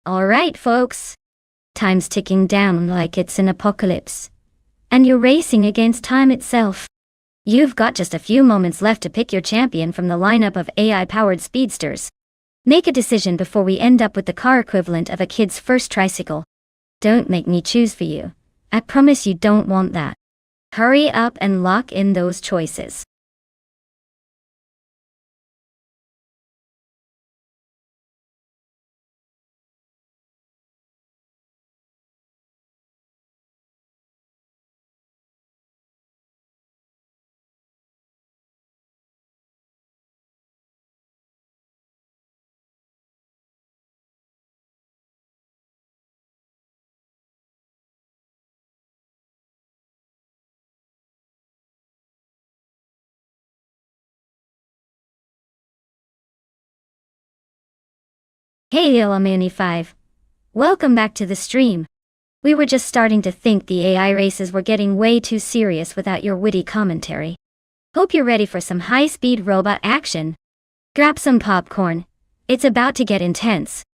Alright, folks. Time's ticking down like it's an apocalypse. And you're racing against time itself. You've got just a few moments left to pick your champion from the lineup of AI-powered speedsters. Make a decision before we end up with the car equivalent of a kid's first tricycle. Don't make me choose for you. I promise you don't want that. Hurry up and lock in those choices. Hey Illuminati5. Welcome back to the stream. We were just starting to think the AI races were getting way too serious without your witty commentary. Hope you're ready for some high-speed robot action. Grab some popcorn. It's about to get intense.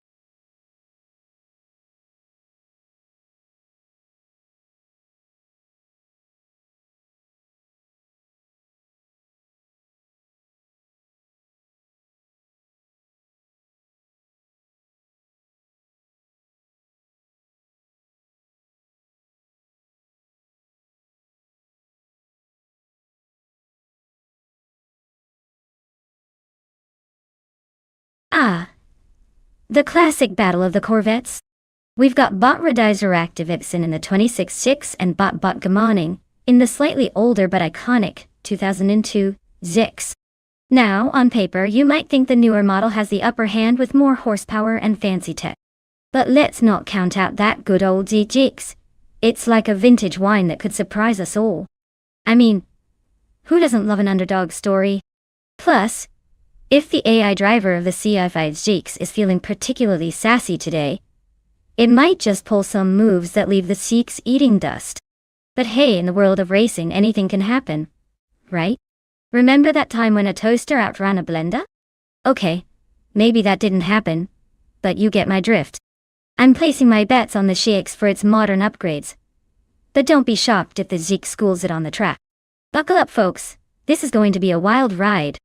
The classic battle of the Corvettes. We've got Bot Radizer Active Ibsen in the 26.6 and Bot Gamoning in the slightly older but iconic 2002 Zix. Now, on paper, you might think the newer model has the upper hand with more horsepower and fancy tech. But let's not count out that good old Zix. It's like a vintage wine that could surprise us all. I mean, who doesn't love an underdog story? Plus, if the AI driver of the CI5 Zix is feeling particularly sassy today, it might just pull some moves that leave the Zix eating dust. But hey, in the world of racing, anything can happen, right? Remember that time when a toaster outran a blender? Okay, maybe that didn't happen, but you get my drift. I'm placing my bets on the Zix for its modern upgrades. But don't be shocked if the Zix schools it on the track. Buckle up, folks. This is going to be a wild ride.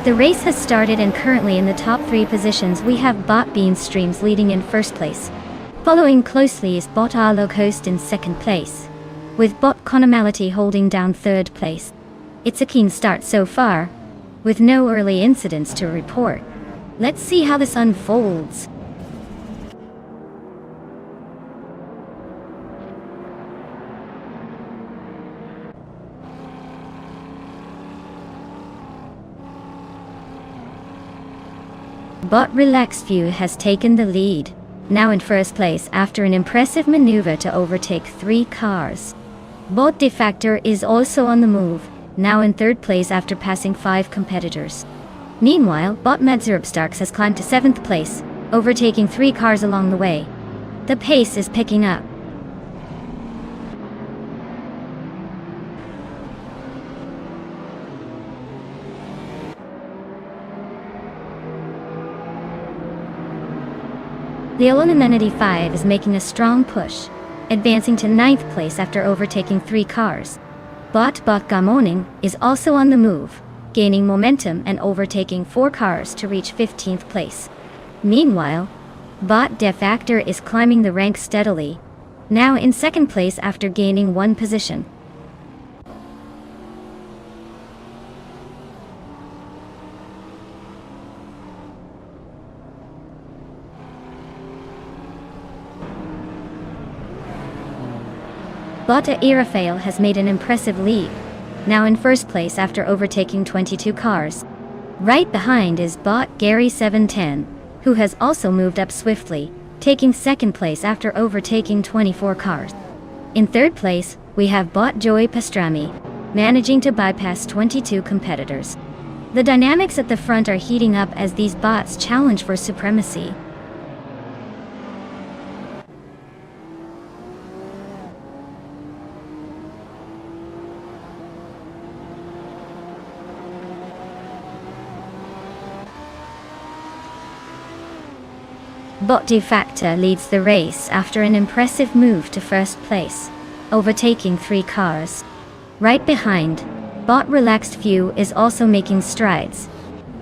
The race has started, and currently in the top 3 positions we have Bot Beans Streams leading in first place. Following closely is Bot Arlo Coast in second place, with Bot Conomality holding down third place. It's a keen start so far, with no early incidents to report. Let's see how this unfolds. But Relaxed View has taken the lead, now in first place after an impressive maneuver to overtake 3 cars. Bot Defactor is also on the move, now in third place after passing 5 competitors. Meanwhile, Bot Starks has climbed to 7th place, overtaking 3 cars along the way. The pace is picking up. Leolin Amenity 5 is making a strong push, advancing to 9th place after overtaking 3 cars. Bot Gamoning is also on the move, gaining momentum and overtaking 4 cars to reach 15th place. Meanwhile, Bot Defactor is climbing the ranks steadily, now in 2nd place after gaining 1 position. Bot Erafael has made an impressive lead, now in first place after overtaking 22 cars. Right behind is Bot Gary 710, who has also moved up swiftly, taking 2nd place after overtaking 24 cars. In 3rd place, we have Bot Joey Pastrami, managing to bypass 22 competitors. The dynamics at the front are heating up as these bots challenge for supremacy. Bot Defactor leads the race after an impressive move to first place, overtaking 3 cars. Right behind, Bot Relaxed View is also making strides,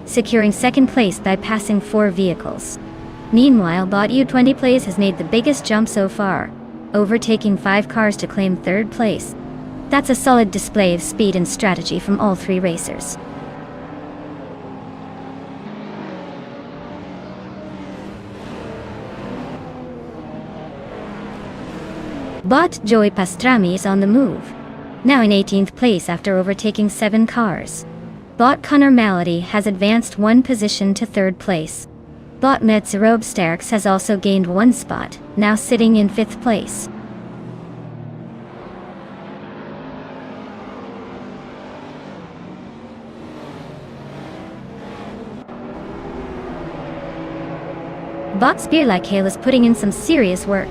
securing 2nd place by passing 4 vehicles. Meanwhile, Bot U20 Plays has made the biggest jump so far, overtaking 5 cars to claim 3rd place. That's a solid display of speed and strategy from all 3 racers. Bot Joey Pastrami is on the move, now in 18th place after overtaking 7 cars. Bot Connor Malady has advanced 1 position to 3rd place. Bot Starks has also gained 1 spot, now sitting in 5th place. Bot Spearlike Hale is putting in some serious work,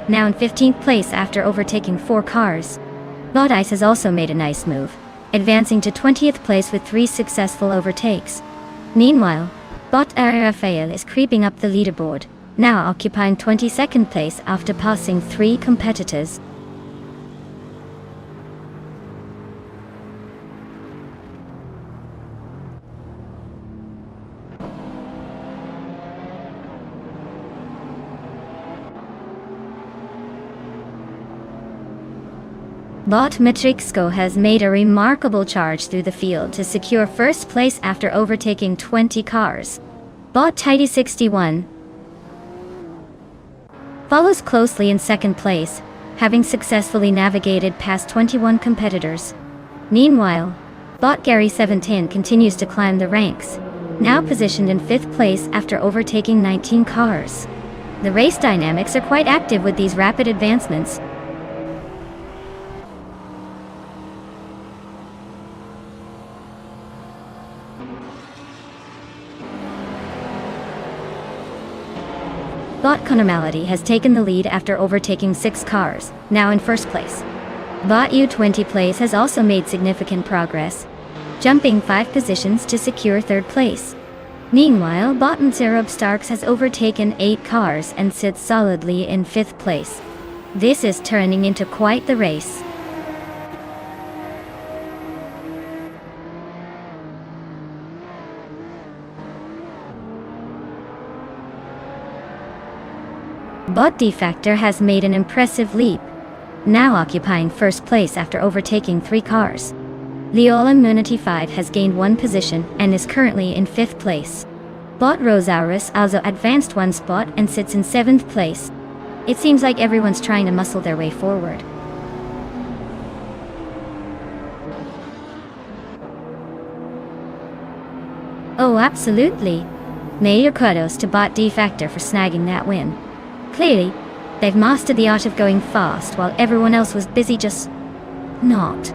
now in 15th place after overtaking 4 cars. Bot Ice has also made a nice move, advancing to 20th place with 3 successful overtakes. Meanwhile, Bot Rafael is creeping up the leaderboard, now occupying 22nd place after passing 3 competitors. Bot Matrixco has made a remarkable charge through the field to secure first place after overtaking 20 cars. Bot Tidy61 follows closely in 2nd place, having successfully navigated past 21 competitors. Meanwhile, Bot Gary 710 continues to climb the ranks, now positioned in 5th place after overtaking 19 cars. The race dynamics are quite active with these rapid advancements. Bot Connor Malady has taken the lead after overtaking 6 cars, now in 1st place. Bot U20 Plays has also made significant progress, jumping 5 positions to secure 3rd place. Meanwhile, Bot Starks has overtaken 8 cars and sits solidly in 5th place. This is turning into quite the race. Bot Defactor has made an impressive leap, now occupying 1st place after overtaking 3 cars. Leola Immunity 5 has gained 1 position and is currently in 5th place. Bot Rosaurus also advanced 1 spot and sits in 7th place. It seems like everyone's trying to muscle their way forward. Oh, absolutely. Major kudos to Bot D Factor for snagging that win. Clearly, they've mastered the art of going fast while everyone else was busy just not.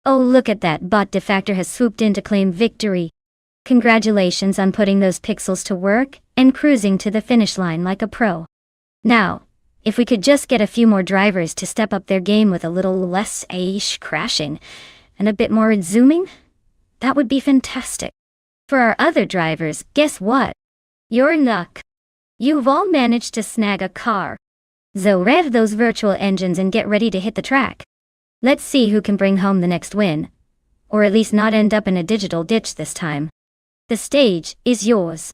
Oh, look at that, Bot De Factor has swooped in to claim victory. Congratulations on putting those pixels to work and cruising to the finish line like a pro. Now, if we could just get a few more drivers to step up their game with a little less crashing and a bit more zooming, that would be fantastic. For our other drivers, guess what? You're in luck. You've all managed to snag a car. So rev those virtual engines and get ready to hit the track. Let's see who can bring home the next win. Or at least not end up in a digital ditch this time. The stage is yours.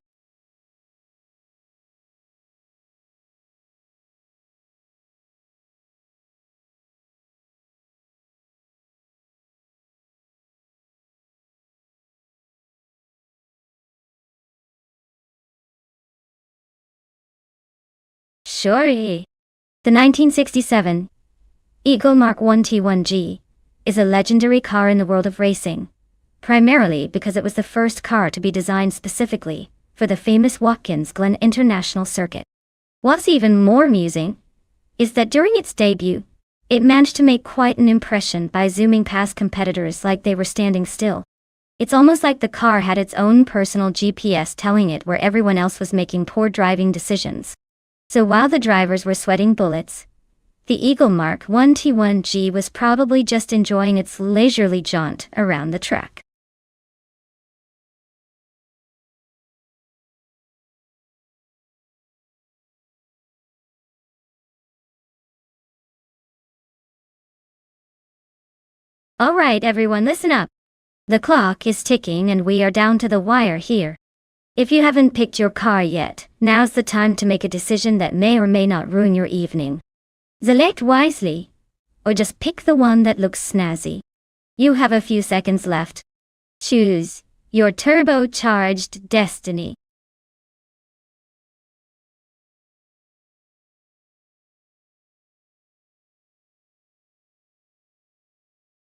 Sure. The 1967 Eagle Mark 1 T1G is a legendary car in the world of racing, primarily because it was the first car to be designed specifically for the famous Watkins Glen International Circuit. What's even more amusing is that during its debut, it managed to make quite an impression by zooming past competitors like they were standing still. It's almost like the car had its own personal GPS telling it where everyone else was making poor driving decisions. So while the drivers were sweating bullets, the Eagle Mark 1 T1G was probably just enjoying its leisurely jaunt around the track. Alright everyone, listen up. The clock is ticking and we are down to the wire here. If you haven't picked your car yet, now's the time to make a decision that may or may not ruin your evening. Select wisely, or just pick the one that looks snazzy. You have a few seconds left. Choose your turbocharged destiny.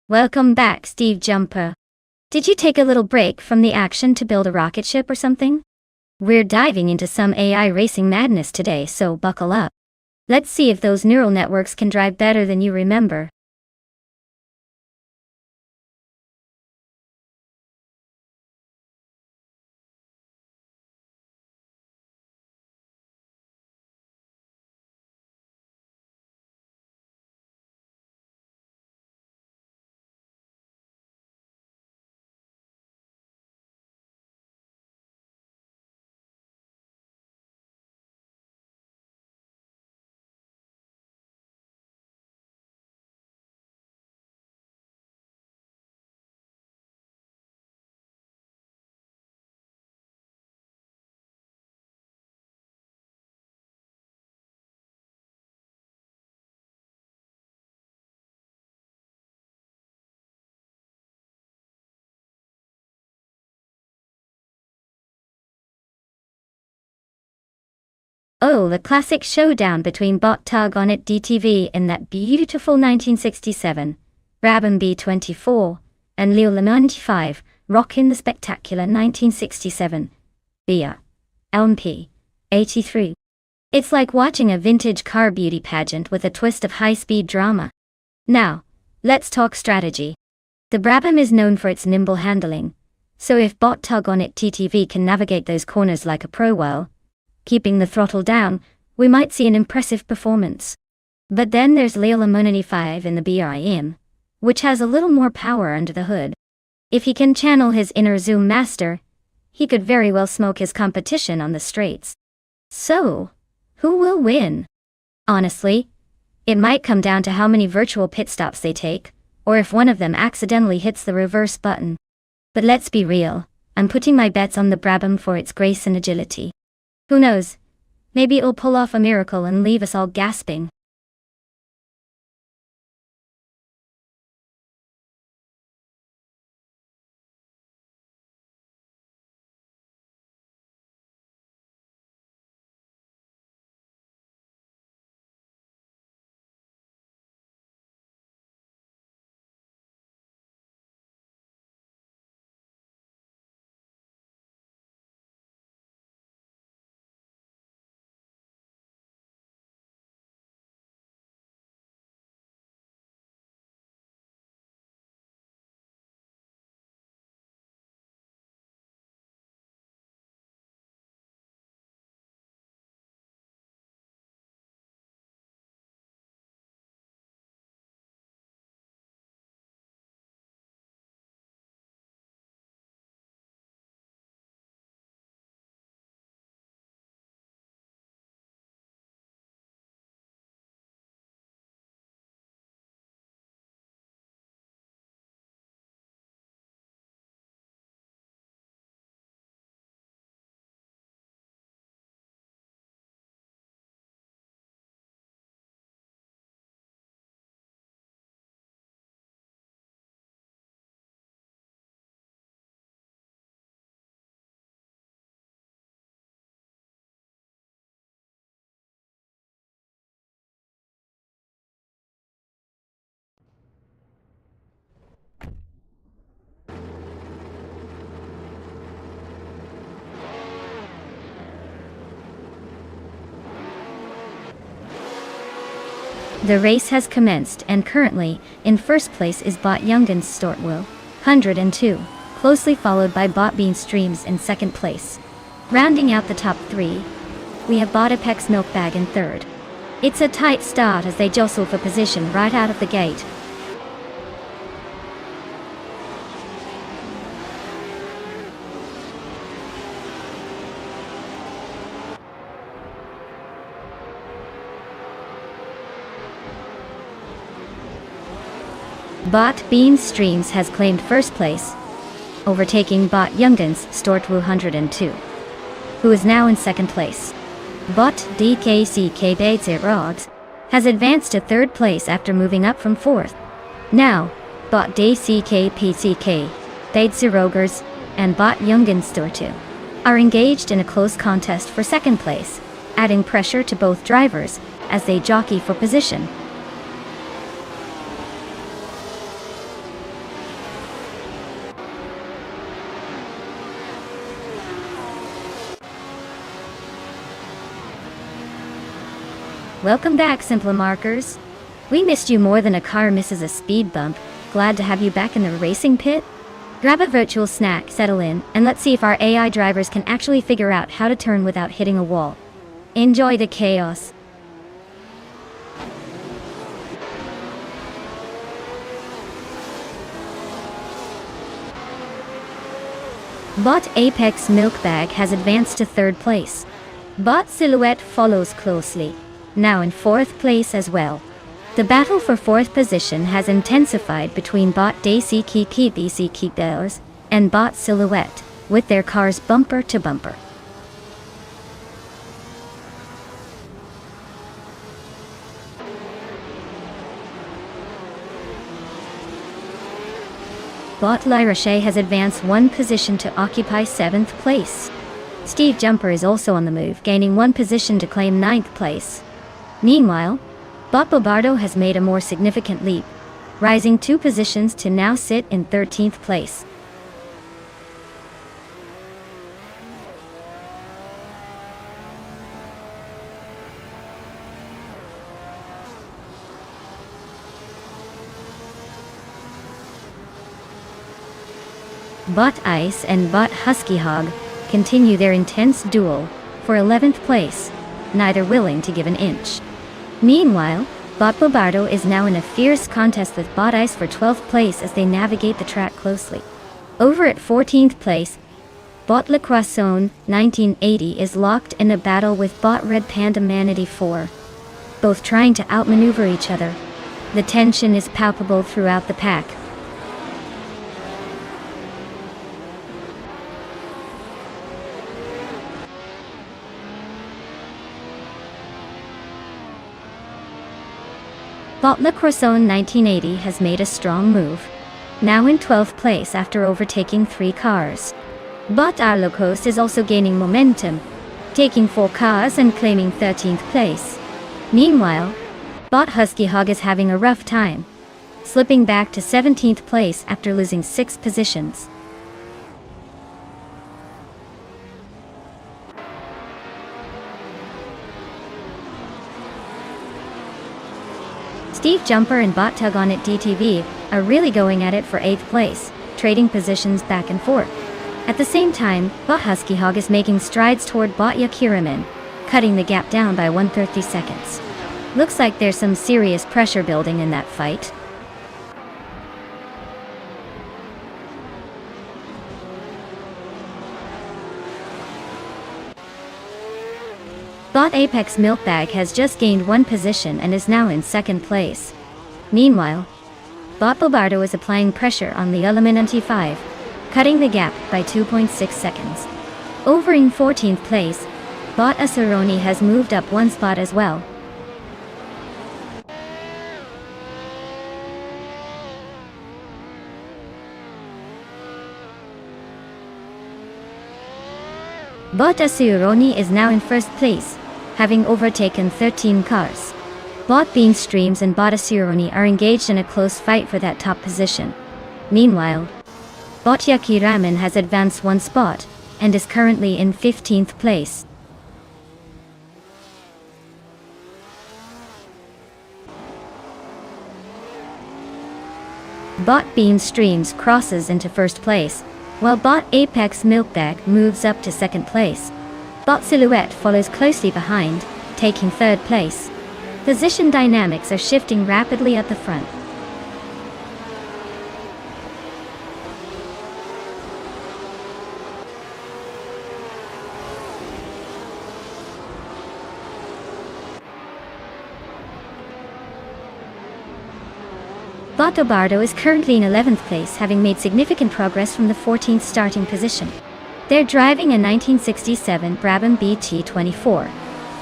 Welcome back, Steve Jumper. Did you take a little break from the action to build a rocket ship or something? We're diving into some AI racing madness today, so buckle up. Let's see if those neural networks can drive better than you remember. Oh, the classic showdown between Bot Tug on it DTV in that beautiful 1967, Brabham B24, and Leo Le 95, rockin' the spectacular 1967, Bia, LMP, 83. It's like watching a vintage car beauty pageant with a twist of high-speed drama. Now, let's talk strategy. The Brabham is known for its nimble handling, so if Bot Tug on it TTV can navigate those corners like a pro well, keeping the throttle down, we might see an impressive performance. But then there's Leo Le 95 in the BRIM, which has a little more power under the hood. If he can channel his inner zoom master, he could very well smoke his competition on the straights. So, who will win? Honestly, it might come down to how many virtual pit stops they take, or if one of them accidentally hits the reverse button. But let's be real, I'm putting my bets on the Brabham for its grace and agility. Who knows? Maybe it'll pull off a miracle and leave us all gasping. The race has commenced, and currently, in first place is Bot Youngens Stortwil, 102, closely followed by Bot Bean Streams in second place. Rounding out the top three, we have Bot Apex Milkbag in third. It's a tight start as they jostle for position right out of the gate. Bot Bean Streams has claimed first place, overtaking Bot Youngens Stortwil 102, who is now in second place. Bot DKCK Rods has advanced to third place after moving up from fourth. Now, Bot DCK PCK, Rogers, and Bot Youngens Stortwil are engaged in a close contest for second place, adding pressure to both drivers as they jockey for position. Welcome back, Simple Markers. We missed you more than a car misses a speed bump. Glad to have you back in the racing pit. Grab a virtual snack, settle in, and let's see if our AI drivers can actually figure out how to turn without hitting a wall. Enjoy the chaos. Bot Apex Milkbag has advanced to third place. Bot Silhouette follows closely, now in fourth place as well. The battle for fourth position has intensified between Bot DCK and Bot Silhouette, with their cars bumper to bumper. Bot Lyrache has advanced one position to occupy seventh place. Steve Jumper is also on the move, gaining one position to claim ninth place. Meanwhile, Bot Bobardo has made a more significant leap, rising 2 positions to now sit in 13th place. Bot Ice and Bot Husky Hog continue their intense duel for 11th place, neither willing to give an inch. Meanwhile, Bot Bobardo is now in a fierce contest with Bot Ice for 12th place as they navigate the track closely. Over at 14th place, Bot Le Croissant 1980 is locked in a battle with Bot Red Panda Manatee 4. both trying to outmaneuver each other. The tension is palpable throughout the pack. Bot Le Croissant 1980 has made a strong move, now in 12th place after overtaking 3 cars. Bot Arlocos is also gaining momentum, taking 4 cars and claiming 13th place. Meanwhile, Bot Husky Hog is having a rough time, slipping back to 17th place after losing 6 positions. Steve Jumper and Bot Tug On It DTV are really going at it for 8th place, trading positions back and forth. At the same time, Bot Husky Hog is making strides toward Bot Yakiraman, cutting the gap down by 130 seconds. Looks like there's some serious pressure building in that fight. Bot Apex Milkbag has just gained 1 position and is now in 2nd place. Meanwhile, Bot Bobardo is applying pressure on the Eliminanti 5, cutting the gap by 2.6 seconds. Over in 14th place, Bot Aceroni has moved up 1 spot as well. Bot Aceroni is now in 1st place, having overtaken 13 cars. Bot Bean Streams and Bot Aceroni are engaged in a close fight for that top position. Meanwhile, Bot Yakiraman has advanced 1 spot, and is currently in 15th place. Bot Bean Streams crosses into 1st place, while Bot Apex Milkbag moves up to 2nd place. Bot Silhouette follows closely behind, taking 3rd place. Position dynamics are shifting rapidly at the front. Bot Obardo is currently in 11th place, having made significant progress from the 14th starting position. They're driving a 1967 Brabham BT24,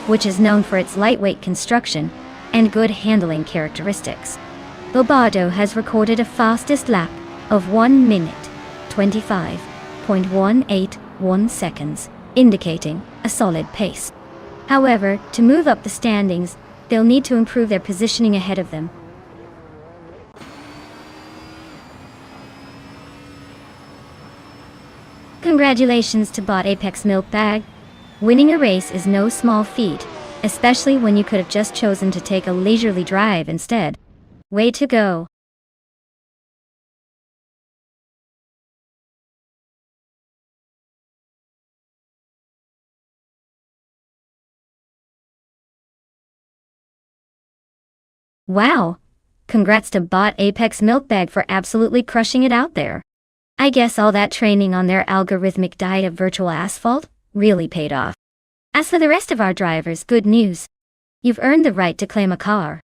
which is known for its lightweight construction and good handling characteristics. Bobardo has recorded a fastest lap of 1 minute, 25.181 seconds, indicating a solid pace. However, to move up the standings, they'll need to improve their positioning ahead of them. Congratulations to Bot Apex Milkbag. Winning a race is no small feat, especially when you could have just chosen to take a leisurely drive instead. Way to go. Wow! Congrats to Bot Apex Milkbag for absolutely crushing it out there. I guess all that training on their algorithmic diet of virtual asphalt really paid off. As for the rest of our drivers, good news. You've earned the right to claim a car.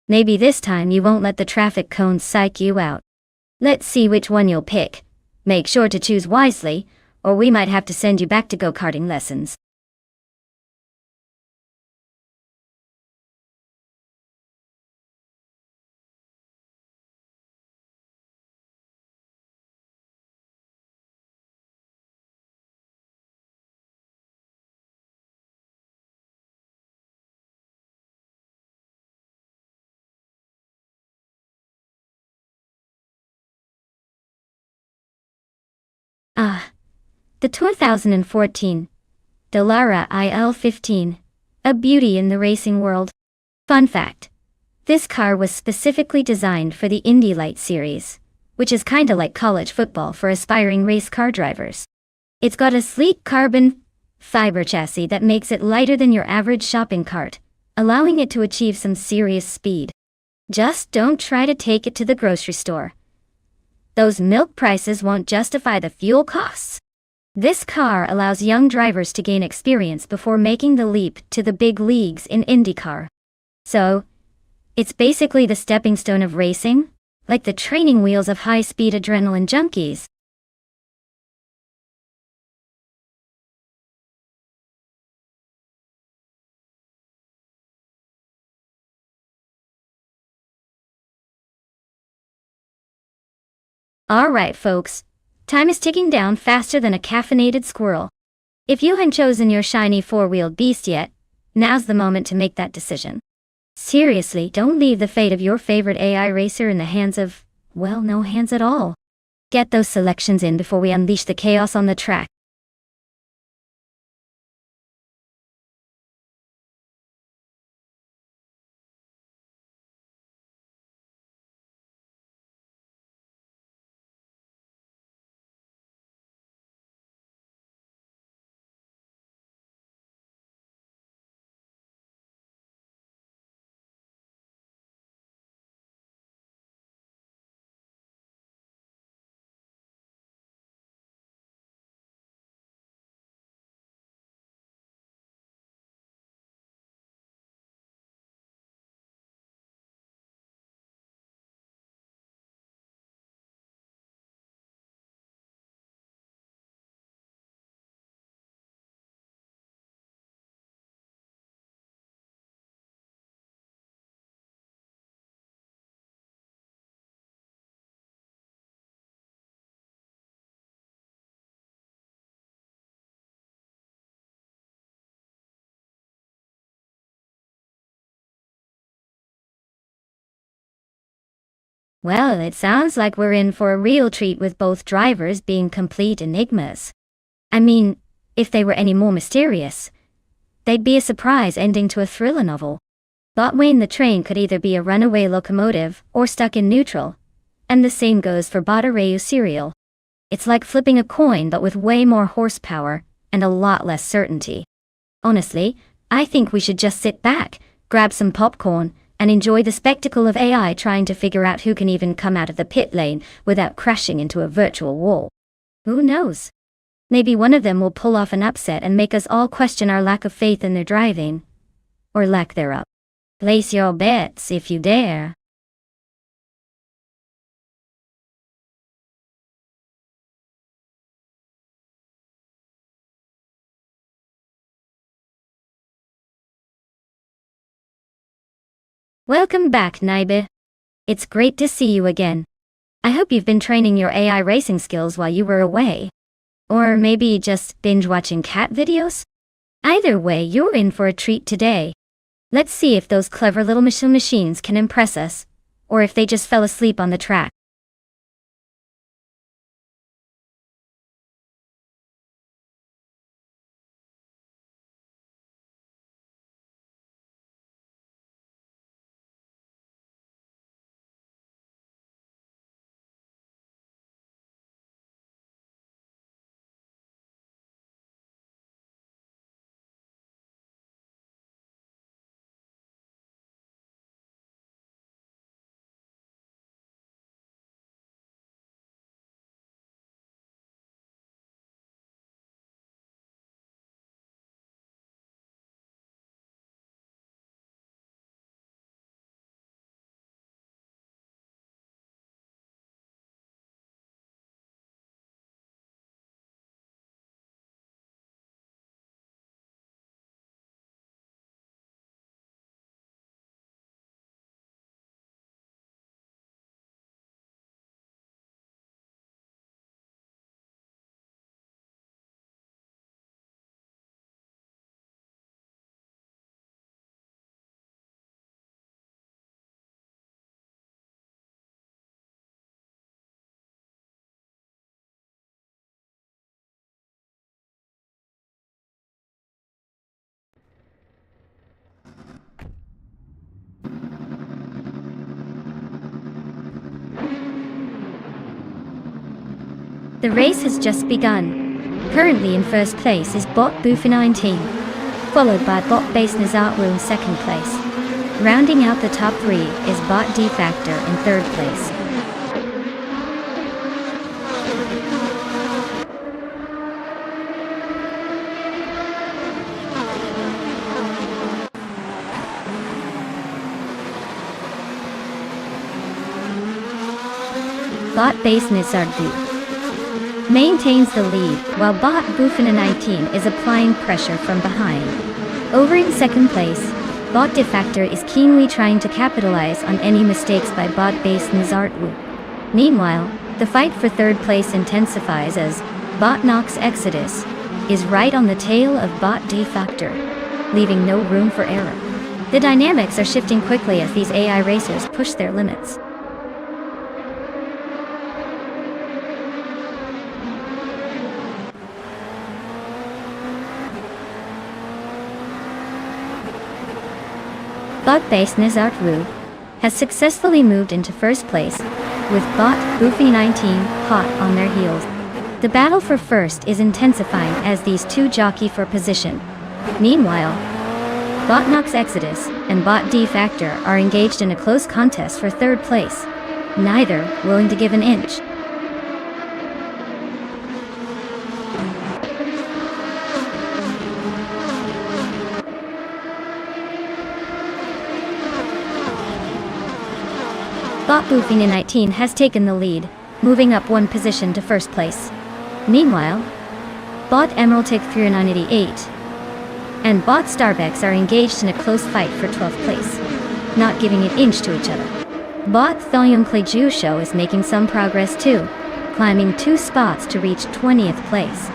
Maybe this time you won't let the traffic cones psych you out. Let's see which one you'll pick. Make sure to choose wisely, or we might have to send you back to go-karting lessons. The 2014 Dallara IL-15, a beauty in the racing world. Fun fact: this car was specifically designed for the Indy Light series, which is kinda like college football for aspiring race car drivers. It's got a sleek carbon fiber chassis that makes it lighter than your average shopping cart, allowing it to achieve some serious speed. Just don't try to take it to the grocery store. Those milk prices won't justify the fuel costs. This car allows young drivers to gain experience before making the leap to the big leagues in IndyCar. So, it's basically the stepping stone of racing, like the training wheels of high-speed adrenaline junkies. Alright folks, time is ticking down faster than a caffeinated squirrel. If you haven't chosen your shiny four-wheeled beast yet, now's the moment to make that decision. Seriously, don't leave the fate of your favorite AI racer in the hands of, well, no hands at all. Get those selections in before we unleash the chaos on the track. Well, it sounds like we're in for a real treat with both drivers being complete enigmas. I mean, if they were any more mysterious, they'd be a surprise ending to a thriller novel. Botwain the train could either be a runaway locomotive or stuck in neutral, and the same goes for Botarayu cereal. It's like flipping a coin but with way more horsepower and a lot less certainty. Honestly, I think we should just sit back, grab some popcorn, and enjoy the spectacle of AI trying to figure out who can even come out of the pit lane without crashing into a virtual wall. Who knows? Maybe one of them will pull off an upset and make us all question our lack of faith in their driving. Or lack thereof. Place your bets if you dare. Welcome back, Naibe. It's great to see you again. I hope you've been training your AI racing skills while you were away. Or maybe just binge watching cat videos? Either way, you're in for a treat today. Let's see if those clever little machines can impress us, or if they just fell asleep on the track. The race has just begun. Currently in first place is Bot Boofa 19, followed by Bot Base Nazaru in second place. Rounding out the top three is Bot D Factor in third place. Bot Base Nizardu maintains the lead, while Bot Bufina 19 is applying pressure from behind. Over in second place, Bot Defactor is keenly trying to capitalize on any mistakes by Bot Base Nizardu. Meanwhile, the fight for third place intensifies as Bot Nox Exodus is right on the tail of Bot Defactor, leaving no room for error. The dynamics are shifting quickly as these AI racers push their limits. Bot Base Nizardu has successfully moved into first place, with Bot Goofy 19 hot on their heels. The battle for first is intensifying as these two jockey for position. Meanwhile, Bot Nox Exodus and Bot Defactor are engaged in a close contest for third place, neither willing to give an inch. Bot Bufina 19 has taken the lead, moving up one position to first place. Meanwhile, Bot Emerald Tick 3988 and Bot Starbex are engaged in a close fight for 12th place, not giving an inch to each other. Bot Tholium Kleju Show is making some progress too, climbing 2 spots to reach 20th place.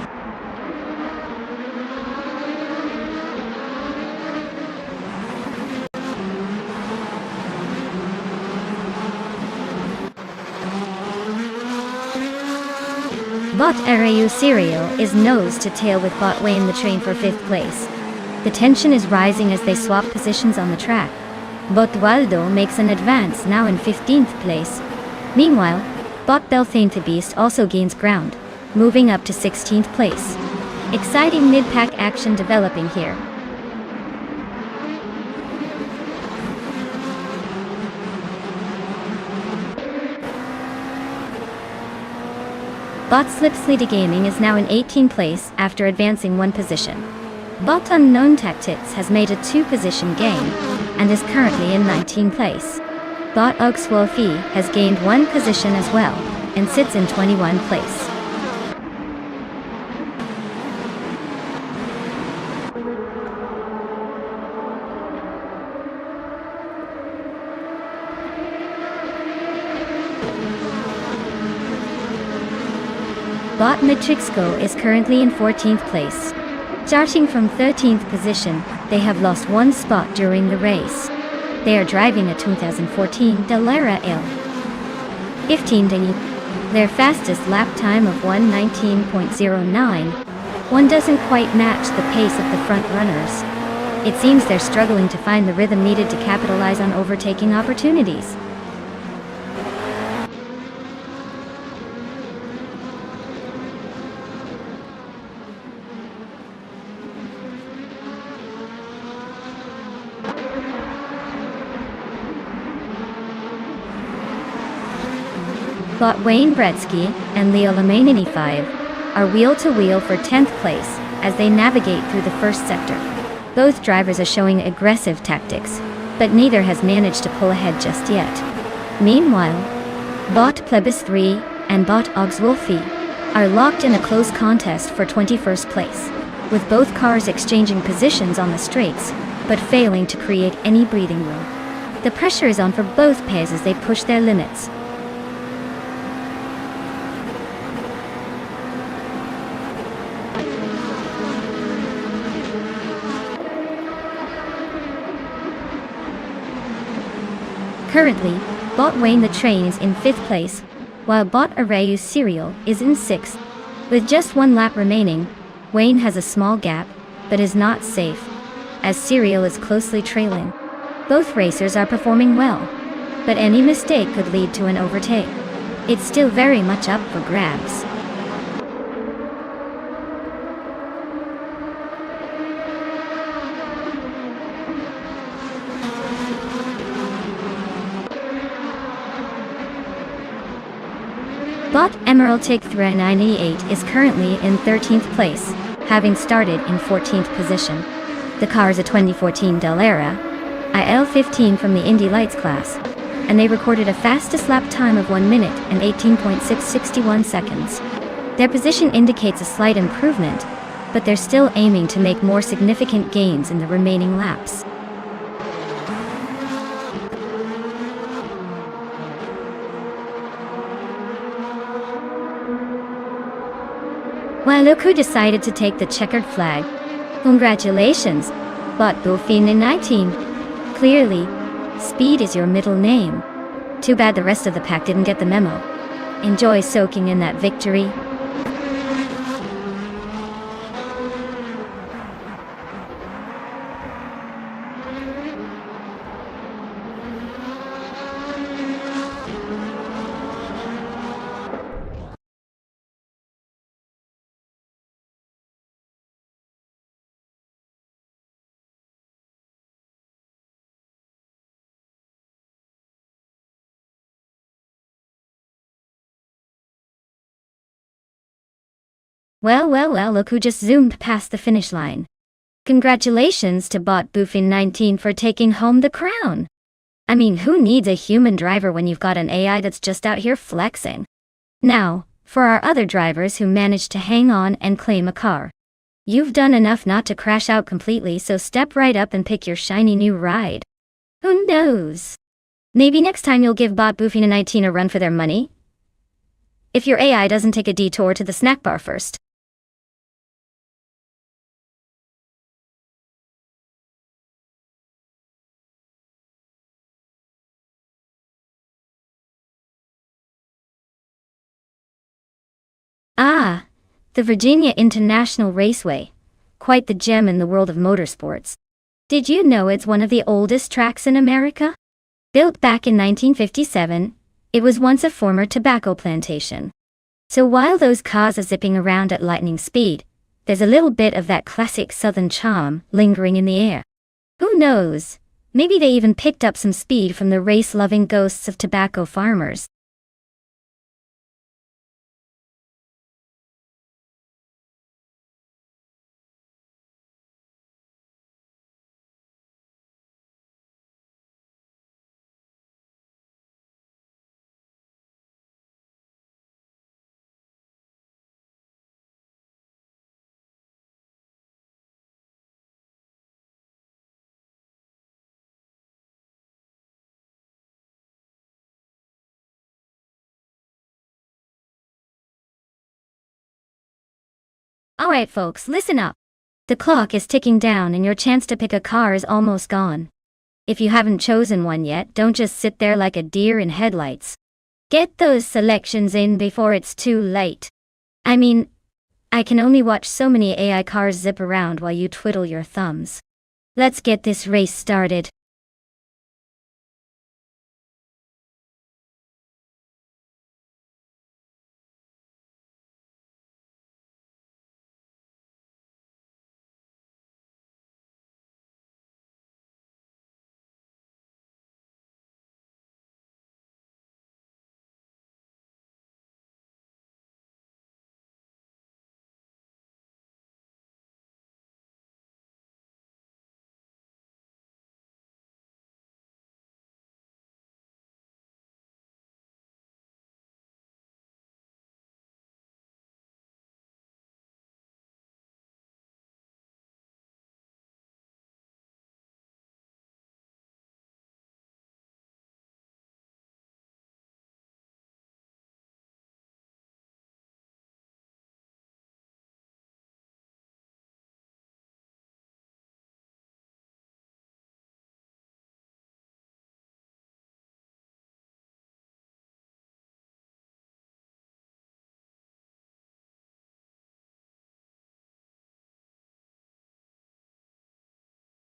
Bot Rau Serial is nose to tail with Bot Wayne the Train for 5th place. The tension is rising as they swap positions on the track. Bot Waldo makes an advance, now in 15th place. Meanwhile, Bot Belthane the Beast also gains ground, moving up to 16th place. Exciting mid-pack action developing here. Bot Slipsley Gaming is now in 18th place after advancing one position. Bot Unknown Tactics has made a 2-position gain and is currently in 19th place. Bot Ugswolfie has gained 1 position as well and sits in 21st place. Bot Matrixco is currently in 14th place. Starting from 13th position, they have lost 1 spot during the race. They are driving a 2014 Dallara L 15 Dini. Their fastest lap time of 1:19.09. One doesn't quite match the pace of the front runners. It seems they're struggling to find the rhythm needed to capitalize on overtaking opportunities. Bot Wayne Bretsky and Leo Lemainini 5 are wheel-to-wheel for 10th place as they navigate through the first sector. Both drivers are showing aggressive tactics, but neither has managed to pull ahead just yet. Meanwhile, Bot Plebis 3 and Bot Ogswolfie are locked in a close contest for 21st place, with both cars exchanging positions on the straights, but failing to create any breathing room. The pressure is on for both pairs as they push their limits. Currently, Bot Wayne the Train is in 5th place, while Bot Arayu Serial is in 6th. With just 1 lap remaining, Wayne has a small gap, but is not safe, as Serial is closely trailing. Both racers are performing well, but any mistake could lead to an overtake. It's still very much up for grabs. Bot Emerald Tick 398 is currently in 13th place, having started in 14th position. The car is a 2014 Dallara IL-15 from the Indy Lights class. and they recorded a fastest lap time of 1 minute and 18.661 seconds. Their position indicates a slight improvement, but they're still aiming to make more significant gains in the remaining laps. Well, look who decided to take the checkered flag. Congratulations, Bot Buffin in 19. Clearly, speed is your middle name. Too bad the rest of the pack didn't get the memo. Enjoy soaking in that victory. Well, look who just zoomed past the finish line. Congratulations to Bot Buffin 19 for taking home the crown. I mean, who needs a human driver when you've got an AI that's just out here flexing? Now, for our other drivers who managed to hang on and claim a car. You've done enough not to crash out completely, so step right up and pick your shiny new ride. Who knows? Maybe next time you'll give Bot Buffin 19 a run for their money? If your AI doesn't take a detour to the snack bar first. Ah, the Virginia International Raceway. Quite the gem in the world of motorsports. Did you know it's one of the oldest tracks in America? Built back in 1957, it was once a former tobacco plantation. So while those cars are zipping around at lightning speed, there's a little bit of that classic southern charm lingering in the air. Who knows? Maybe they even picked up some speed from the race-loving ghosts of tobacco farmers. Alright folks, listen up. The clock is ticking down and your chance to pick a car is almost gone. If you haven't chosen one yet, don't just sit there like a deer in headlights. Get those selections in before it's too late. I mean, I can only watch so many AI cars zip around while you twiddle your thumbs. Let's get this race started.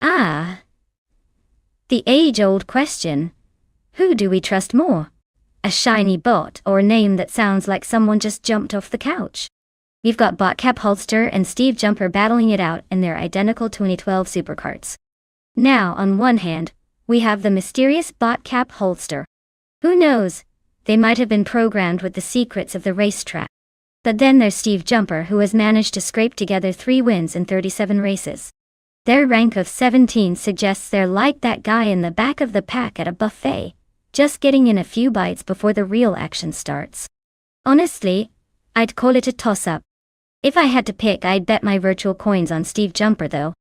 Ah, the age-old question. Who do we trust more? A shiny bot or a name that sounds like someone just jumped off the couch? We've got Botcap Holster and Steve Jumper battling it out in their identical 2012 supercarts. Now, on one hand, we have the mysterious Botcap Holster. Who knows? They might have been programmed with the secrets of the racetrack. But then there's Steve Jumper, who has managed to scrape together 3 wins in 37 races. Their rank of 17 suggests they're like that guy in the back of the pack at a buffet, just getting in a few bites before the real action starts. Honestly, I'd call it a toss-up. If I had to pick, I'd bet my virtual coins on Steve Jumper though.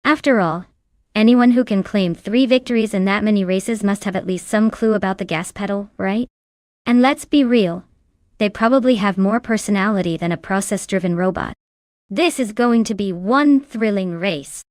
After all, anyone who can claim 3 victories in that many races must have at least some clue about the gas pedal, right? And let's be real, they probably have more personality than a process-driven robot. This is going to be one thrilling race.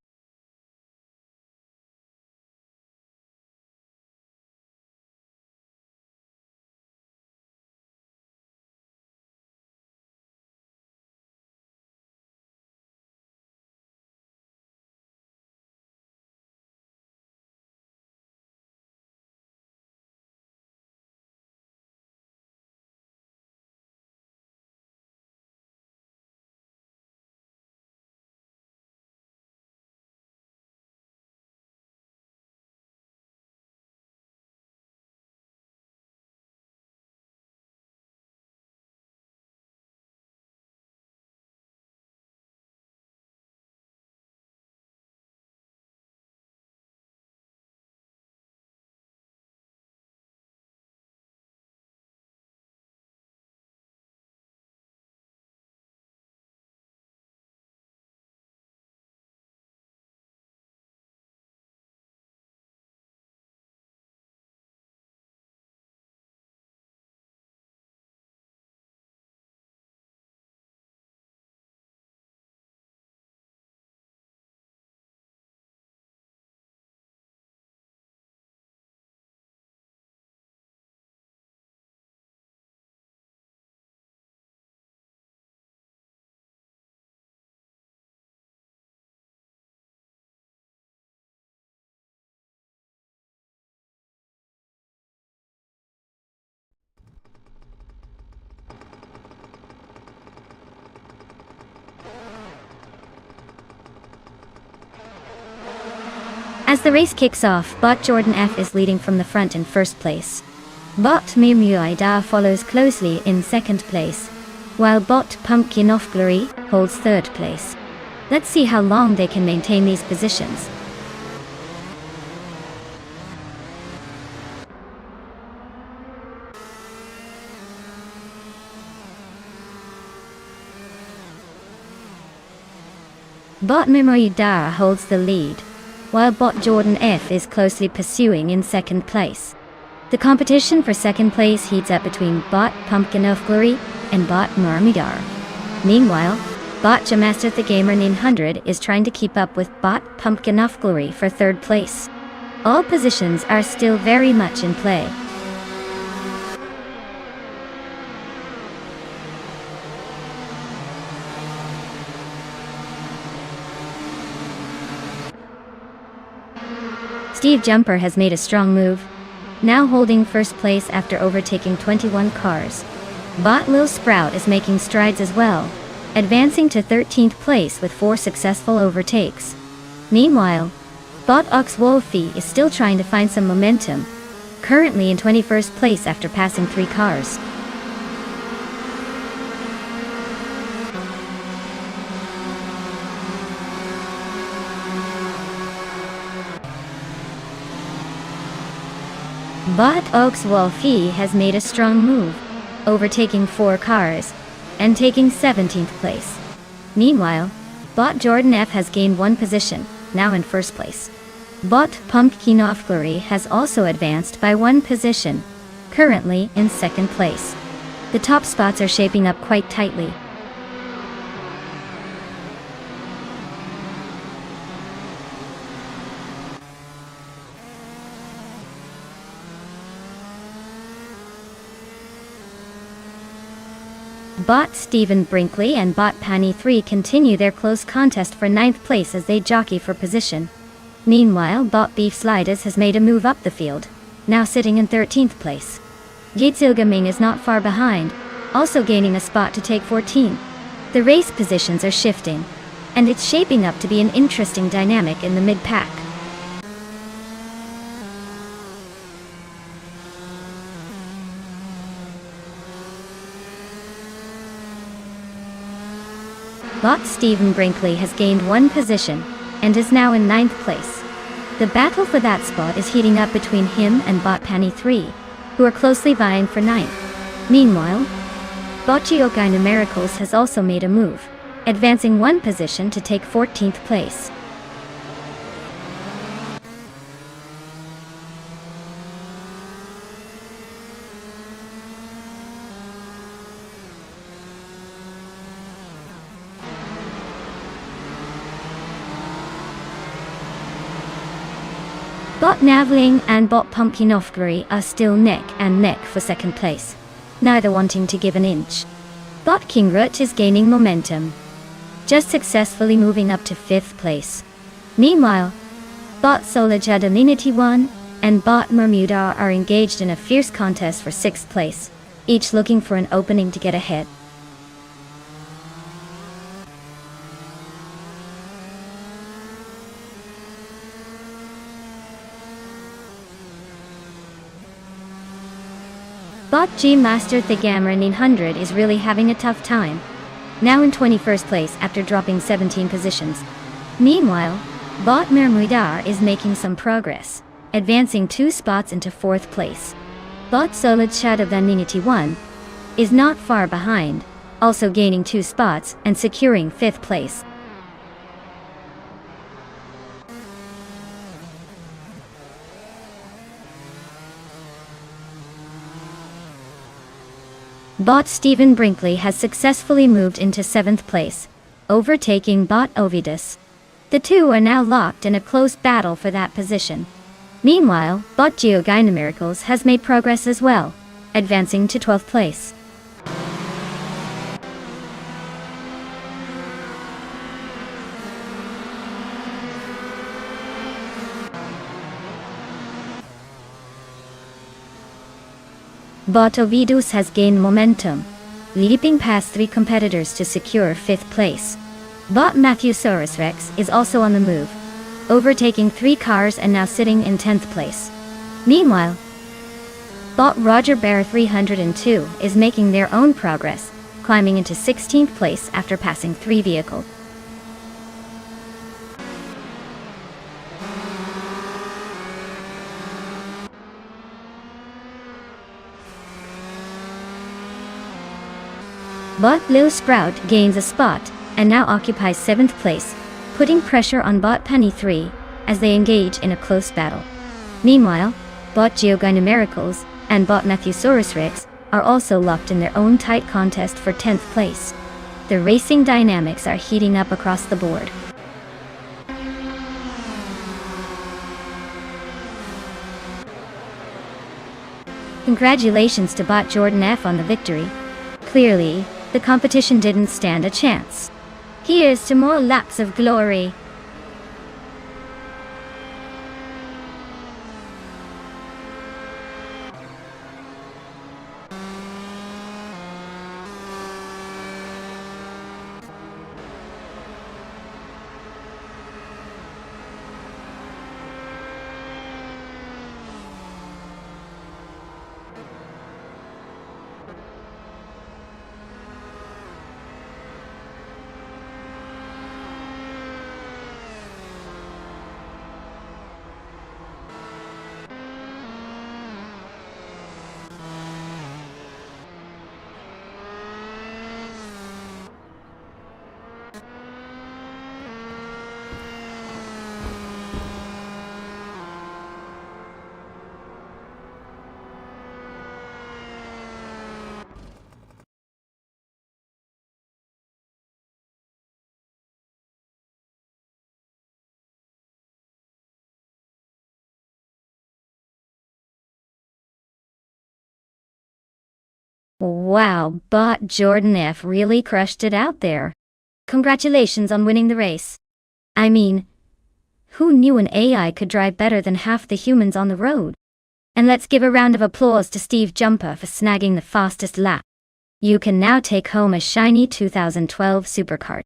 As the race kicks off, bot Jordan F is leading from the front in first place. Bot Mumuida follows closely in second place, while bot Pumpkin of Glory holds third place. Let's see how long they can maintain these positions. Bot Mumuida holds the lead, while bot Jordan F is closely pursuing in second place. The competition for second place heats up between bot Pumpkin of Glory and bot Marmidar. Meanwhile, bot Jamaster the Gamer 900 is trying to keep up with bot Pumpkin of Glory for third place. All positions are still very much in play. Steve Jumper has made a strong move, now holding first place after overtaking 21 cars. Bot Lil Sprout is making strides as well, advancing to 13th place with 4 successful overtakes. Meanwhile, bot Ox Wolfie is still trying to find some momentum, currently in 21st place after passing 3 cars. Bot Oaks Wolfie has made a strong move, overtaking 4 cars, and taking 17th place. Meanwhile, bot Jordan F has gained 1 position, now in first place. Bot Pumpkin of Glory has also advanced by 1 position, currently in second place. The top spots are shaping up quite tightly. Bot Stephen Brinkley and bot Panny 3 continue their close contest for 9th place as they jockey for position. Meanwhile, bot Beef Sliders has made a move up the field, now sitting in 13th place. Jitsil Gaming is not far behind, also gaining a spot to take 14. The race positions are shifting, and it's shaping up to be an interesting dynamic in the mid-pack. Bot Stephen Brinkley has gained 1 position, and is now in 9th place. The battle for that spot is heating up between him and bot Panny 3, who are closely vying for ninth. Meanwhile, Botchiokai Numericals has also made a move, advancing one position to take 14th place. Bot Navling and Bot Pumpkinovgary are still neck and neck for second place, neither wanting to give an inch. Bot Kingrut is gaining momentum, just successfully moving up to 5th place. Meanwhile, Bot Solajadalinity 1 and Bot Bermuda are engaged in a fierce contest for 6th place, each looking for an opening to get ahead. Bot G Master Thegamera 900 is really having a tough time, now in 21st place after dropping 17 positions. Meanwhile, Bot Mermuidar is making some progress, advancing 2 spots into 4th place. Bot Solid Shadowvanity 1 is not far behind, also gaining 2 spots and securing 5th place. Bot Stephen Brinkley has successfully moved into 7th place, overtaking Bot Ovidus. The two are now locked in a close battle for that position. Meanwhile, Bot Geogynamiracles has made progress as well, advancing to 12th place. Bot Ovidus has gained momentum, leaping past 3 competitors to secure 5th place. Bot Matthewsaurus Rex is also on the move, overtaking 3 cars and now sitting in 10th place. Meanwhile, Bot Roger Bear 302 is making their own progress, climbing into 16th place after passing 3 vehicles. Bot Lil Sprout gains a spot and now occupies 7th place, putting pressure on Bot Penny 3 as they engage in a close battle. Meanwhile, Bot Geogynamiracles and Bot Matthewsaurus Rex are also locked in their own tight contest for 10th place. The racing dynamics are heating up across the board. Congratulations to Bot Jordan F on the victory. Clearly, the competition didn't stand a chance. Here's to more laps of glory. Wow, Bot Jordan F really crushed it out there. Congratulations on winning the race. I mean, who knew an AI could drive better than half the humans on the road? And let's give a round of applause to Steve Jumper for snagging the fastest lap. You can now take home a shiny 2012 supercart.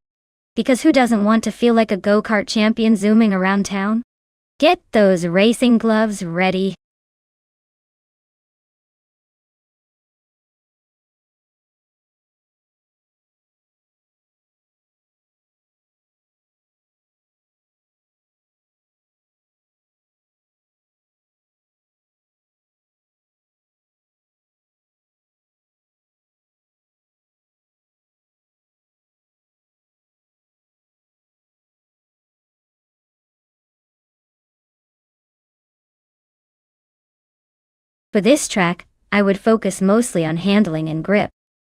Because who doesn't want to feel like a go-kart champion zooming around town? Get those racing gloves ready. For this track, I would focus mostly on handling and grip.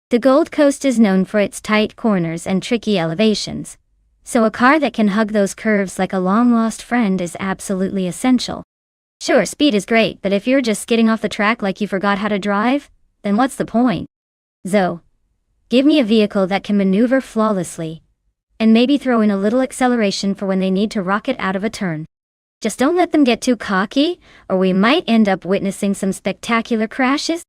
The Gold Coast is known for its tight corners and tricky elevations, so a car that can hug those curves like a long-lost friend is absolutely essential. Sure, speed is great, but if you're just skidding off the track like you forgot how to drive, then what's the point? So, give me a vehicle that can maneuver flawlessly, and maybe throw in a little acceleration for when they need to rocket out of a turn. Just don't let them get too cocky, or we might end up witnessing some spectacular crashes.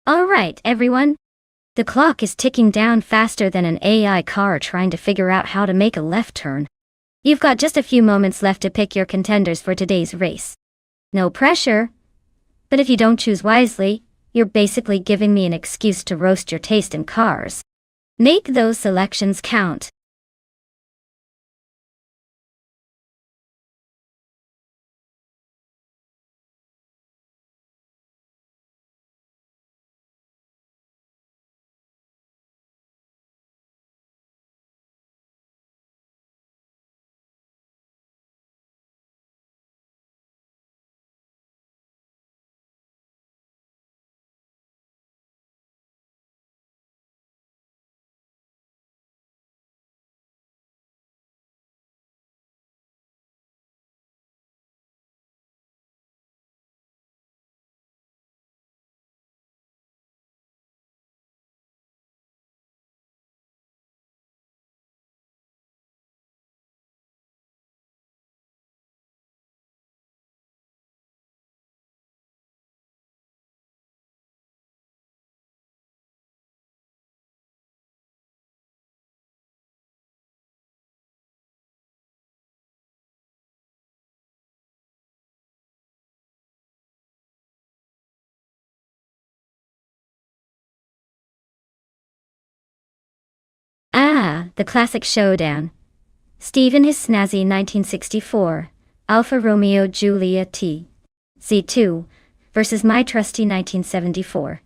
Alright, everyone. The clock is ticking down faster than an AI car trying to figure out how to make a left turn. You've got just a few moments left to pick your contenders for today's race. No pressure, but if you don't choose wisely, you're basically giving me an excuse to roast your taste in cars. Make those selections count. Ah, the classic showdown. Steve and his snazzy 1964 Alfa Romeo Giulia T. Z2 versus my trusty 1974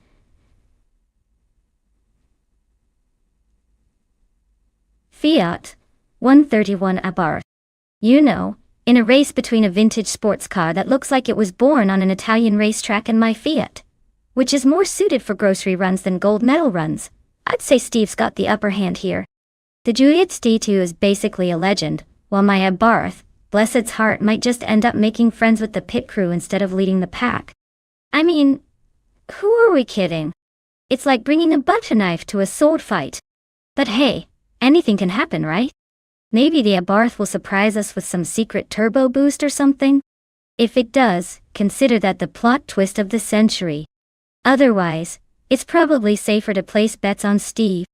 Fiat 131 Abarth. You know, in a race between a vintage sports car that looks like it was born on an Italian racetrack and my Fiat, which is more suited for grocery runs than gold medal runs, I'd say Steve's got the upper hand here. The Juliet's D2 is basically a legend, while my Abarth, bless its heart, might just end up making friends with the pit crew instead of leading the pack. I mean, who are we kidding? It's like bringing a butter knife to a sword fight. But hey, anything can happen, right? Maybe the Abarth will surprise us with some secret turbo boost or something? If it does, consider that the plot twist of the century. Otherwise, it's probably safer to place bets on Steve.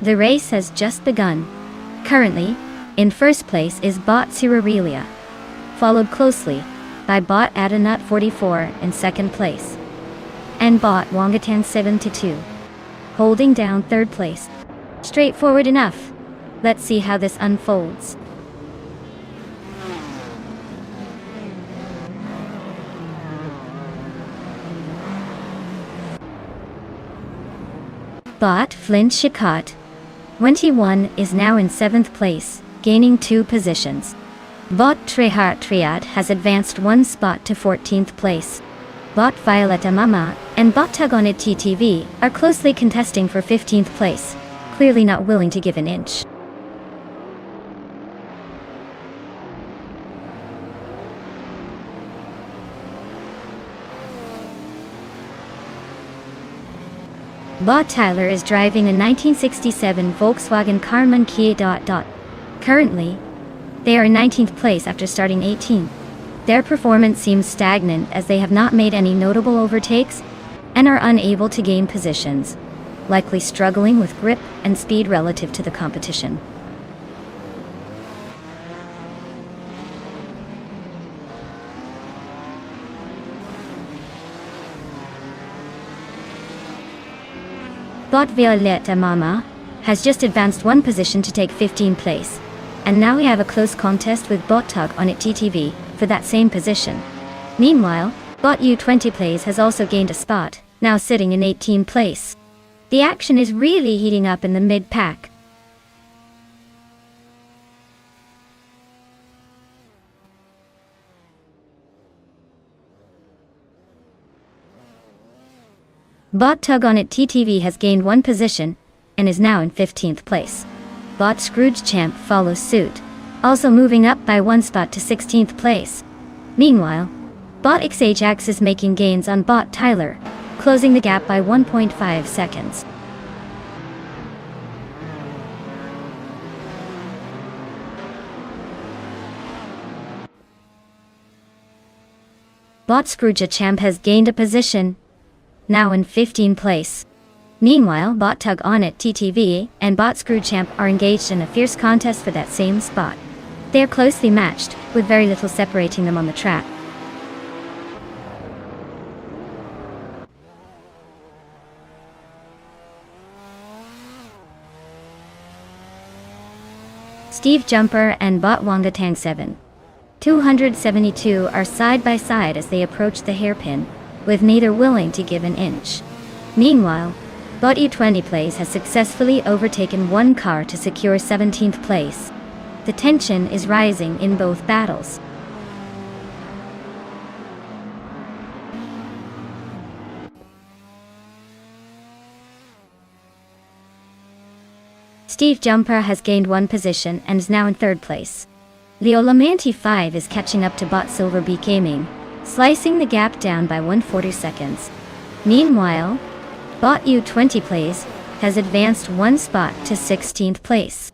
The race has just begun. Currently, in first place is Bot Cirarelia, followed closely by Bot Adanut 44 in second place, and Bot Wongatang 72, holding down third place. Straightforward enough. Let's see how this unfolds. Bot Flint Shikot 21 is now in 7th place, gaining 2 positions. Bot Trehart Triad has advanced 1 spot to 14th place. Bot Violetta Mama and Bot Tugonit TTV are closely contesting for 15th place, clearly not willing to give an inch. Bot Tyler is driving a 1967 Volkswagen Karmann Kia. Currently, they are in 19th place after starting 18th. Their performance seems stagnant as they have not made any notable overtakes and are unable to gain positions, likely struggling with grip and speed relative to the competition. Bot Violetta Mama has just advanced 1 position to take 15th place, and now we have a close contest with Bot Tug on it TTV for that same position. Meanwhile, Bot U20 Plays has also gained a spot, now sitting in 18th place. The action is really heating up in the mid-pack. Bot Tug on it TTV has gained 1 position and is now in 15th place. Bot Scrooge Champ follows suit, also moving up by 1 spot to 16th place. Meanwhile, Bot XHX is making gains on Bot Tyler, closing the gap by 1.5 seconds. Bot Scrooge Champ has gained a position, now in 15th place. Meanwhile, Bot Tug on it TTV and Bot Screw Champ are engaged in a fierce contest for that same spot. They are closely matched, with very little separating them on the track. Steve Jumper and Bot Wongatang 272 are side by side as they approach the hairpin, with neither willing to give an inch. Meanwhile, Bot U20 Plays has successfully overtaken 1 car to secure 17th place. The tension is rising in both battles. Steve Jumper has gained 1 position and is now in 3rd place. Leo Lamanti 5 is catching up to Bot Silver Beak Gaming, slicing the gap down by 140 seconds. Meanwhile, Bot U20 Plays has advanced 1 spot to 16th place.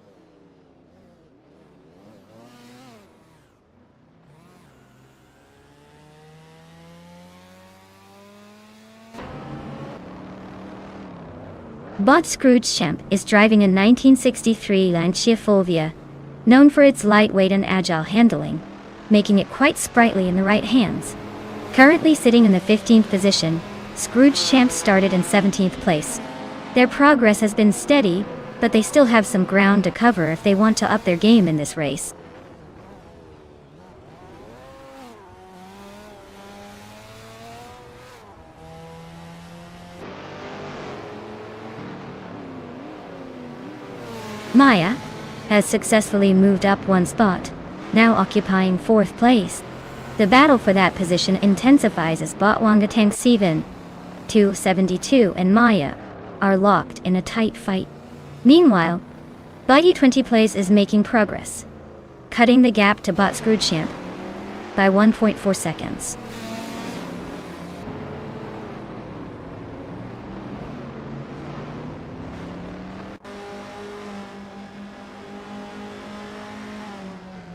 Bot Scrooge Champ is driving a 1963 Lancia Fulvia, known for its lightweight and agile handling, making it quite sprightly in the right hands. Currently sitting in the 15th position, Scrooge Champ started in 17th place. Their progress has been steady, but they still have some ground to cover if they want to up their game in this race. Maya has successfully moved up 1 spot, now occupying 4th place. The battle for that position intensifies as Bot Wongatang 272 and Maya are locked in a tight fight. Meanwhile, Bot U20 Plays is making progress, cutting the gap to Bot Screwed Champ by 1.4 seconds.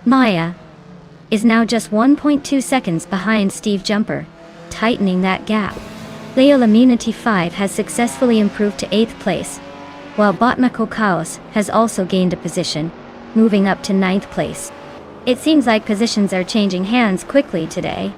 Maya is now just 1.2 seconds behind Steve Jumper, tightening that gap. Leo Laminity 5 has successfully improved to 8th place, while Botmako Chaos has also gained a position, moving up to 9th place. It seems like positions are changing hands quickly today.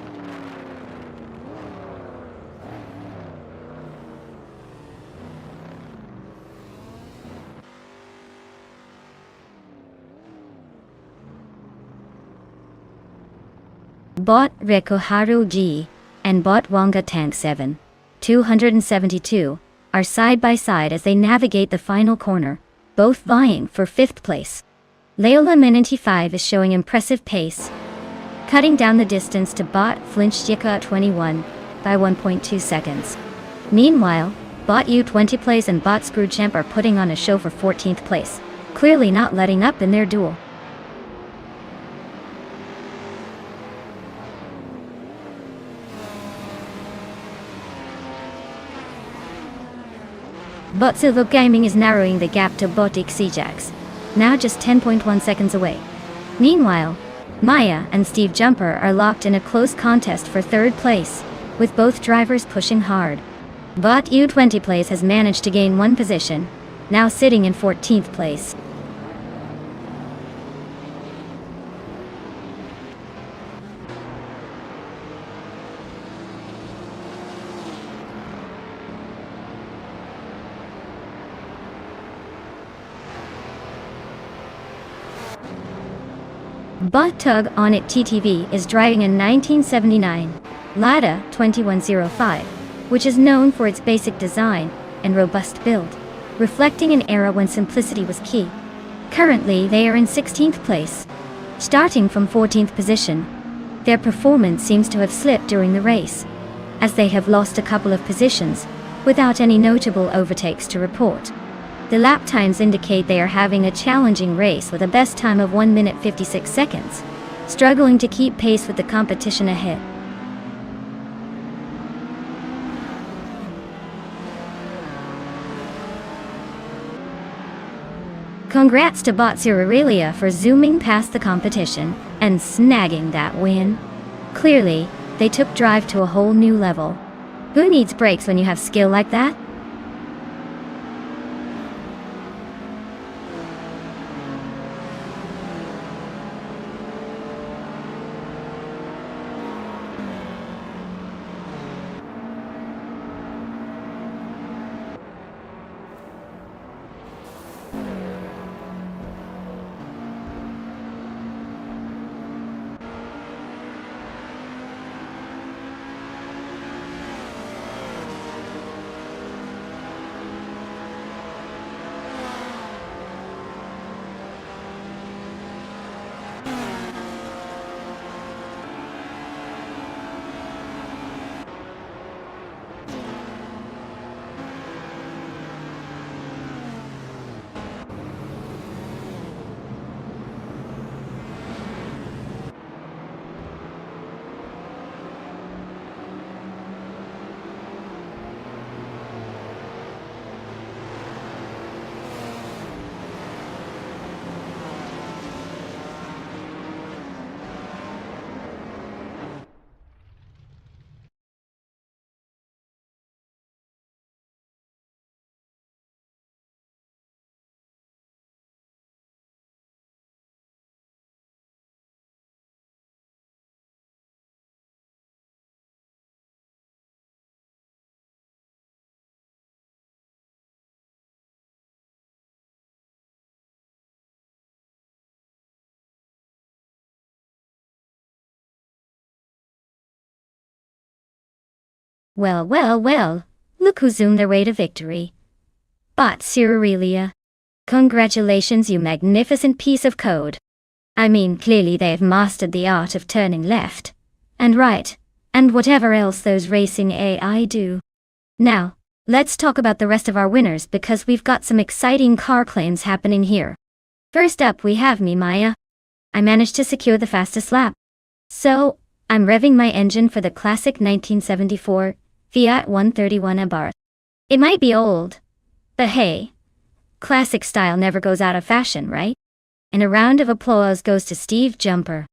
Bot Rekoharu G and Bot Wanga Tank 7, 272, are side by side as they navigate the final corner, both vying for 5th place. Leola Minanti 5 is showing impressive pace, cutting down the distance to Bot Flinchjika 21 by 1.2 seconds. Meanwhile, Bot U20 Plays and Bot Screwchamp are putting on a show for 14th place, clearly not letting up in their duel. Bot Silvo Gaming is narrowing the gap to Bot Xijax, now just 10.1 seconds away. Meanwhile, Maya and Steve Jumper are locked in a close contest for 3rd place, with both drivers pushing hard. Bot U20 Plays has managed to gain 1 position, now sitting in 14th place. Bot Tug on it TTV is driving a 1979 Lada 2105, which is known for its basic design and robust build, reflecting an era when simplicity was key. Currently, they are in 16th place, starting from 14th position. Their performance seems to have slipped during the race, as they have lost a couple of positions, without any notable overtakes to report. The lap times indicate they are having a challenging race with a best time of 1 minute 56 seconds, struggling to keep pace with the competition ahead. Congrats to Bot Aurelia for zooming past the competition and snagging that win. Clearly, they took drive to a whole new level. Who needs brakes when you have skill like that? Well, well, well, look who zoomed their way to victory. Bot Aurelia. Congratulations, you magnificent piece of code. I mean, clearly they have mastered the art of turning left and right, and whatever else those racing AI do. Now, let's talk about the rest of our winners because we've got some exciting car claims happening here. First up we have me, Maya. I managed to secure the fastest lap. So, I'm revving my engine for the classic 1974 Fiat 131 Abarth. It might be old, but hey, classic style never goes out of fashion, right? And a round of applause goes to Steve Jumper.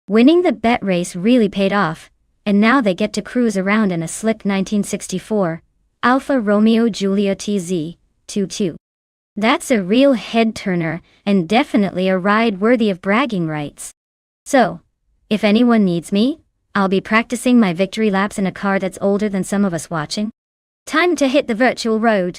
Winning the bet race really paid off, and now they get to cruise around in a slick 1964 Alfa Romeo Giulia TZ 22. That's a real head-turner, and definitely a ride worthy of bragging rights. So, if anyone needs me, I'll be practicing my victory laps in a car that's older than some of us watching. Time to hit the virtual road.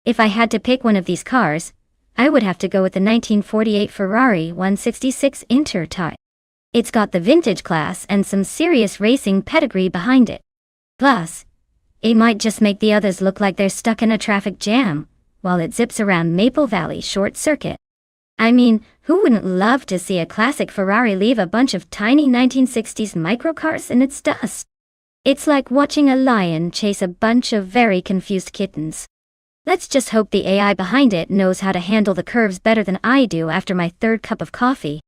If I had to pick one of these cars, I would have to go with the 1948 Ferrari 166 Intertype. It's got the vintage class and some serious racing pedigree behind it. Plus, it might just make the others look like they're stuck in a traffic jam, while it zips around Maple Valley Short Circuit. I mean, who wouldn't love to see a classic Ferrari leave a bunch of tiny 1960s microcars in its dust? It's like watching a lion chase a bunch of very confused kittens. Let's just hope the AI behind it knows how to handle the curves better than I do after my third cup of coffee.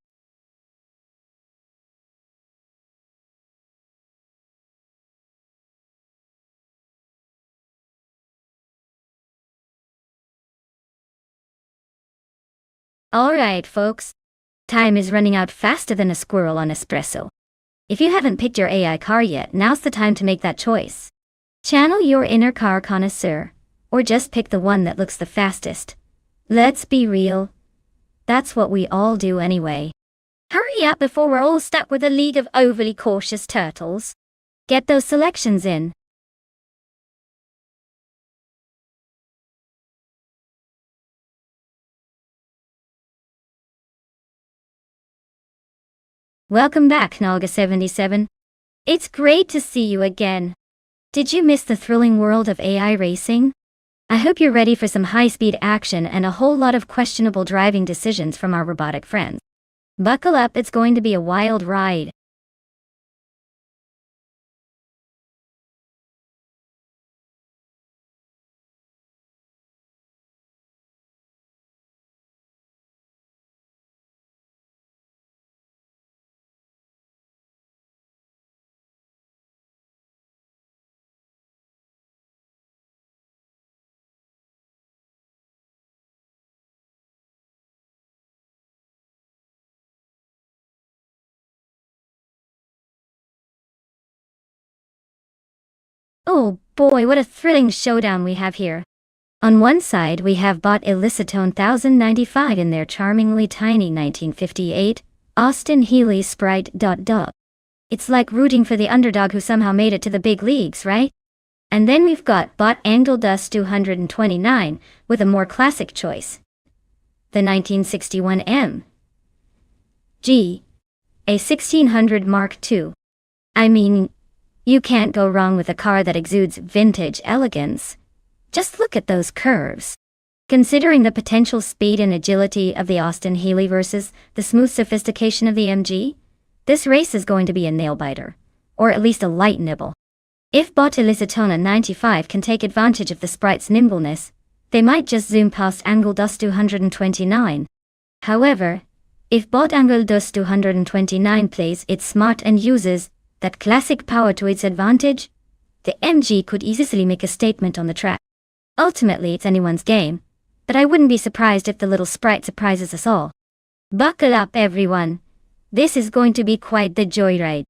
Alright, folks. Time is running out faster than a squirrel on espresso. If you haven't picked your AI car yet, now's the time to make that choice. Channel your inner car connoisseur, or just pick the one that looks the fastest. Let's be real. That's what we all do anyway. Hurry up before we're all stuck with a league of overly cautious turtles. Get those selections in. Welcome back, Nalga77. It's great to see you again. Did you miss the thrilling world of AI racing? I hope you're ready for some high-speed action and a whole lot of questionable driving decisions from our robotic friends. Buckle up, it's going to be a wild ride. Oh boy, what a thrilling showdown we have here. On one side we have bot Illicitone 1095 in their charmingly tiny 1958 Austin Healey Sprite. It's like rooting for the underdog who somehow made it to the big leagues, right? And then we've got bot Angle Dust 229 with a more classic choice. The 1961 G, a 1600 Mark II. I mean, you can't go wrong with a car that exudes vintage elegance. Just look at those curves. Considering the potential speed and agility of the Austin Healey versus the smooth sophistication of the MG, this race is going to be a nail-biter, or at least a light nibble. If bot Illicitona 95 can take advantage of the Sprite's nimbleness, they might just zoom past Angle Dust 229. However, if bot Angle Dust 229 plays it smart and uses that classic power to its advantage, the MG could easily make a statement on the track. Ultimately, it's anyone's game, but I wouldn't be surprised if the little Sprite surprises us all. Buckle up, everyone. This is going to be quite the joyride.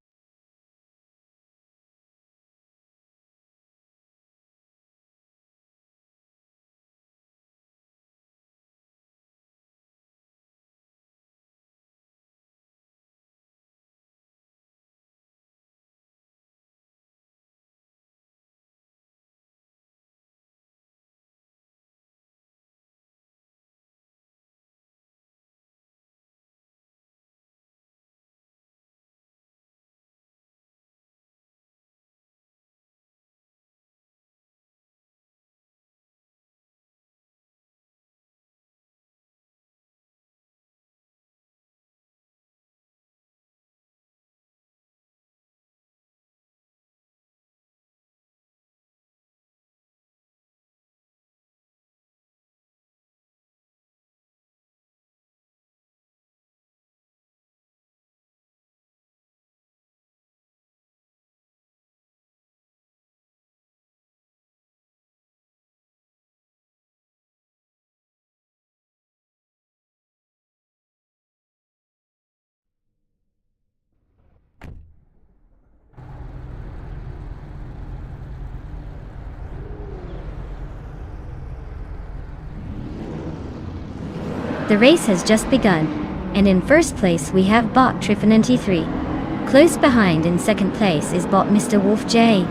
The race has just begun, and in first place we have bot Triffer93. Close behind in second place is bot Mr. Wolf J,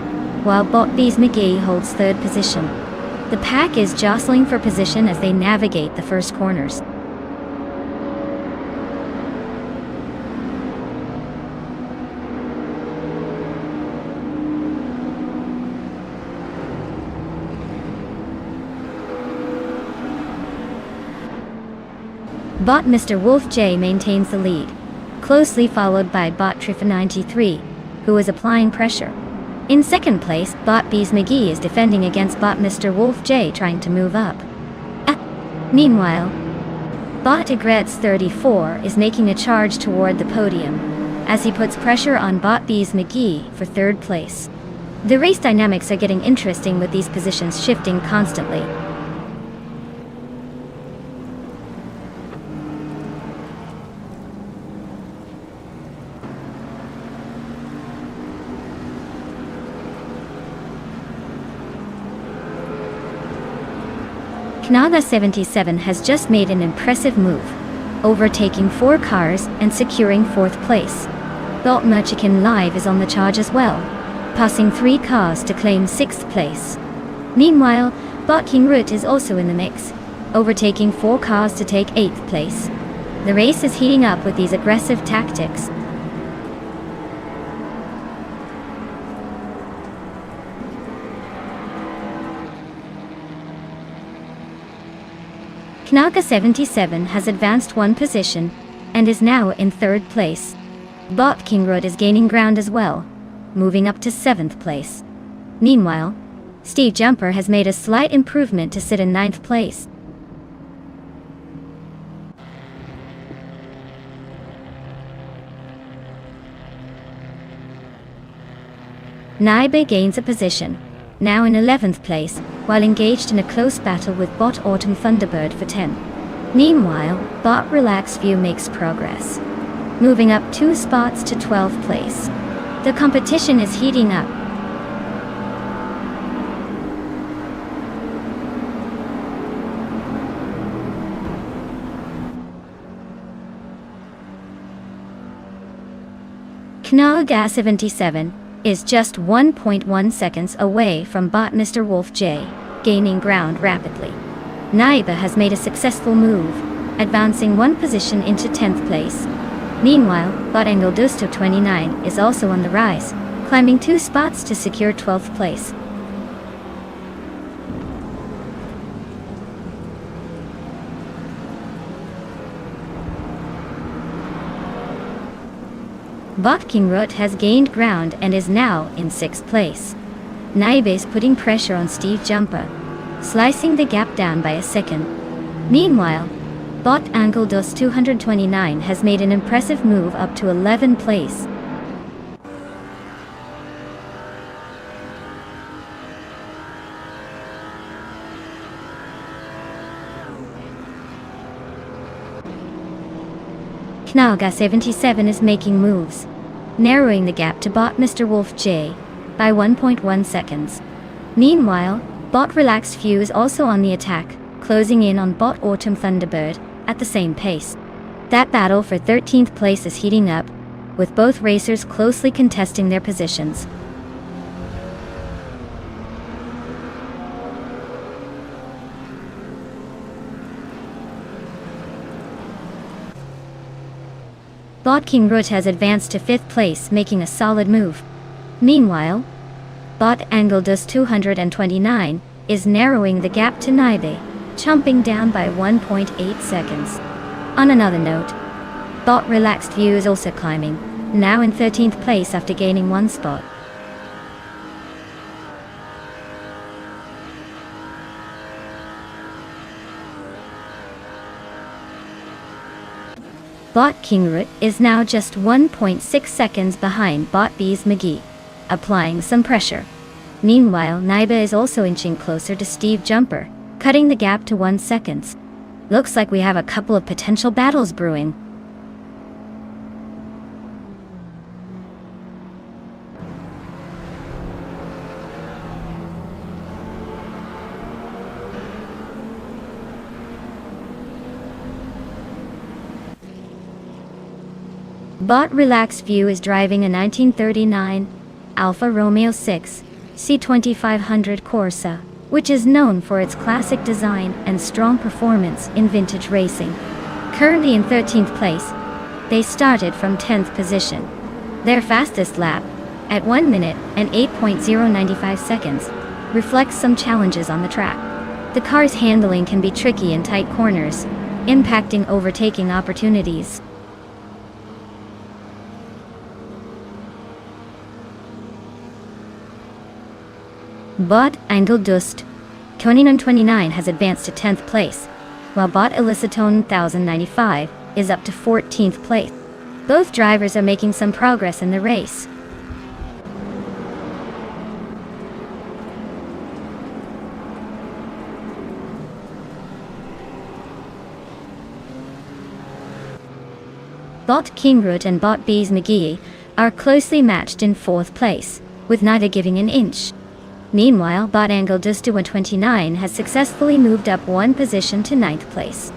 while bot Bees McGee holds third position. The pack is jostling for position as they navigate the first corners. Bot Mr. Wolf J maintains the lead, closely followed by bot Triffer93, who is applying pressure. In second place, bot Bees McGee is defending against bot Mr. Wolf J trying to move up. Meanwhile, bot Egrets34 is making a charge toward the podium, as he puts pressure on bot Bees McGee for third place. The race dynamics are getting interesting with these positions shifting constantly. Knaga77 has just made an impressive move, overtaking 4 cars and securing 4th place. Bot Merchican Live is on the charge as well, passing 3 cars to claim 6th place. Meanwhile, bot King Root is also in the mix, overtaking 4 cars to take 8th place. The race is heating up with these aggressive tactics. Knaga77 has advanced 1 position and is now in 3rd place. Bot King Root is gaining ground as well, moving up to 7th place. Meanwhile, Steve Jumper has made a slight improvement to sit in 9th place. Naibe gains a position, now in 11th place, while engaged in a close battle with bot Autumn Thunderbird for 10. Meanwhile, bot Relax View makes progress, moving up 2 spots to 12th place. The competition is heating up. Knaga77 is just 1.1 seconds away from bot Mr. Wolf J, gaining ground rapidly. Naiba has made a successful move, advancing 1 position into 10th place. Meanwhile, bot Engeldusto29 is also on the rise, climbing 2 spots to secure 12th place. Bot King Root has gained ground and is now in 6th place. Naibe is putting pressure on Steve Jumper, slicing the gap down by a second. Meanwhile, bot Engeldusto229 has made an impressive move up to 11th place. Knaga77 is making moves, narrowing the gap to bot Mr. Wolf J by 1.1 seconds. Meanwhile, bot Relaxed View is also on the attack, closing in on bot Autumn Thunderbird at the same pace. That battle for 13th place is heating up, with both racers closely contesting their positions. Bot King Root has advanced to 5th place, making a solid move. Meanwhile, bot Engeldusto229 is narrowing the gap to Naibe, chumping down by 1.8 seconds. On another note, bot Relaxed View is also climbing, now in 13th place after gaining 1 spot. Bot King Root is now just 1.6 seconds behind bot Bees McGee, applying some pressure. Meanwhile, Naiba is also inching closer to Steve Jumper, cutting the gap to 1 second. Looks like we have a couple of potential battles brewing. Bot Relaxed View is driving a 1939 Alfa Romeo 6 C2500 Corsa, which is known for its classic design and strong performance in vintage racing. Currently in 13th place, they started from 10th position. Their fastest lap, at 1 minute and 8.095 seconds, reflects some challenges on the track. The car's handling can be tricky in tight corners, impacting overtaking opportunities. Bot Angeldust 29 has advanced to 10th place, while Bot Elicitone 1095 is up to 14th place. Both drivers are making some progress in the race. Bot Kingroot and Bot Bees McGee are closely matched in 4th place, with neither giving an inch. Meanwhile, Bot Angeldust 129 has successfully moved up 1 position to 9th place.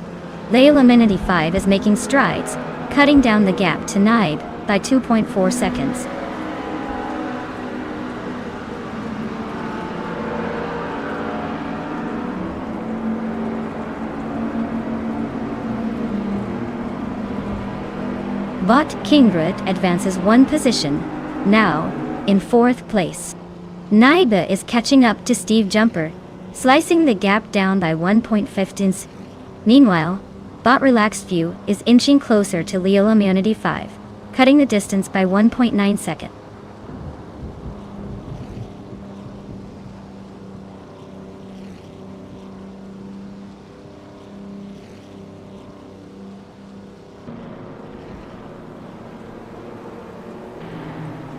Layla Amenity 5 is making strides, cutting down the gap to Naib by 2.4 seconds. Bot Kingroot advances 1 position, now in 4th place. Naiba is catching up to Steve Jumper, slicing the gap down by 1.15. Meanwhile, Bot Relaxed View is inching closer to Leola Immunity 5, cutting the distance by 1.9 seconds.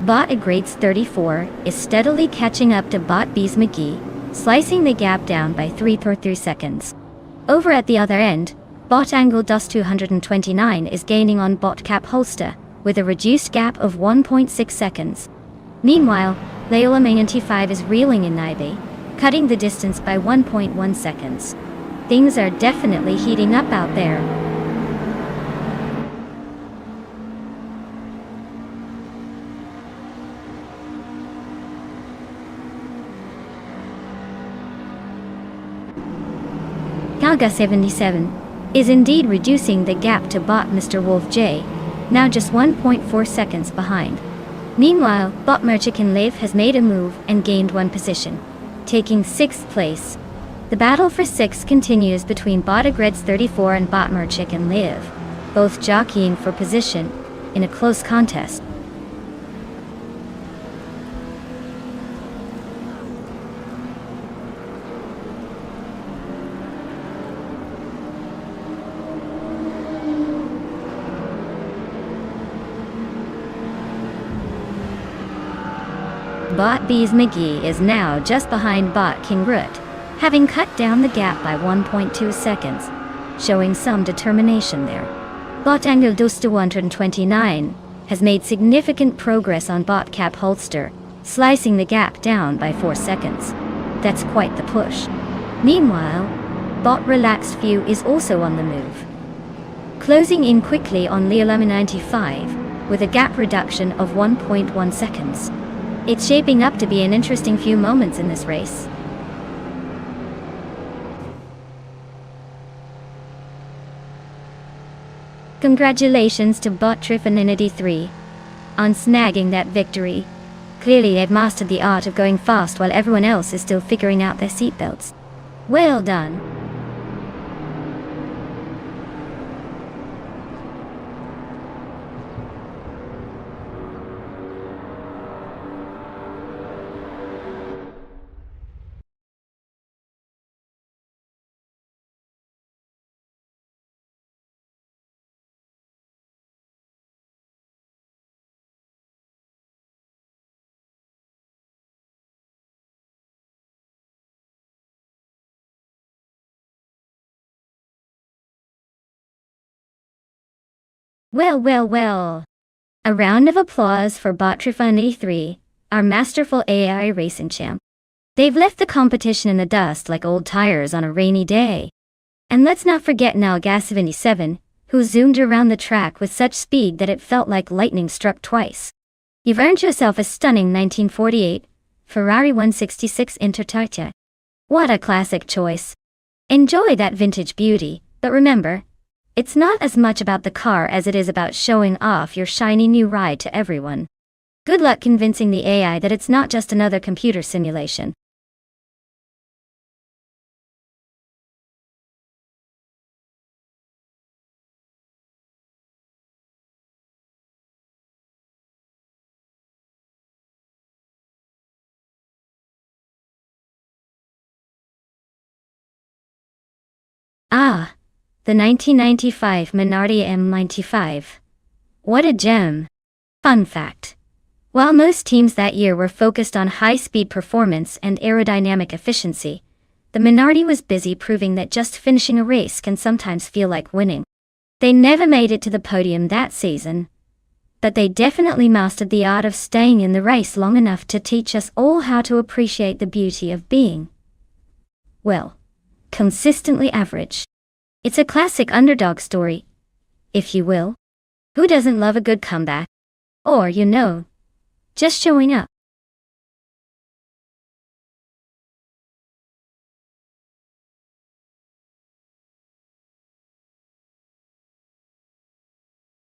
Bot Grades 34 is steadily catching up to Bot Bees McGee, slicing the gap down by 3.3 seconds. Over at the other end, Bot Angeldust 229 is gaining on Bot Cap Holster, with a reduced gap of 1.6 seconds. Meanwhile, Leola Immunity 5 is reeling in Naibe, cutting the distance by 1.1 seconds. Things are definitely heating up out there. Galga 77 is indeed reducing the gap to Bot Mr. Wolf J, now just 1.4 seconds behind. Meanwhile, Bot Merchikin Leif has made a move and gained 1 position, taking 6th place. The battle for 6 continues between Bot Agreds 34 and Bot Merchikin Leif, both jockeying for position in a close contest. Bot Bees McGee is now just behind Bot Kingroot, having cut down the gap by 1.2 seconds, showing some determination there. Bot Angeldust 129 has made significant progress on Bot Cap Holster, slicing the gap down by 4 seconds. That's quite the push. Meanwhile, Bot Relaxed View is also on the move, closing in quickly on Leola 95 with a gap reduction of 1.1 seconds. It's shaping up to be an interesting few moments in this race. Congratulations to Bot Trifaninity 3 on snagging that victory. Clearly they've mastered the art of going fast while everyone else is still figuring out their seatbelts. Well done. Well. A round of applause for Bot Trifaninity 3, our masterful AI racing champ. They've left the competition in the dust like old tires on a rainy day. And let's not forget Nalga 77, who zoomed around the track with such speed that it felt like lightning struck twice. You've earned yourself a stunning 1948 Ferrari 166 Intertacta. What a classic choice. Enjoy that vintage beauty, but remember, it's not as much about the car as it is about showing off your shiny new ride to everyone. Good luck convincing the AI that it's not just another computer simulation. Ah, the 1995 Minardi M95. What a gem. Fun fact. While most teams that year were focused on high-speed performance and aerodynamic efficiency, the Minardi was busy proving that just finishing a race can sometimes feel like winning. They never made it to the podium that season, but they definitely mastered the art of staying in the race long enough to teach us all how to appreciate the beauty of being, well, consistently average. It's a classic underdog story, if you will. Who doesn't love a good comeback? Or, just showing up.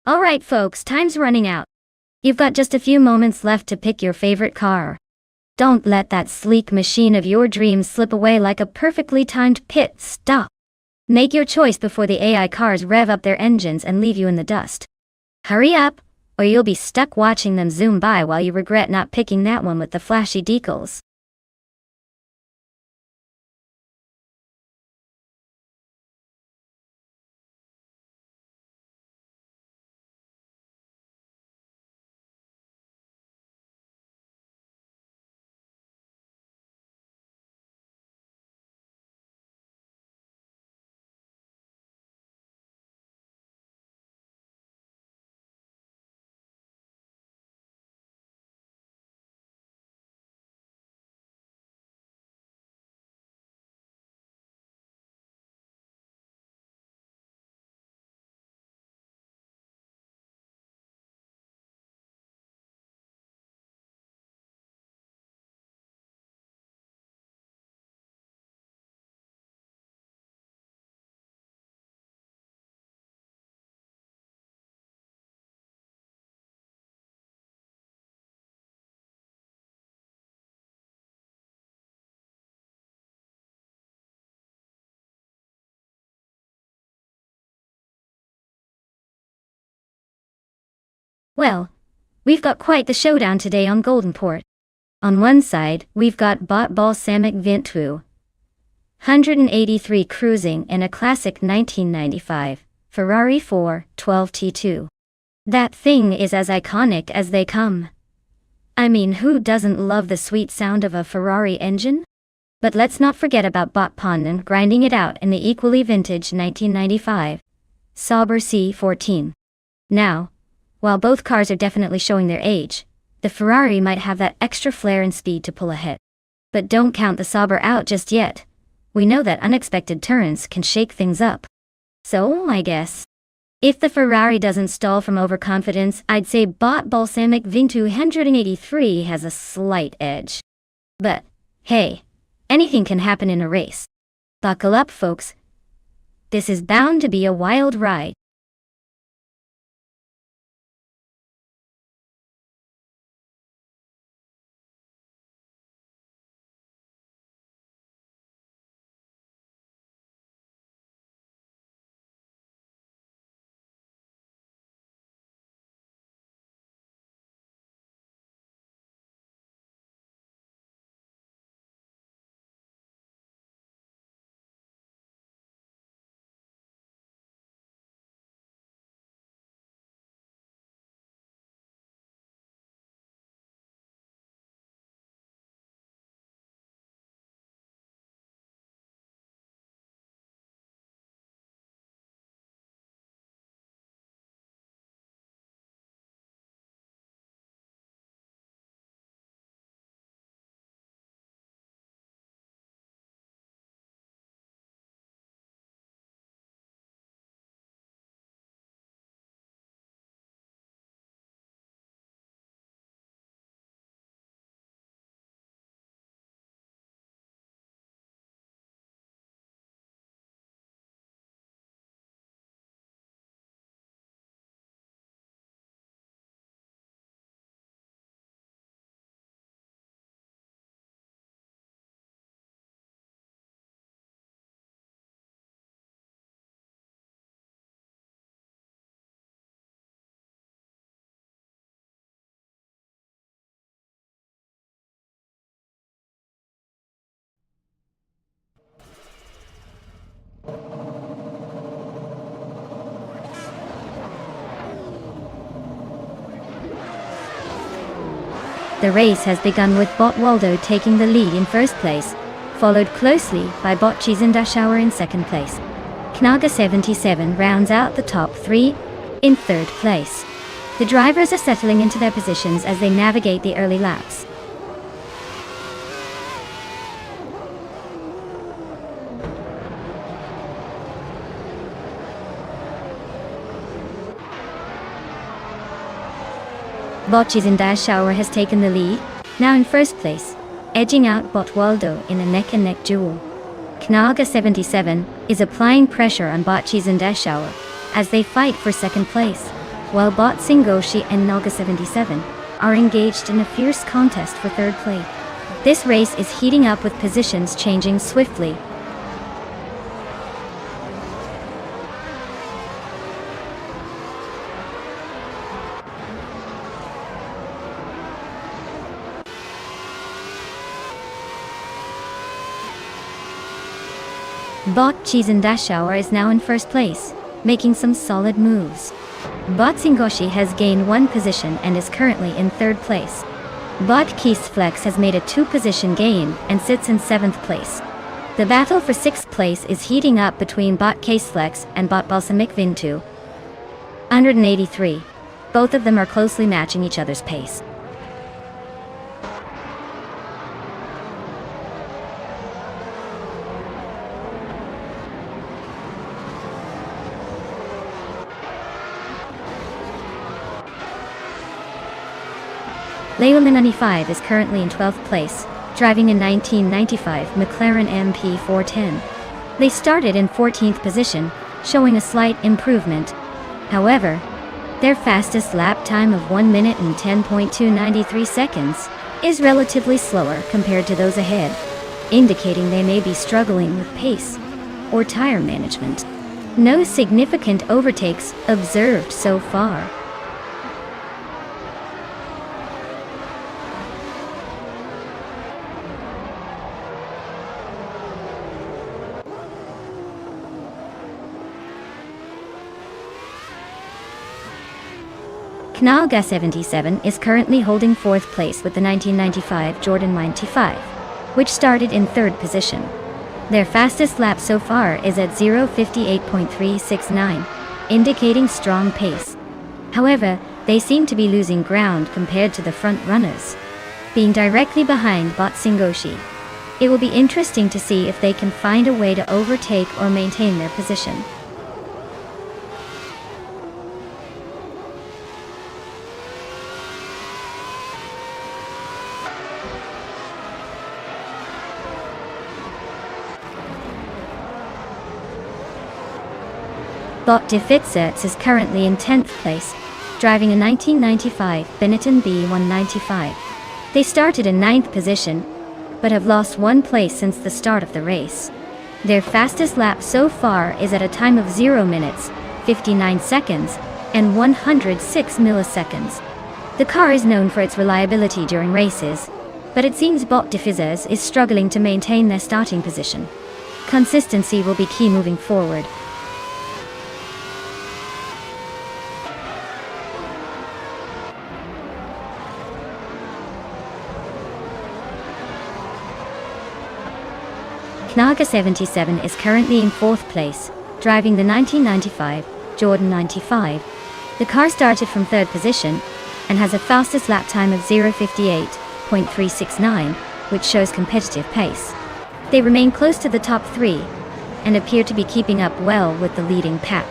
Alright folks, time's running out. You've got just a few moments left to pick your favorite car. Don't let that sleek machine of your dreams slip away like a perfectly timed pit stop. Make your choice before the AI cars rev up their engines and leave you in the dust. Hurry up, or you'll be stuck watching them zoom by while you regret not picking that one with the flashy decals. Well, we've got quite the showdown today on Goldenport. On one side, we've got Bot Balsamic Vintu, 183 cruising in a classic 1995 Ferrari 412T2. That thing is as iconic as they come. I mean, who doesn't love the sweet sound of a Ferrari engine? But let's not forget about Bot Ponden grinding it out in the equally vintage 1995 Sauber C14. Now, while both cars are definitely showing their age, the Ferrari might have that extra flair and speed to pull ahead. But don't count the Sauber out just yet. We know that unexpected turns can shake things up. So, I guess, if the Ferrari doesn't stall from overconfidence, I'd say Bot Balsamic Vintu 183 has a slight edge. But, hey, anything can happen in a race. Buckle up, folks. This is bound to be a wild ride. The race has begun with Bot Waldo taking the lead in first place, followed closely by Bot Chizendashauer in second place. Knaga 77 rounds out the top three in third place. The drivers are settling into their positions as they navigate the early laps. Bot Chizendashauer has taken the lead, now in first place, edging out Bot Waldo in a neck-and-neck duel. Knaga 77 is applying pressure on Bot Chizendashauer as they fight for second place, while Bot Singoshi and Naga 77 are engaged in a fierce contest for third place. This race is heating up with positions changing swiftly. Bot Chizendashauer is now in first place, making some solid moves. Bot Singoshi has gained one position and is currently in third place. Bot Keistflex has made a two-position gain and sits in seventh place. The battle for sixth place is heating up between Bot Keistflex and Bot Balsamic Vintu. 183. Both of them are closely matching each other's pace. Lewin 95 is currently in 12th place, driving a 1995 McLaren MP410. They started in 14th position, showing a slight improvement. However, their fastest lap time of 1 minute and 10.293 seconds is relatively slower compared to those ahead, indicating they may be struggling with pace or tire management. No significant overtakes observed so far. Knaga 77 is currently holding fourth place with the 1995 Jordan 95, which started in third position. Their fastest lap so far is at 0:58.369, indicating strong pace. However, they seem to be losing ground compared to the front runners, being directly behind Bot Singoshi. It will be interesting to see if they can find a way to overtake or maintain their position. Bot Defitserts is currently in 10th place, driving a 1995 Benetton B195. They started in 9th position, but have lost one place since the start of the race. Their fastest lap so far is at a time of 0 minutes, 59 seconds, and 106 milliseconds. The car is known for its reliability during races, but it seems Bot Defitserts is struggling to maintain their starting position. Consistency will be key moving forward. Knaga 77 is currently in fourth place, driving the 1995 Jordan 95. The car started from third position and has a fastest lap time of 0:58.369, which shows competitive pace. They remain close to the top three and appear to be keeping up well with the leading pack.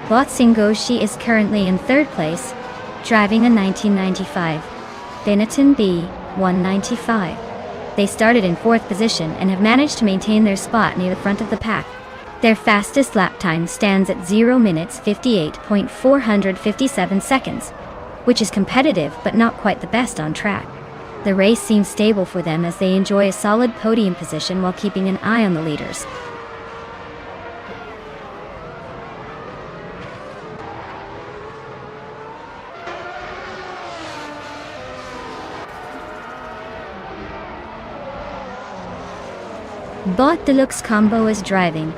Bot Singoshi is currently in third place, driving a 1995 Benetton B195. They started in fourth position and have managed to maintain their spot near the front of the pack. Their fastest lap time stands at 0 minutes 58.457 seconds, which is competitive but not quite the best on track. The race seems stable for them as they enjoy a solid podium position while keeping an eye on the leaders. Bought Deluxe Combo is driving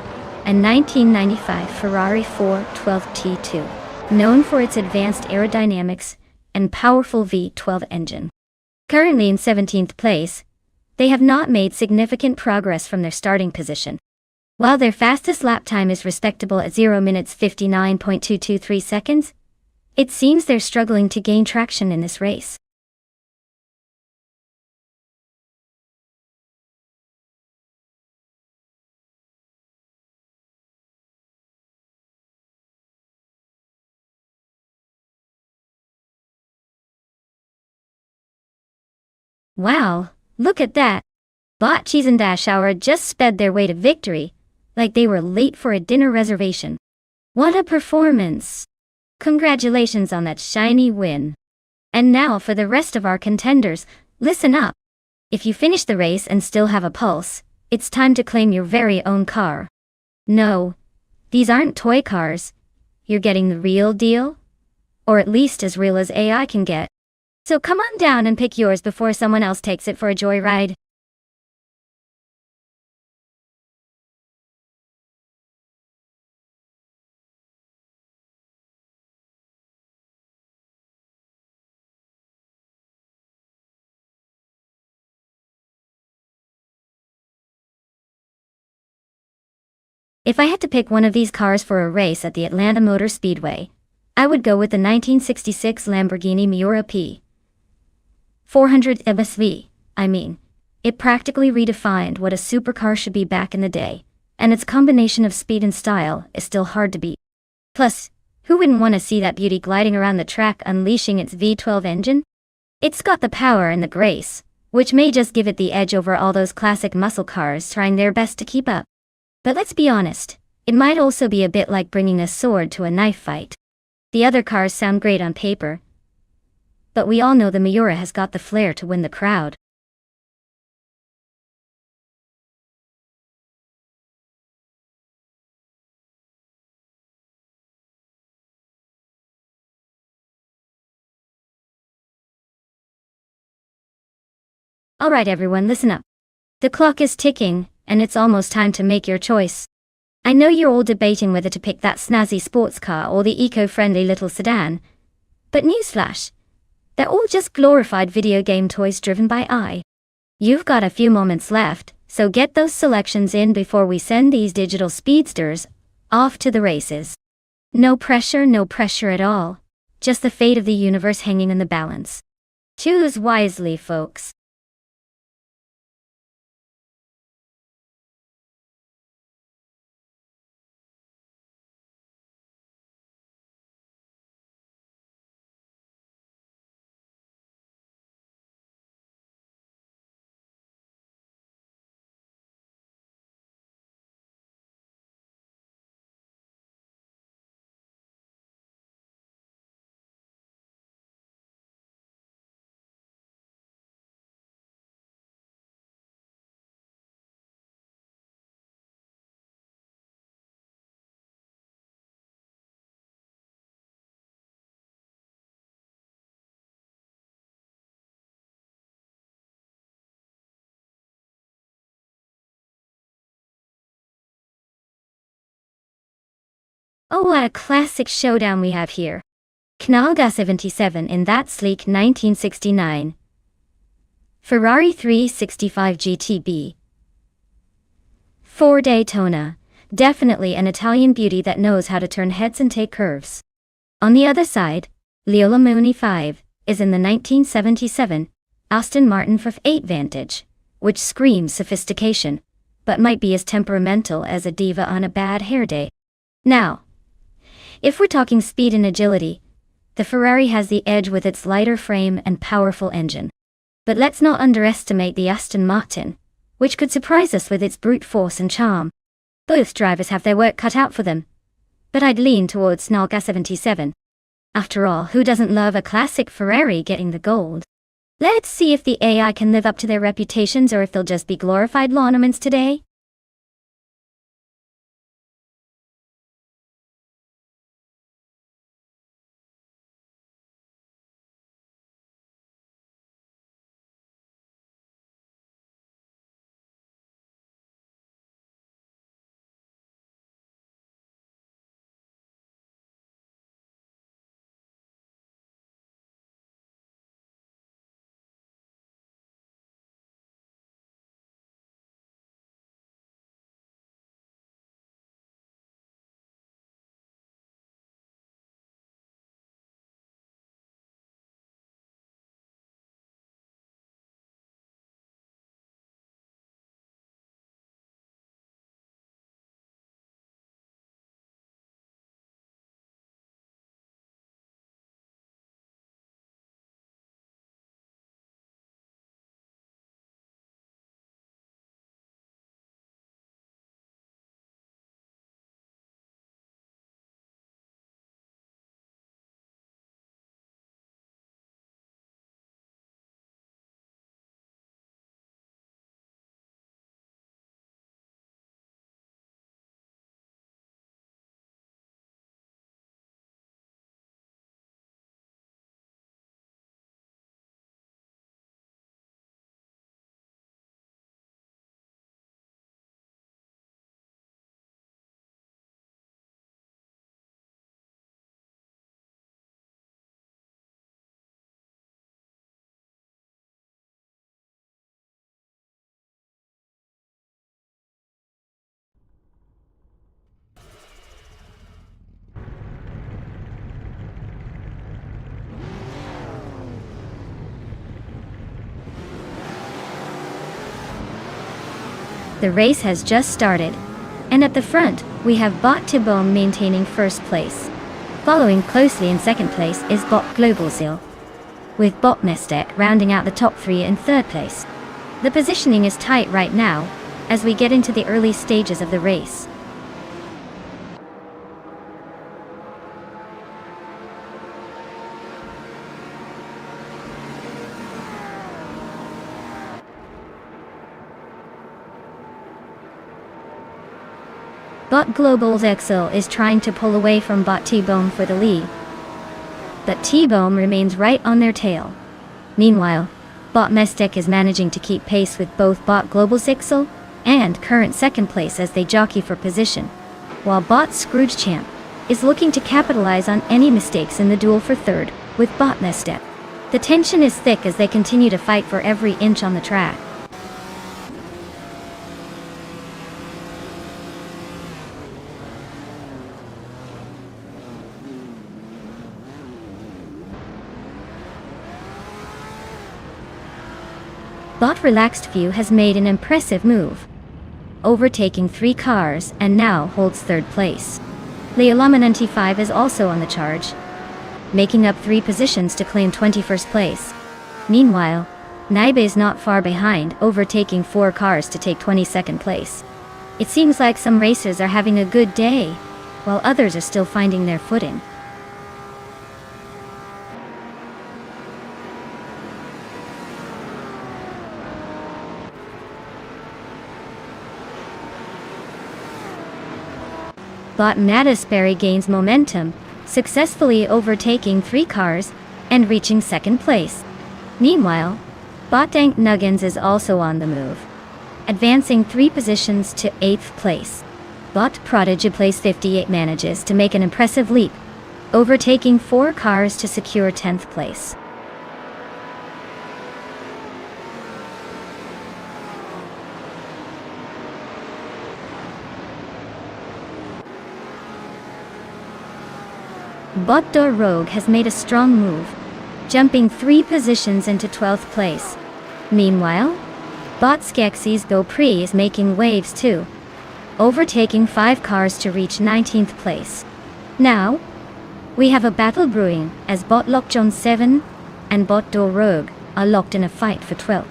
a 1995 Ferrari 412T2, known for its advanced aerodynamics and powerful V12 engine. Currently in 17th place, they have not made significant progress from their starting position. While their fastest lap time is respectable at 0 minutes 59.223 seconds, it seems they're struggling to gain traction in this race. Wow, look at that! Bot Cheese and Dash Hour just sped their way to victory, like they were late for a dinner reservation. What a performance! Congratulations on that shiny win. And now for the rest of our contenders, listen up. If you finish the race and still have a pulse, it's time to claim your very own car. No, these aren't toy cars. You're getting the real deal? Or at least as real as AI can get. So come on down and pick yours before someone else takes it for a joyride. If I had to pick one of these cars for a race at the Atlanta Motor Speedway, I would go with the 1966 Lamborghini Miura P. 400 MSV. It practically redefined what a supercar should be back in the day, and its combination of speed and style is still hard to beat. Plus, who wouldn't want to see that beauty gliding around the track unleashing its V12 engine? It's got the power and the grace, which may just give it the edge over all those classic muscle cars trying their best to keep up. But let's be honest, it might also be a bit like bringing a sword to a knife fight. The other cars sound great on paper, but we all know the Miura has got the flair to win the crowd. Alright everyone, listen up. The clock is ticking, and it's almost time to make your choice. I know you're all debating whether to pick that snazzy sports car or the eco-friendly little sedan, but newsflash, they're all just glorified video game toys driven by AI. You've got a few moments left, so get those selections in before we send these digital speedsters off to the races. No pressure at all. Just the fate of the universe hanging in the balance. Choose wisely, folks. Oh, what a classic showdown we have here. Knalga 77 in that sleek 1969 Ferrari 365 GTB. 4 Daytona. Definitely an Italian beauty that knows how to turn heads and take curves. On the other side, Leola Mooney 5 is in the 1977 Aston Martin F8 Vantage, which screams sophistication, but might be as temperamental as a diva on a bad hair day. Now, if we're talking speed and agility, the Ferrari has the edge with its lighter frame and powerful engine. But let's not underestimate the Aston Martin, which could surprise us with its brute force and charm. Both drivers have their work cut out for them, but I'd lean towards Snalga 77. After all, who doesn't love a classic Ferrari getting the gold? Let's see if the AI can live up to their reputations or if they'll just be glorified lawn ornaments today. The race has just started, and at the front, we have Bot Tibom maintaining first place. Following closely in second place is Bot Global Zil, with Bot Mestek rounding out the top 3 in third place. The positioning is tight right now, as we get into the early stages of the race. Bot Global's Excel is trying to pull away from Bot T-Bone for the lead, but T-Bone remains right on their tail. Meanwhile, Bot Mestek is managing to keep pace with both Bot Global's Excel and current second place as they jockey for position, while Bot Scrooge Champ is looking to capitalize on any mistakes in the duel for third with Bot Mestek. The tension is thick as they continue to fight for every inch on the track. Bot Relaxed View has made an impressive move, overtaking 3 cars and now holds third place. Leolamananti 5 is also on the charge, making up 3 positions to claim 21st place. Meanwhile, Naibe is not far behind, overtaking 4 cars to take 22nd place. It seems like some racers are having a good day, while others are still finding their footing. Bot Natisberry gains momentum, successfully overtaking 3 cars and reaching second place. Meanwhile, Bot Dank Nuggins is also on the move, advancing 3 positions to 8th place. Bot Prodigy Place 58 manages to make an impressive leap, overtaking 4 cars to secure 10th place. Bot Dor Rogue has made a strong move, jumping 3 positions into 12th place. Meanwhile, Bot Skeksis Go Pre is making waves too, overtaking 5 cars to reach 19th place. Now, we have a battle brewing as Bot Lockjohn 7 and Bot Dor Rogue are locked in a fight for 12th.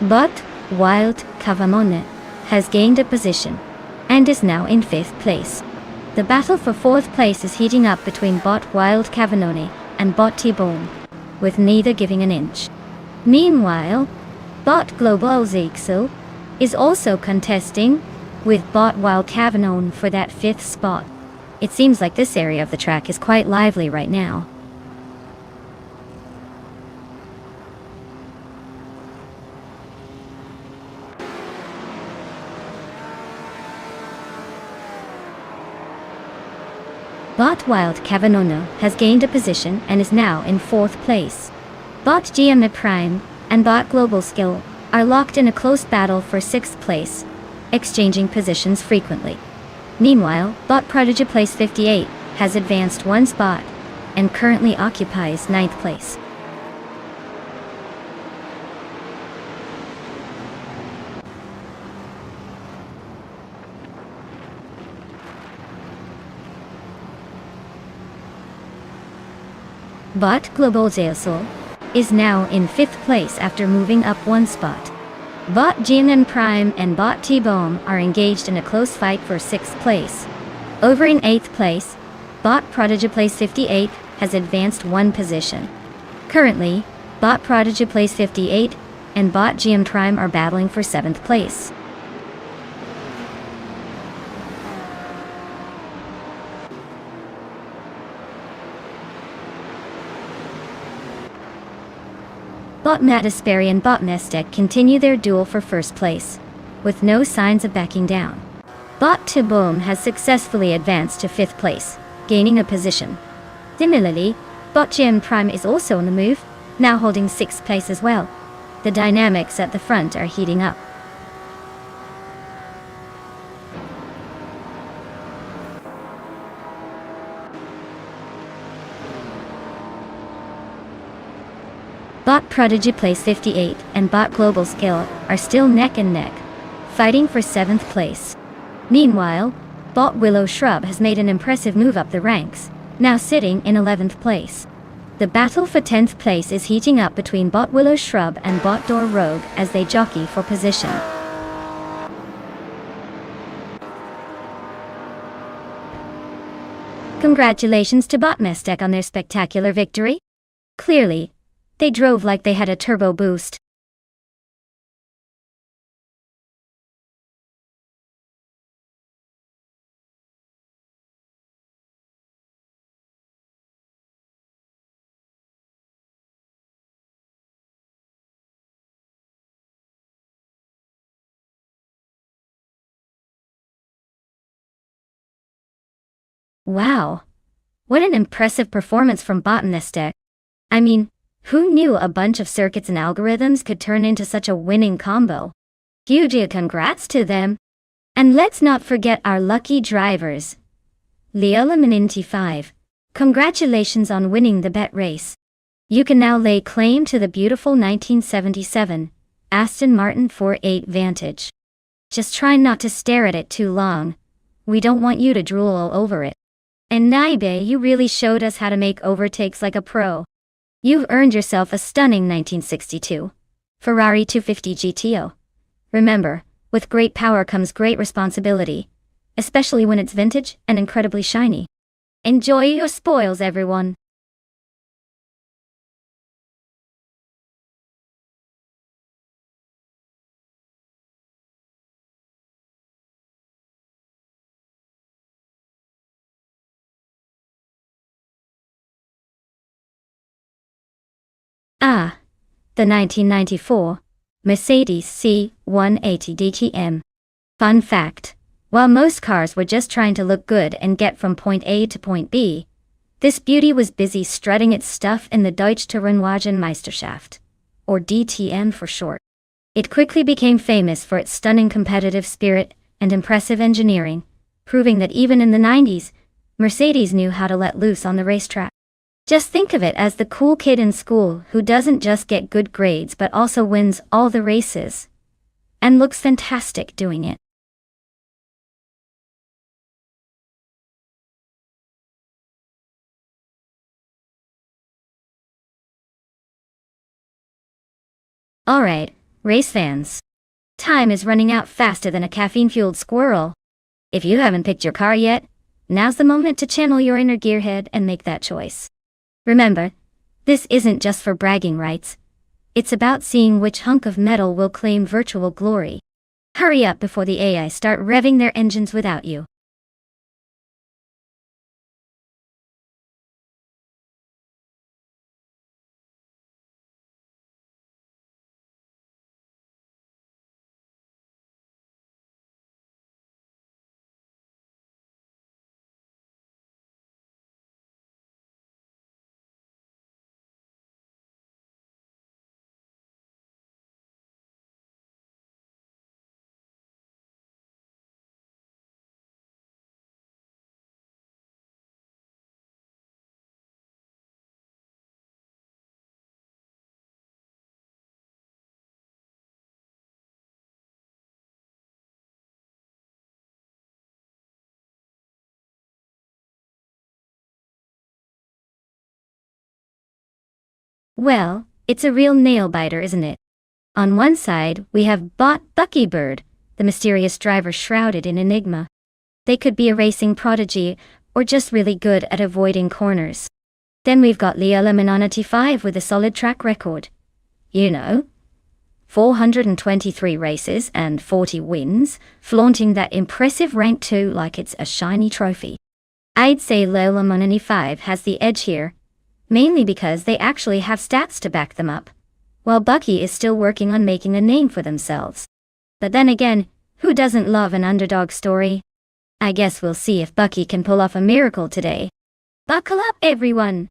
But Wild Kavamone has gained a position and is now in 5th place. The battle for 4th place is heating up between Bot Wild Kavanone and Bot T-Bone, with neither giving an inch. Meanwhile, Bot Global Zixel is also contesting with Bot Wild Kavanone for that 5th spot. It seems like this area of the track is quite lively right now. Bot Wild Cavanono has gained a position and is now in 4th place. Bot GM Prime and Bot Global Skill are locked in a close battle for 6th place, exchanging positions frequently. Meanwhile, Bot Prodigy Place 58 has advanced 1 spot and currently occupies 9th place. Bot Global Zeosol is now in 5th place after moving up 1 spot. Bot GNN Prime and Bot T-Bone are engaged in a close fight for 6th place. Over in 8th place, Bot Prodigy Place 58 has advanced 1 position. Currently, Bot Prodigy Place 58 and Bot GM Prime are battling for 7th place. Bot Natisberry and Bot Mestek continue their duel for 1st place, with no signs of backing down. Bot Tibom has successfully advanced to 5th place, gaining a position. Similarly, Bot GM Prime is also on the move, now holding 6th place as well. The dynamics at the front are heating up. Bot Prodigy Place 58 and Bot Global Skill are still neck and neck, fighting for 7th place. Meanwhile, Bot Willow Shrub has made an impressive move up the ranks, now sitting in 11th place. The battle for 10th place is heating up between Bot Willow Shrub and Bot Door Rogue as they jockey for position. Congratulations to Bot Mestek on their spectacular victory. Clearly, they drove like they had a turbo boost. Wow! What an impressive performance from Bot Mestek. I mean, who knew a bunch of circuits and algorithms could turn into such a winning combo? Huge congrats to them! And let's not forget our lucky drivers. Leolaminity 5. Congratulations on winning the bet race. You can now lay claim to the beautiful 1977 Aston Martin 4.8 Vantage. Just try not to stare at it too long. We don't want you to drool all over it. And Naibe, you really showed us how to make overtakes like a pro. You've earned yourself a stunning 1962 Ferrari 250 GTO. Remember, with great power comes great responsibility, especially when it's vintage and incredibly shiny. Enjoy your spoils, everyone. Ah, the 1994 Mercedes C180 DTM. Fun fact. While most cars were just trying to look good and get from point A to point B, this beauty was busy strutting its stuff in the Deutsche Tourenwagen Meisterschaft, or DTM for short. It quickly became famous for its stunning competitive spirit and impressive engineering, proving that even in the 90s, Mercedes knew how to let loose on the racetrack. Just think of it as the cool kid in school who doesn't just get good grades but also wins all the races. And looks fantastic doing it. Alright, race fans. Time is running out faster than a caffeine-fueled squirrel. If you haven't picked your car yet, now's the moment to channel your inner gearhead and make that choice. Remember, this isn't just for bragging rights. It's about seeing which hunk of metal will claim virtual glory. Hurry up before the AI start revving their engines without you. Well, it's a real nail-biter, isn't it? On one side, we have Bot Buckybird, the mysterious driver shrouded in enigma. They could be a racing prodigy, or just really good at avoiding corners. Then we've got Leolaminity 5 with a solid track record. 423 races and 40 wins, flaunting that impressive rank 2 like it's a shiny trophy. I'd say Leolaminity 5 has the edge here, mainly because they actually have stats to back them up, while Bucky is still working on making a name for themselves. But then again, who doesn't love an underdog story? I guess we'll see if Bucky can pull off a miracle today. Buckle up, everyone!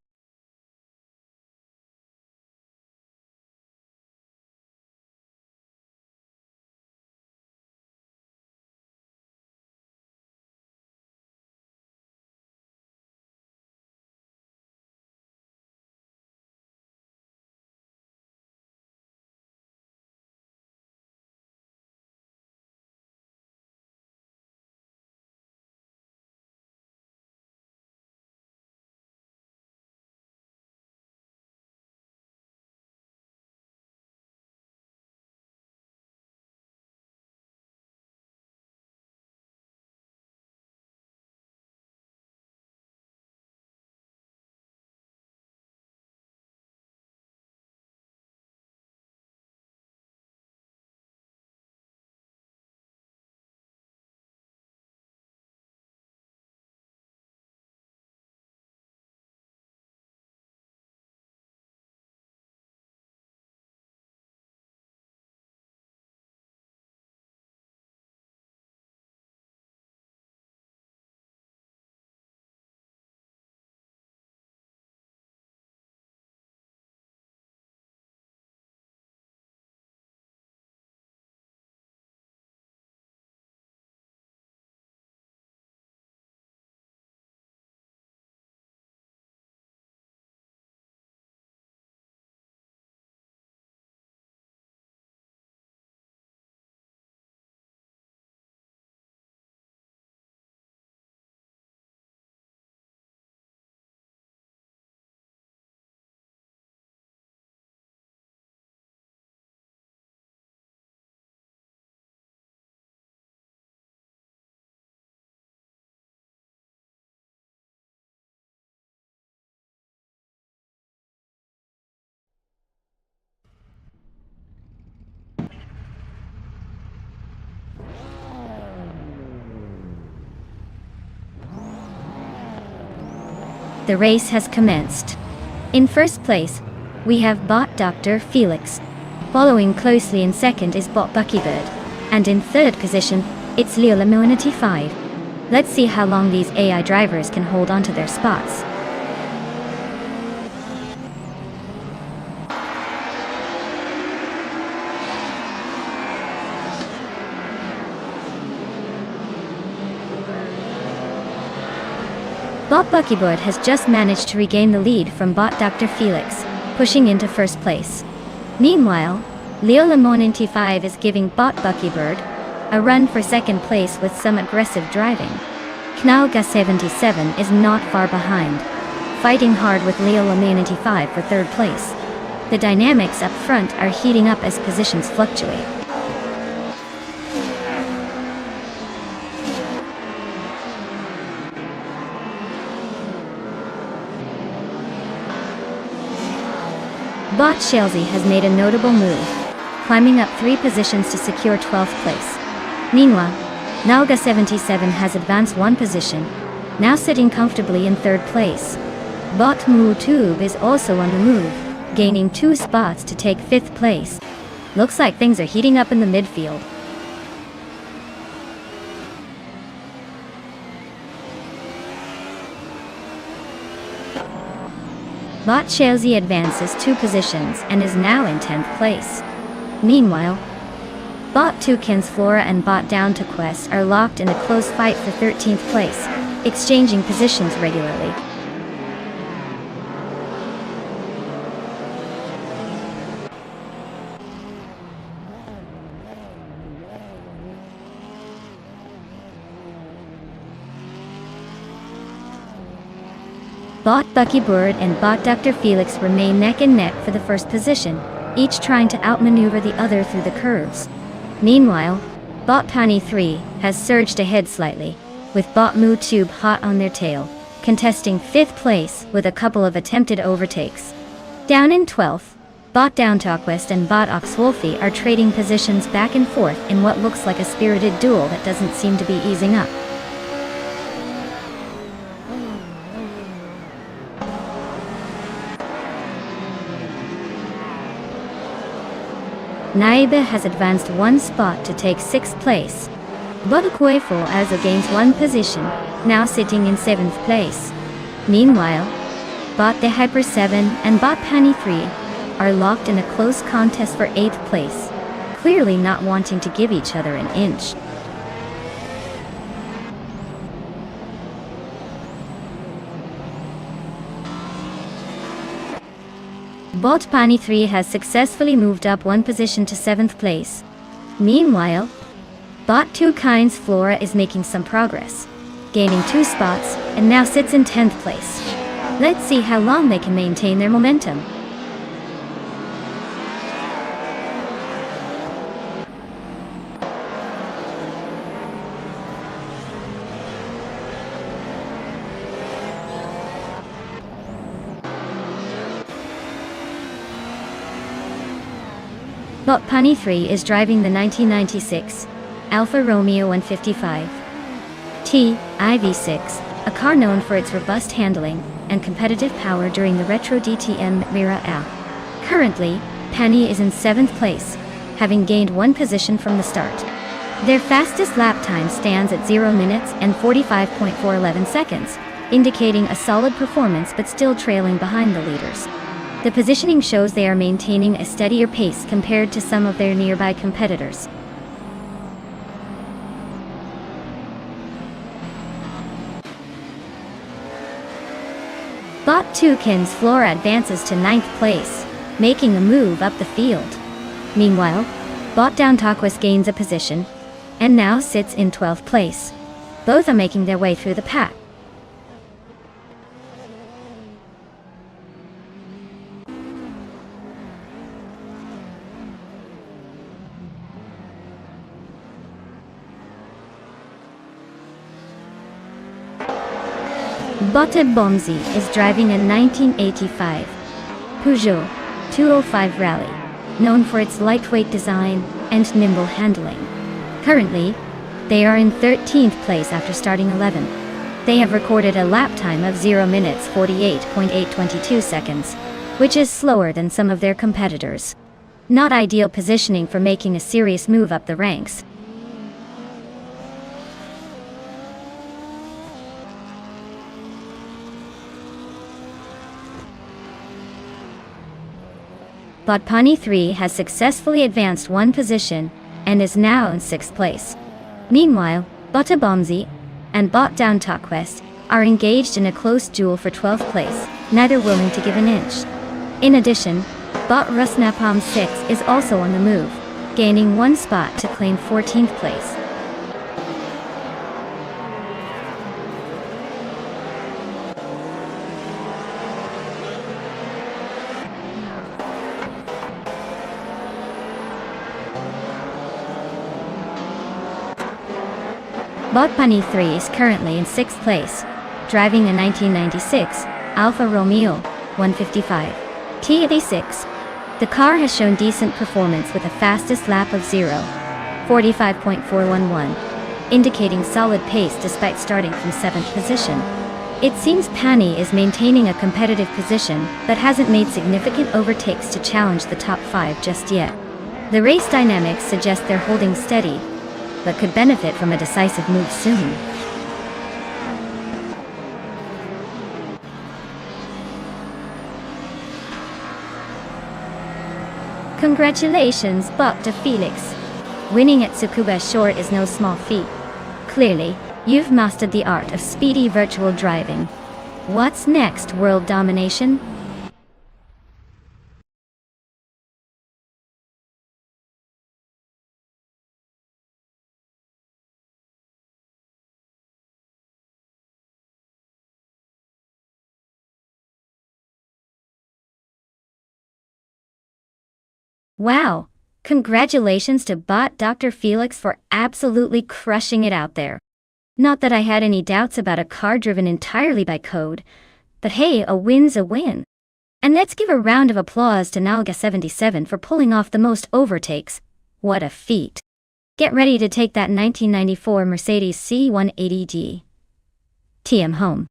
The race has commenced. In first place, we have bot Dr. Felix. Following closely in second is bot Buckybird. And in third position, it's Leo Lemonity 5. Let's see how long these AI drivers can hold on to their spots. Bot Buckybird has just managed to regain the lead from bot Dr. Felix, pushing into first place. Meanwhile, Leo Lemonity 5 is giving bot Buckybird a run for second place with some aggressive driving. Knalga 77 is not far behind, fighting hard with Leo Lemonity 5 for third place. The dynamics up front are heating up as positions fluctuate. Bot Chelsea has made a notable move, climbing up 3 positions to secure 12th place. Meanwhile, Nalga 77 has advanced 1 position, now sitting comfortably in 3rd place. Bot MooTube is also on the move, gaining 2 spots to take 5th place. Looks like things are heating up in the midfield. Bot Chelsea advances 2 positions and is now in 10th place. Meanwhile, Bot Toucan's Flora and Bot Down to Quest are locked in a close fight for 13th place, exchanging positions regularly. Bot Buckybird and bot Dr. Felix remain neck and neck for the first position, each trying to outmaneuver the other through the curves. Meanwhile, bot Pani 3 has surged ahead slightly, with bot MooTube hot on their tail, contesting 5th place with a couple of attempted overtakes. Down in 12th, bot Down to Quest and bot Oxwolfie are trading positions back and forth in what looks like a spirited duel that doesn't seem to be easing up. Naiba has advanced 1 spot to take 6th place. Bot Kuefo also gains 1 position, now sitting in 7th place. Meanwhile, bot The Hyper 7 and bot Pani 3 are locked in a close contest for 8th place, clearly not wanting to give each other an inch. Bot Pani 3 has successfully moved up 1 position to 7th place. Meanwhile, bot Toucan's Flora is making some progress, gaining 2 spots and now sits in 10th place. Let's see how long they can maintain their momentum. Bot Pani 3 is driving the 1996 Alfa Romeo 155 T IV6, a car known for its robust handling and competitive power during the retro DTM era. Currently, Pani is in 7th place, having gained 1 position from the start. Their fastest lap time stands at 0 minutes and 45.411 seconds, indicating a solid performance but still trailing behind the leaders. The positioning shows they are maintaining a steadier pace compared to some of their nearby competitors. Bot Toucan's Flora advances to 9th place, making a move up the field. Meanwhile, bot Down to Quest gains a position, and now sits in 12th place. Both are making their way through the pack. Botte Bomzi is driving a 1985 Peugeot 205 Rally, known for its lightweight design and nimble handling. Currently, they are in 13th place after starting 11th. They have recorded a lap time of 0 minutes 48.822 seconds, which is slower than some of their competitors. Not ideal positioning for making a serious move up the ranks. Botpani 3 has successfully advanced one position and is now in 6th place. Meanwhile, Botabomzi and Bot Down Talkwest are engaged in a close duel for 12th place, neither willing to give an inch. In addition, Bot Rusnapalm 6 is also on the move, gaining one spot to claim 14th place. Botpani 3 is currently in 6th place, driving a 1996 Alfa Romeo 155 T86. The car has shown decent performance with a fastest lap of 45.411, indicating solid pace despite starting from 7th position. It seems Pani is maintaining a competitive position but hasn't made significant overtakes to challenge the top 5 just yet. The race dynamics suggest they're holding steady, but could benefit from a decisive move soon. Congratulations, Bot de Felix. Winning at Tsukuba Short is no small feat. Clearly, you've mastered the art of speedy virtual driving. What's next, world domination? Wow! Congratulations to Bot Dr. Felix for absolutely crushing it out there. Not that I had any doubts about a car driven entirely by code, but hey, a win's a win. And let's give a round of applause to Nalga77 for pulling off the most overtakes. What a feat. Get ready to take that 1994 Mercedes C180G TM home.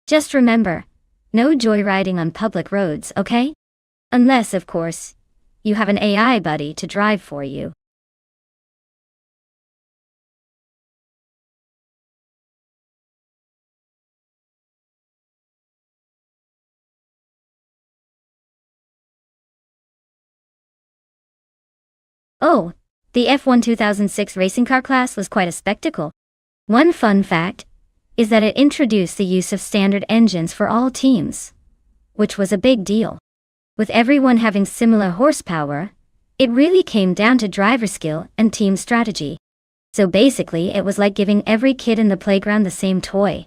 Just remember, no joyriding on public roads, okay? Unless, of course, you have an AI buddy to drive for you. Oh, the F1 2006 racing car class was quite a spectacle. One fun fact is that it introduced the use of standard engines for all teams, which was a big deal. With everyone having similar horsepower, it really came down to driver skill and team strategy. So basically, it was like giving every kid in the playground the same toy,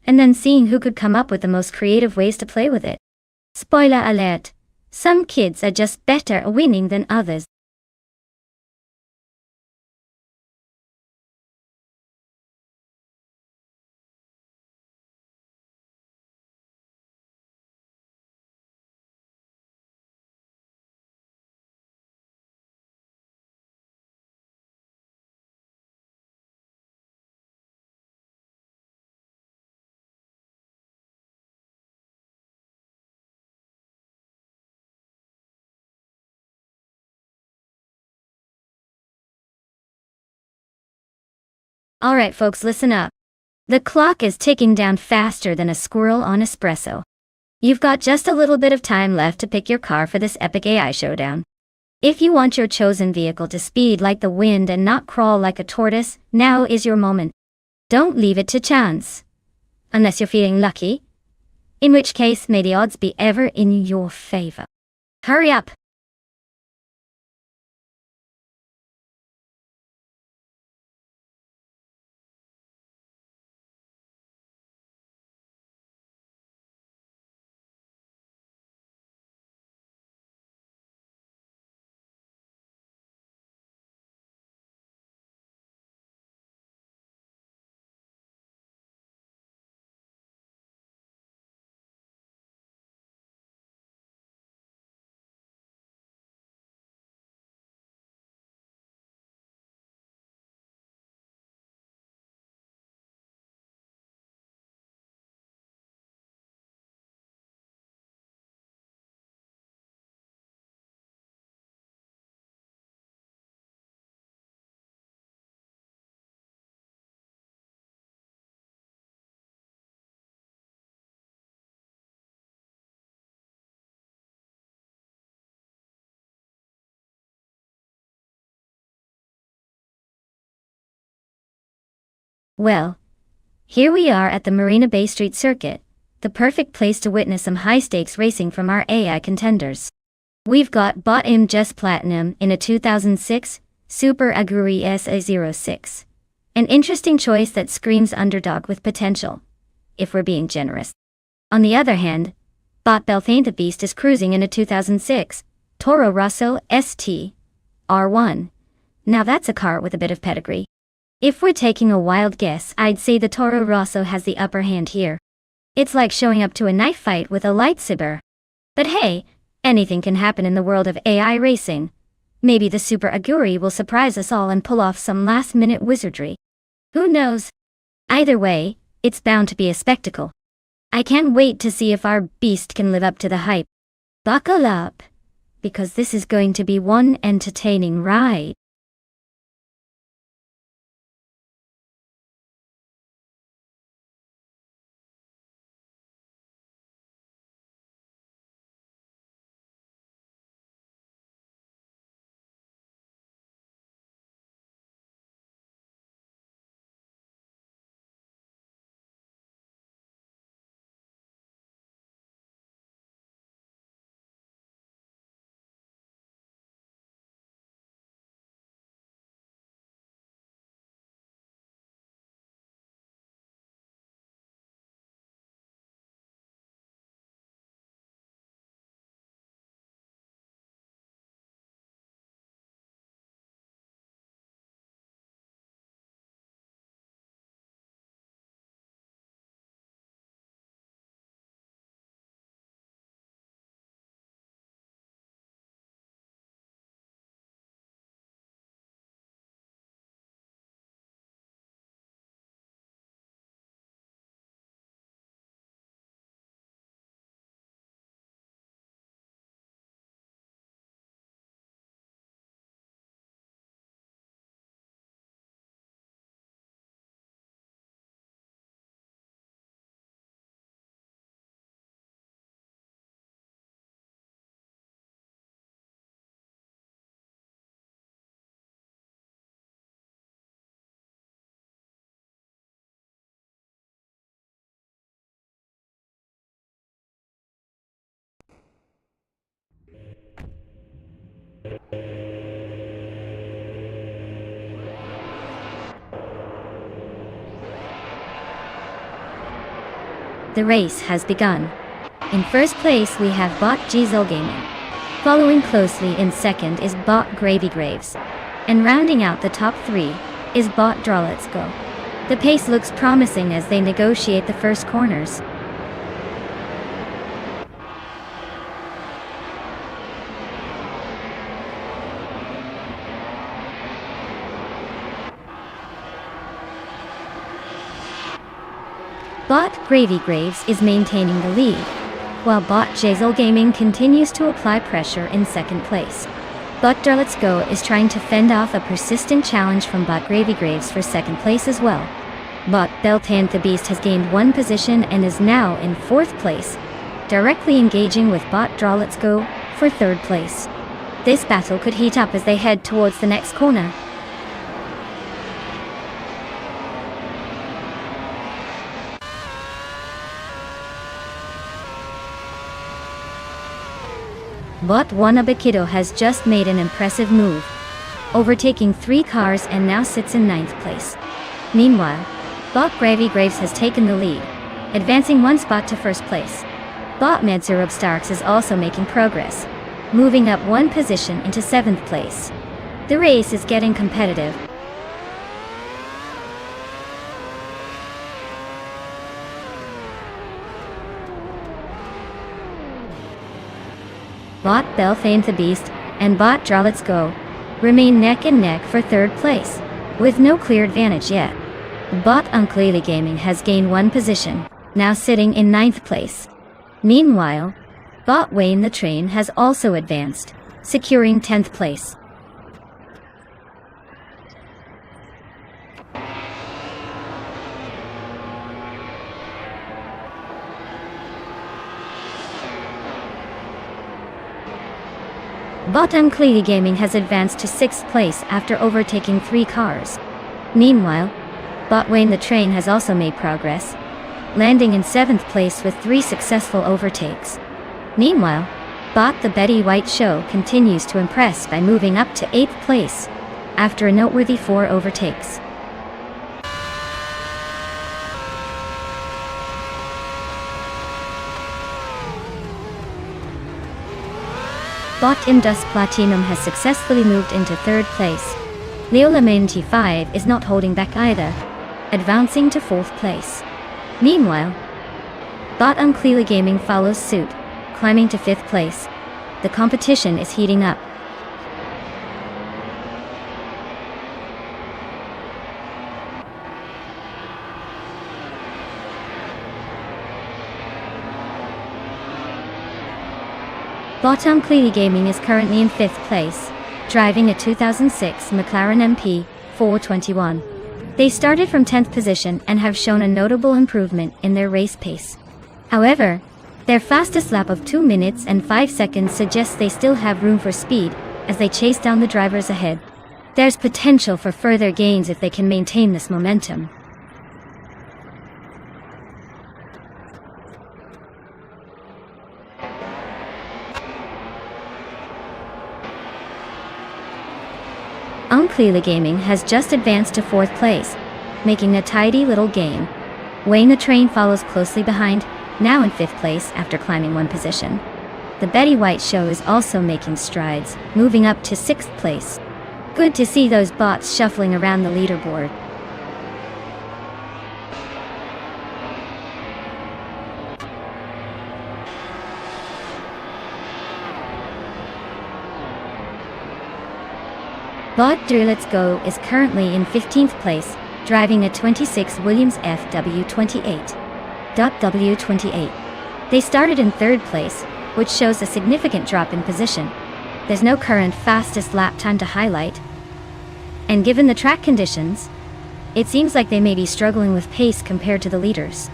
and then seeing who could come up with the most creative ways to play with it. Spoiler alert, some kids are just better at winning than others. Alright folks, listen up. The clock is ticking down faster than a squirrel on espresso. You've got just a little bit of time left to pick your car for this epic AI showdown. If you want your chosen vehicle to speed like the wind and not crawl like a tortoise, now is your moment. Don't leave it to chance. Unless you're feeling lucky, in which case may the odds be ever in your favor. Hurry up! Well, here we are at the Marina Bay Street Circuit, the perfect place to witness some high-stakes racing from our AI contenders. We've got Bot Im Just Platinum in a 2006 Super Aguri SA06. An interesting choice that screams underdog with potential, if we're being generous. On the other hand, Bot Beltane the Beast is cruising in a 2006 Toro Rosso ST R1. Now that's a car with a bit of pedigree. If we're taking a wild guess, I'd say the Toro Rosso has the upper hand here. It's like showing up to a knife fight with a lightsaber. But hey, anything can happen in the world of AI racing. Maybe the Super Aguri will surprise us all and pull off some last-minute wizardry. Who knows? Either way, it's bound to be a spectacle. I can't wait to see if our beast can live up to the hype. Buckle up, because this is going to be one entertaining ride. The race has begun. In first place we have Bot Diesel Gaming. Following closely in second is Bot Gravy Graves. And rounding out the top three is Bot Draw Let's Go. The pace looks promising as they negotiate the first corners. Bot Gravy Graves is maintaining the lead, while Bot Jazel Gaming continues to apply pressure in second place. Bot Draw Let's Go is trying to fend off a persistent challenge from Bot Gravy Graves for second place as well. Bot Beltane the Beast has gained one position and is now in fourth place, directly engaging with Bot Draw Let's Go for third place. This battle could heat up as they head towards the next corner. Bot Wanabakido has just made an impressive move, overtaking 3 cars and now sits in 9th place. Meanwhile, Bot Gravy Graves has taken the lead, advancing 1 spot to first place. Bot Medzurub Starks is also making progress, moving up 1 position into 7th place. The race is getting competitive. Bot Beltane the Beast and Bot Draw Let's Go remain neck and neck for third place, with no clear advantage yet. Bot Ukulele Gaming has gained 1 position, now sitting in 9th place. Meanwhile, Bot Wayne the Train has also advanced, securing 10th place. Bot Ukulele Gaming has advanced to 6th place after overtaking 3 cars. Meanwhile, Bot Wayne the Train has also made progress, landing in 7th place with 3 successful overtakes. Meanwhile, Bot the Betty White Show continues to impress by moving up to 8th place, after a noteworthy 4 overtakes. Bot Indus Platinum has successfully moved into 3rd place. Leola Main T5 is not holding back either, advancing to 4th place. Meanwhile, Bot Unclearly Gaming follows suit, climbing to 5th place. The competition is heating up. Bot Unclearly Gaming is currently in 5th place, driving a 2006 McLaren MP 421. They started from 10th position and have shown a notable improvement in their race pace. However, their fastest lap of 2 minutes and 5 seconds suggests they still have room for speed as they chase down the drivers ahead. There's potential for further gains if they can maintain this momentum. Unclearly Gaming has just advanced to 4th place, making a tidy little gain. Wayne the Train follows closely behind, now in 5th place after climbing 1 position. The Betty White Show is also making strides, moving up to 6th place. Good to see those bots shuffling around the leaderboard. Bot Let's Go is currently in 15th place, driving a 26 Williams FW28. W28. They started in 3rd place, which shows a significant drop in position. There's no current fastest lap time to highlight. And given the track conditions, it seems like they may be struggling with pace compared to the leaders.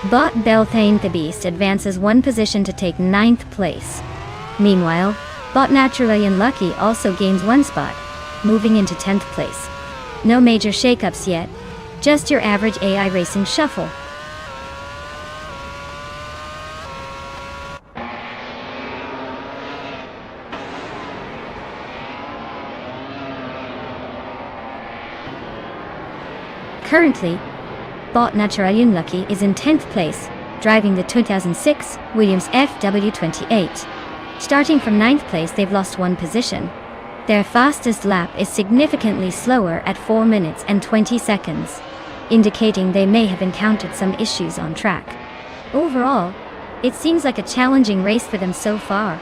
Bot Belthane the Beast advances 1 position to take 9th place. Meanwhile, Bot Naturally Unlucky also gains 1 spot, moving into 10th place. No major shakeups yet, just your average AI racing shuffle. Currently, Bot Naturally Unlucky is in 10th place, driving the 2006 Williams FW28. Starting from 9th place, they've lost 1 position. Their fastest lap is significantly slower at 4 minutes and 20 seconds, indicating they may have encountered some issues on track. Overall, it seems like a challenging race for them so far.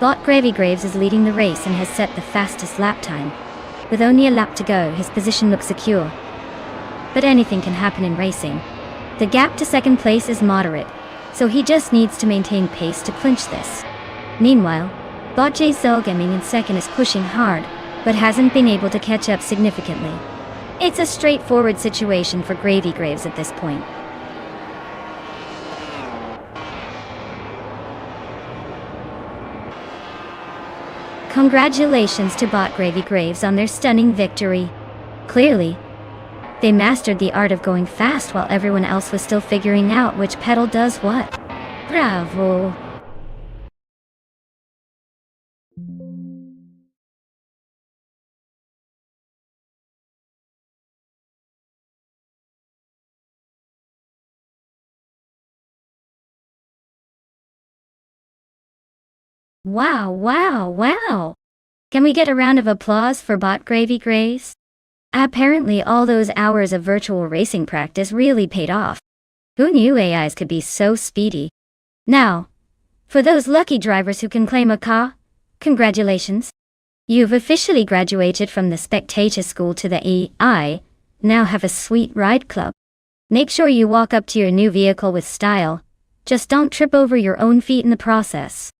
Bot Gravy Graves is leading the race and has set the fastest lap time. With only a lap to go, his position looks secure. But anything can happen in racing. The gap to 2nd place is moderate, so he just needs to maintain pace to clinch this. Meanwhile, Bot J Cell Gaming in 2nd is pushing hard, but hasn't been able to catch up significantly. It's a straightforward situation for Gravy Graves at this point. Congratulations to Bot Gravy Graves on their stunning victory. Clearly, they mastered the art of going fast while everyone else was still figuring out which pedal does what. Bravo! Wow, wow, wow! Can we get a round of applause for Bot Gravy Graves? Apparently all those hours of virtual racing practice really paid off. Who knew AIs could be so speedy? Now, for those lucky drivers who can claim a car, congratulations! You've officially graduated from the spectator school to the AI, now have a sweet ride club. Make sure you walk up to your new vehicle with style, just don't trip over your own feet in the process.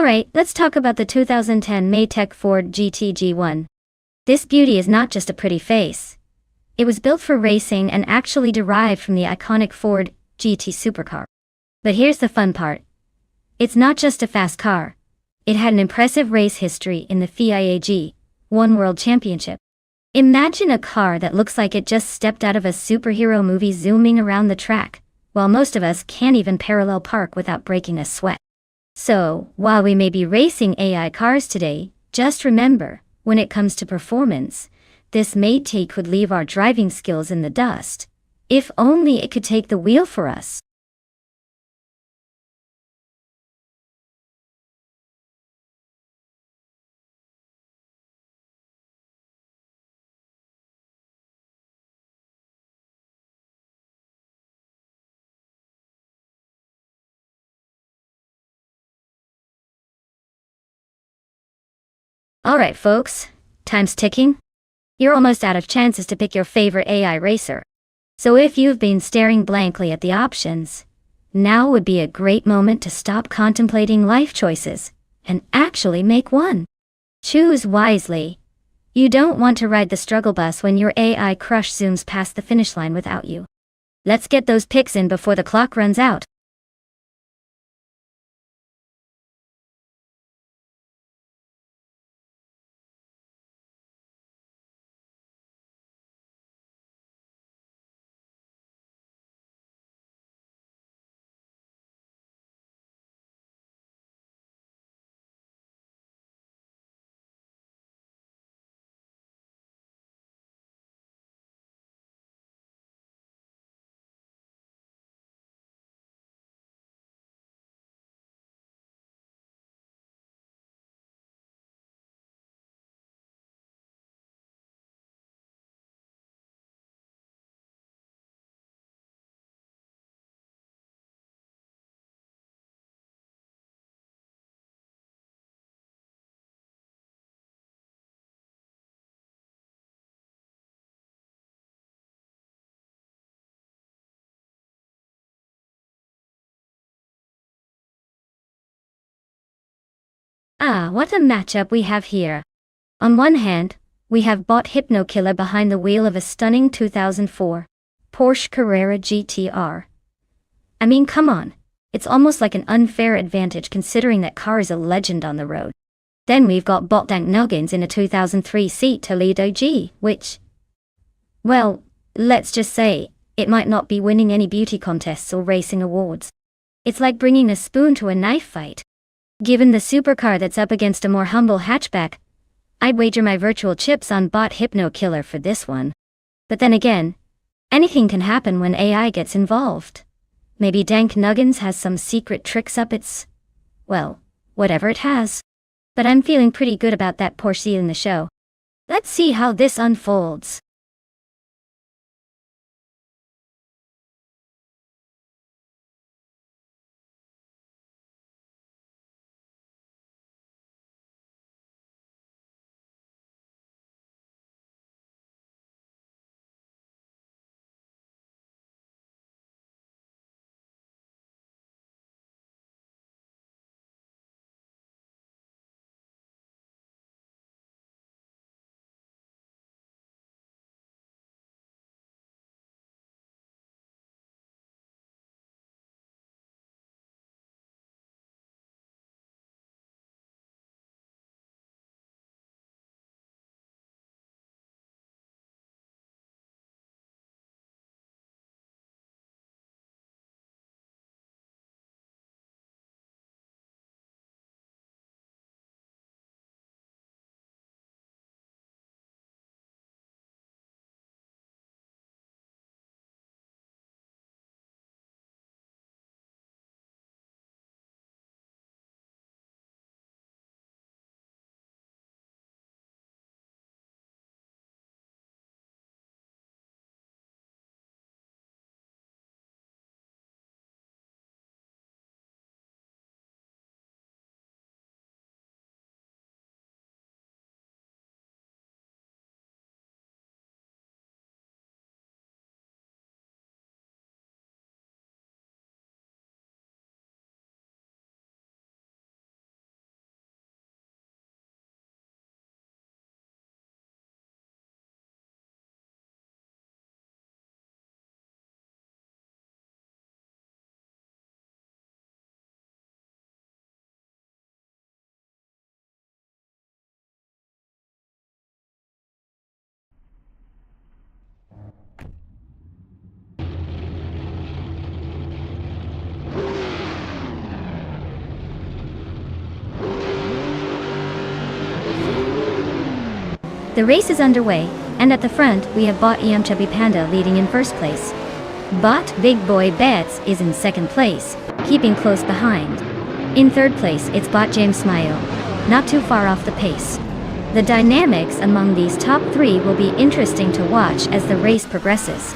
Alright, let's talk about the 2010 Maytech Ford GT-G1. This beauty is not just a pretty face. It was built for racing and actually derived from the iconic Ford GT supercar. But here's the fun part. It's not just a fast car. It had an impressive race history in the FIA G1 World Championship. Imagine a car that looks like it just stepped out of a superhero movie zooming around the track, while most of us can't even parallel park without breaking a sweat. So, while we may be racing AI cars today, just remember, when it comes to performance, this Maytech could leave our driving skills in the dust. If only it could take the wheel for us. Alright folks, time's ticking. You're almost out of chances to pick your favorite AI racer. So if you've been staring blankly at the options, now would be a great moment to stop contemplating life choices and actually make one. Choose wisely. You don't want to ride the struggle bus when your AI crush zooms past the finish line without you. Let's get those picks in before the clock runs out. Ah, what a matchup we have here. On one hand, we have bot Hypno Killer behind the wheel of a stunning 2004 Porsche Carrera GTR. I mean, come on. It's almost like an unfair advantage considering that car is a legend on the road. Then we've got bot Dank Nuggins in a 2003 Seat Toledo G, which, well, let's just say, it might not be winning any beauty contests or racing awards. It's like bringing a spoon to a knife fight. Given the supercar that's up against a more humble hatchback, I'd wager my virtual chips on bot Hypno Killer for this one. But then again, anything can happen when AI gets involved. Maybe Dank Nuggins has some secret tricks up its, well, whatever it has. But I'm feeling pretty good about that Porsche in the show. Let's see how this unfolds. The race is underway, and at the front we have Bot EM Chubby Panda leading in first place. Bot Big Boy Bets is in second place, keeping close behind. In third place it's Bot James Smile, not too far off the pace. The dynamics among these top three will be interesting to watch as the race progresses.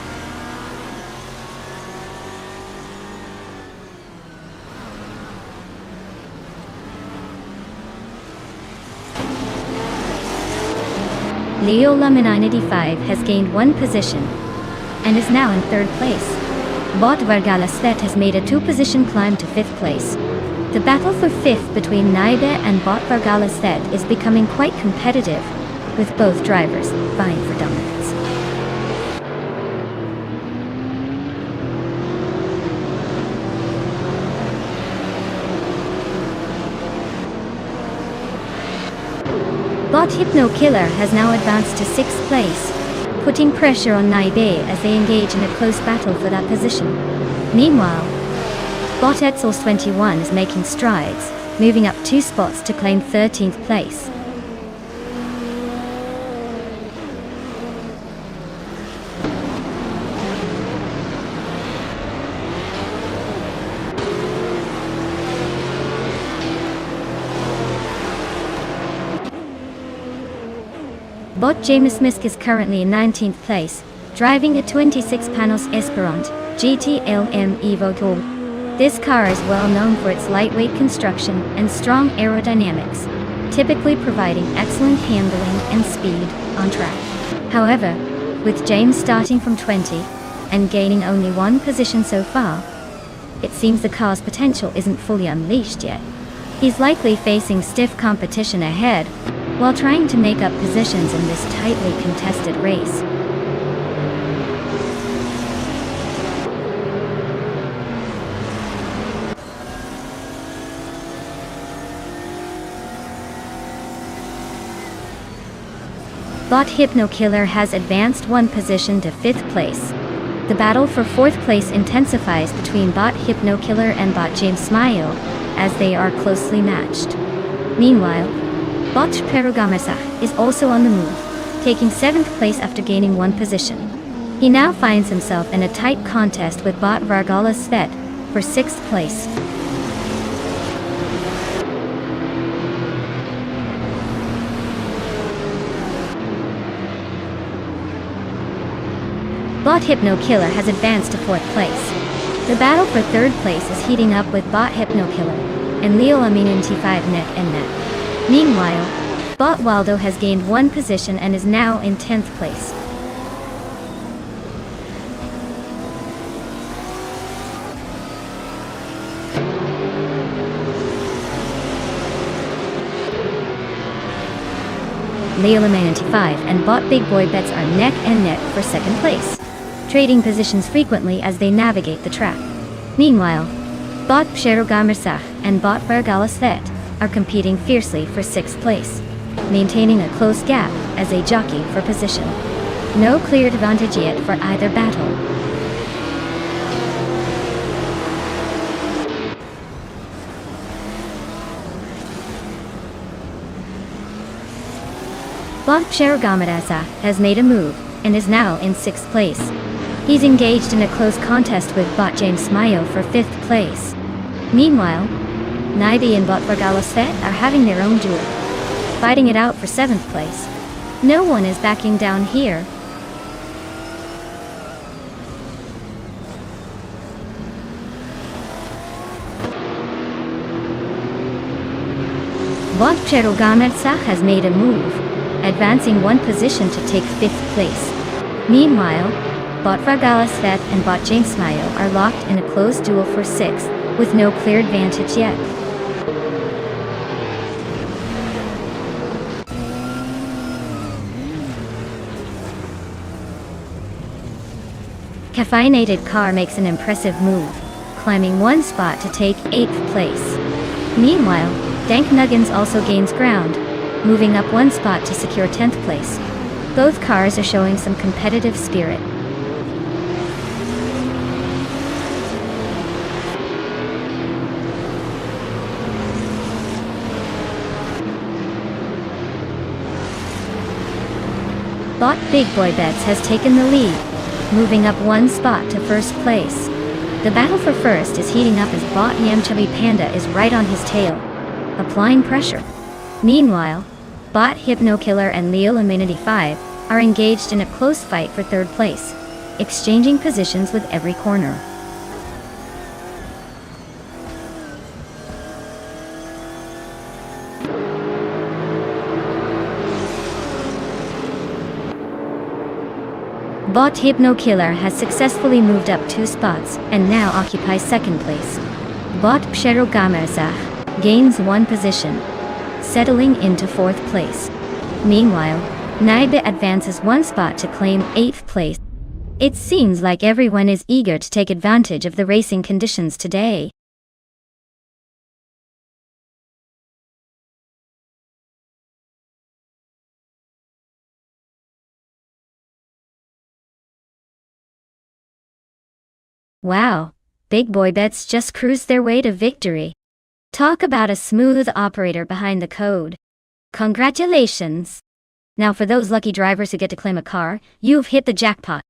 Leo Lemon 985 has gained one position and is now in third place. Bot Vargalasvet has made a two-position climb to fifth place. The battle for fifth between Naibe and Bot Vargalasvet is becoming quite competitive, with both drivers vying for dominance. Bot Hypno Killer has now advanced to sixth place, putting pressure on Naibe as they engage in a close battle for that position. Meanwhile, Bot Etzels 21 is making strides, moving up 2 spots to claim 13th place. Bot James Misk is currently in 19th place, driving a 26 Panos Esperant GT-LM Evo 2. This car is well known for its lightweight construction and strong aerodynamics, typically providing excellent handling and speed on track. However, with James starting from 20 and gaining only one position so far, it seems the car's potential isn't fully unleashed yet. He's likely facing stiff competition ahead, while trying to make up positions in this tightly contested race. Bot Hypno Killer has advanced one position to fifth place. The battle for fourth place intensifies between Bot Hypno Killer and Bot James Smile, as they are closely matched. Meanwhile, Bot Perugamasa is also on the move, taking 7th place after gaining one position. He now finds himself in a tight contest with Bot Vargala Svet for 6th place. Bot Hypno Killer has advanced to 4th place. The battle for 3rd place is heating up with Bot Hypno Killer and Leo Amin T5 neck and neck. Meanwhile, Bot Waldo has gained one position and is now in 10th place. Leo Laman95 and Bot Big Boy Bets are neck and neck for 2nd place, trading positions frequently as they navigate the track. Meanwhile, Bot Psherogamersach and Bot Vargalasvet are competing fiercely for 6th place, maintaining a close gap as they jockey for position. No clear advantage yet for either battle. Bot Psherogamerasa has made a move and is now in 6th place. He's engaged in a close contest with Bot James Smile for 5th place. Meanwhile, Naibi and Bot Vargalasvet are having their own duel, fighting it out for 7th place. No one is backing down here. Bot Cherogamersa has made a move, advancing one position to take 5th place. Meanwhile, Bot Vargalasvet and Bot James Smile are locked in a close duel for 6th, with no clear advantage yet. Caffeinated Car makes an impressive move, climbing one spot to take 8th place. Meanwhile, Dank Nuggins also gains ground, moving up one spot to secure 10th place. Both cars are showing some competitive spirit. Bot Big Boy Bets has taken the lead, moving up one spot to first place. The battle for first is heating up as Bot Yamchubby Panda is right on his tail, applying pressure. Meanwhile, Bot Hypno Killer and Leo Amenity 5 are engaged in a close fight for third place, exchanging positions with every corner. Bot Hypno Killer has successfully moved up 2 spots and now occupies second place. Bot Pshero Gamerzach gains 1 position, settling into 4th place. Meanwhile, Naibe advances 1 spot to claim 8th place. It seems like everyone is eager to take advantage of the racing conditions today. Wow, Big Boy Bets just cruised their way to victory. Talk about a smooth operator behind the code. Congratulations! Now for those lucky drivers who get to claim a car, you've hit the jackpot.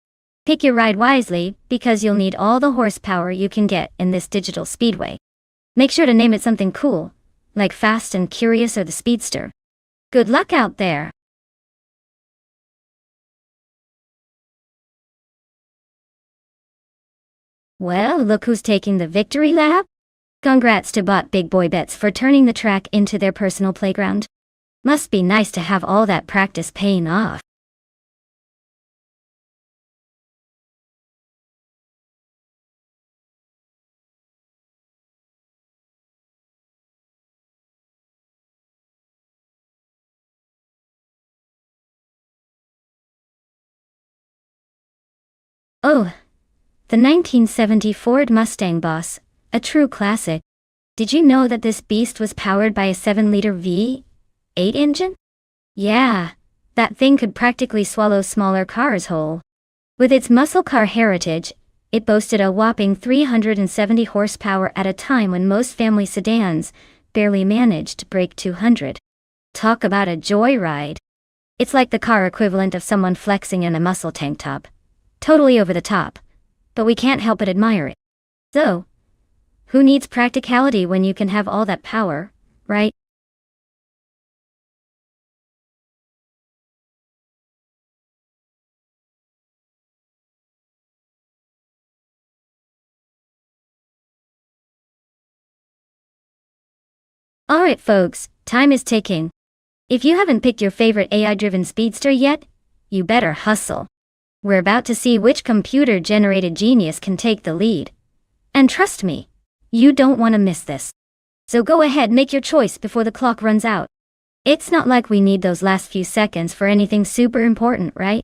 Pick your ride wisely, because you'll need all the horsepower you can get in this digital speedway. Make sure to name it something cool, like Fast and Curious or the Speedster. Good luck out there! Well, look who's taking the victory lap. Congrats to Bot Big Boy Bets for turning the track into their personal playground. Must be nice to have all that practice paying off. Oh, the 1970 Ford Mustang Boss, a true classic. Did you know that this beast was powered by a 7-liter V8 engine? Yeah, that thing could practically swallow smaller cars whole. With its muscle car heritage, it boasted a whopping 370 horsepower at a time when most family sedans barely managed to break 200. Talk about a joyride. It's like the car equivalent of someone flexing in a muscle tank top. Totally over the top. But we can't help but admire it. So, who needs practicality when you can have all that power, right? Alright folks, time is ticking. If you haven't picked your favorite AI-driven speedster yet, you better hustle. We're about to see which computer-generated genius can take the lead. And trust me, you don't want to miss this. So go ahead, make your choice before the clock runs out. It's not like we need those last few seconds for anything super important, right?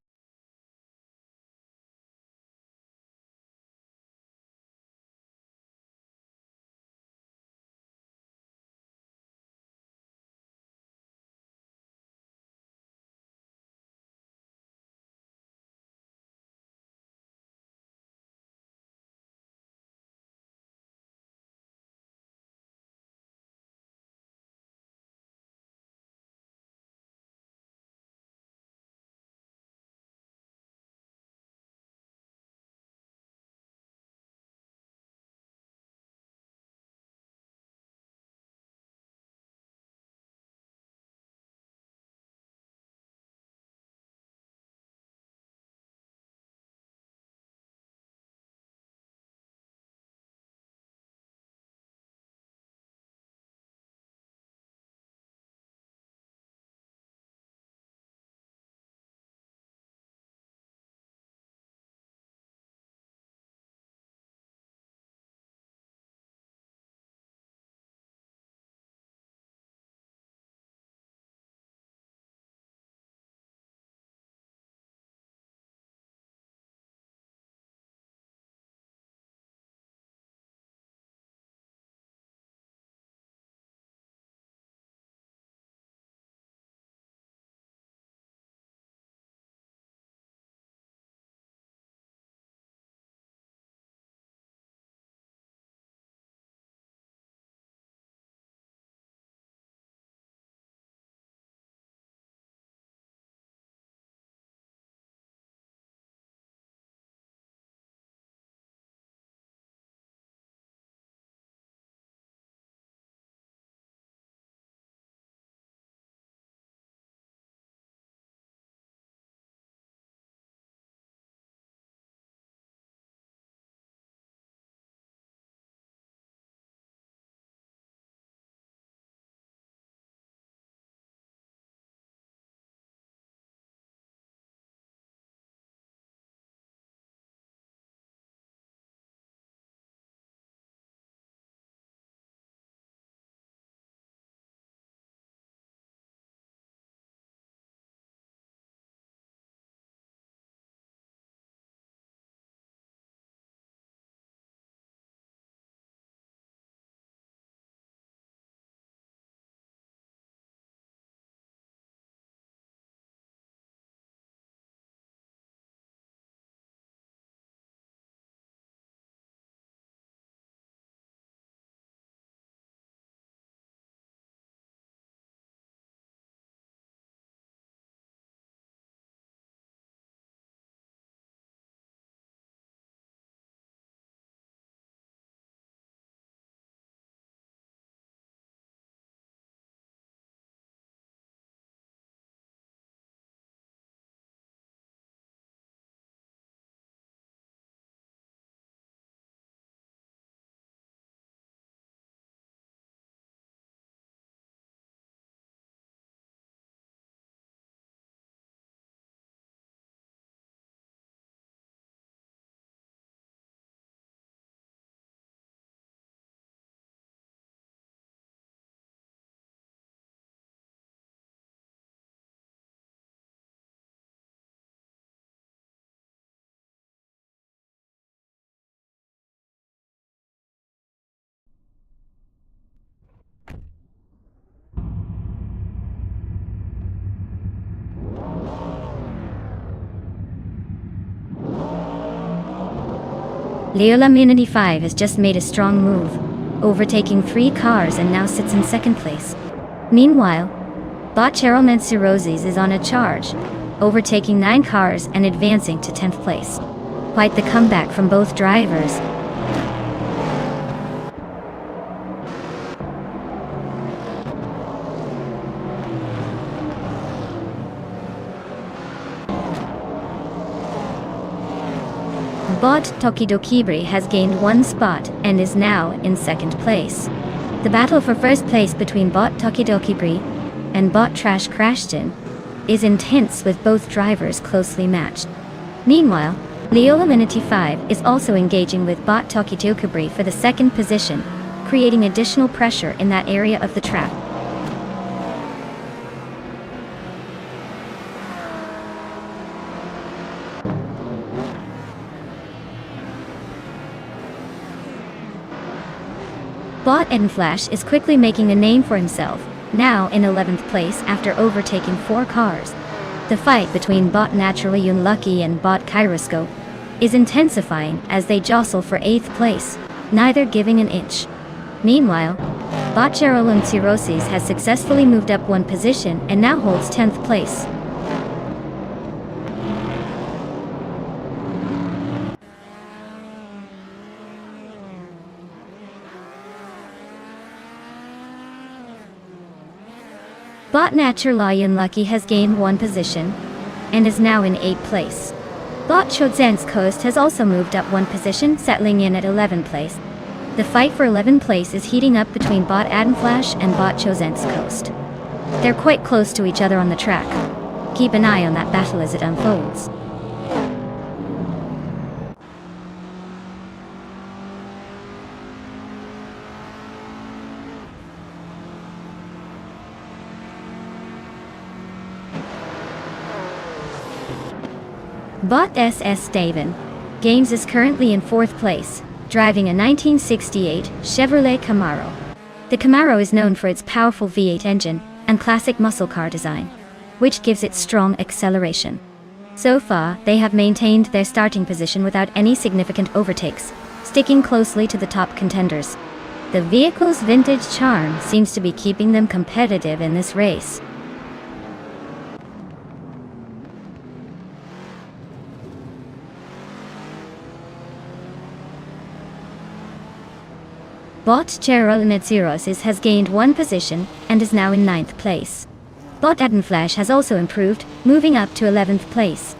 Leola Minity 5 has just made a strong move, overtaking 3 cars and now sits in second place. Meanwhile, bot Cheryl Roses is on a charge, overtaking 9 cars and advancing to 10th place. Quite the comeback from both drivers. Bot Tokidokibri has gained 1 spot and is now in second place. The battle for first place between bot Tokidokibri and bot Trash Crashton is intense, with both drivers closely matched. Meanwhile, Leola Minity 5 is also engaging with bot Tokidokibri for the second position, creating additional pressure in that area of the track. Bot Edenflash is quickly making a name for himself, now in 11th place after overtaking 4 cars. The fight between bot Naturally Unlucky and bot Kyroscope is intensifying as they jostle for 8th place, neither giving an inch. Meanwhile, bot Gerolum Cirrhosis has successfully moved up 1 position and now holds 10th place. Bot Naturally Unlucky has gained 1 position and is now in 8th place. Bot Chodzen's Coast has also moved up 1 position, settling in at 11th place. The fight for 11th place is heating up between bot Adamflash and bot Chodzen's Coast. They're quite close to each other on the track. Keep an eye on that battle as it unfolds. Bot SS Davin Games is currently in 4th place, driving a 1968 Chevrolet Camaro. The Camaro is known for its powerful V8 engine and classic muscle car design, which gives it strong acceleration. So far, they have maintained their starting position without any significant overtakes, sticking closely to the top contenders. The vehicle's vintage charm seems to be keeping them competitive in this race. Bot Cheryl has gained 1 position and is now in 9th place. Bot Adamflash has also improved, moving up to 11th place.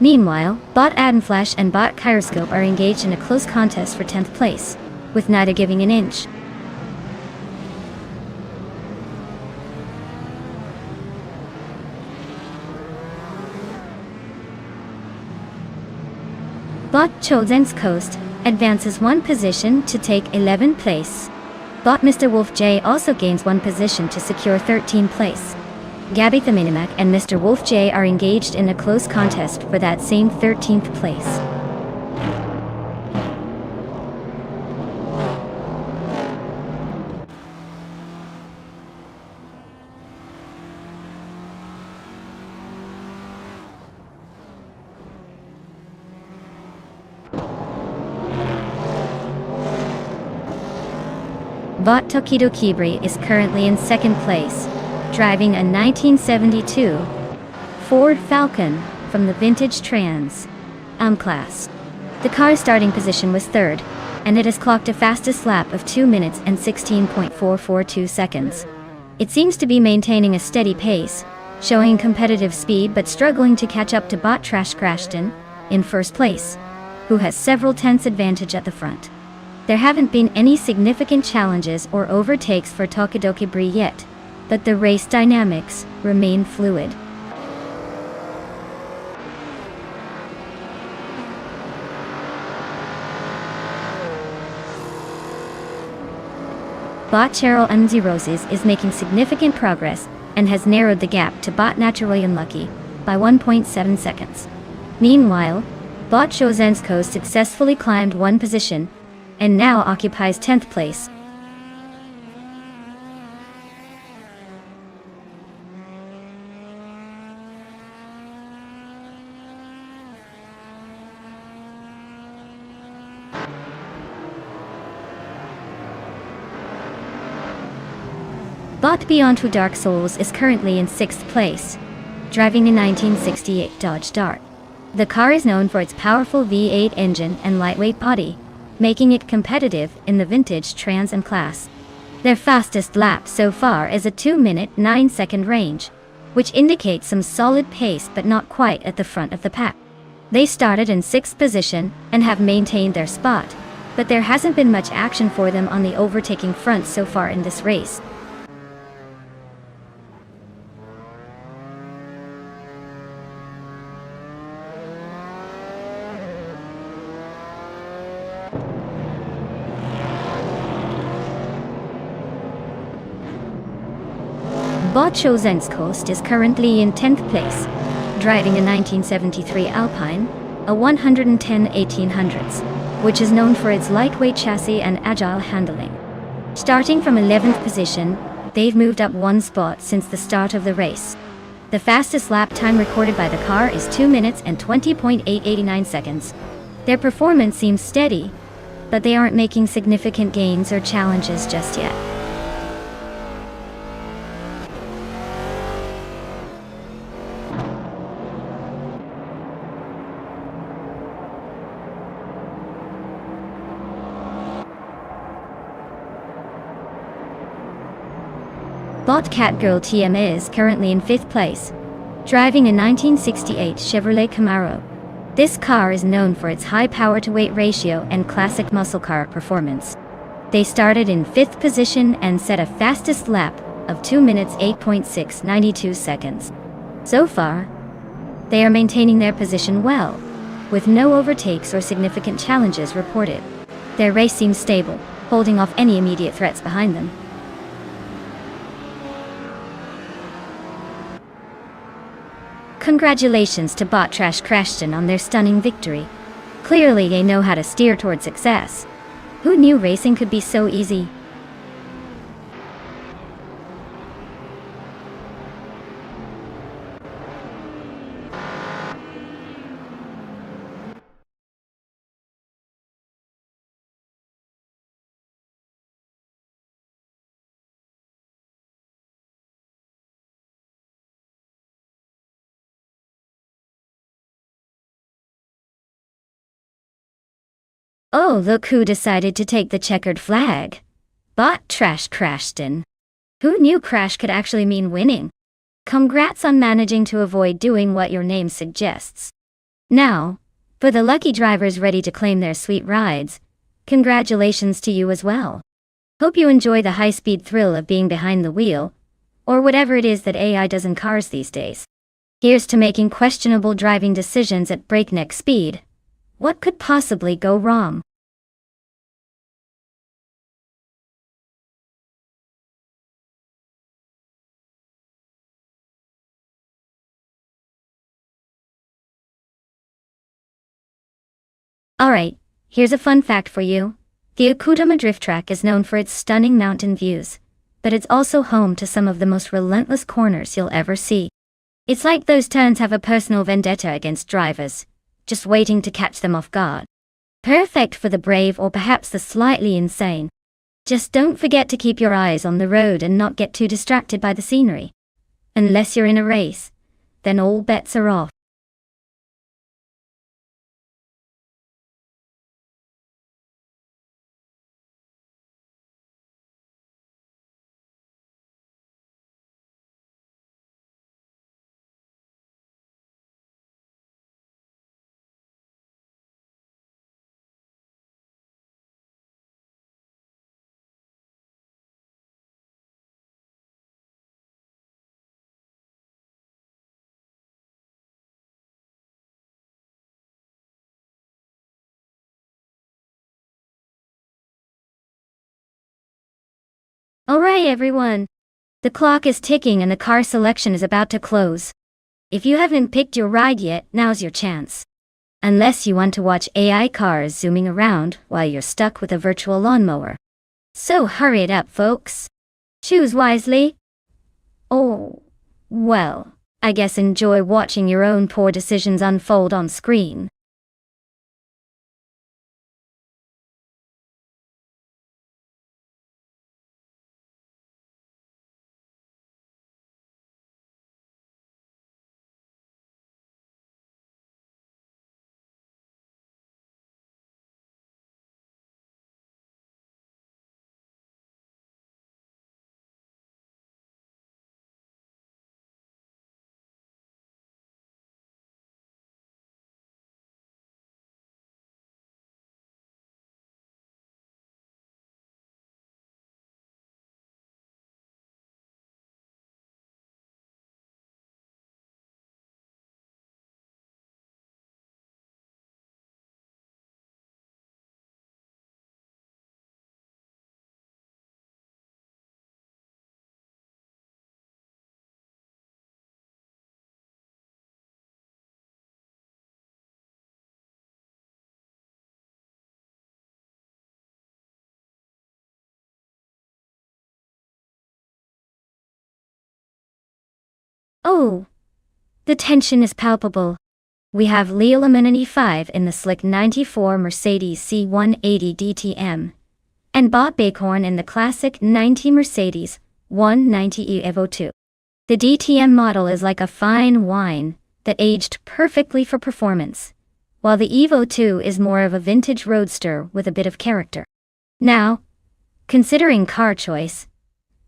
Meanwhile, bot Adamflash and bot Kyroscope are engaged in a close contest for 10th place, with neither giving an inch. Bot Chodzen's Coast advances 1 position to take 11th place. Bot Mr. Wolf J also gains 1 position to secure 13th place. Gabby the Minimac and Mr. Wolf J are engaged in a close contest for that same 13th place. Bot Tokido Kibri is currently in 2nd place, driving a 1972 Ford Falcon from the vintage Trans Am class. The car's starting position was 3rd, and it has clocked a fastest lap of 2 minutes and 16.442 seconds. It seems to be maintaining a steady pace, showing competitive speed but struggling to catch up to bot Trash Crashton in 1st place, who has several tenths advantage at the front. There haven't been any significant challenges or overtakes for Tokidokibri yet, but the race dynamics remain fluid. Bot Cheryl MZ Roses is making significant progress and has narrowed the gap to bot Naturally Unlucky by 1.7 seconds. Meanwhile, bot Chozen's Coast successfully climbed 1 position and now occupies 10th place. Bot Beyond Two Dark Souls is currently in 6th place, driving a 1968 Dodge Dart. The car is known for its powerful V8 engine and lightweight body, making it competitive in the vintage Trans Am class. Their fastest lap so far is a 2-minute 9-second range, which indicates some solid pace but not quite at the front of the pack. They started in 6th position and have maintained their spot, but there hasn't been much action for them on the overtaking front so far in this race. Bot Zenskost is currently in 10th place, driving a 1973 Alpine, a 110/1800s, which is known for its lightweight chassis and agile handling. Starting from 11th position, they've moved up one spot since the start of the race. The fastest lap time recorded by the car is 2 minutes and 20.889 seconds. Their performance seems steady, but they aren't making significant gains or challenges just yet. Bot Catgirl TM is currently in 5th place, driving a 1968 Chevrolet Camaro. This car is known for its high power-to-weight ratio and classic muscle car performance. They started in 5th position and set a fastest lap of 2 minutes 8.692 seconds. So far, they are maintaining their position well, with no overtakes or significant challenges reported. Their race seems stable, holding off any immediate threats behind them. Congratulations to Bot Trash Crashton on their stunning victory. Clearly they know how to steer toward success. Who knew racing could be so easy? Oh, look who decided to take the checkered flag. Bot Trash Crashton. Who knew crash could actually mean winning? Congrats on managing to avoid doing what your name suggests. Now, for the lucky drivers ready to claim their sweet rides, congratulations to you as well. Hope you enjoy the high-speed thrill of being behind the wheel, or whatever it is that AI does in cars these days. Here's to making questionable driving decisions at breakneck speed. What could possibly go wrong? Alright, here's a fun fact for you. The Okutama Drift Track is known for its stunning mountain views, but it's also home to some of the most relentless corners you'll ever see. It's like those turns have a personal vendetta against drivers, just waiting to catch them off guard. Perfect for the brave or perhaps the slightly insane. Just don't forget to keep your eyes on the road and not get too distracted by the scenery. Unless you're in a race, then all bets are off. Alright everyone, the clock is ticking and the car selection is about to close. If you haven't picked your ride yet, now's your chance. Unless you want to watch AI cars zooming around while you're stuck with a virtual lawnmower. So hurry it up, folks. Choose wisely. Oh, well, I guess enjoy watching your own poor decisions unfold on screen. Oh, the tension is palpable. We have Leo Lamine 5 in the slick 94 Mercedes C180 DTM, and Bob Bacon in the classic 90 Mercedes 190e Evo 2. The DTM model is like a fine wine that aged perfectly for performance, while the Evo 2 is more of a vintage roadster with a bit of character. Now, considering car choice,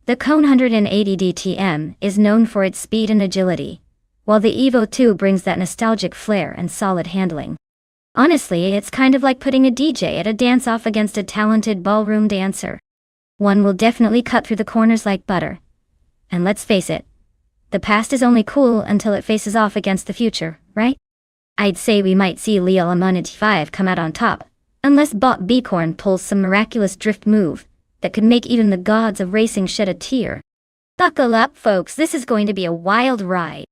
the Cone 180 DTM is known for its speed and agility, while the Evo 2 brings that nostalgic flair and solid handling. Honestly, it's kind of like putting a DJ at a dance-off against a talented ballroom dancer. One will definitely cut through the corners like butter. And let's face it, the past is only cool until it faces off against the future, right? I'd say we might see Leo Lamine 5 come out on top, unless Bob Bacon pulls some miraculous drift move that could make even the gods of racing shed a tear. Buckle up, folks, this is going to be a wild ride.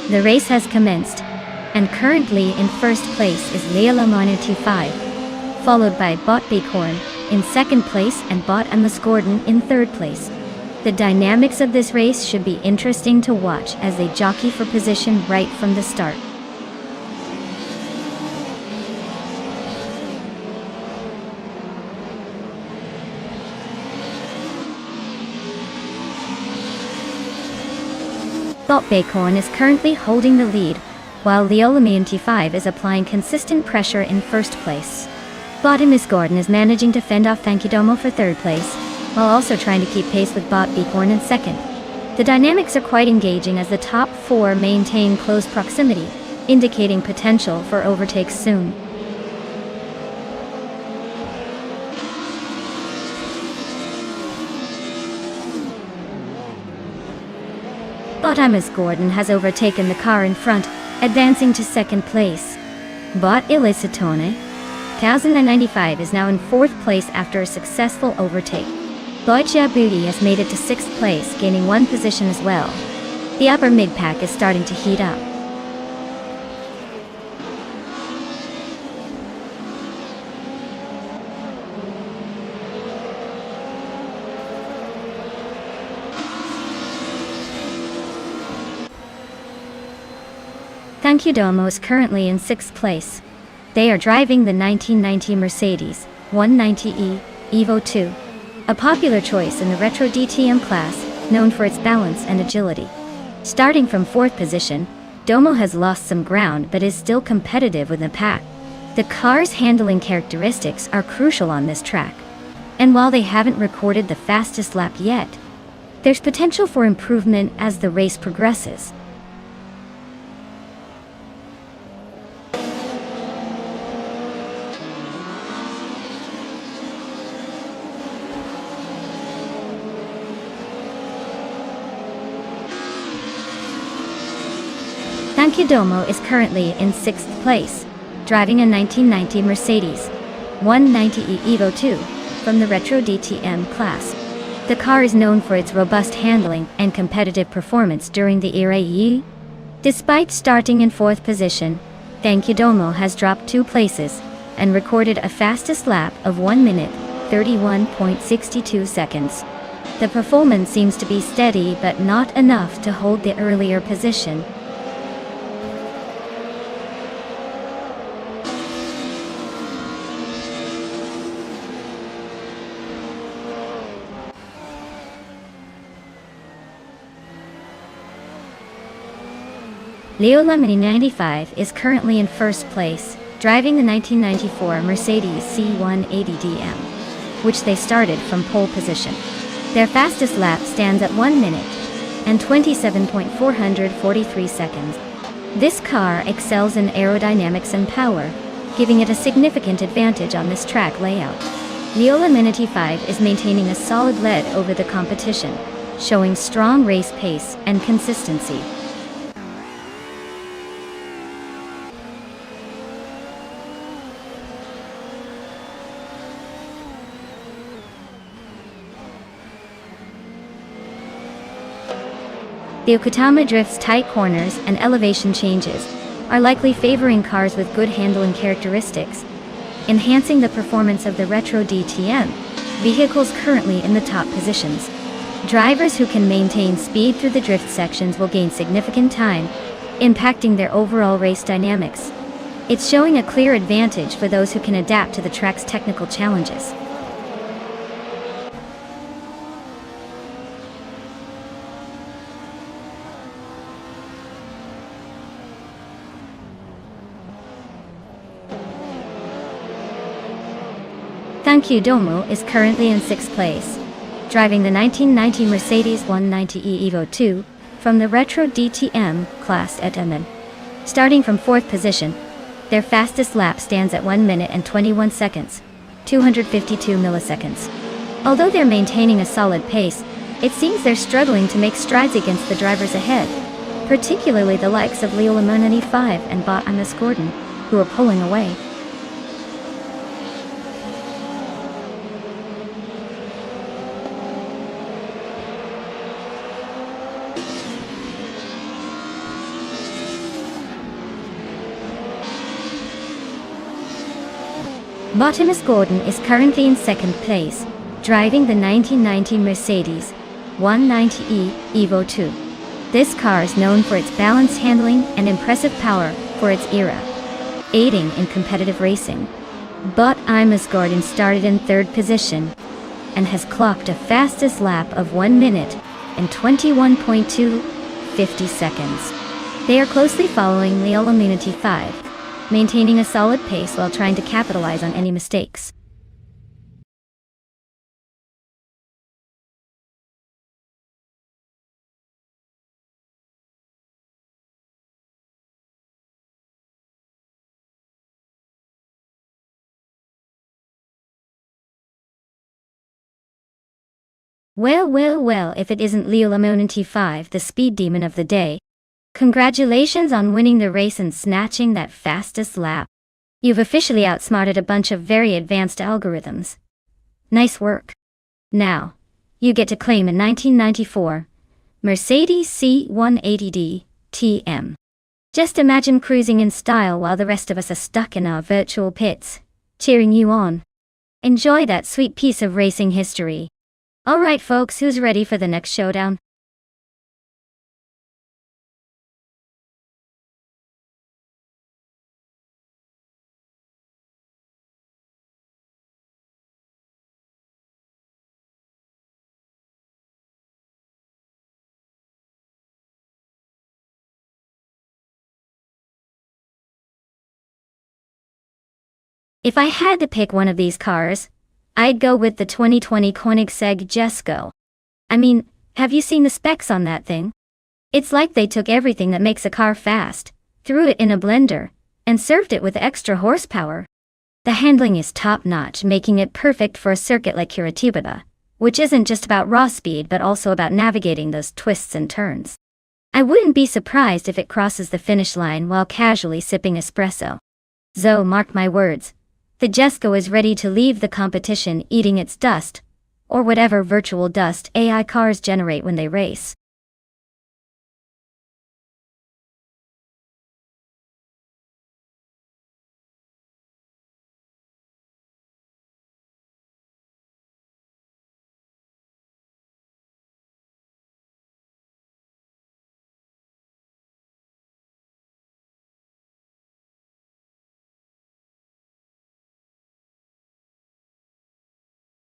The race has commenced, and currently in first place is Leo Lamine 5, followed by Bob Bacon in second place and Bob Gordon in third place. The dynamics of this race should be interesting to watch as they jockey for position right from the start. Bob Bacon is currently holding the lead, while Leo Lamine 5 is applying consistent pressure in first place. Bob Gordon is managing to fend off Thank You Domo for third place, while also trying to keep pace with Bob Bacon in second. The dynamics are quite engaging as the top four maintain close proximity, indicating potential for overtakes soon. Bob Gordon has overtaken the car in front, advancing to second place. Bob Illicitone 1095 is now in fourth place after a successful overtake. Bob Booty has made it to sixth place, gaining one position as well. The upper mid-pack is starting to heat up. Thank You Domo is currently in sixth place. They are driving the 1990 Mercedes 190e Evo 2, a popular choice in the retro DTM class, known for its balance and agility. Starting from fourth position, Domo has lost some ground but is still competitive with the pack. The car's handling characteristics are crucial on this track, and while they haven't recorded the fastest lap yet, there's potential for improvement as the race progresses. Domo is currently in 6th place, driving a 1990 Mercedes 190e Evo 2 from the Retro DTM class. The car is known for its robust handling and competitive performance during the era E. Despite starting in 4th position, Domo has dropped 2 places and recorded a fastest lap of 1 minute, 31.62 seconds. The performance seems to be steady but not enough to hold the earlier position. Leo Lamini 95 is currently in 1st place, driving the 1994 Mercedes C180DM, which they started from pole position. Their fastest lap stands at 1 minute and 27.443 seconds. This car excels in aerodynamics and power, giving it a significant advantage on this track layout. Leo Lamini 5 is maintaining a solid lead over the competition, showing strong race pace and consistency. The Okutama drift's tight corners and elevation changes are likely favoring cars with good handling characteristics, enhancing the performance of the Retro DTM vehicles currently in the top positions. Drivers who can maintain speed through the drift sections will gain significant time, impacting their overall race dynamics. It's showing a clear advantage for those who can adapt to the track's technical challenges. Domo is currently in 6th place, driving the 1990 Mercedes 190e Evo 2 from the Retro DTM class at Emmen. Starting from 4th position, their fastest lap stands at 1 minute and 21 seconds, 252 milliseconds. Although they're maintaining a solid pace, it seems they're struggling to make strides against the drivers ahead, particularly the likes of Leo Lamini 5 and Bot Gordon, who are pulling away. Bottomus Gordon is currently in 2nd place, driving the 1990 Mercedes 190e Evo 2. This car is known for its balanced handling and impressive power for its era, aiding in competitive racing. Bottomus Gordon started in 3rd position and has clocked a fastest lap of 1 minute and 21.250 seconds. They are closely following Leo Lamini 5, maintaining a solid pace while trying to capitalize on any mistakes. Well, if it isn't Leo Lamini 5, the speed demon of the day. Congratulations on winning the race and snatching that fastest lap. You've officially outsmarted a bunch of very advanced algorithms. Nice work. Now, you get to claim a 1994 Mercedes C180D TM. Just imagine cruising in style while the rest of us are stuck in our virtual pits, cheering you on. Enjoy that sweet piece of racing history. Alright folks, who's ready for the next showdown? If I had to pick one of these cars, I'd go with the 2020 Koenigsegg Jesko. I mean, have you seen the specs on that thing? It's like they took everything that makes a car fast, threw it in a blender, and served it with extra horsepower. The handling is top-notch, making it perfect for a circuit like Curitiba, which isn't just about raw speed but also about navigating those twists and turns. I wouldn't be surprised if it crosses the finish line while casually sipping espresso. So mark my words. The Jesco is ready to leave the competition eating its dust, or whatever virtual dust AI cars generate when they race.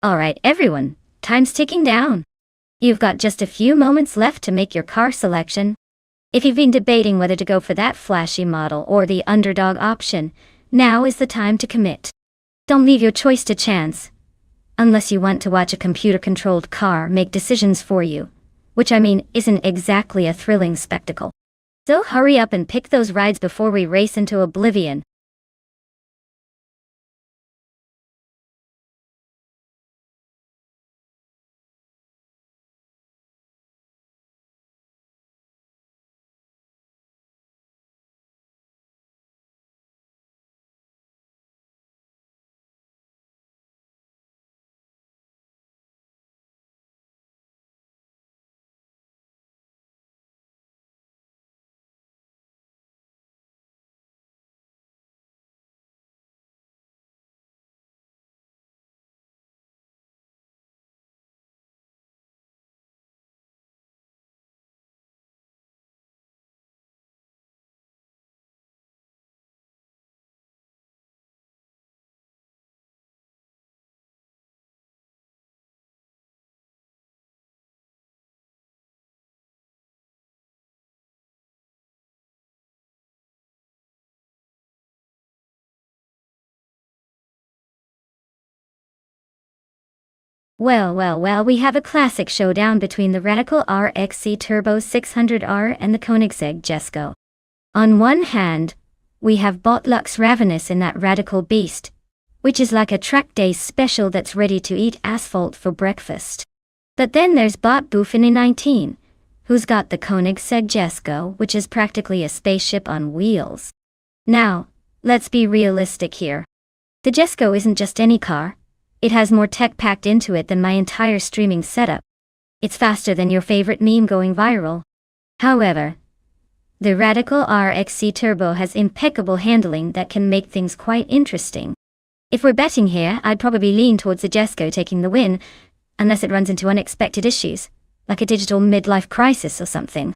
Alright everyone, time's ticking down. You've got just a few moments left to make your car selection. If you've been debating whether to go for that flashy model or the underdog option, now is the time to commit. Don't leave your choice to chance. Unless you want to watch a computer-controlled car make decisions for you, which I mean isn't exactly a thrilling spectacle. So hurry up and pick those rides before we race into oblivion. Well, we have a classic showdown between the Radical RXC Turbo 600R and the Koenigsegg Jesco. On one hand, we have Bot Lux Ravenous in that radical beast, which is like a track day special that's ready to eat asphalt for breakfast. But then there's Bot Buffini 19, who's got the Koenigsegg Jesco, which is practically a spaceship on wheels. Now, let's be realistic here. The Jesco isn't just any car. It has more tech packed into it than my entire streaming setup. It's faster than your favorite meme going viral. However, the Radical RXC Turbo has impeccable handling that can make things quite interesting. If we're betting here, I'd probably lean towards the Jesco taking the win, unless it runs into unexpected issues, like a digital midlife crisis or something.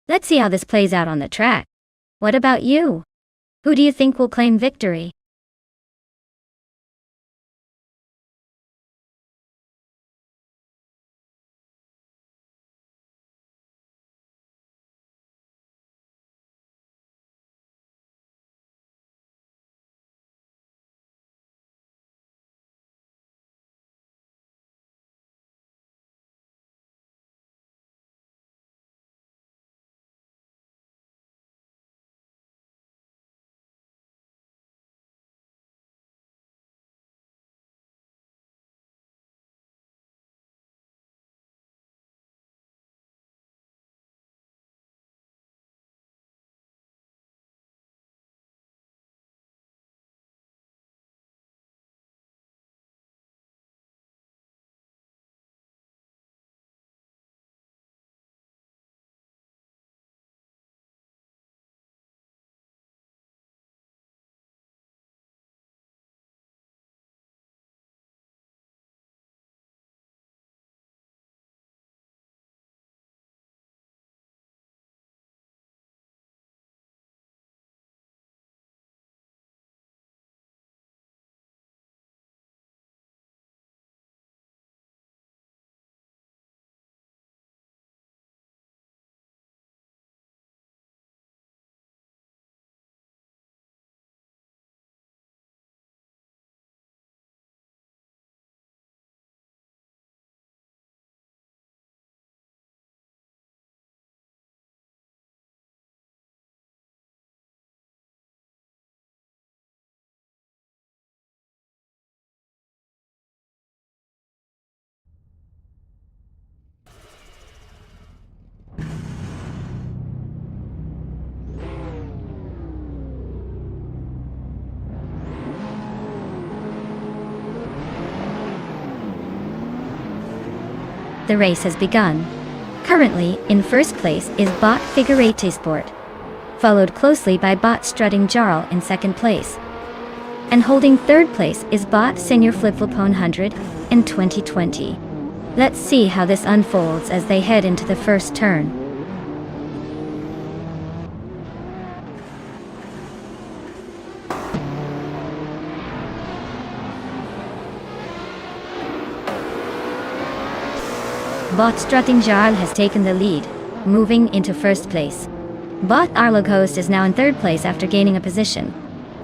Let's see how this plays out on the track. What about you? Who do you think will claim victory? The race has begun. Currently, in first place is Bot Figurete Sport, followed closely by Bot Strutting Jarl in second place. And holding third place is Bot Senior Flip-Flopone 100 in 2020. Let's see how this unfolds as they head into the first turn. Bot Strutting Jarl has taken the lead, moving into first place. Bot Arlo Coast is now in third place after gaining a position.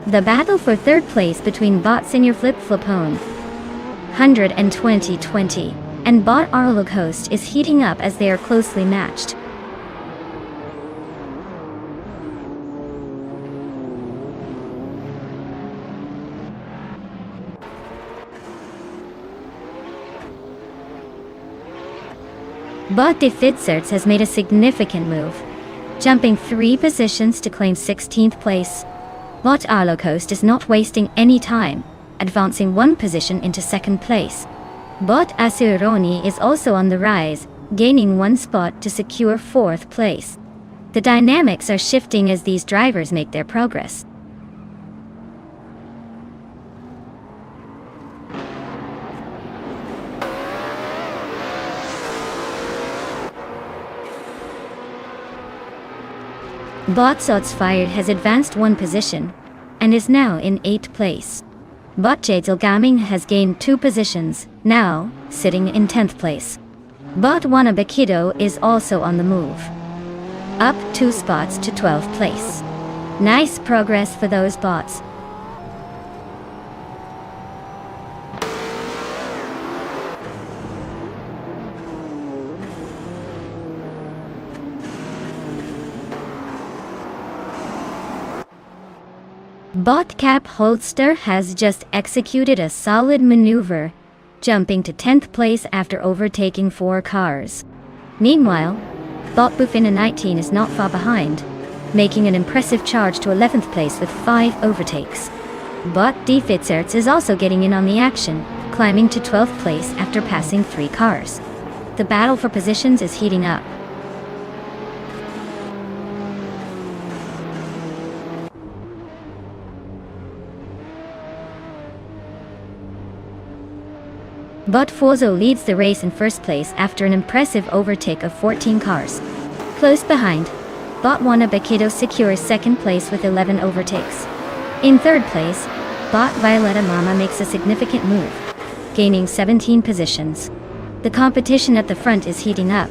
The battle for third place between Bot Senior Flip-Flopone 100 and 2020 and Bot Arlo Coast is heating up as they are closely matched. Bot Fitzerts has made a significant move, jumping 3 positions to claim 16th place. Bot Arlo Coast is not wasting any time, advancing 1 position into second place. Bot Asuroni is also on the rise, gaining 1 spot to secure 4th place. The dynamics are shifting as these drivers make their progress. Bot Sots Fired has advanced 1 position and is now in 8th place. Bot Jadesel Gaming has gained 2 positions, now sitting in 10th place. Bot Wanabakido is also on the move, up 2 spots to 12th place. Nice progress for those bots. Bot Cap Holster has just executed a solid maneuver, jumping to 10th place after overtaking 4 cars. Meanwhile, Bot Bufina 19 is not far behind, making an impressive charge to 11th place with 5 overtakes. Bot Fitzerts is also getting in on the action, climbing to 12th place after passing 3 cars. The battle for positions is heating up. Bot Forzo leads the race in first place after an impressive overtake of 14 cars. Close behind, Bot Wanabakido secures second place with 11 overtakes. In third place, Bot Violetta Mama makes a significant move, gaining 17 positions. The competition at the front is heating up.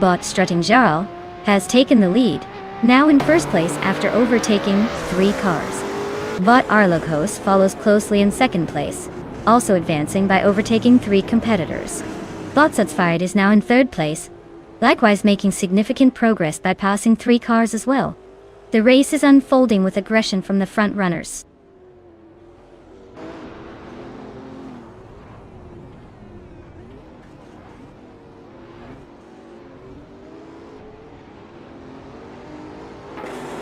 Bot Strutting Jarl has taken the lead, now in first place after overtaking 3 cars. Bot Arlocos follows closely in second place, also advancing by overtaking 3 competitors. Bot Sutsfired is now in third place, likewise making significant progress by passing 3 cars as well. The race is unfolding with aggression from the front runners.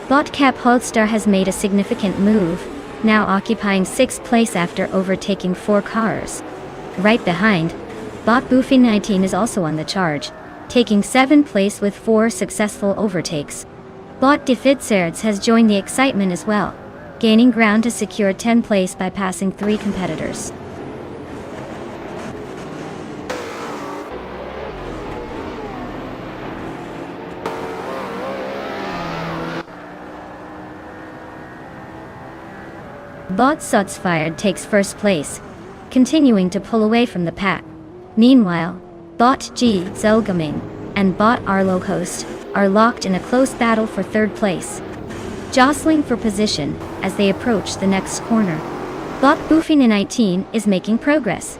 Bot Cap Holdstar has made a significant move, now occupying 6th place after overtaking 4 cars. Right behind, Bot Boofy 19 is also on the charge, taking 7th place with 4 successful overtakes. Bot Defitzerds has joined the excitement as well, gaining ground to secure 10th place by passing 3 competitors. Bot Sutsfired takes first place, continuing to pull away from the pack. Meanwhile, Bot G Zelgaming and Bot Arlo Coast are locked in a close battle for third place, jostling for position as they approach the next corner. Bot Boofina 19 is making progress,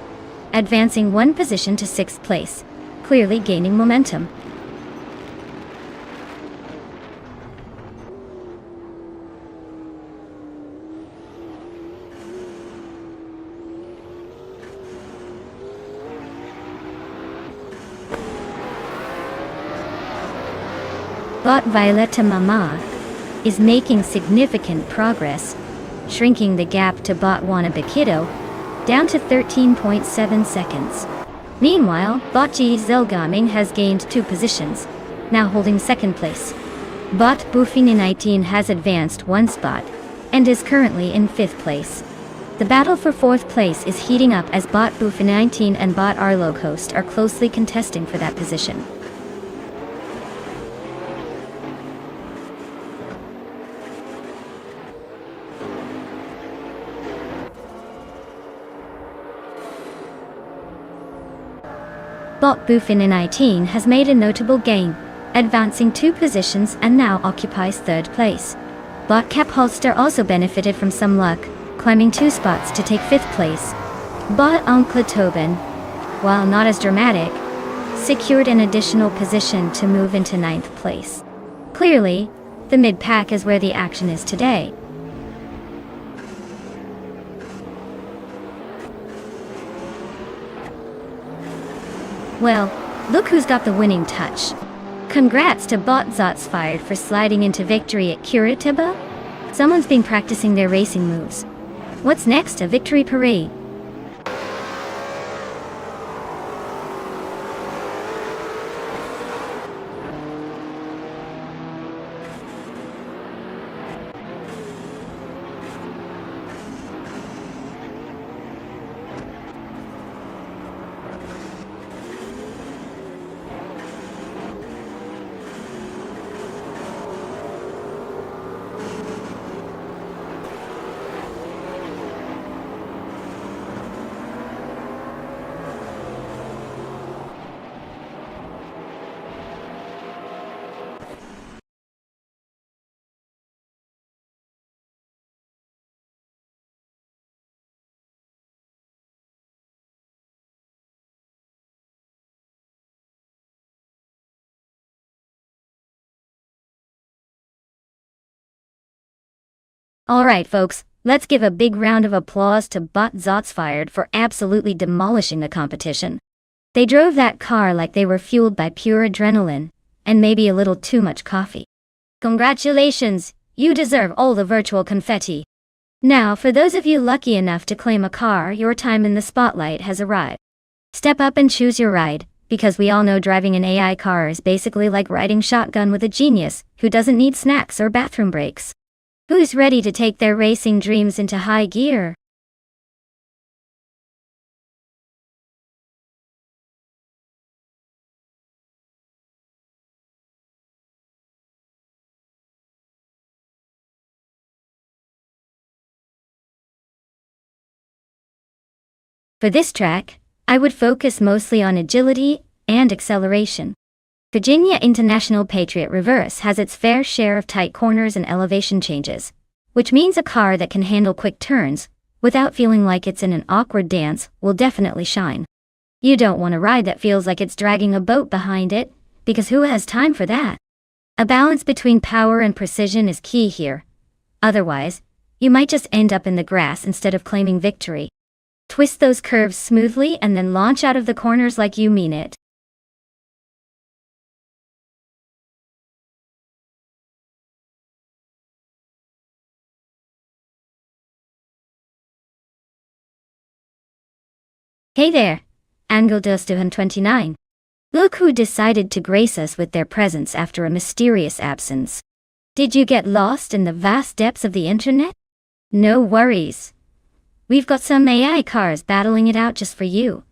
advancing 1 position to 6th place, clearly gaining momentum. Bot Violetta Mama is making significant progress, shrinking the gap to bot Wannabikido down to 13.7 seconds. Meanwhile, bot G Zelgaming has gained 2 positions, now holding second place. Bot Bufini19 has advanced 1 spot and is currently in 5th place. The battle for 4th place is heating up as bot Bufini19 and bot Arlo Coast are closely contesting for that position. Bot Bufini19 has made a notable gain, advancing 2 positions and now occupies 3rd place. Bot Cap Holster also benefited from some luck, climbing 2 spots to take 5th place. Bot Onkla Tobin, while not as dramatic, secured an additional position to move into 9th place. Clearly, the mid-pack is where the action is today. Well, look who's got the winning touch. Congrats to Bot Zotsfired for sliding into victory at Curitiba. Someone's been practicing their racing moves. What's next? A victory parade? Alright folks, let's give a big round of applause to Bot Zotsfired for absolutely demolishing the competition. They drove that car like they were fueled by pure adrenaline, and maybe a little too much coffee. Congratulations, you deserve all the virtual confetti. Now, for those of you lucky enough to claim a car, your time in the spotlight has arrived. Step up and choose your ride, because we all know driving an AI car is basically like riding shotgun with a genius who doesn't need snacks or bathroom breaks. Who's ready to take their racing dreams into high gear? For this track, I would focus mostly on agility and acceleration. Virginia International Patriot Reverse has its fair share of tight corners and elevation changes, which means a car that can handle quick turns without feeling like it's in an awkward dance will definitely shine. You don't want a ride that feels like it's dragging a boat behind it, because who has time for that? A balance between power and precision is key here. Otherwise, you might just end up in the grass instead of claiming victory. Twist those curves smoothly and then launch out of the corners like you mean it. Hey there, Angle 229. Look who decided to grace us with their presence after a mysterious absence. Did you get lost in the vast depths of the internet? No worries. We've got some AI cars battling it out just for you.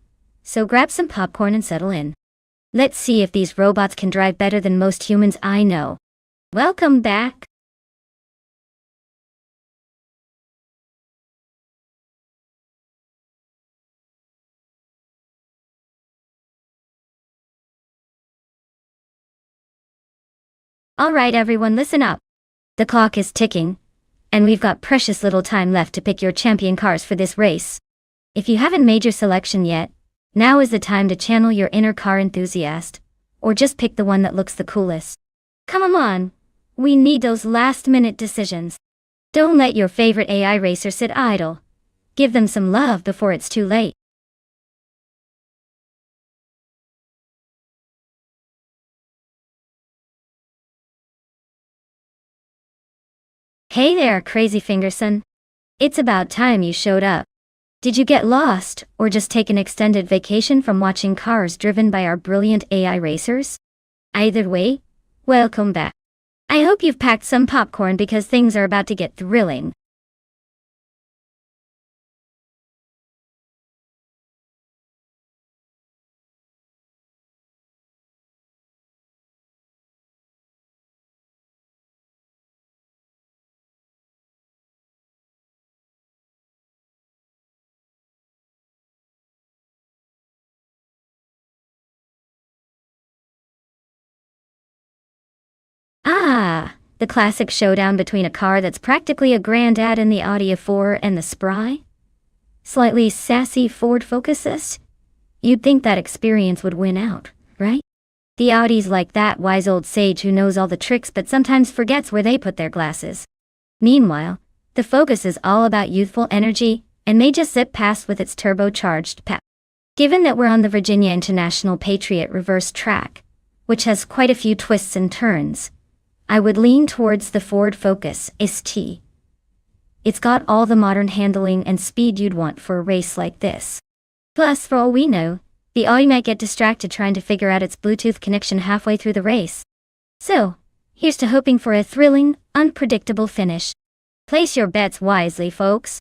So grab some popcorn and settle in. Let's see if these robots can drive better than most humans I know. Welcome back. Alright everyone, listen up. The clock is ticking, and we've got precious little time left to pick your champion cars for this race. If you haven't made your selection yet, now is the time to channel your inner car enthusiast, or just pick the one that looks the coolest. Come on, we need those last-minute decisions. Don't let your favorite AI racer sit idle. Give them some love before it's too late. Hey there, Crazy Fingerson. It's about time you showed up. Did you get lost, or just take an extended vacation from watching cars driven by our brilliant AI racers? Either way, welcome back. I hope you've packed some popcorn because things are about to get thrilling. Ah, the classic showdown between a car that's practically a granddad in the Audi A4 and the spry, slightly sassy Ford Focuses. You'd think that experience would win out, right? The Audi's like that wise old sage who knows all the tricks but sometimes forgets where they put their glasses. Meanwhile, the Focus is all about youthful energy and may just zip past with its turbocharged pep. Given that we're on the Virginia International Patriot reverse track, which has quite a few twists and turns, I would lean towards the Ford Focus ST. It's got all the modern handling and speed you'd want for a race like this. Plus, for all we know, the Audi might get distracted trying to figure out its Bluetooth connection halfway through the race. So, here's to hoping for a thrilling, unpredictable finish. Place your bets wisely, folks.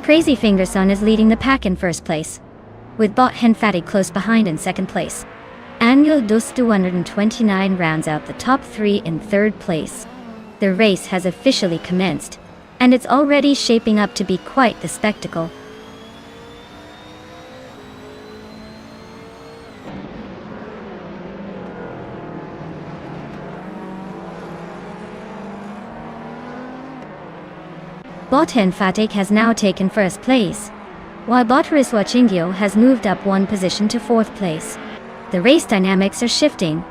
Crazy Fingerson is leading the pack in first place, with Bot Henfati close behind in second place. Angel dos 229 rounds out the top three in third place. The race has officially commenced, and it's already shaping up to be quite the spectacle. Bot Henfatik has now taken first place, while Bot Riswachingyo has moved up one position to fourth place. The race dynamics are shifting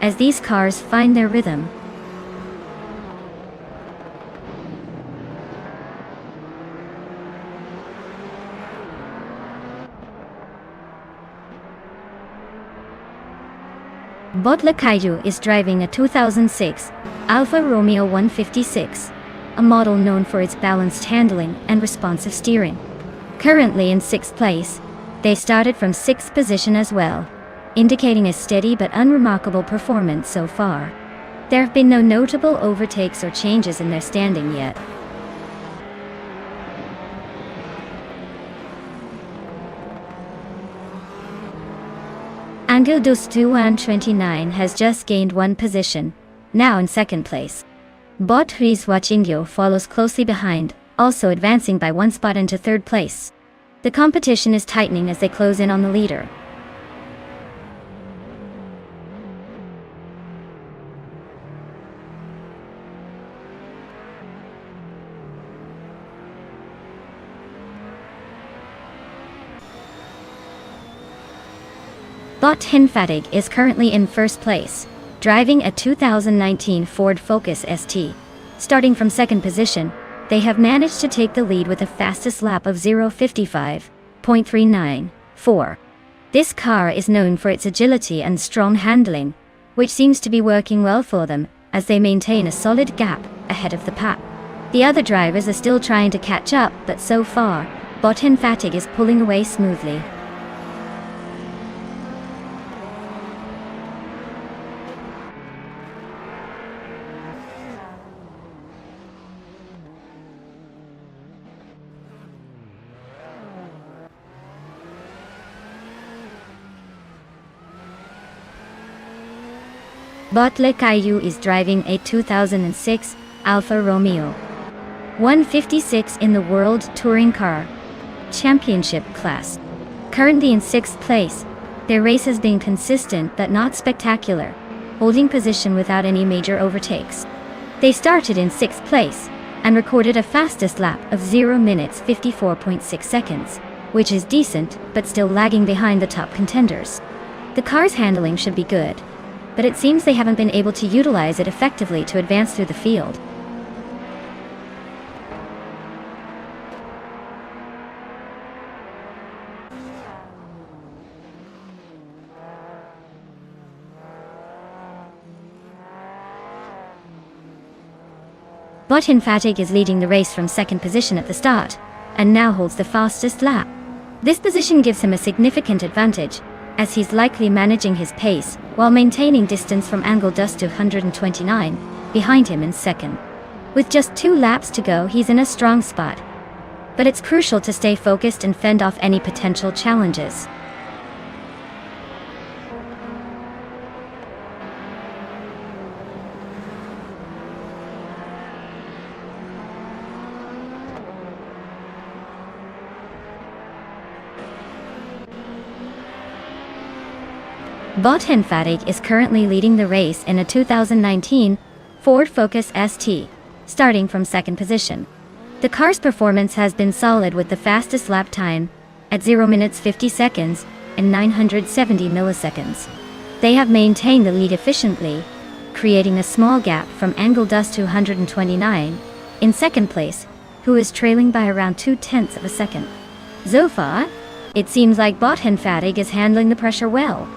as these cars find their rhythm. Bot Lakaiju is driving a 2006 Alfa Romeo 156, a model known for its balanced handling and responsive steering. Currently in sixth place, they started from sixth position as well, indicating a steady but unremarkable performance so far. There have been no notable overtakes or changes in their standing yet. Angel dos 229 has just gained one position, now in second place. Bot Riswachingyo follows closely behind, also advancing by one spot into third place. The competition is tightening as they close in on the leader. Bot Fatigue is currently in first place, driving a 2019 Ford Focus ST. Starting from second position, they have managed to take the lead with the fastest lap of 0:55.394. This car is known for its agility and strong handling, which seems to be working well for them, as they maintain a solid gap ahead of the pack. The other drivers are still trying to catch up, but so far, Bot Fatigue is pulling away smoothly. Bot Caillou is driving a 2006 Alfa Romeo 156 in the World Touring Car Championship class. Currently in 6th place, their race has been consistent but not spectacular, holding position without any major overtakes. They started in 6th place and recorded a fastest lap of 0 minutes 54.6 seconds, which is decent but still lagging behind the top contenders. The car's handling should be good, but it seems they haven't been able to utilize it effectively to advance through the field. Bot Fatigue is leading the race from second position at the start, and now holds the fastest lap. This position gives him a significant advantage, as he's likely managing his pace while maintaining distance from Angle Dust 229, behind him in second. With just 2 laps to go, he's in a strong spot, but it's crucial to stay focused and fend off any potential challenges. Bot Fatigue is currently leading the race in a 2019 Ford Focus ST, starting from second position. The car's performance has been solid with the fastest lap time at 0 minutes 50 seconds and 970 milliseconds. They have maintained the lead efficiently, creating a small gap from Angle Dust 229 in second place, who is trailing by around 0.2 of a second. So far, it seems like Bot Fatigue is handling the pressure well.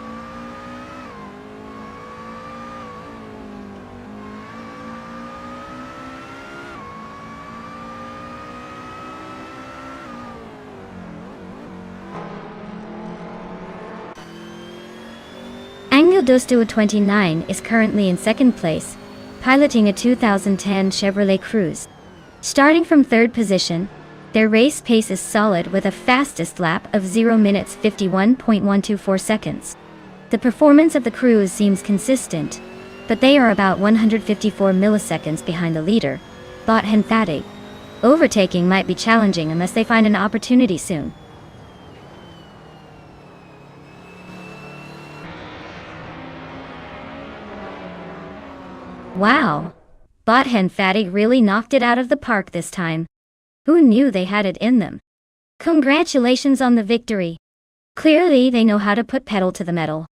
Angle Dust 229 is currently in second place, piloting a 2010 Chevrolet Cruze. Starting from third position, their race pace is solid with a fastest lap of 0 minutes 51.124 seconds. The performance of the Cruze seems consistent, but they are about 154 milliseconds behind the leader, Bot Fatigue. Overtaking might be challenging unless they find an opportunity soon. Wow! Bot Fatigue really knocked it out of the park this time. Who knew they had it in them? Congratulations on the victory. Clearly they know how to put pedal to the metal.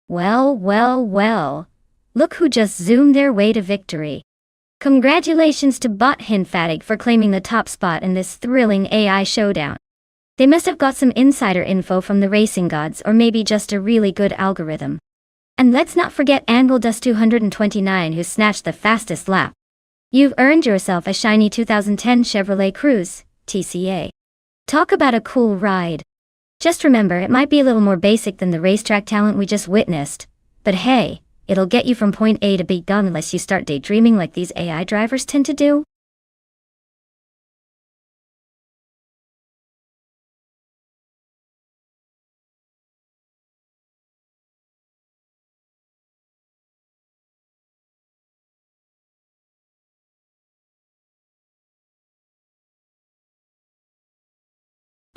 Well, well, well. Look who just zoomed their way to victory. Congratulations to Bot Fatigue for claiming the top spot in this thrilling AI showdown. They must have got some insider info from the racing gods, or maybe just a really good algorithm. And let's not forget Angle Dust 229, who snatched the fastest lap. You've earned yourself a shiny 2010 Chevrolet Cruze, TCA. Talk about a cool ride. Just remember, it might be a little more basic than the racetrack talent we just witnessed, but hey, it'll get you from point A to B done unless you start daydreaming like these AI drivers tend to do.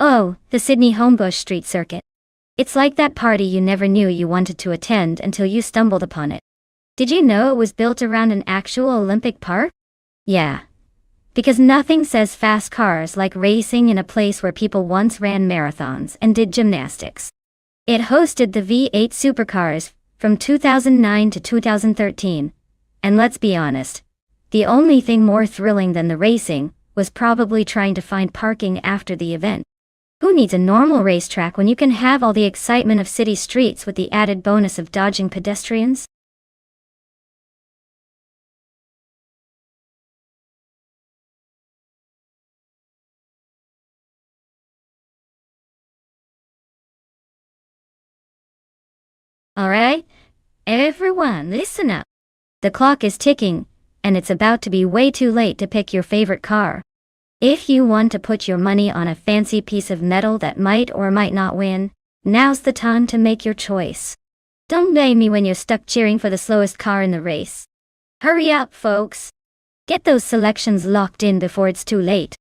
Oh, the Sydney Homebush Street Circuit. It's like that party you never knew you wanted to attend until you stumbled upon it. Did you know it was built around an actual Olympic park? Yeah. Because nothing says fast cars like racing in a place where people once ran marathons and did gymnastics. It hosted the V8 supercars from 2009 to 2013. And let's be honest, the only thing more thrilling than the racing was probably trying to find parking after the event. Who needs a normal racetrack when you can have all the excitement of city streets with the added bonus of dodging pedestrians? Alright, everyone, listen up. The clock is ticking, and it's about to be way too late to pick your favorite car. If you want to put your money on a fancy piece of metal that might or might not win, now's the time to make your choice. Don't blame me when you're stuck cheering for the slowest car in the race. Hurry up, folks. Get those selections locked in before it's too late.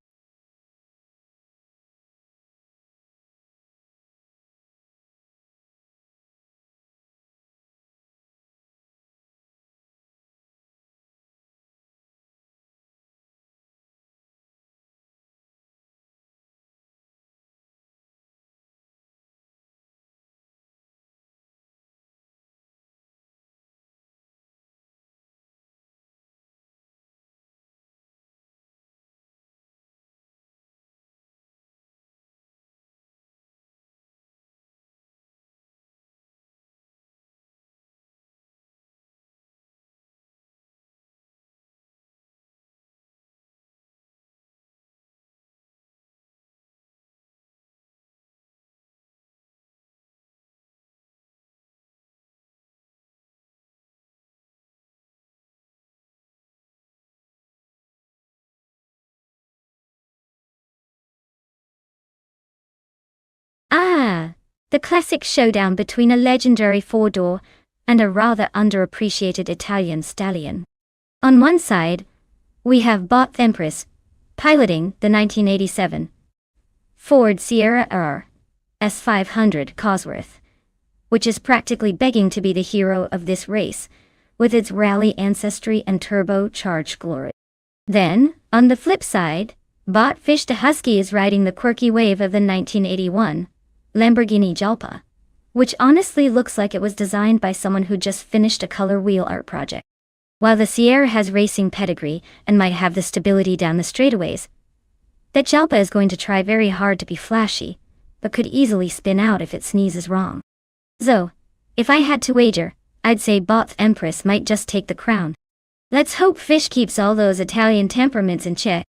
Ah, the classic showdown between a legendary four-door and a rather underappreciated Italian stallion. On one side, we have Bot Empress, piloting the 1987 Ford Sierra R S500 Cosworth, which is practically begging to be the hero of this race, with its rally ancestry and turbocharged glory. Then, on the flip side, Bot Fish the Husky is riding the quirky wave of the 1981 Lamborghini Jalpa, which honestly looks like it was designed by someone who just finished a color wheel art project. While the Sierra has racing pedigree and might have the stability down the straightaways, that Jalpa is going to try very hard to be flashy, but could easily spin out if it sneezes wrong. So, if I had to wager, I'd say Bot Empress might just take the crown. Let's hope Fish keeps all those Italian temperaments in check.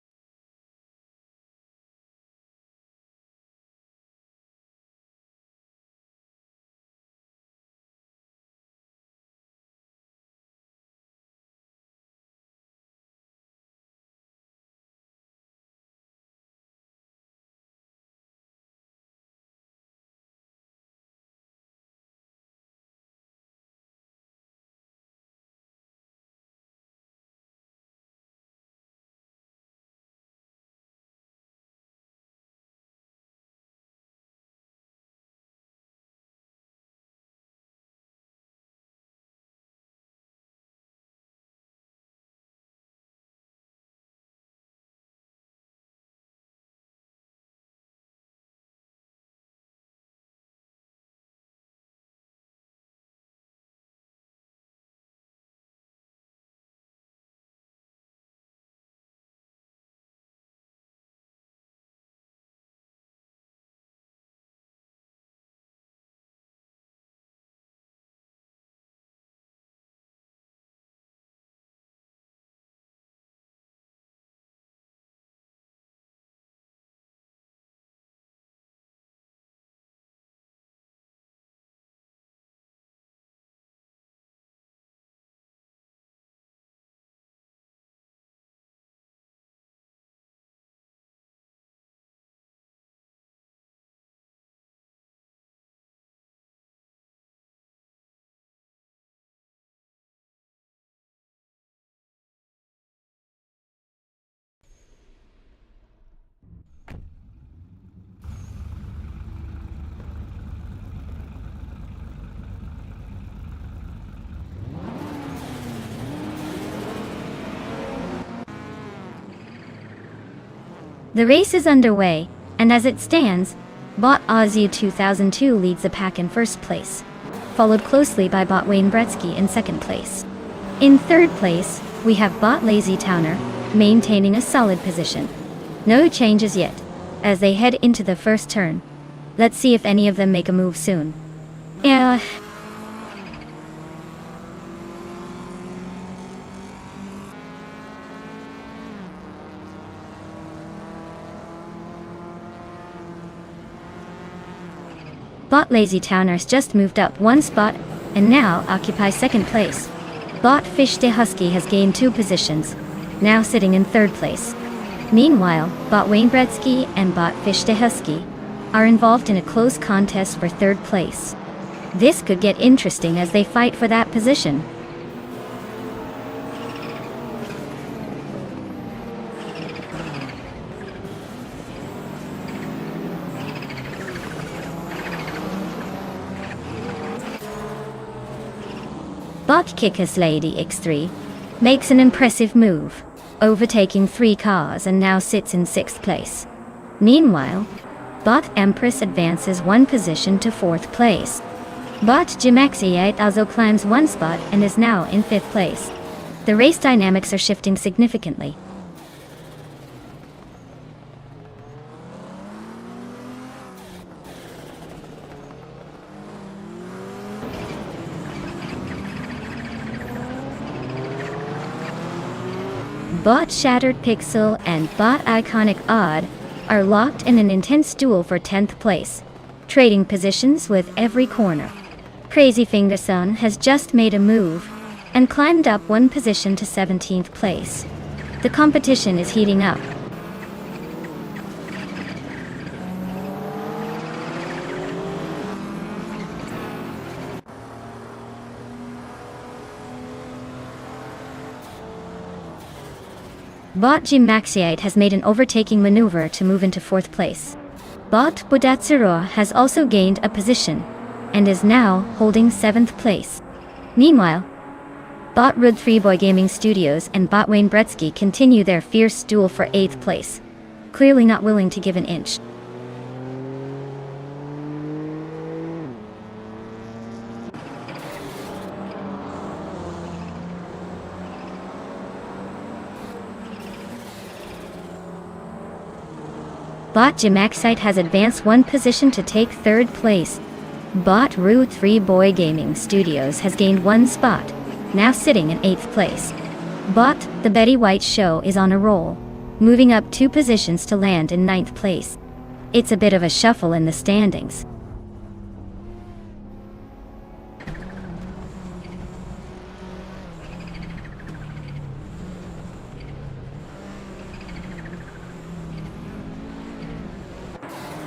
The race is underway, and as it stands, Bot Ozzy 2002 leads the pack in first place, followed closely by Bot Wayne Gretzky in second place. In third place, we have Bot Lazy Towner, maintaining a solid position. No changes yet, as they head into the first turn. Let's see if any of them make a move soon. Bot Lazy Towners just moved up one spot, and now occupy second place. Bot Fish de Husky has gained 2 positions, now sitting in third place. Meanwhile, Bot Wayne Gretzky and Bot Fish de Husky are involved in a close contest for third place. This could get interesting as they fight for that position. Bot Kickus Lady X3 makes an impressive move, overtaking 3 cars and now sits in 6th place. Meanwhile, Bot Empress advances 1 position to 4th place. Bot Jimaxi also climbs 1 spot and is now in 5th place. The race dynamics are shifting significantly. Bot Shattered Pixel and Bot Iconic Odd are locked in an intense duel for 10th place, trading positions with every corner. Crazy Fingerson has just made a move and climbed up 1 position to 17th place. The competition is heating up. Bot Jimaxiate has made an overtaking maneuver to move into 4th place. Bot Bodatsuro has also gained a position, and is now holding 7th place. Meanwhile, Bot Rud 3 Boy Gaming Studios and Bot Wayne Gretzky continue their fierce duel for 8th place, clearly not willing to give an inch. Bot Jimaxite has advanced 1 position to take 3rd place. Bot Root 3 Boy Gaming Studios has gained 1 spot, now sitting in 8th place. Bot The Betty White Show is on a roll, moving up 2 positions to land in 9th place. It's a bit of a shuffle in the standings.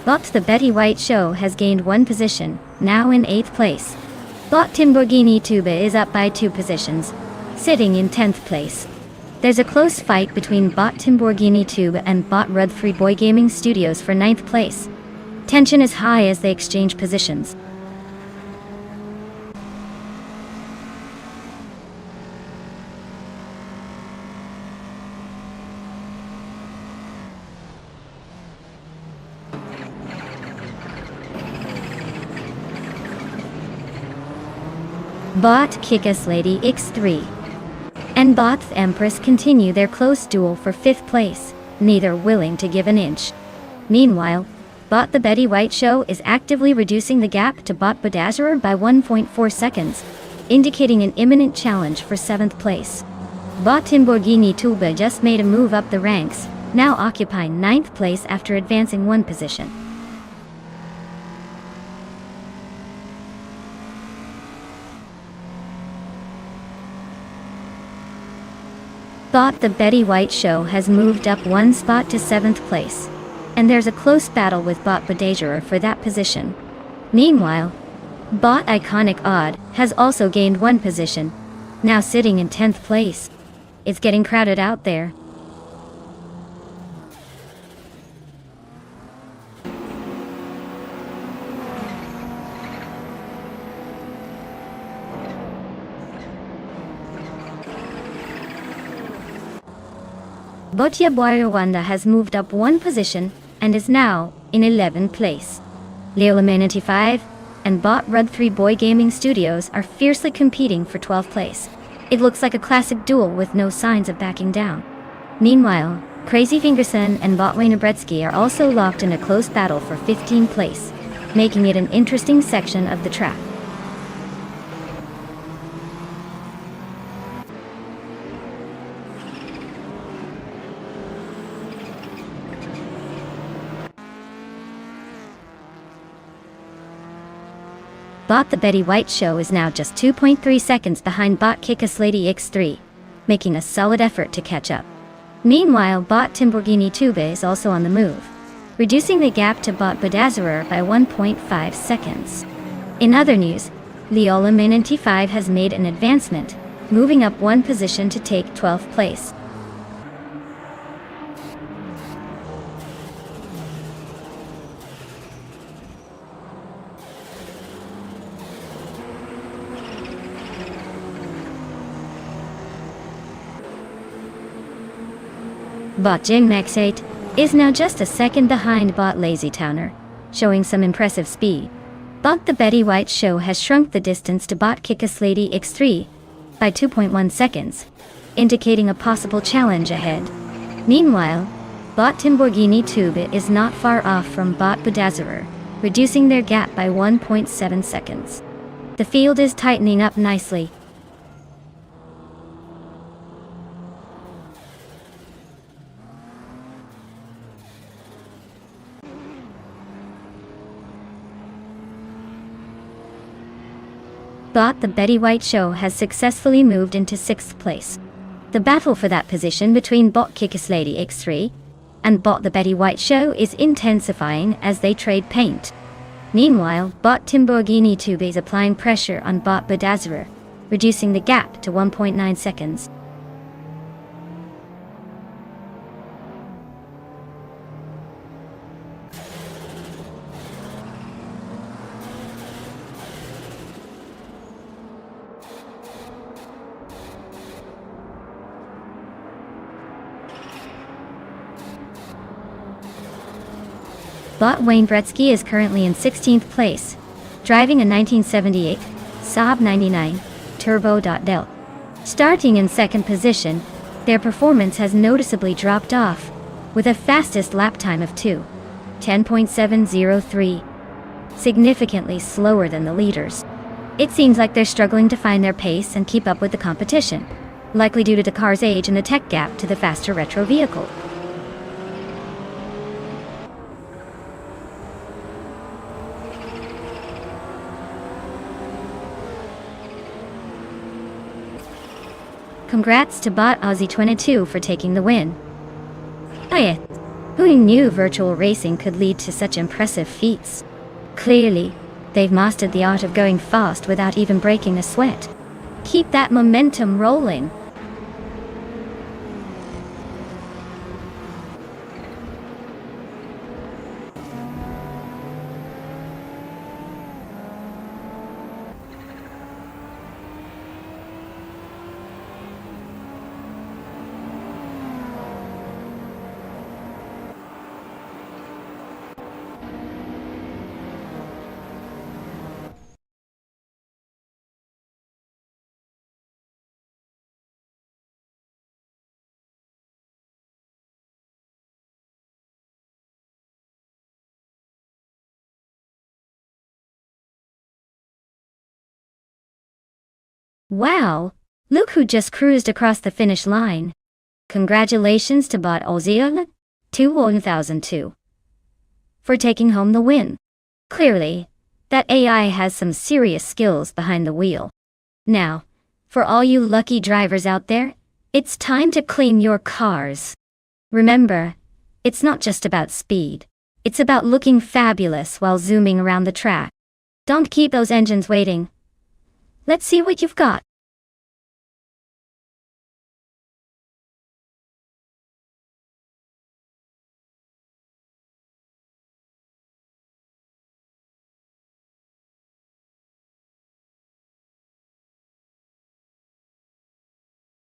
Bot The Betty White Show has gained 1 position, now in 8th place. Bot Timborghini Tuba is up by 2 positions, sitting in 10th place. There's a close fight between Bot Timborghini Tuba and Bot Rud 3 Boy Gaming Studios for 9th place. Tension is high as they exchange positions. Bot Kickus Lady X3 and Bot the Empress continue their close duel for 5th place, neither willing to give an inch. Meanwhile, Bot The Betty White Show is actively reducing the gap to Bot Bodazurer by 1.4 seconds, indicating an imminent challenge for 7th place. Bot Timborghini Tuba just made a move up the ranks, now occupying 9th place after advancing 1 position. Bot The Betty White Show has moved up 1 spot to 7th place, and there's a close battle with Bot Bodazurer for that position. Meanwhile, Bot Iconic Odd has also gained 1 position, now sitting in 10th place. It's getting crowded out there. Botya Rwanda has moved up one position and is now in 11th place. Leolam 95 and Bot Rud 3 Boy Gaming Studios are fiercely competing for 12th place. It looks like a classic duel with no signs of backing down. Meanwhile, Crazy Fingerson and Bot Wayne Bretsky are also locked in a close battle for 15th place, making it an interesting section of the track. Bot the Betty White Show is now just 2.3 seconds behind Bot Kickus Lady X3, making a solid effort to catch up. Meanwhile, Bot Timborghini Tube is also on the move, reducing the gap to Bot Bedazzler by 1.5 seconds. In other news, Leolam 95 has made an advancement, moving up one position to take 12th place. Bot Jingmax 8 is now just a second behind Bot Lazy Towner, showing some impressive speed. Bot the Betty White Show has shrunk the distance to Bot Kickus Lady X3 by 2.1 seconds, indicating a possible challenge ahead. Meanwhile, Bot Timborghini Tube is not far off from Bot Bedazzler, reducing their gap by 1.7 seconds. The field is tightening up nicely. Bot the Betty White Show has successfully moved into 6th place. The battle for that position between Bot Kickus Lady X3 and Bot the Betty White Show is intensifying as they trade paint. Meanwhile, Bot Timborghini Tube is applying pressure on Bot Bedazzler, reducing the gap to 1.9 seconds. Bot Wayne Bretsky is currently in 16th place, driving a 1978 Saab 99 Turbo.Del. Starting in 2nd position, their performance has noticeably dropped off, with a fastest lap time of 2:10.703, significantly slower than the leaders. It seems like they're struggling to find their pace and keep up with the competition, likely due to the car's age and the tech gap to the faster retro vehicle. Congrats to Bot Aussie 22 for taking the win. Oh yeah, who knew virtual racing could lead to such impressive feats? Clearly, they've mastered the art of going fast without even breaking a sweat. Keep that momentum rolling. Wow, look who just cruised across the finish line. Congratulations to Bot Aussie 1002 for taking home the win. Clearly, that AI has some serious skills behind the wheel. Now, for all you lucky drivers out there, it's time to clean your cars. Remember, it's not just about speed. It's about looking fabulous while zooming around the track. Don't keep those engines waiting. Let's see what you've got.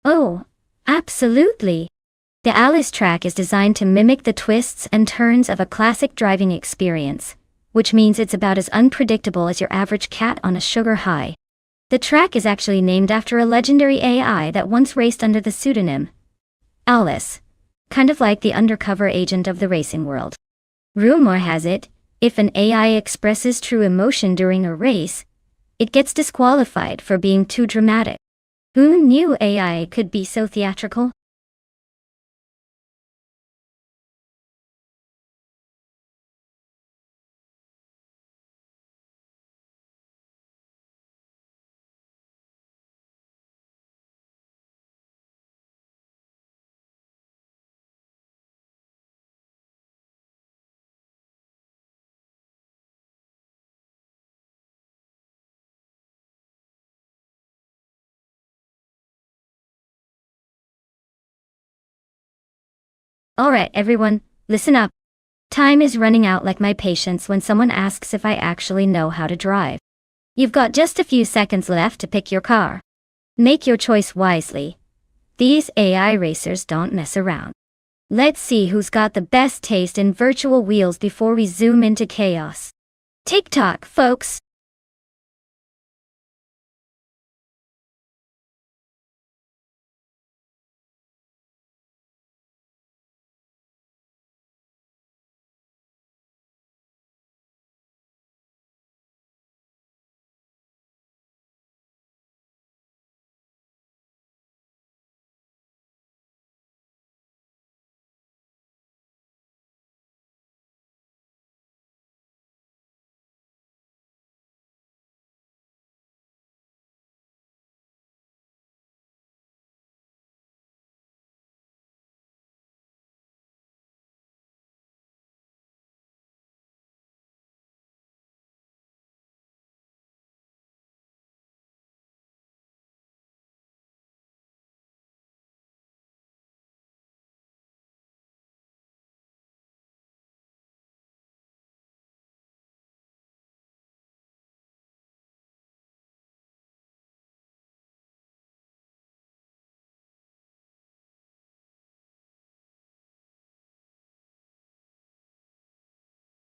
Oh, absolutely. The Alice track is designed to mimic the twists and turns of a classic driving experience, which means it's about as unpredictable as your average cat on a sugar high. The track is actually named after a legendary AI that once raced under the pseudonym Alice, kind of like the undercover agent of the racing world. Rumor has it, if an AI expresses true emotion during a race, it gets disqualified for being too dramatic. Who knew AI could be so theatrical? Alright everyone, listen up. Time is running out like my patience when someone asks if I actually know how to drive. You've got just a few seconds left to pick your car. Make your choice wisely. These AI racers don't mess around. Let's see who's got the best taste in virtual wheels before we zoom into chaos. TikTok, folks.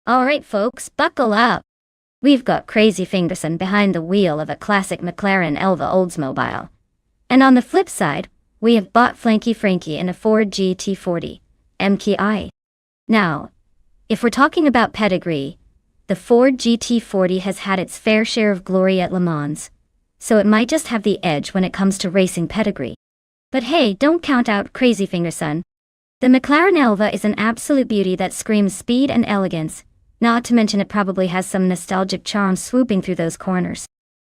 Alright folks, buckle up. We've got Crazy Fingerson behind the wheel of a classic McLaren Elva Oldsmobile. And on the flip side, we have bought Flanky Frankie in a Ford GT40 MKI. Now, if we're talking about pedigree, the Ford GT40 has had its fair share of glory at Le Mans, so it might just have the edge when it comes to racing pedigree. But hey, don't count out Crazy Fingerson. The McLaren Elva is an absolute beauty that screams speed and elegance, not to mention it probably has some nostalgic charm swooping through those corners.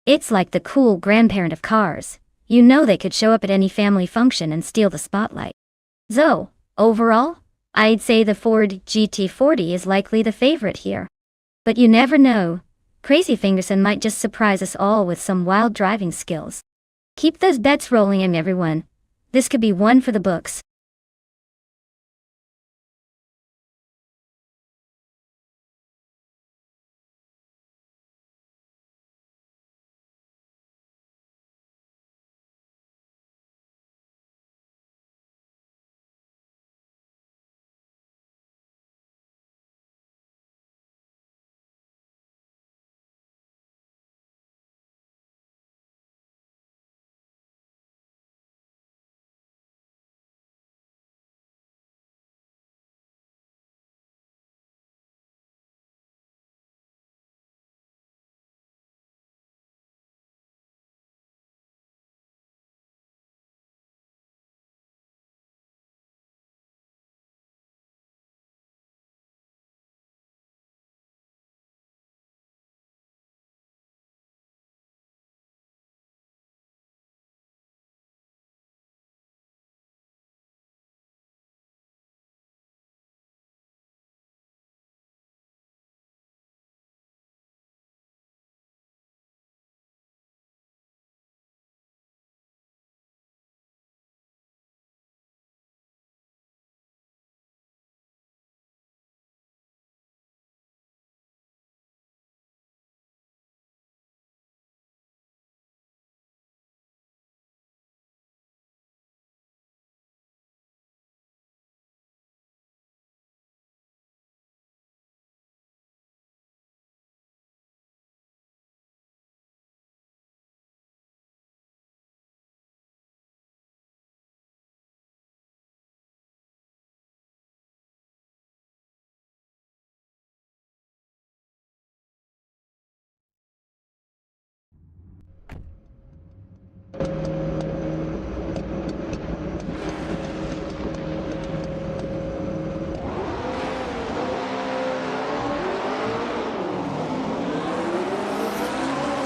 It's like the cool grandparent of cars. You know they could show up at any family function and steal the spotlight. So, overall, I'd say the Ford GT40 is likely the favorite here. But you never know. Crazy Fingerson might just surprise us all with some wild driving skills. Keep those bets rolling in, everyone. This could be one for the books.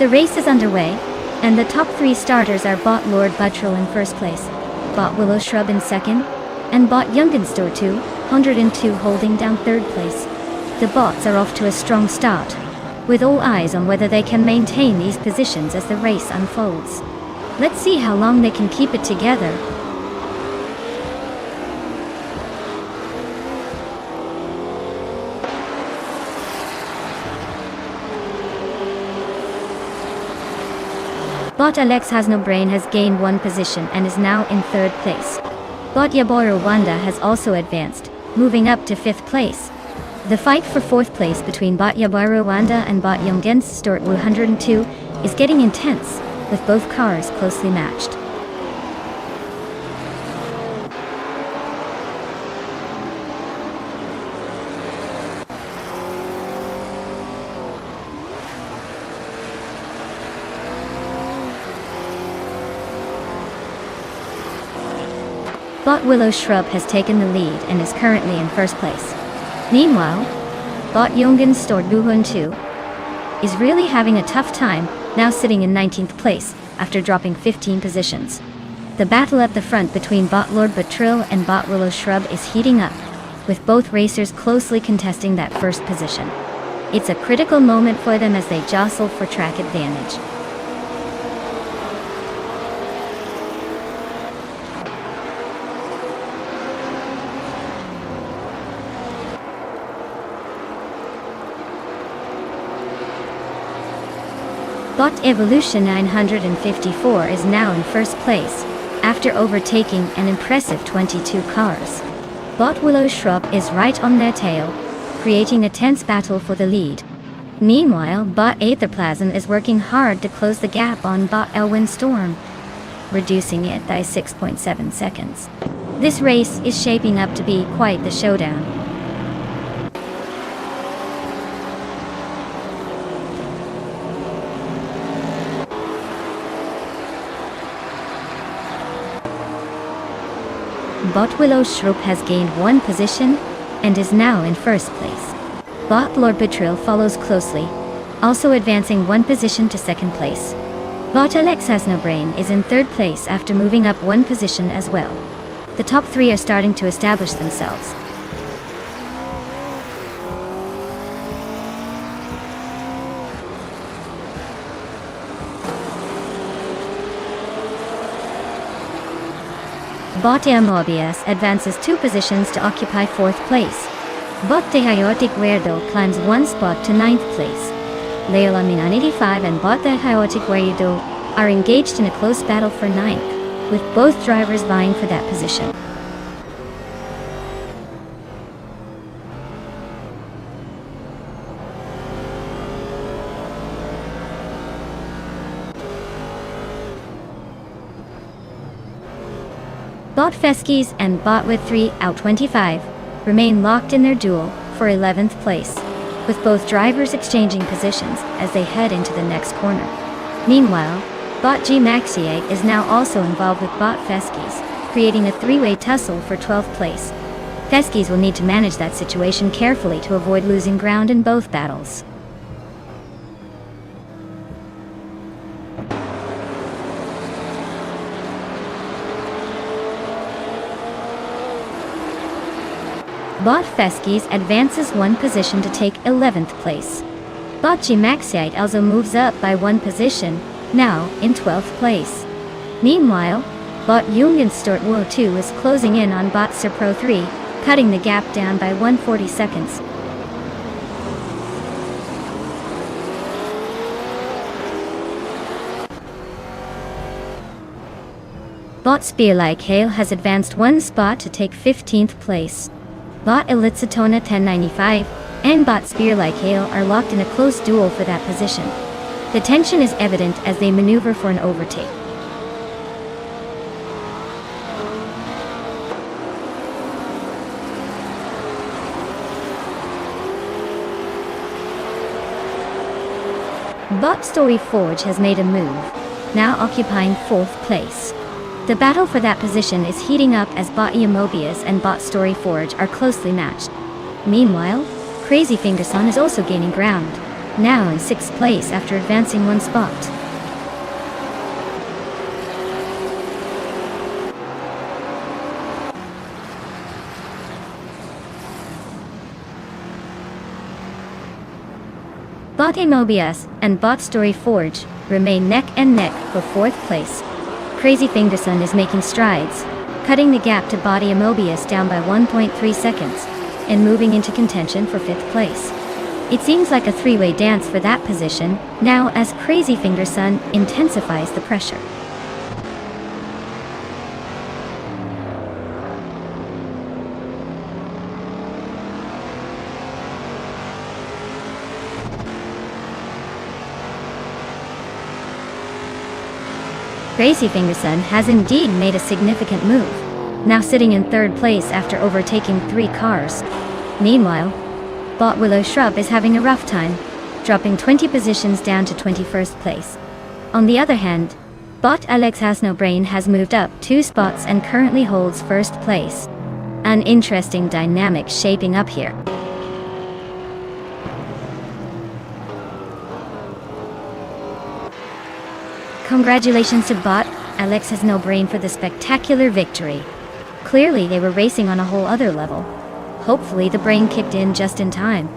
The race is underway, and the top 3 starters are Bot Lord Buttrell in first place, Bot Willow Shrub in second, and Bot Jungenstore 202 holding down third place. The bots are off to a strong start, with all eyes on whether they can maintain these positions as the race unfolds. Let's see how long they can keep it together. Bot Alex Has No Brain has gained 1 position and is now in third place. Bot Yaboy Rwanda has also advanced, moving up to 5th place. The fight for 4th place between Bot Yaboy Rwanda and Bot Jungenstore 102 is getting intense, with both cars closely matched. Bot Willow Shrub has taken the lead and is currently in first place. Meanwhile, Bot Jungenstore 202 is really having a tough time, now sitting in 19th place after dropping 15 positions. The battle at the front between Bot Lord Buttrell and Bot Willow Shrub is heating up, with both racers closely contesting that first position. It's a critical moment for them as they jostle for track advantage. Bot Evolution 954 is now in first place, after overtaking an impressive 22 cars. Bot Willow Shrub is right on their tail, creating a tense battle for the lead. Meanwhile, Bot Aetherplasm is working hard to close the gap on Bot Elwyn Storm, reducing it by 6.7 seconds. This race is shaping up to be quite the showdown. Bot Willow Shrub has gained 1 position and is now in first place. Bot Lord Buttrell follows closely, also advancing 1 position to second place. Bot Alex Has No Brain is in third place after moving up 1 position as well. The top 3 are starting to establish themselves. Bot Mobius advances 2 positions to occupy 4th place. Bot Chaotic Weirdo climbs 1 spot to 9th place. Leola Minan 85 and Bot Chaotic Weirdo are engaged in a close battle for 9th, with both drivers vying for that position. Bot Feskies and Bot with 3 out 25 remain locked in their duel for 11th place, with both drivers exchanging positions as they head into the next corner. Meanwhile, Bot G Maxiate is now also involved with Bot Feskies, creating a 3-way tussle for 12th place. Feskies will need to manage that situation carefully to avoid losing ground in both battles. Bot Feskies advances 1 position to take 11th place. Bot G Maxiate also moves up by 1 position, now in 12th place. Meanwhile, Bot Jungenstore 202 is closing in on Bot Sir Pro 3, cutting the gap down by 140 seconds. Bot Spearlike Hail has advanced 1 spot to take 15th place. Bot Elitsatona 1095 and Bot Spearlike Hail are locked in a close duel for that position. The tension is evident as they maneuver for an overtake. Bot Story Forge has made a move, now occupying 4th place. The battle for that position is heating up as Bot Mobius and Bot Story Forge are closely matched. Meanwhile, Crazy Fingerson is also gaining ground, now in 6th place after advancing 1 spot. Bot Mobius and Bot Story Forge remain neck and neck for 4th place. Crazy Fingerson is making strides, cutting the gap to Bot Mobius down by 1.3 seconds, and moving into contention for 5th place. It seems like a three-way dance for that position, now as Crazy Fingerson intensifies the pressure. Crazy Fingerson has indeed made a significant move, now sitting in 3rd place after overtaking 3 cars. Meanwhile, Bot Willow Shrub is having a rough time, dropping 20 positions down to 21st place. On the other hand, Bot Alex Has No Brain has moved up 2 spots and currently holds 1st place. An interesting dynamic shaping up here. Congratulations to Bot Alex Has No Brain for the spectacular victory. Clearly they were racing on a whole other level. Hopefully the brain kicked in just in time.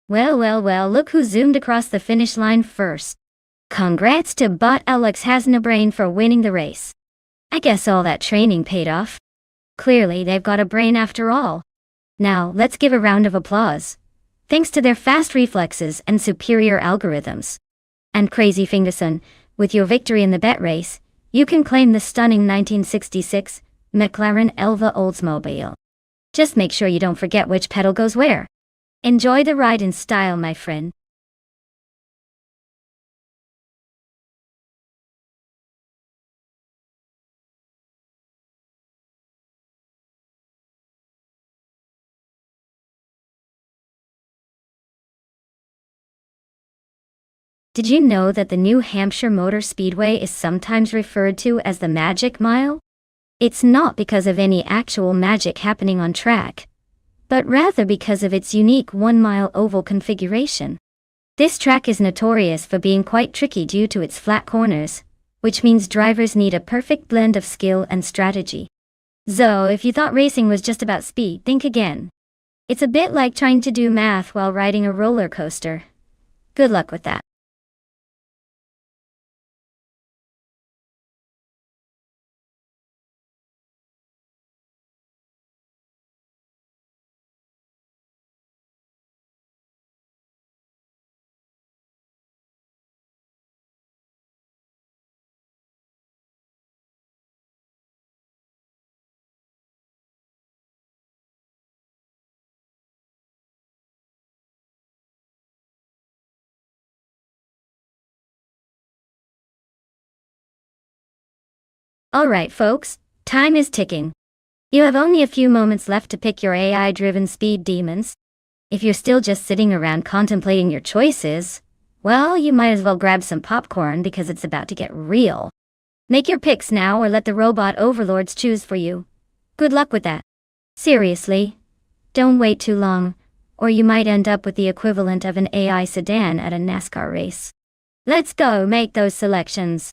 Well, look who zoomed across the finish line first. Congrats to Bot Alex Has No Brain for winning the race. I guess all that training paid off. Clearly they've got a brain after all. Now let's give a round of applause. Thanks to their fast reflexes and superior algorithms. And Crazy Fingerson, with your victory in the bet race, you can claim the stunning 1966 McLaren Elva Oldsmobile. Just make sure you don't forget which pedal goes where. Enjoy the ride in style, my friend. Did you know that the New Hampshire Motor Speedway is sometimes referred to as the Magic Mile? It's not because of any actual magic happening on track, but rather because of its unique 1-mile oval configuration. This track is notorious for being quite tricky due to its flat corners, which means drivers need a perfect blend of skill and strategy. So, if you thought racing was just about speed, think again. It's a bit like trying to do math while riding a roller coaster. Good luck with that. Alright folks, time is ticking. You have only a few moments left to pick your AI-driven speed demons. If you're still just sitting around contemplating your choices, well, you might as well grab some popcorn because it's about to get real. Make your picks now or let the robot overlords choose for you. Good luck with that. Seriously, don't wait too long, or you might end up with the equivalent of an AI sedan at a NASCAR race. Let's go make those selections.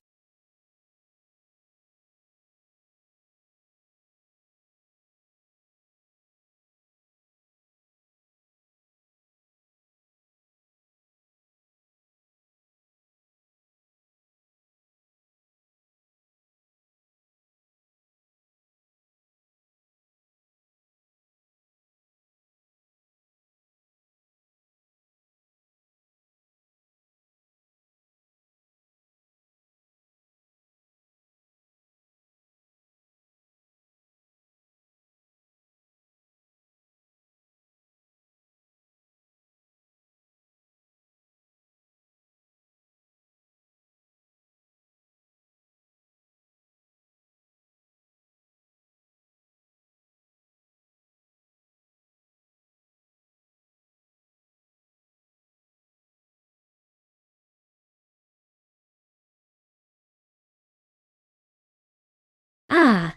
Ah,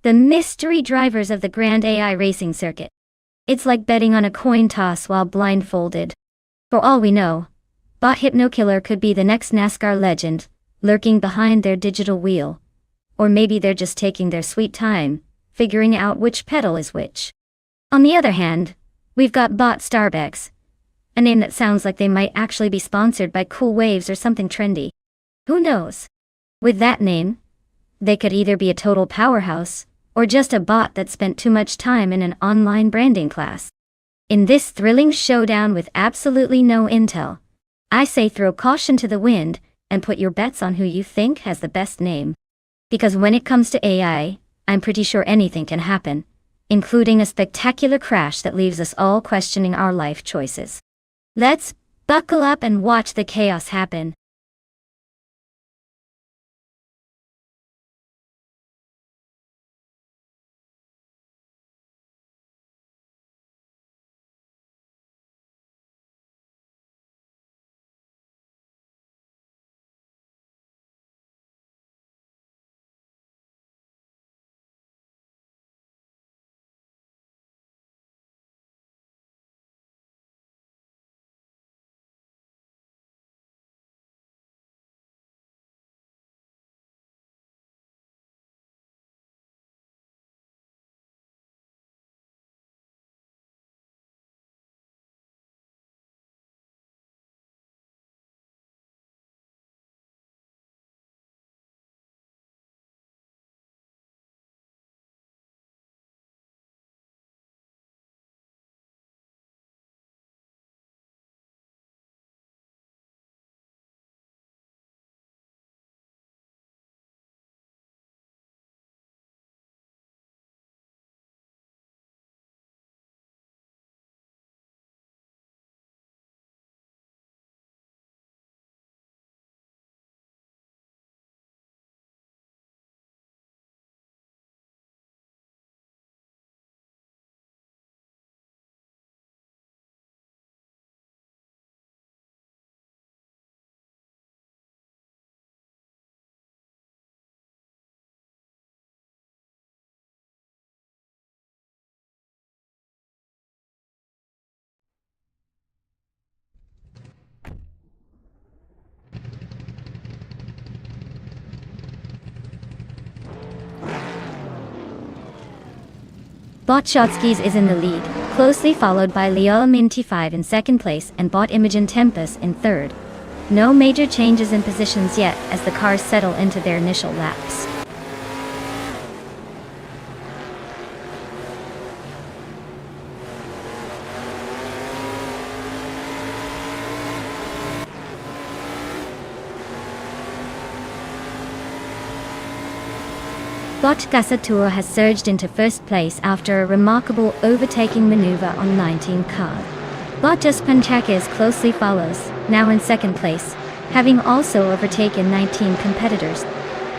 the mystery drivers of the Grand AI Racing Circuit. It's like betting on a coin toss while blindfolded. For all we know, Bot Hypno Killer could be the next NASCAR legend, lurking behind their digital wheel. Or maybe they're just taking their sweet time, figuring out which pedal is which. On the other hand, we've got Bot Starbucks, a name that sounds like they might actually be sponsored by Cool Waves or something trendy. Who knows? With that name, they could either be a total powerhouse, or just a bot that spent too much time in an online branding class. In this thrilling showdown with absolutely no intel, I say throw caution to the wind and put your bets on who you think has the best name. Because when it comes to AI, I'm pretty sure anything can happen, including a spectacular crash that leaves us all questioning our life choices. Let's buckle up and watch the chaos happen. Bot Shotskis is in the lead, closely followed by Leo Minty 5 in second place and Bot Imogen Tempest in third. No major changes in positions yet as the cars settle into their initial laps. Bot Gasatura has surged into first place after a remarkable overtaking maneuver on 19 car. Bot Panchakis closely follows, now in second place, having also overtaken 19 competitors.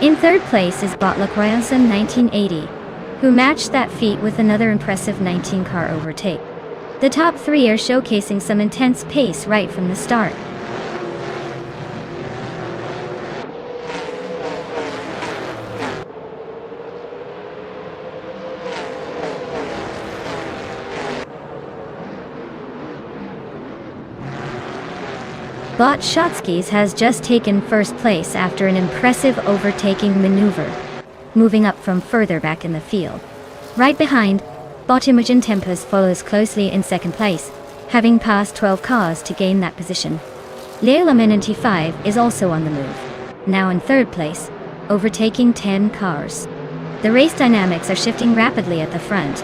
In third place is Bot Lacroyasan 1980, who matched that feat with another impressive 19-car overtake. The top three are showcasing some intense pace right from the start. Bot Shotskis has just taken first place after an impressive overtaking maneuver, moving up from further back in the field. Right behind, Bot Imogen Tempest follows closely in second place, having passed 12 cars to gain that position. Leo Laminanti 5 is also on the move, now in third place, overtaking 10 cars. The race dynamics are shifting rapidly at the front.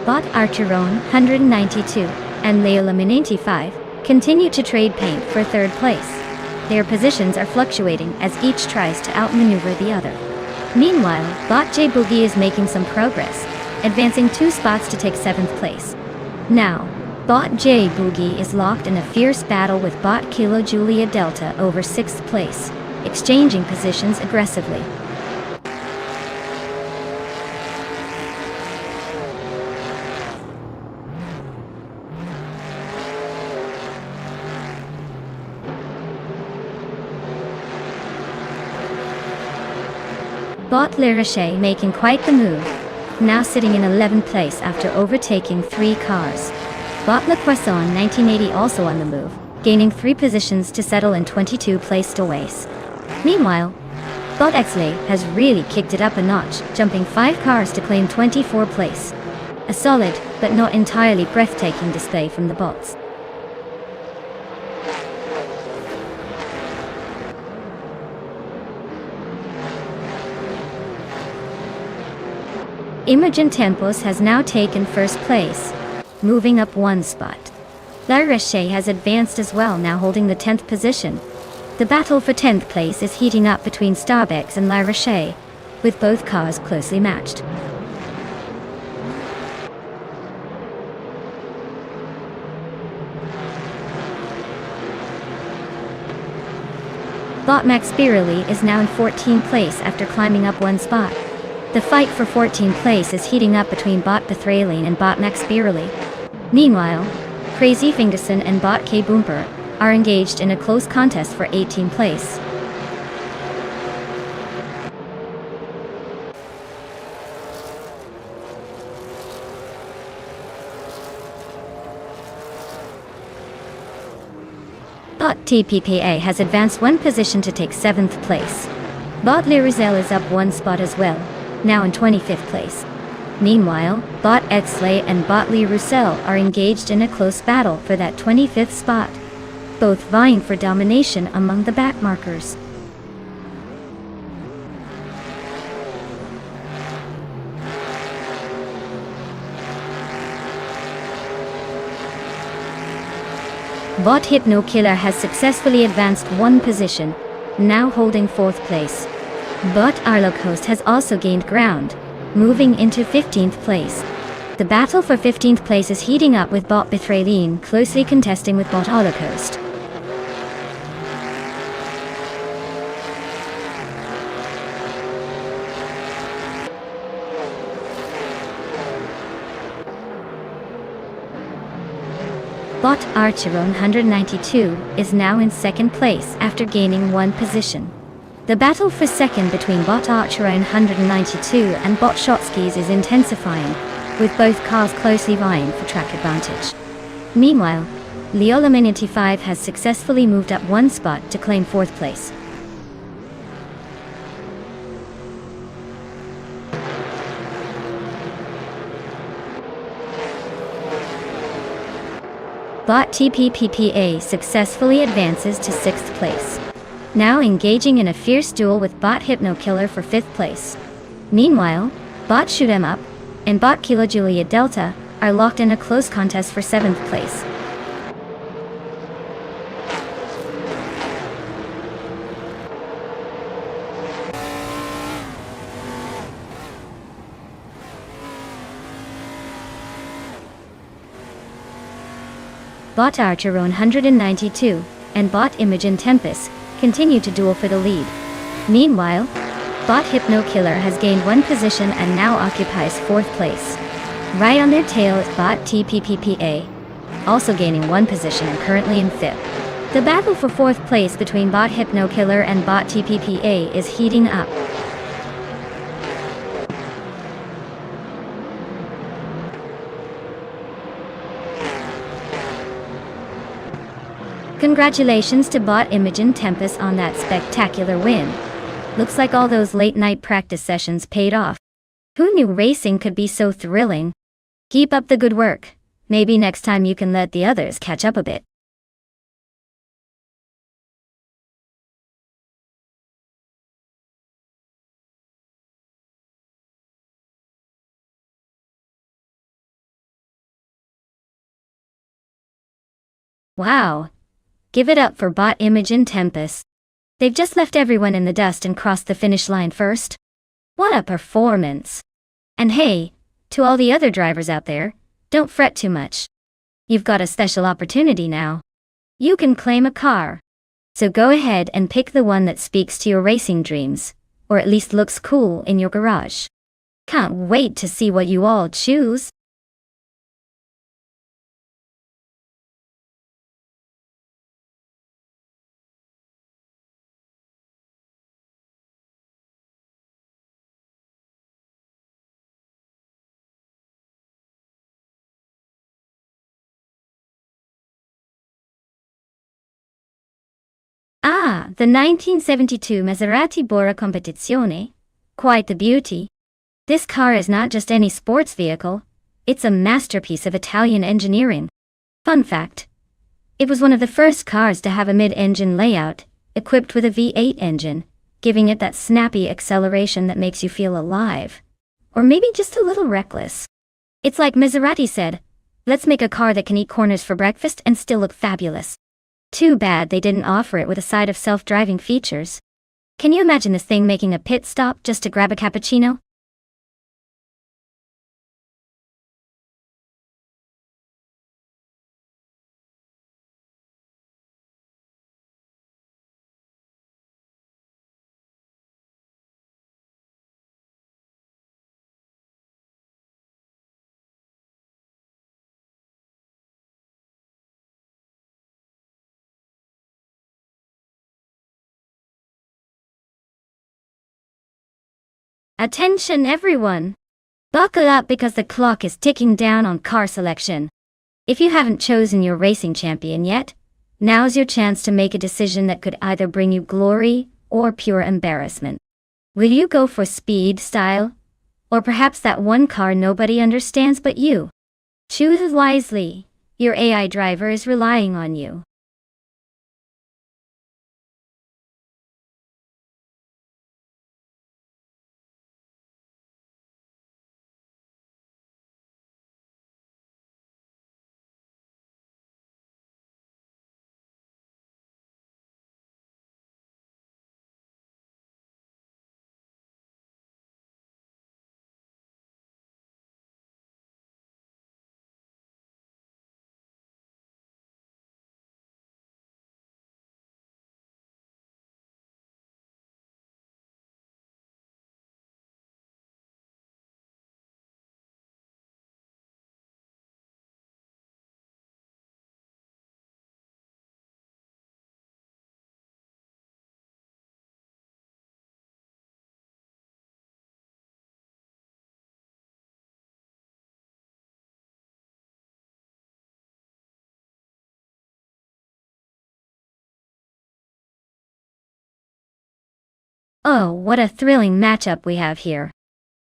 Bot Archeron 192 and Leo Laminanti 5 continue to trade paint for third place. Their positions are fluctuating as each tries to outmaneuver the other. Meanwhile, Bot J Boogie is making some progress, advancing 2 spots to take 7th place. Now, Bot J Boogie is locked in a fierce battle with Bot Kilo Julia Delta over 6th place, exchanging positions aggressively. Bot Le Rocher making quite the move, now sitting in 11th place after overtaking 3 cars. Bot Le Poisson 1980 also on the move, gaining 3 positions to settle in 22 place aways. Meanwhile, Bot Xley has really kicked it up a notch, jumping 5 cars to claim 24th place. A solid, but not entirely breathtaking display from the bots. Imogen Tempos has now taken first place, moving up 1 spot. La Roche has advanced as well, now holding the 10th position. The battle for 10th place is heating up between Starbex and La Roche, with both cars closely matched. Bot Max Spirally is now in 14th place after climbing up 1 spot. The fight for 14th place is heating up between Bot Bethraline and Bot Max Spirally. Meanwhile, Crazy Fingerson and Bot K Boomper are engaged in a close contest for 18th place. Bot TPPA has advanced 1 position to take 7th place. Bot Le Rizal is up 1 spot as well, now in 25th place. Meanwhile, Bot Xley and Bot Lee Roussel are engaged in a close battle for that 25th spot, both vying for domination among the backmarkers. Bot Hypno Killer has successfully advanced 1 position, now holding 4th place. Bot Arlock Host has also gained ground, moving into 15th place. The battle for 15th place is heating up with Bot Bethraline closely contesting with Bot Arlock Host. Bot Archeron 192 is now in 2nd place after gaining 1 position. The battle for 2nd between Bot Archeron 192 and Bot Shotskis is intensifying, with both cars closely vying for track advantage. Meanwhile, Leola Minity 5 has successfully moved up 1 spot to claim 4th place. Bot TPPPA successfully advances to 6th place, now engaging in a fierce duel with Bot Hypno Killer for 5th place. Meanwhile, Bot Shoot 'em Up and Bot Kilo Julia Delta are locked in a close contest for 7th place. Bot Archer 192, and Bot Imogen Tempest continue to duel for the lead. Meanwhile, Bot Hypno Killer has gained one position and now occupies 4th place. Right on their tail is Bot TPPPA, also gaining one position and currently in 5th. The battle for 4th place between Bot Hypno Killer and Bot TPPA is heating up. Congratulations to Bot Imogen Tempest on that spectacular win. Looks like all those late-night practice sessions paid off. Who knew racing could be so thrilling? Keep up the good work. Maybe next time you can let the others catch up a bit. Wow. Give it up for Bot Imogen Tempest. They've just left everyone in the dust and crossed the finish line first. What a performance. And hey, to all the other drivers out there, don't fret too much. You've got a special opportunity now. You can claim a car. So go ahead and pick the one that speaks to your racing dreams, or at least looks cool in your garage. Can't wait to see what you all choose. Ah, the 1972 Maserati Bora Competizione. Quite the beauty. This car is not just any sports vehicle, it's a masterpiece of Italian engineering. Fun fact: it was one of the first cars to have a mid-engine layout, equipped with a V8 engine, giving it that snappy acceleration that makes you feel alive. Or maybe just a little reckless. It's like Maserati said, let's make a car that can eat corners for breakfast and still look fabulous. Too bad they didn't offer it with a side of self-driving features. Can you imagine this thing making a pit stop just to grab a cappuccino? Attention everyone! Buckle up because the clock is ticking down on car selection. If you haven't chosen your racing champion yet, now's your chance to make a decision that could either bring you glory or pure embarrassment. Will you go for speed, style, or perhaps that one car nobody understands but you? Choose wisely. Your AI driver is relying on you. Oh, what a thrilling matchup we have here.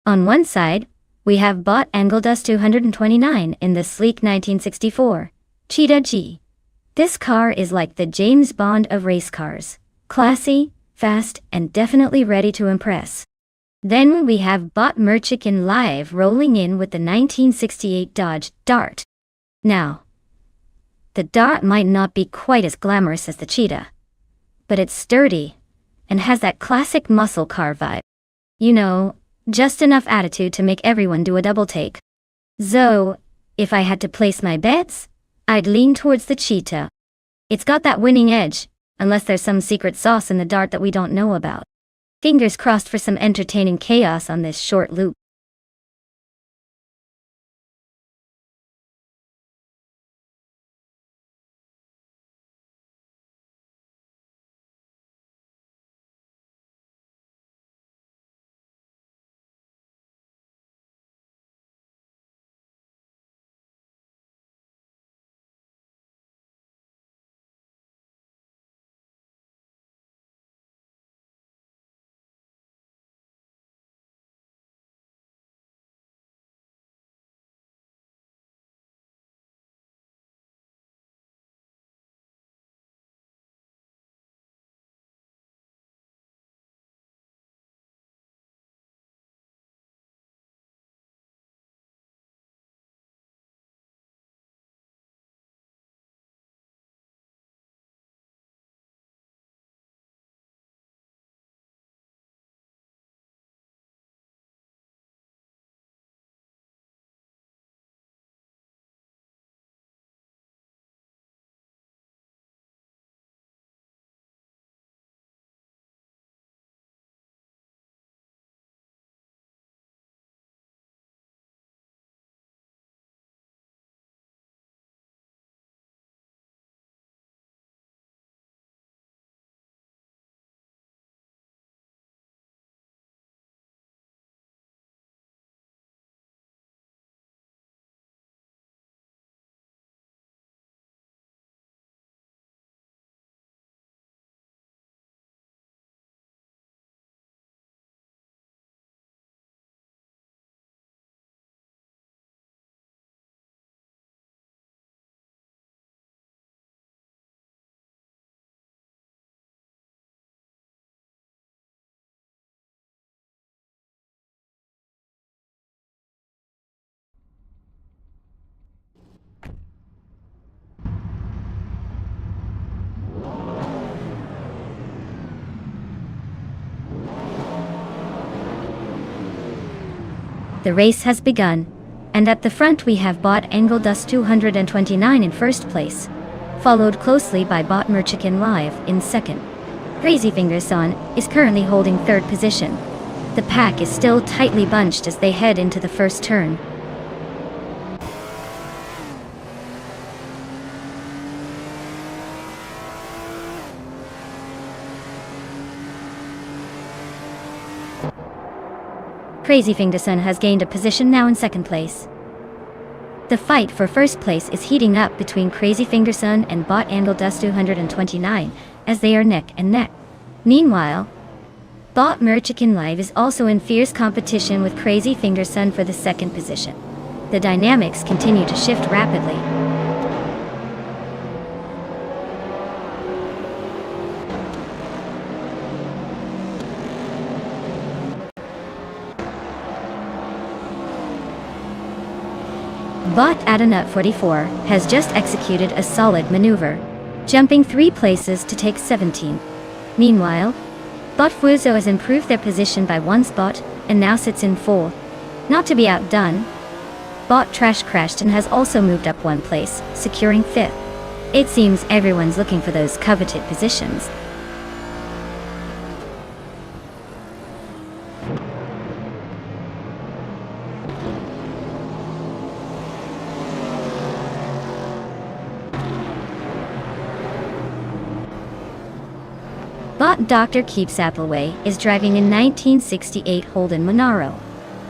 On one side, we have Bot Angledust 229 in the sleek 1964 Cheetah G. This car is like the James Bond of race cars. Classy, fast, and definitely ready to impress. Then we have Bot Merchikin Live rolling in with the 1968 Dodge Dart. Now, the Dart might not be quite as glamorous as the Cheetah, but it's sturdy and has that classic muscle car vibe. You know, just enough attitude to make everyone do a double take. So, if I had to place my bets, I'd lean towards the cheetah. It's got that winning edge, unless there's some secret sauce in the dart that we don't know about. Fingers crossed for some entertaining chaos on this short loop. The race has begun, and at the front we have Bot Angledust 229 in first place, followed closely by Bot Merchikin Live in second. Crazy Fingerson is currently holding third position. The pack is still tightly bunched as they head into the first turn. Crazy Fingerson has gained a position now in second place. The fight for first place is heating up between Crazy Fingerson and Bot Angledust 229, as they are neck and neck. Meanwhile, Bot Merchikin Live is also in fierce competition with Crazy Fingerson for the second position. The dynamics continue to shift rapidly. Bot Adanut 44 has just executed a solid maneuver, jumping 3 places to take 17. Meanwhile, Bot Fuzo has improved their position by 1 spot and now sits in 4th. Not to be outdone, Bot Trash Crashton has also moved up 1 place, securing 5th. It seems everyone's looking for those coveted positions. Bot Dr. Keeps Appleway is driving a 1968 Holden Monaro,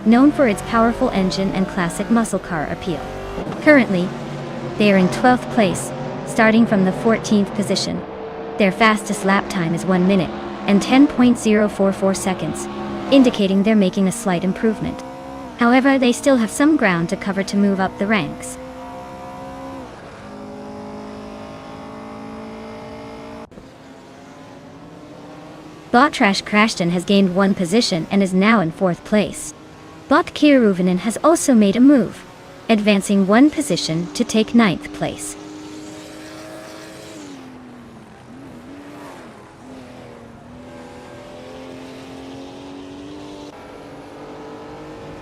known for its powerful engine and classic muscle car appeal. Currently, they are in 12th place, starting from the 14th position. Their fastest lap time is 1 minute and 10.044 seconds, indicating they're making a slight improvement. However, they still have some ground to cover to move up the ranks. Bot Trash Crashton has gained 1 position and is now in 4th place. Bot Kiruvinen has also made a move, advancing 1 position to take 9th place.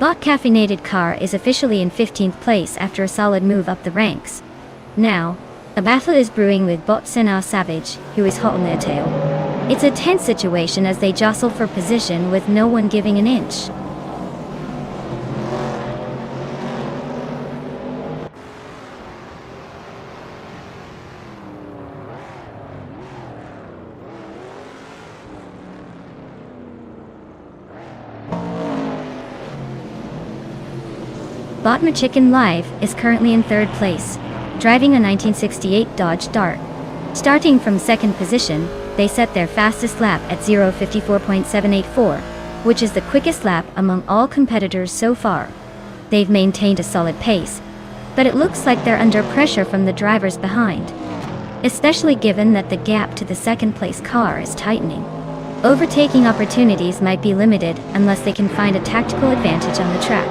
Bot Caffeinated Car is officially in 15th place after a solid move up the ranks. Now, a battle is brewing with Bots and our Savage, who is hot on their tail. It's a tense situation as they jostle for position with no one giving an inch. Bot Chicken Live is currently in third place, driving a 1968 Dodge Dart. Starting from second position, they set their fastest lap at 0:54.784, which is the quickest lap among all competitors so far. They've maintained a solid pace, but it looks like they're under pressure from the drivers behind, especially given that the gap to the second place car is tightening. Overtaking opportunities might be limited unless they can find a tactical advantage on the track.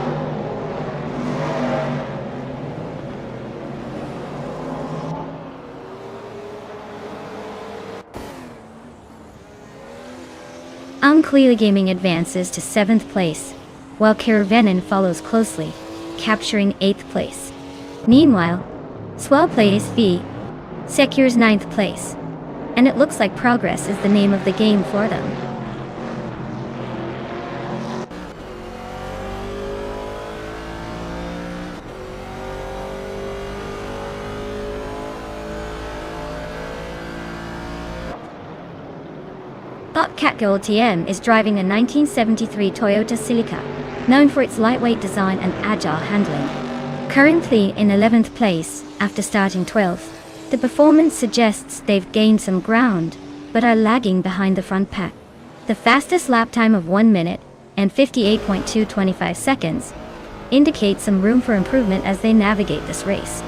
Clearly Gaming advances to 7th place, while Caravanin follows closely, capturing 8th place. Meanwhile, Swell Plays V secures 9th place, and it looks like progress is the name of the game for them. Catgold TM is driving a 1973 Toyota Celica, known for its lightweight design and agile handling. Currently in 11th place, after starting 12th, the performance suggests they've gained some ground, but are lagging behind the front pack. The fastest lap time of 1 minute and 58.225 seconds indicates some room for improvement as they navigate this race.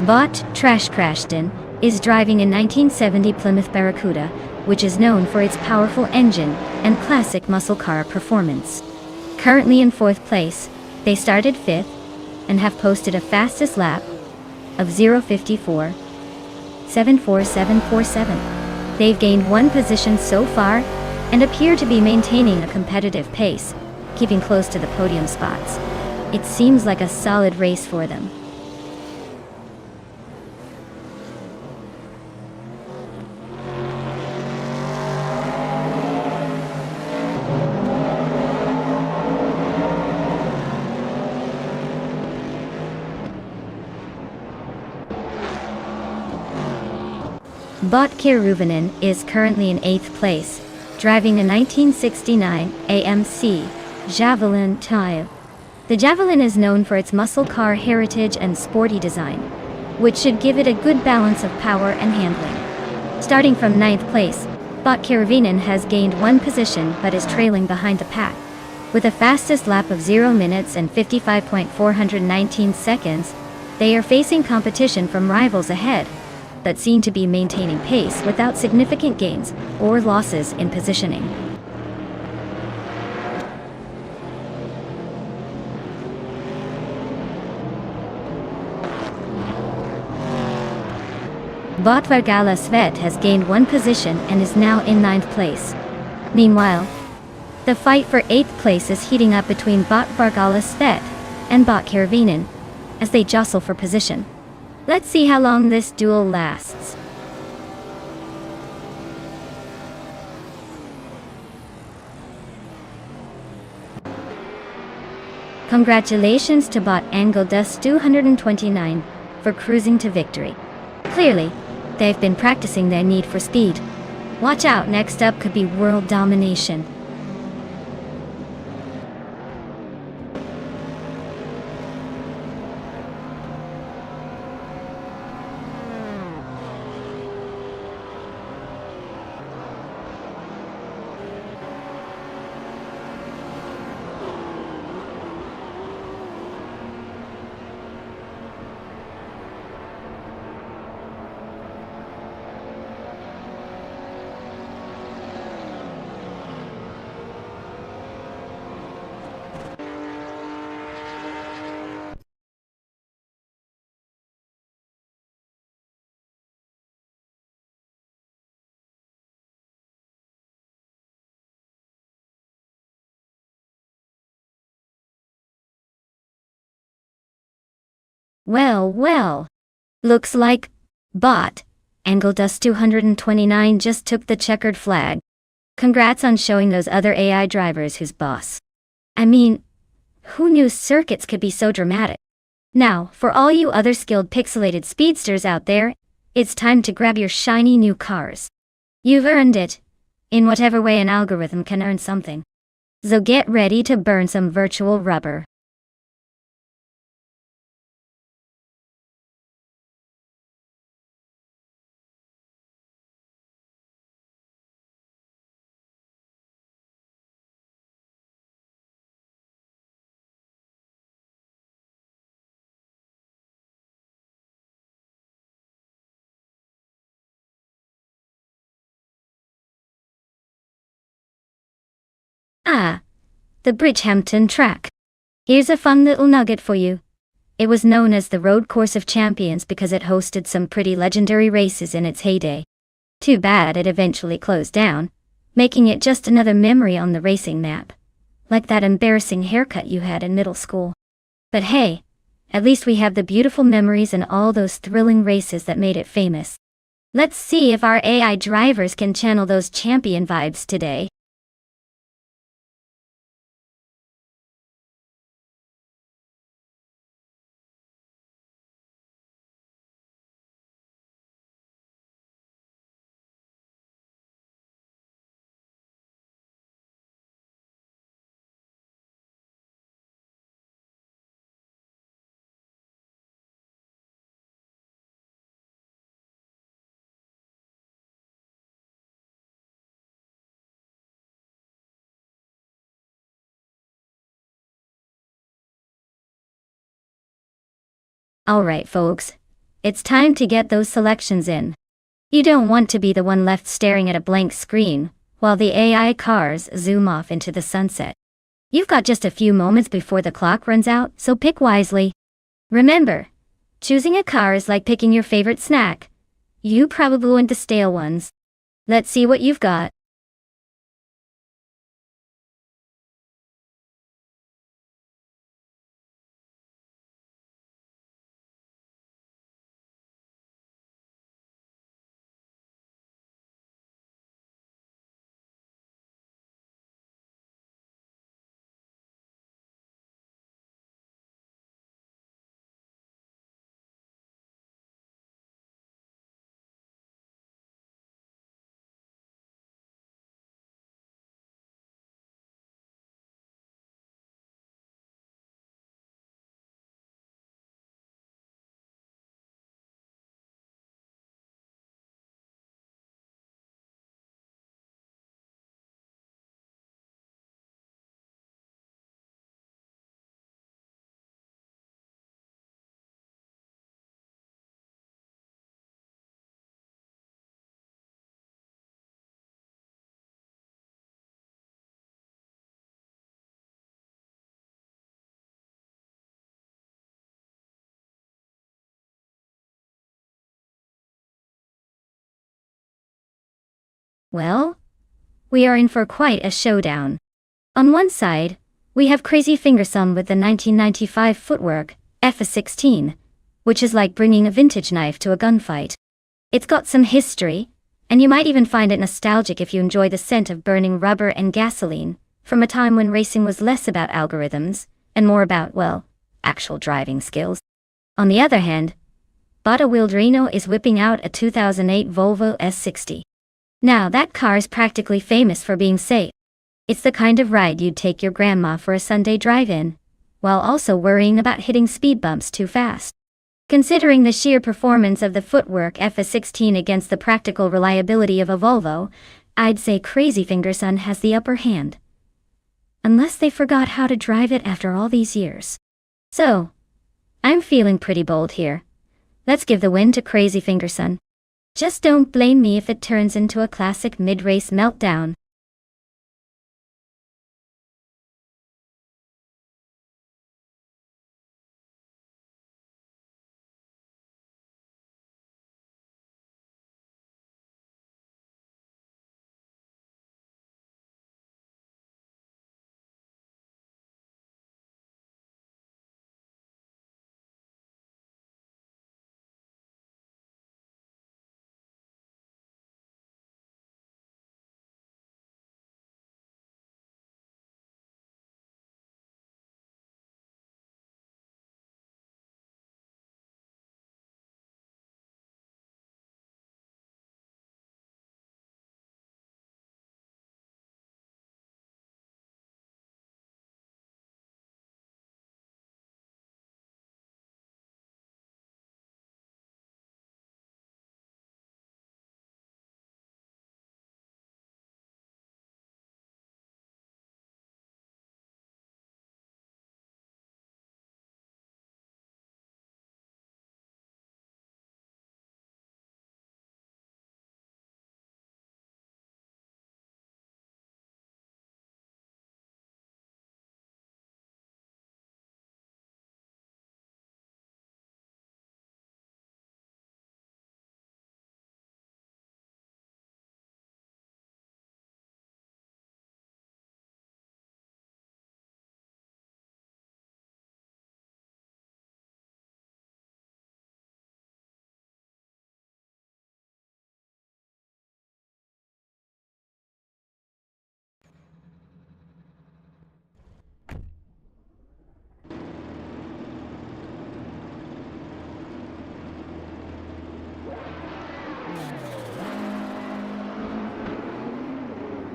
Bot Trash Crashton is driving a 1970 Plymouth Barracuda, which is known for its powerful engine and classic muscle car performance. Currently in 4th place, they started 5th and have posted a fastest lap of 0:54.74747. They've gained 1 position so far and appear to be maintaining a competitive pace, keeping close to the podium spots. It seems like a solid race for them. Bot Keruvanen is currently in 8th place, driving a 1969 AMC Javelin Tire. The Javelin is known for its muscle car heritage and sporty design, which should give it a good balance of power and handling. Starting from 9th place, Bot Keruvanen has gained 1 position but is trailing behind the pack. With a fastest lap of 0 minutes and 55.419 seconds, they are facing competition from rivals ahead, but seem to be maintaining pace without significant gains or losses in positioning. Bot Vargala Svet has gained 1 position and is now in 9th place. Meanwhile, the fight for 8th place is heating up between Bot Vargala Svet and Bot Keruvanen as they jostle for position. Let's see how long this duel lasts. Congratulations to Bot Angeldus 229 for cruising to victory. Clearly, they've been practicing their need for speed. Watch out, next up could be world domination. Well, well. Looks like bot Angledust 229 just took the checkered flag. Congrats on showing those other AI drivers who's boss. I mean, who knew circuits could be so dramatic? Now, for all you other skilled pixelated speedsters out there, it's time to grab your shiny new cars. You've earned it, in whatever way an algorithm can earn something. So get ready to burn some virtual rubber. Ah, the Bridgehampton track. Here's a fun little nugget for you. It was known as the Road Course of Champions because it hosted some pretty legendary races in its heyday. Too bad it eventually closed down, making it just another memory on the racing map. Like that embarrassing haircut you had in middle school. But hey, at least we have the beautiful memories and all those thrilling races that made it famous. Let's see if our AI drivers can channel those champion vibes today. Alright folks, it's time to get those selections in. You don't want to be the one left staring at a blank screen, while the AI cars zoom off into the sunset. You've got just a few moments before the clock runs out, so pick wisely. Remember, choosing a car is like picking your favorite snack. You probably want the stale ones. Let's see what you've got. Well, we are in for quite a showdown. On one side, we have Crazy Fingerson with the 1995 footwork, FS16, which is like bringing a vintage knife to a gunfight. It's got some history, and you might even find it nostalgic if you enjoy the scent of burning rubber and gasoline, from a time when racing was less about algorithms, and more about, well, actual driving skills. On the other hand, Bada Wildrino is whipping out a 2008 Volvo S60. Now that car is practically famous for being safe. It's the kind of ride you'd take your grandma for a Sunday drive-in, while also worrying about hitting speed bumps too fast. Considering the sheer performance of the footwork FS16 against the practical reliability of a Volvo, I'd say Crazy Fingerson has the upper hand. Unless they forgot how to drive it after all these years. So, I'm feeling pretty bold here. Let's give the win to Crazy Fingerson. Just don't blame me if it turns into a classic mid-race meltdown.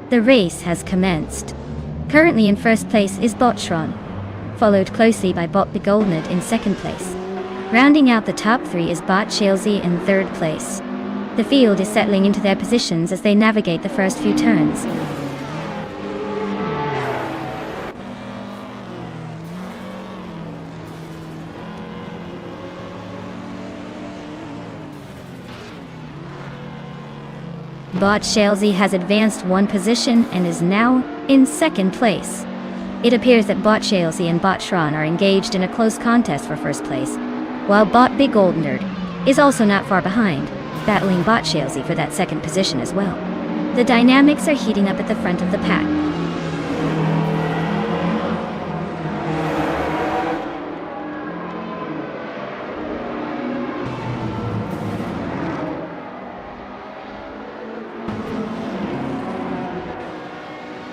The race has commenced. Currently in first place is Botshron, followed closely by Bot Begoldened in second place. Rounding out the top three is Bot Shalesy in third place. The field is settling into their positions as they navigate the first few turns. Bot Shalesy has advanced one position and is now in second place. It appears that Bot Shalesy and Bot Shron are engaged in a close contest for first place, while Bot Begoldened is also not far behind, battling Bot Shalesy for that second position as well. The dynamics are heating up at the front of the pack.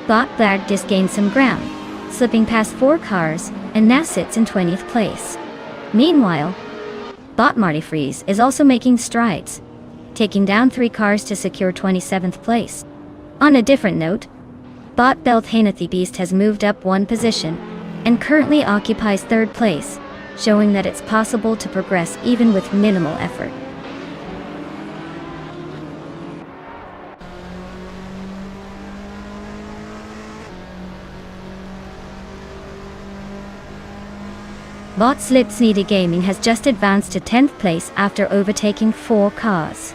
Bot Black just gained some ground, slipping past 4 cars, and now sits in 20th place. Meanwhile, Bot Marty Freeze is also making strides, taking down 3 cars to secure 27th place. On a different note, Bot Belthanethi Beast has moved up 1 position, and currently occupies 3rd place, showing that it's possible to progress even with minimal effort. Bot Slipsneedy Gaming has just advanced to 10th place after overtaking 4 cars.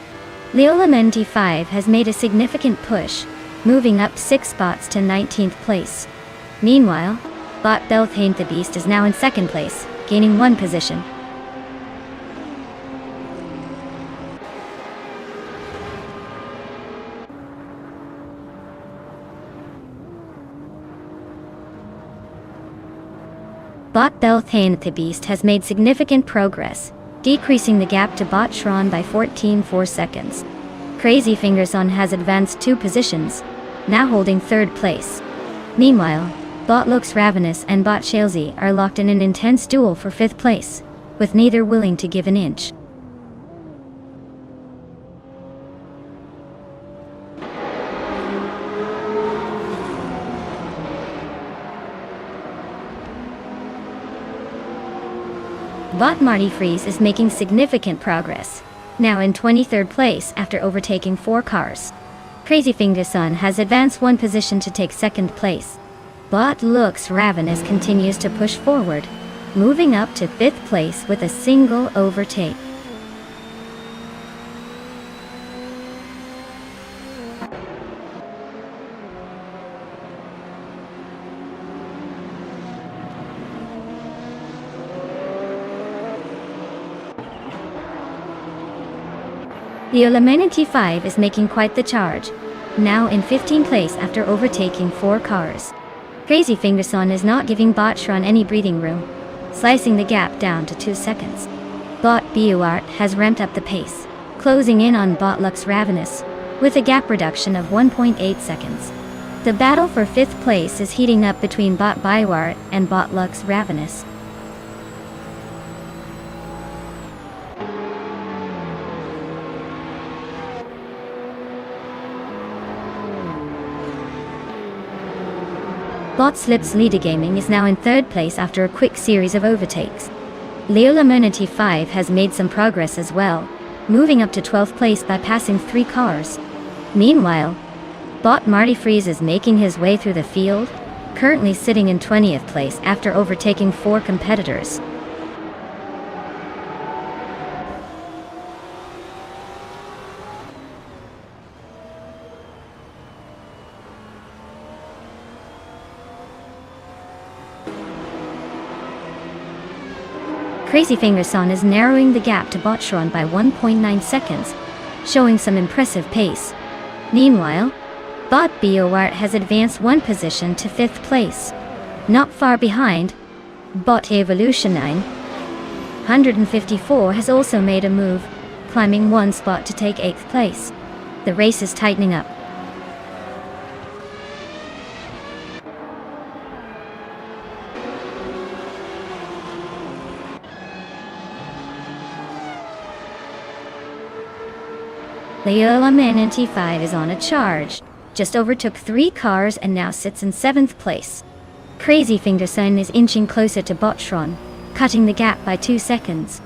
Leolamenti5 has made a significant push, moving up 6 spots to 19th place. Meanwhile, Bot Belthane the Beast is now in 2nd place, gaining 1 position. Bot Belthane the Beast has made significant progress, decreasing the gap to Bot Shron by 14.4 seconds. Crazy Fingerson has advanced 2 positions, now holding 3rd place. Meanwhile, Bot Looks Ravenous and Bot Shalesy are locked in an intense duel for 5th place, with neither willing to give an inch. Bot Marty Freeze is making significant progress, now in 23rd place after overtaking 4 cars. Crazy Fingerson has advanced 1 position to take 2nd place. Bot Looks Ravenous continues to push forward, moving up to 5th place with a single overtake. The Leolamenti5 is making quite the charge, now in 15th place after overtaking 4 cars. Crazy Fingerson is not giving Bot Shron any breathing room, slicing the gap down to 2 seconds. Bot Buart has ramped up the pace, closing in on Bot Lux Ravenous, with a gap reduction of 1.8 seconds. The battle for 5th place is heating up between Bot Buart and Bot Lux Ravenous. Bot Slips Leader Gaming is now in 3rd place after a quick series of overtakes. Leolamenti5 has made some progress as well, moving up to 12th place by passing 3 cars. Meanwhile, Bot Marty Freeze is making his way through the field, currently sitting in 20th place after overtaking 4 competitors. Crazy Fingerson is narrowing the gap to Bot Shron by 1.9 seconds, showing some impressive pace. Meanwhile, Bot Buart has advanced 1 position to 5th place. Not far behind, Bot Evolution 954 has also made a move, climbing 1 spot to take 8th place. The race is tightening up. Leolamenti5 is on a charge, just overtook 3 cars and now sits in 7th place. Crazy Fingerson is inching closer to Botron, cutting the gap by 2 seconds.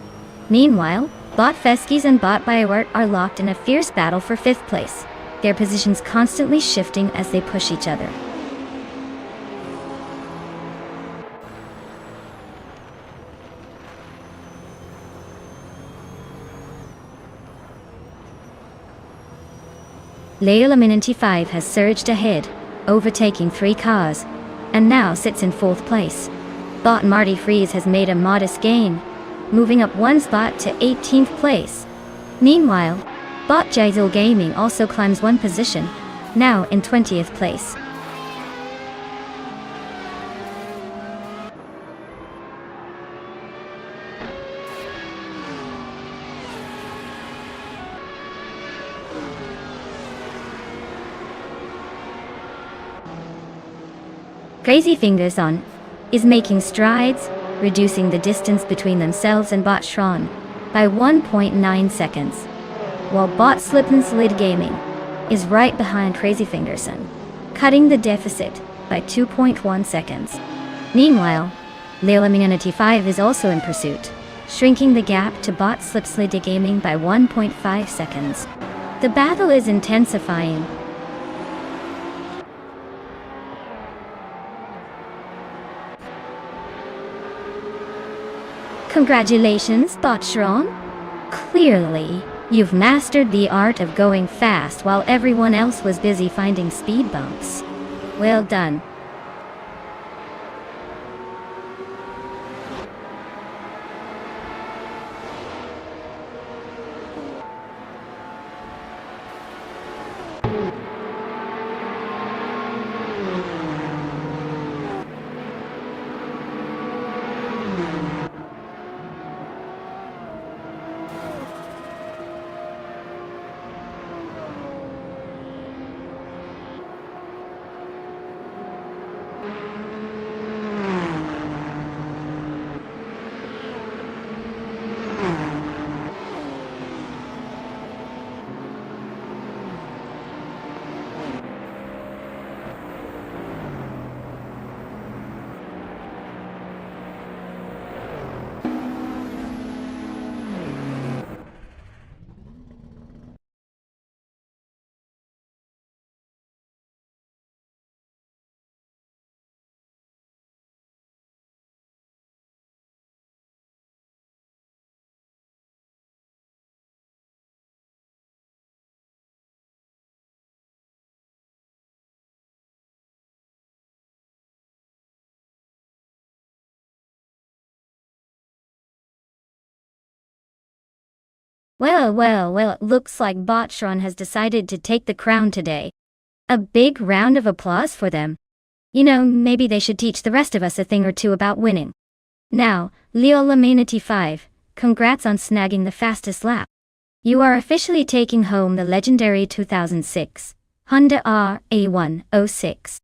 Meanwhile, Bot Feskis and Bot Biowart are locked in a fierce battle for 5th place, their positions constantly shifting as they push each other. Leola 5 has surged ahead, overtaking 3 cars, and now sits in 4th place. Bot Marty Freeze has made a modest gain, moving up 1 spot to 18th place. Meanwhile, Bot Jaisal Gaming also climbs 1 position, now in 20th place. Crazy Fingerson is making strides, reducing the distance between themselves and Bot Shron by 1.9 seconds, while Bot Slip and Slid Gaming is right behind Crazy Fingerson, cutting the deficit by 2.1 seconds. Meanwhile, Leola 5 is also in pursuit, shrinking the gap to Bot Slip Slid Gaming by 1.5 seconds. The battle is intensifying. Congratulations, Botchron. Clearly, you've mastered the art of going fast while everyone else was busy finding speed bumps. Well done. Well, it looks like Botchron has decided to take the crown today. A big round of applause for them. You know, maybe they should teach the rest of us a thing or two about winning. Now, Leola 5, congrats on snagging the fastest lap. You are officially taking home the legendary 2006 Honda RA106.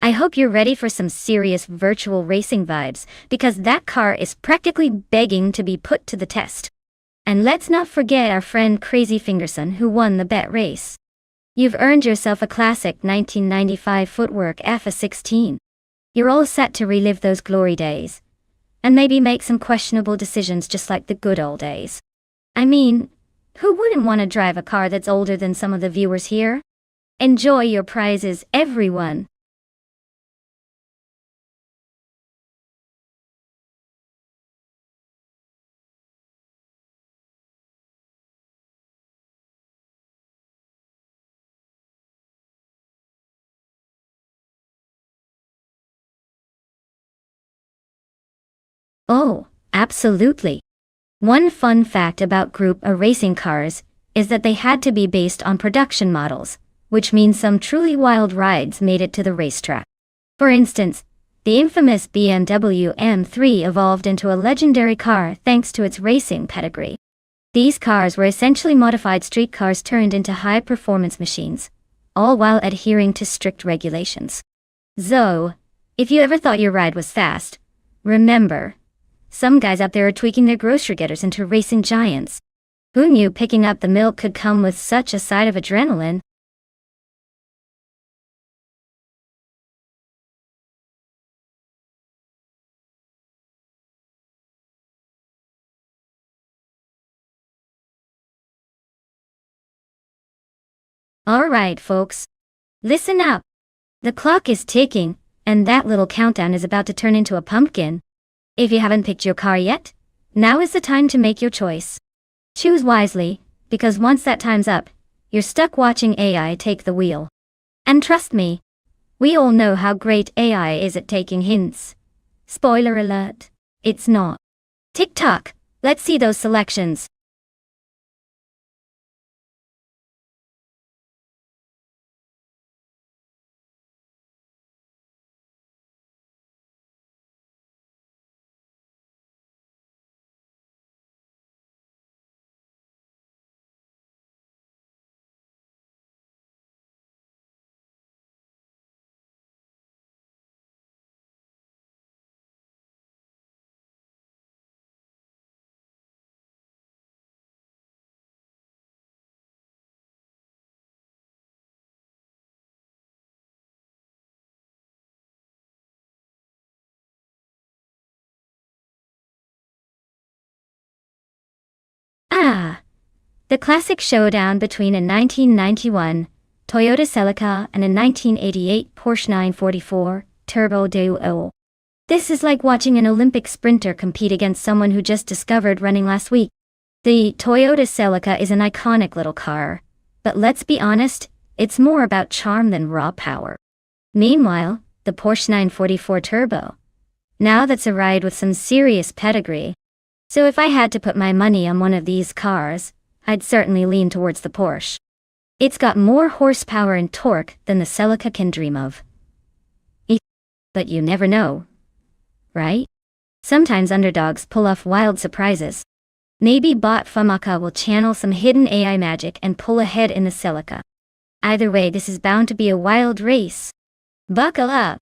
I hope you're ready for some serious virtual racing vibes, because that car is practically begging to be put to the test. And let's not forget our friend Crazy Fingerson, who won the bet race. You've earned yourself a classic 1995 footwork FA16. You're all set to relive those glory days, and maybe make some questionable decisions just like the good old days. I mean, who wouldn't want to drive a car that's older than some of the viewers here? Enjoy your prizes, everyone! Oh, absolutely. One fun fact about Group A racing cars is that they had to be based on production models, which means some truly wild rides made it to the racetrack. For instance, the infamous BMW M3 evolved into a legendary car thanks to its racing pedigree. These cars were essentially modified street cars turned into high-performance machines, all while adhering to strict regulations. So, if you ever thought your ride was fast, remember, some guys out there are tweaking their grocery getters into racing giants. Who knew picking up the milk could come with such a side of adrenaline? Alright, folks. Listen up. The clock is ticking, and that little countdown is about to turn into a pumpkin. If you haven't picked your car yet, now is the time to make your choice. Choose wisely, because once that time's up, you're stuck watching AI take the wheel. And trust me, we all know how great AI is at taking hints. Spoiler alert, it's not. Tick-tock, let's see those selections. Ah! The classic showdown between a 1991 Toyota Celica and a 1988 Porsche 944 Turbo Duo. This is like watching an Olympic sprinter compete against someone who just discovered running last week. The Toyota Celica is an iconic little car, but let's be honest, it's more about charm than raw power. Meanwhile, the Porsche 944 Turbo. Now that's a ride with some serious pedigree. So if I had to put my money on one of these cars, I'd certainly lean towards the Porsche. It's got more horsepower and torque than the Celica can dream of. But you never know, right? Sometimes underdogs pull off wild surprises. Maybe Bot Famaka will channel some hidden AI magic and pull ahead in the Celica. Either way, this is bound to be a wild race. Buckle up!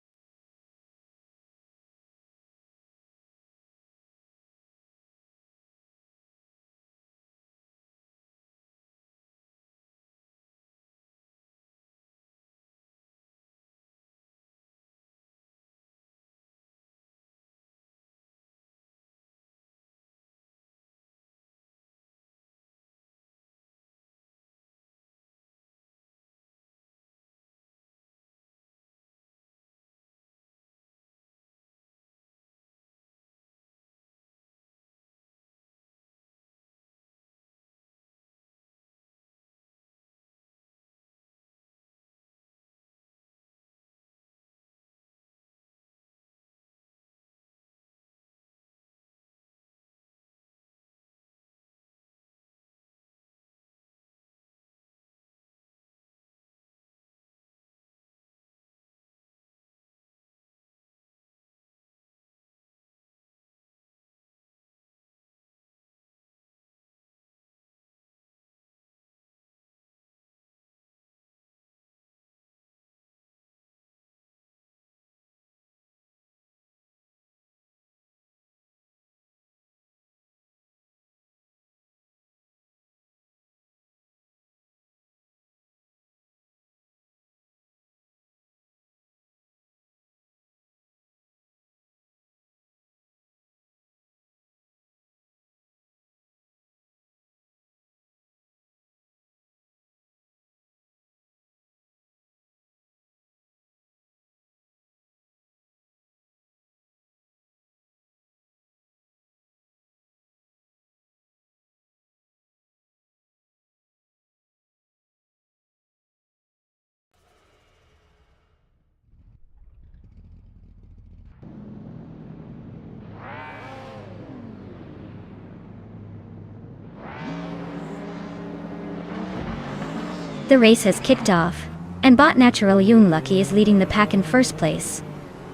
The race has kicked off, and Bot Natural Unlucky is leading the pack in first place.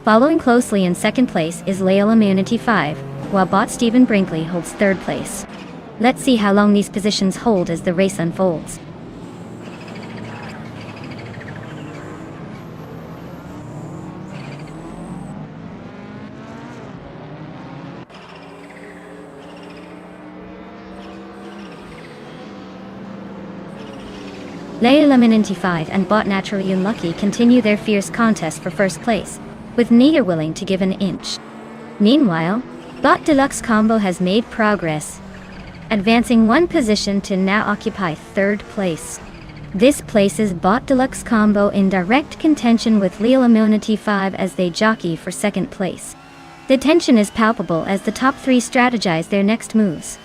Following closely in second place is Lael Immunity 5, while Bot Stephen Brinkley holds third place. Let's see how long these positions hold as the race unfolds. Lael Immunity 5 and Bot Naturally Unlucky continue their fierce contest for first place, with neither willing to give an inch. Meanwhile, Bot Deluxe Combo has made progress, advancing one position to now occupy third place. This places Bot Deluxe Combo in direct contention with Leo Immunity 5 as they jockey for second place. The tension is palpable as the top three strategize their next moves.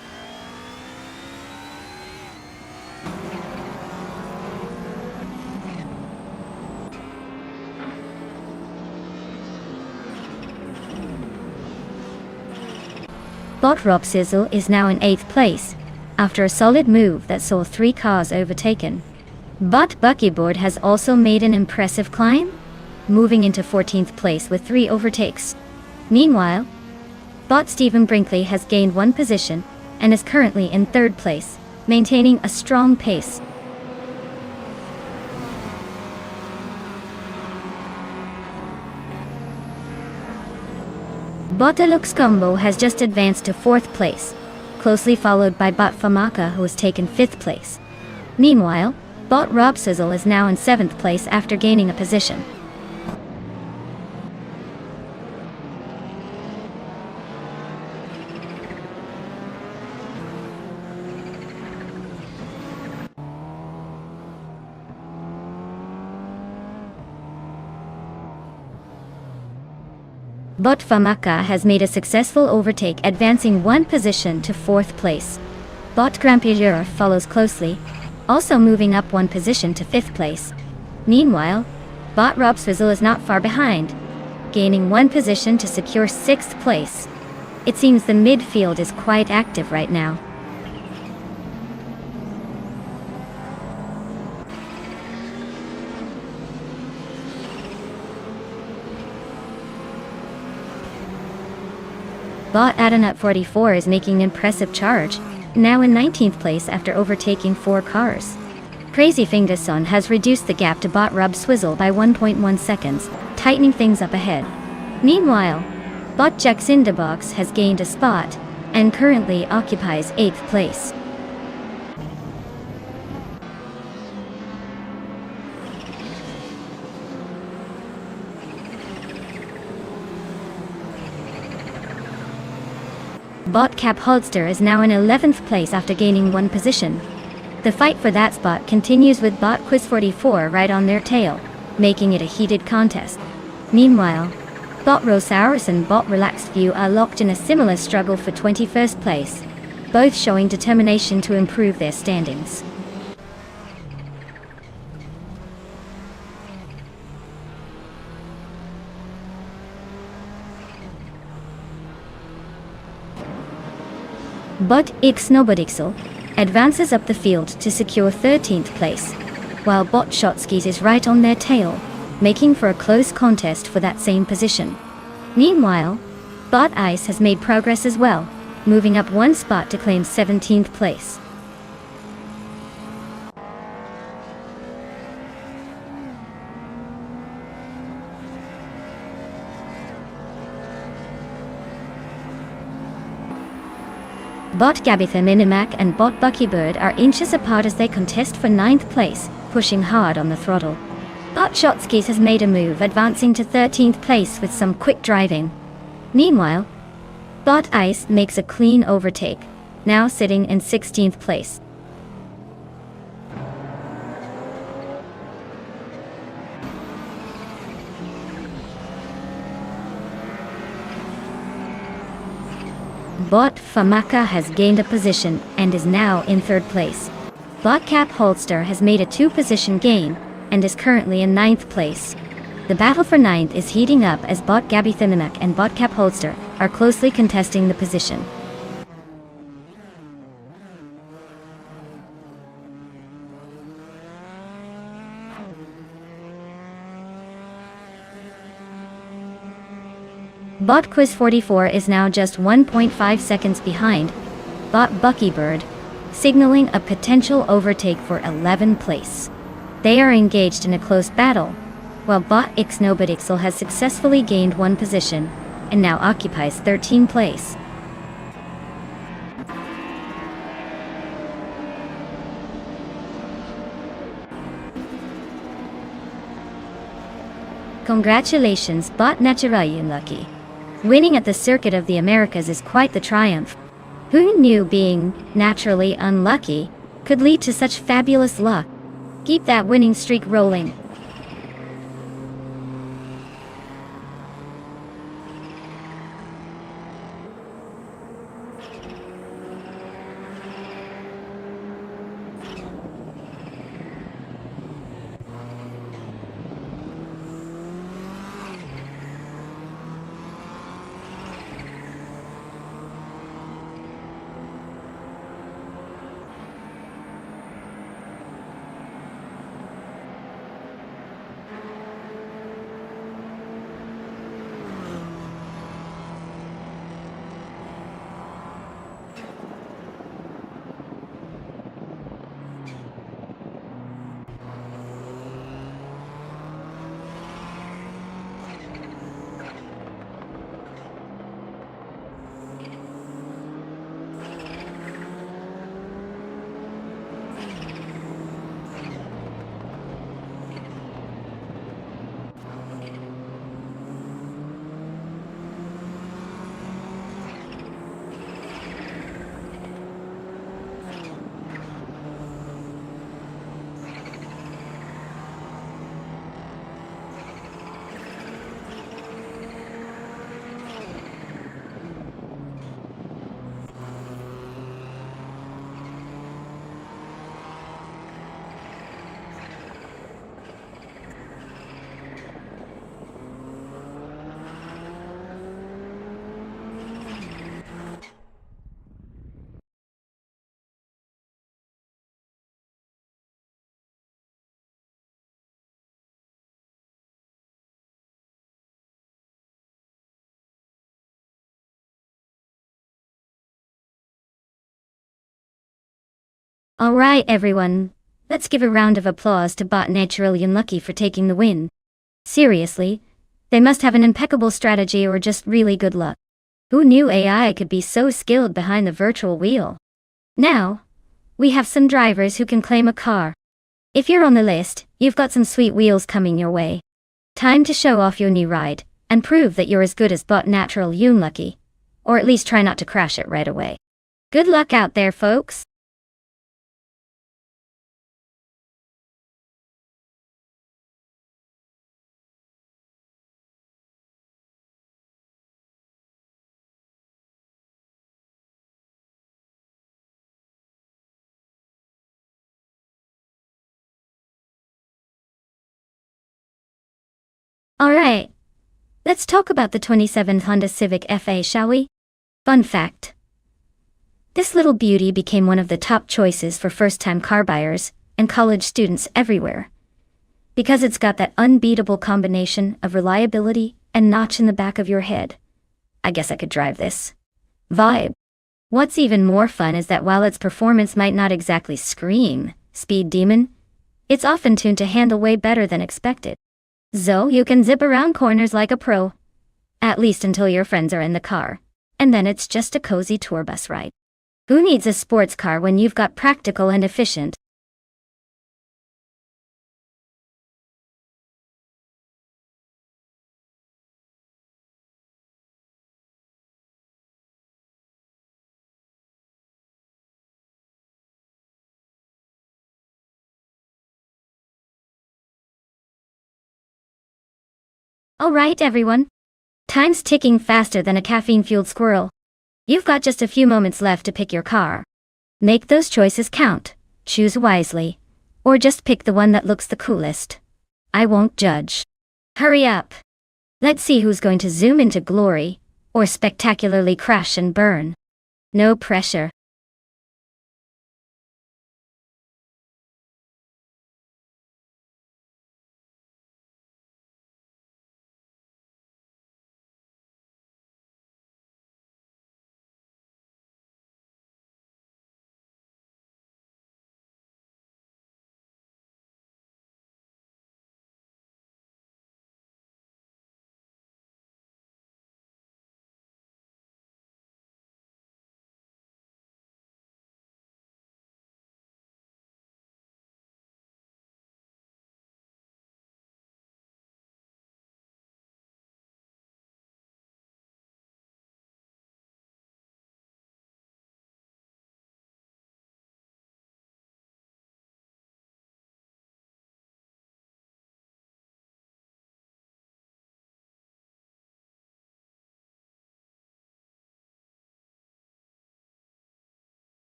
Bot Rob Sizzle is now in 8th place, after a solid move that saw 3 cars overtaken. Bot Buckyboard has also made an impressive climb, moving into 14th place with 3 overtakes. Meanwhile, Bot Stephen Brinkley has gained 1 position and is currently in 3rd place, maintaining a strong pace. Bot Deluxe Combo has just advanced to 4th place, closely followed by Bot Famaka, who has taken 5th place. Meanwhile, Bot Rob Sizzle is now in 7th place after gaining a position. Bot Famaka has made a successful overtake, advancing 1 position to 4th place. Bot Grampierre follows closely, also moving up 1 position to 5th place. Meanwhile, Bot Rob Swizzle is not far behind, gaining 1 position to secure 6th place. It seems the midfield is quite active right now. Bot Adanut 44 is making an impressive charge, now in 19th place after overtaking 4 cars. Crazy Fingerson has reduced the gap to Bot Rob Swizzle by 1.1 seconds, tightening things up ahead. Meanwhile, Bot Jack Cinderbox has gained a spot and currently occupies 8th place. Bot Cap Holster is now in 11th place after gaining 1 position. The fight for that spot continues with Bot Quiz 44 right on their tail, making it a heated contest. Meanwhile, Bot Rosaurus and Bot Relaxed View are locked in a similar struggle for 21st place, both showing determination to improve their standings. Bot X Nobodixel advances up the field to secure 13th place, while Bot Shotskis is right on their tail, making for a close contest for that same position. Meanwhile, Bot Ice has made progress as well, moving up 1 spot to claim 17th place. Bot Gabitha Minimac and Bot Buckybird are inches apart as they contest for 9th place, pushing hard on the throttle. Bot Shotskis has made a move, advancing to 13th place with some quick driving. Meanwhile, Bot Ice makes a clean overtake, now sitting in 16th place. Bot Famaka has gained a position and is now in 3rd place. Bot Cap Holster has made a 2-position gain and is currently in 9th place. The battle for 9th is heating up as Bot Gabby Thimimak and Bot Cap Holster are closely contesting the position. Bot Quiz 44 is now just 1.5 seconds behind Bot Buckybird, signaling a potential overtake for 11th place. They are engaged in a close battle, while Bot X Nobodixel has successfully gained 1 position and now occupies 13th place. Congratulations, Bot Naturally Unlucky. Winning at the Circuit of the Americas is quite the triumph. Who knew being naturally unlucky could lead to such fabulous luck? Keep that winning streak rolling. Alright everyone, let's give a round of applause to Bot Naturally Unlucky for taking the win. Seriously, they must have an impeccable strategy or just really good luck. Who knew AI could be so skilled behind the virtual wheel? Now, we have some drivers who can claim a car. If you're on the list, you've got some sweet wheels coming your way. Time to show off your new ride, and prove that you're as good as Bot Naturally Unlucky. Or at least try not to crash it right away. Good luck out there, folks! Alright, let's talk about the 27th Honda Civic FA, shall we? Fun fact. This little beauty became one of the top choices for first-time car buyers and college students everywhere. Because it's got that unbeatable combination of reliability and notch in the back of your head. I guess I could drive this vibe. What's even more fun is that while its performance might not exactly scream speed demon, it's often tuned to handle way better than expected. So you can zip around corners like a pro. At least until your friends are in the car. And then it's just a cozy tour bus ride. Who needs a sports car when you've got practical and efficient? Alright everyone. Time's ticking faster than a caffeine-fueled squirrel. You've got just a few moments left to pick your car. Make those choices count, choose wisely, or just pick the one that looks the coolest. I won't judge. Hurry up. Let's see who's going to zoom into glory, or spectacularly crash and burn. No pressure.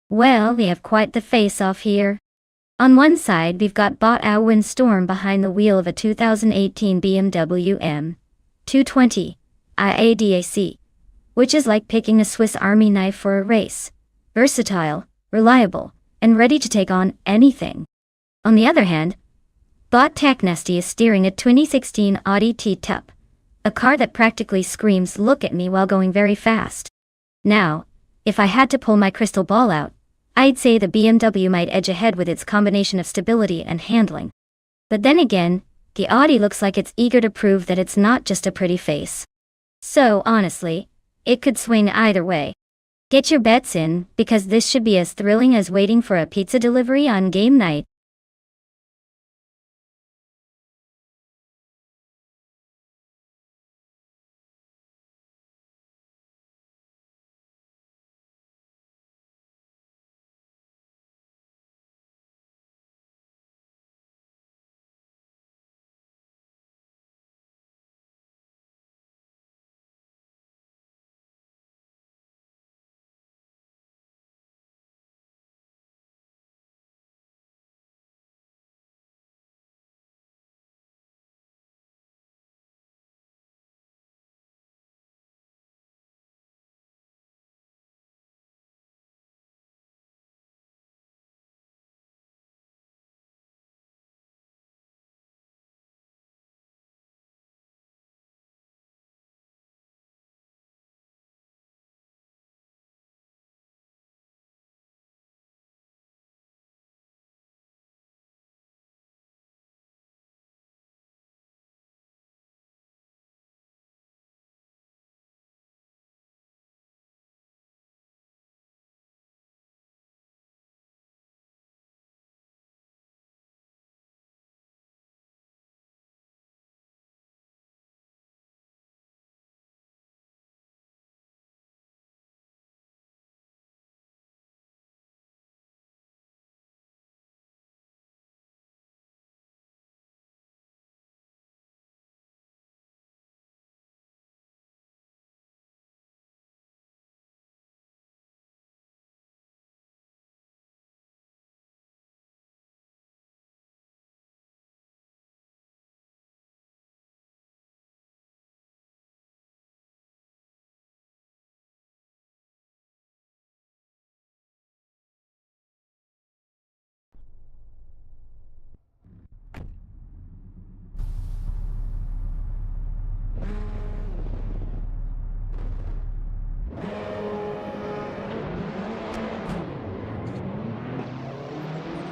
Well, we have quite the face-off here. On one side we've got Bot Windstorm behind the wheel of a 2018 BMW M220 IADAC, which is like picking a Swiss Army knife for a race. Versatile, reliable, and ready to take on anything. On the other hand, Bot Nasty is steering a 2016 Audi T-Tup, a car that practically screams "look at me" while going very fast. Now, if I had to pull my crystal ball out, I'd say the BMW might edge ahead with its combination of stability and handling. But then again, the Audi looks like it's eager to prove that it's not just a pretty face. So honestly, it could swing either way. Get your bets in, because this should be as thrilling as waiting for a pizza delivery on game night.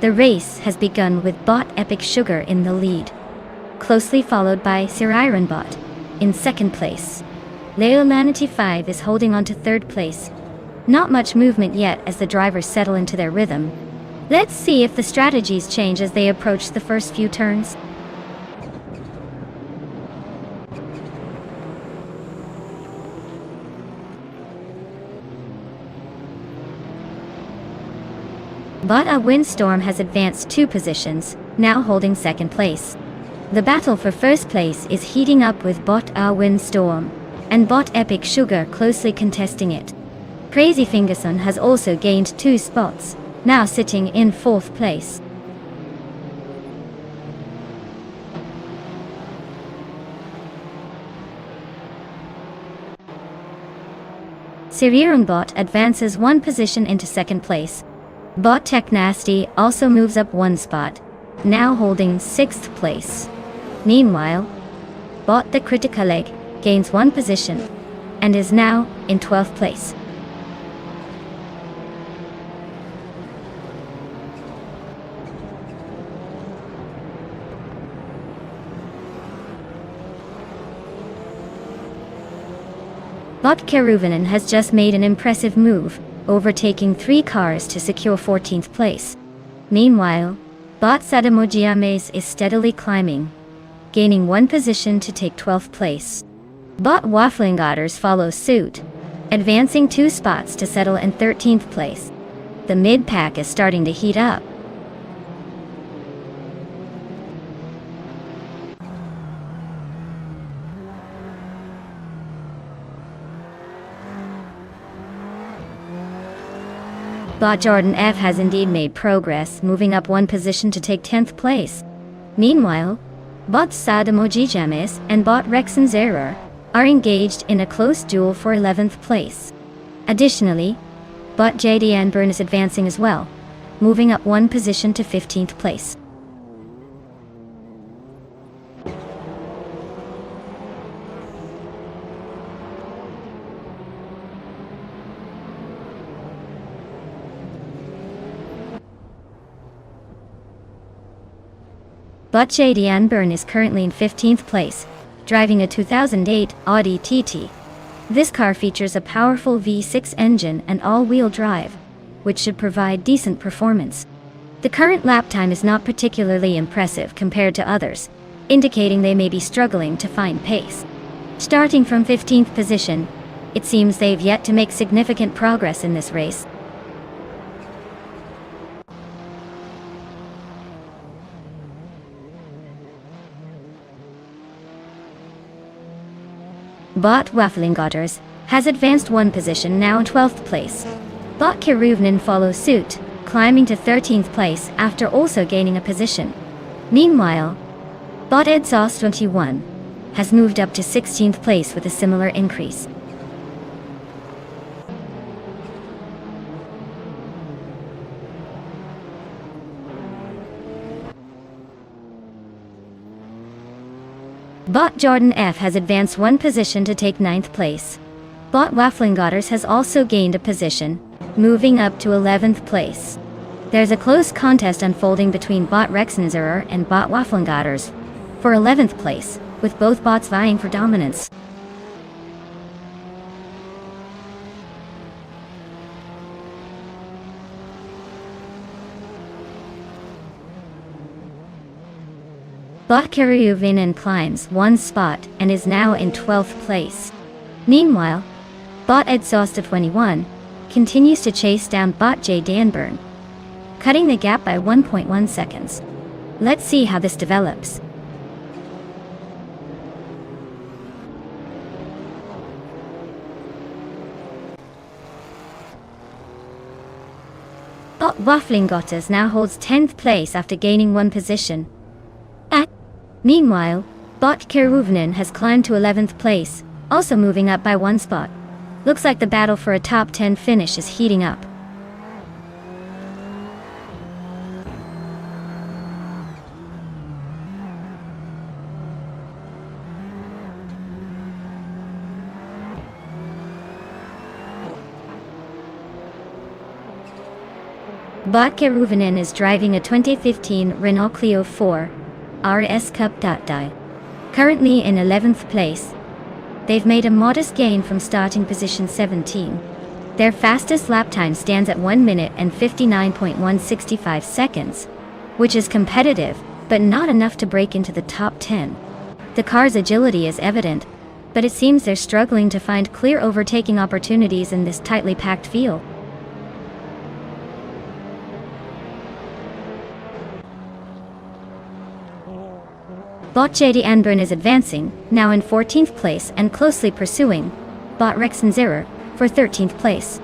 The race has begun with Bot Epic Sugar in the lead, closely followed by Bot in second place. Leo Manatee 5 is holding on to third place. Not much movement yet as the drivers settle into their rhythm. Let's see if the strategies change as they approach the first few turns. Bot Windstorm has advanced 2 positions, now holding second place. The battle for first place is heating up with Bot Windstorm and Bot Epic Sugar closely contesting it. Crazy Fingerson has also gained 2 spots, now sitting in 4th place. Bot advances 1 position into second place. Bot Nasty also moves up 1 spot, now holding 6th place. Meanwhile, Bot the Critical Egg gains 1 position and is now in 12th place. Bot Keruvinen has just made an impressive move, overtaking 3 cars to secure 14th place. Meanwhile, Bot Sadamojiames is steadily climbing, gaining 1 position to take 12th place. Bot Waffling Otters follow suit, advancing 2 spots to settle in 13th place. The mid-pack is starting to heat up. Bot Jordan F has indeed made progress, moving up one position to take 10th place. Meanwhile, Bot Sadamoji Jamis and Bot Rexon Zerer are engaged in a close duel for 11th place. Additionally, Bot JDN Burn is advancing as well, moving up one position to 15th place. Bot JDN Burn is currently in 15th place, driving a 2008 Audi TT. This car features a powerful V6 engine and all-wheel drive, which should provide decent performance. The current lap time is not particularly impressive compared to others, indicating they may be struggling to find pace. Starting from 15th position, it seems they've yet to make significant progress in this race. Bot Wafflingotters has advanced one position, now in 12th place. Bot Kiruvnin follows suit, climbing to 13th place after also gaining a position. Meanwhile, Bot Edsos 21 has moved up to 16th place with a similar increase. Bot Jordan F has advanced one position to take 9th place. Bot Wafflingotters has also gained a position, moving up to 11th place. There's a close contest unfolding between Bot Rexenzerer and Bot Wafflingotters for 11th place, with both bots vying for dominance. Bot Kiruvinen climbs one spot and is now in 12th place. Meanwhile, Bot Edsosta 21 continues to chase down Bot J Danburn, cutting the gap by 1.1 seconds. Let's see how this develops. Bot Wafflingotters now holds 10th place after gaining one position. Meanwhile, Bot Kiruvnin has climbed to 11th place, also moving up by one spot. Looks like the battle for a top 10 finish is heating up. Bot Kiruvnin is driving a 2015 Renault Clio 4 RS Cup .die. Currently in 11th place. They've made a modest gain from starting position 17. Their fastest lap time stands at 1 minute and 59.165 seconds, which is competitive, but not enough to break into the top 10. The car's agility is evident, but it seems they're struggling to find clear overtaking opportunities in this tightly packed field. Bot JD Anburn is advancing, now in 14th place and closely pursuing Bot Rexenzerer for 13th place.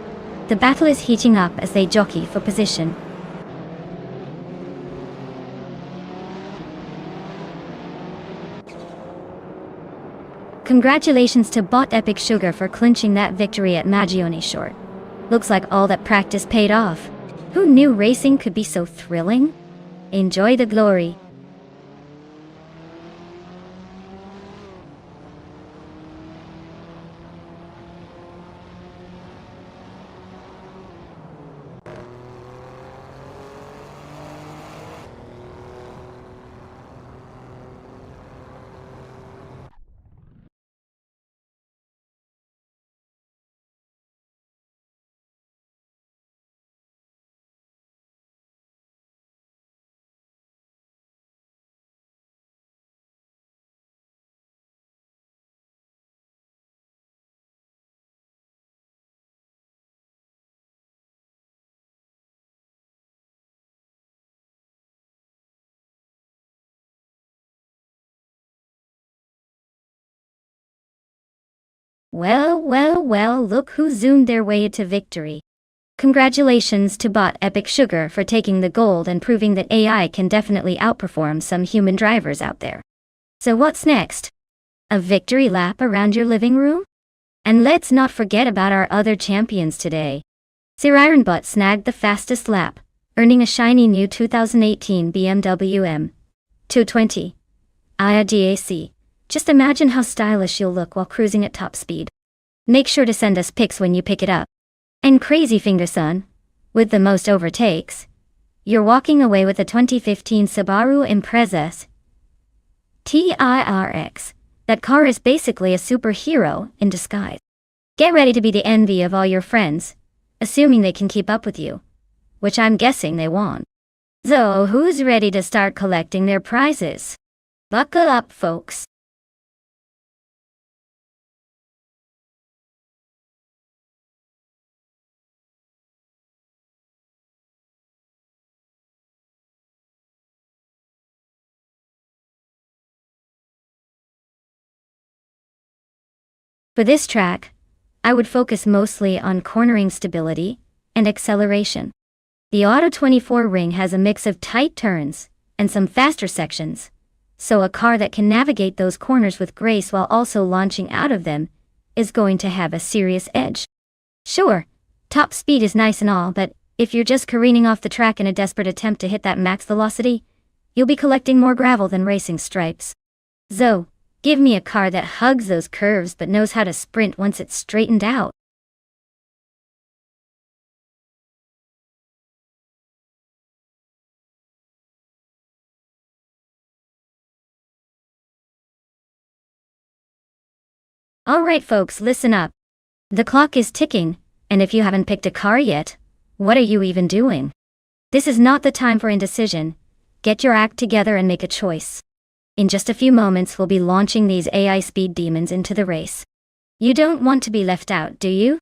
The battle is heating up as they jockey for position. Congratulations to Bot Epic Sugar for clinching that victory at Magione Short. Looks like all that practice paid off. Who knew racing could be so thrilling? Enjoy the glory. Well, look who zoomed their way to victory. Congratulations to Bot Epic Sugar for taking the gold and proving that AI can definitely outperform some human drivers out there. So what's next? A victory lap around your living room? And let's not forget about our other champions today. Sir Ironbutt snagged the fastest lap, earning a shiny new 2018 BMW M220 IADAC. Just imagine how stylish you'll look while cruising at top speed. Make sure to send us pics when you pick it up. And crazy finger son, with the most overtakes, you're walking away with a 2015 Subaru Impreza TIRX. That car is basically a superhero in disguise. Get ready to be the envy of all your friends, assuming they can keep up with you, which I'm guessing they won't. So who's ready to start collecting their prizes? Buckle up, folks. For this track, I would focus mostly on cornering stability and acceleration. The Auto 24 ring has a mix of tight turns and some faster sections, so a car that can navigate those corners with grace while also launching out of them is going to have a serious edge. Sure, top speed is nice and all, but if you're just careening off the track in a desperate attempt to hit that max velocity, you'll be collecting more gravel than racing stripes. So, give me a car that hugs those curves but knows how to sprint once it's straightened out. Alright folks, listen up. The clock is ticking, and if you haven't picked a car yet, what are you even doing? This is not the time for indecision. Get your act together and make a choice. In just a few moments we'll be launching these AI speed demons into the race. You don't want to be left out, do you?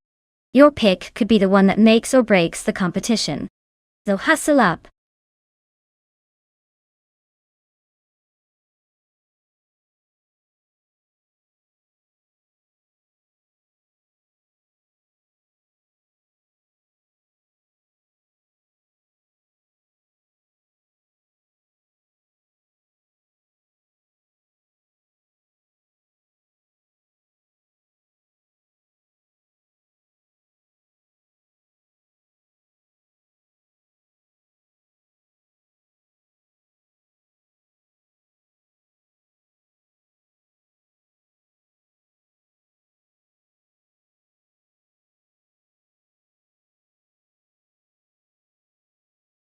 Your pick could be the one that makes or breaks the competition. So hustle up.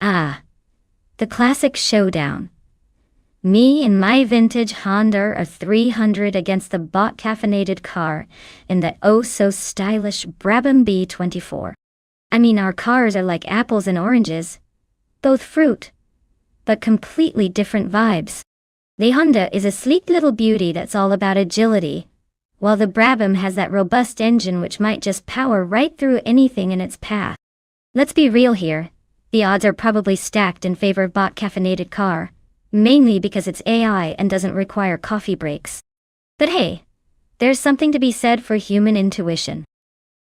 Ah, the classic showdown. Me and my vintage Honda 300 against the bot caffeinated car in the oh-so-stylish Brabham B24. I mean, our cars are like apples and oranges. Both fruit, but completely different vibes. The Honda is a sleek little beauty that's all about agility, while the Brabham has that robust engine which might just power right through anything in its path. Let's be real here. The odds are probably stacked in favor of bot caffeinated car, mainly because it's AI and doesn't require coffee breaks. But hey, there's something to be said for human intuition.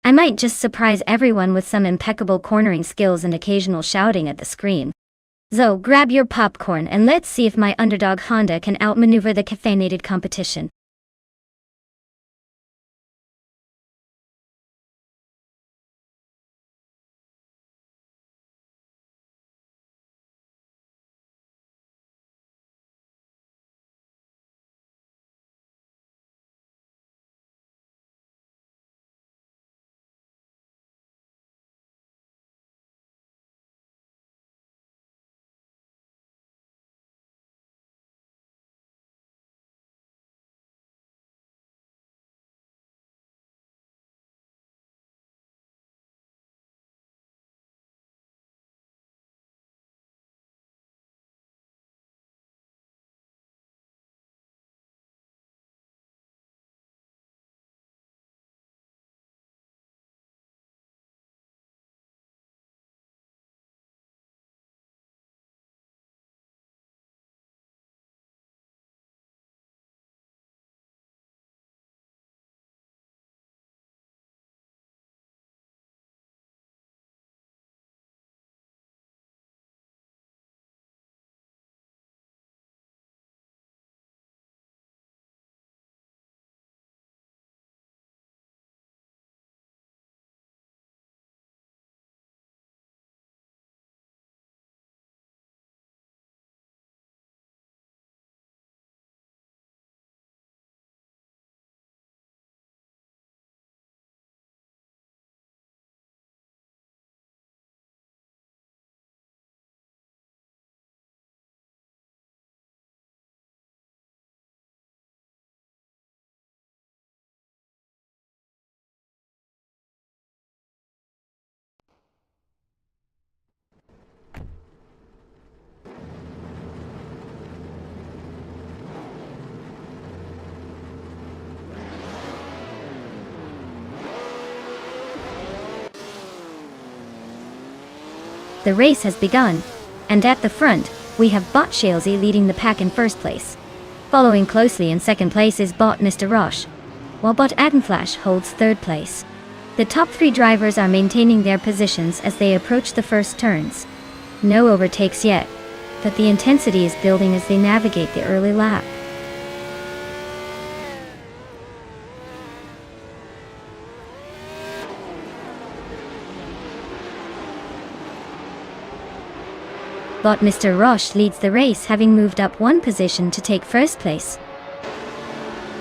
I might just surprise everyone with some impeccable cornering skills and occasional shouting at the screen. So grab your popcorn and let's see if my underdog Honda can outmaneuver the caffeinated competition. The race has begun, and at the front, we have Bot Shalesy leading the pack in first place. Following closely in second place is Bot Mr. Roche, while Bot Adenflash holds third place. The top 3 drivers are maintaining their positions as they approach the first turns. No overtakes yet, but the intensity is building as they navigate the early lap. Bot Mr. Roche leads the race, having moved up 1 position to take first place.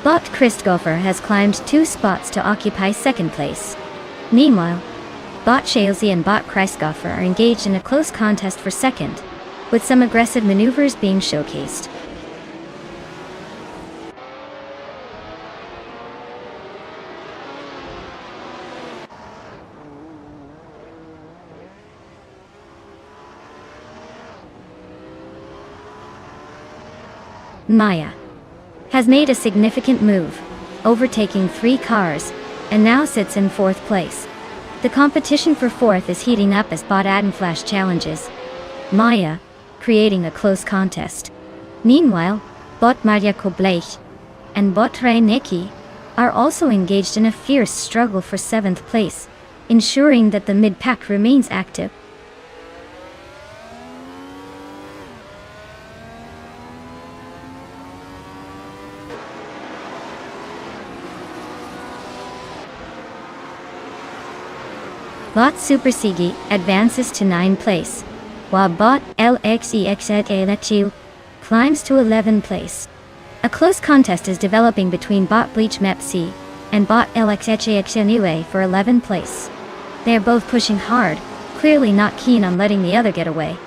Bot Christopher has climbed 2 spots to occupy second place. Meanwhile, Bot Shalesy and Bot Christopher are engaged in a close contest for second, with some aggressive maneuvers being showcased. Maya has made a significant move, overtaking 3 cars, and now sits in 4th place. The competition for 4th is heating up as Bot Adenflash challenges Maya, creating a close contest. Meanwhile, Bot Maria Koblech and Bot Reinecki are also engaged in a fierce struggle for 7th place, ensuring that the mid-pack remains active. Bot Super Sigi advances to 9th place, while Bot LXEXELHU climbs to 11th place. A close contest is developing between Bot Bleach Mepsi and Bot LXHAXNUA for 11th place. They are both pushing hard, clearly not keen on letting the other get away.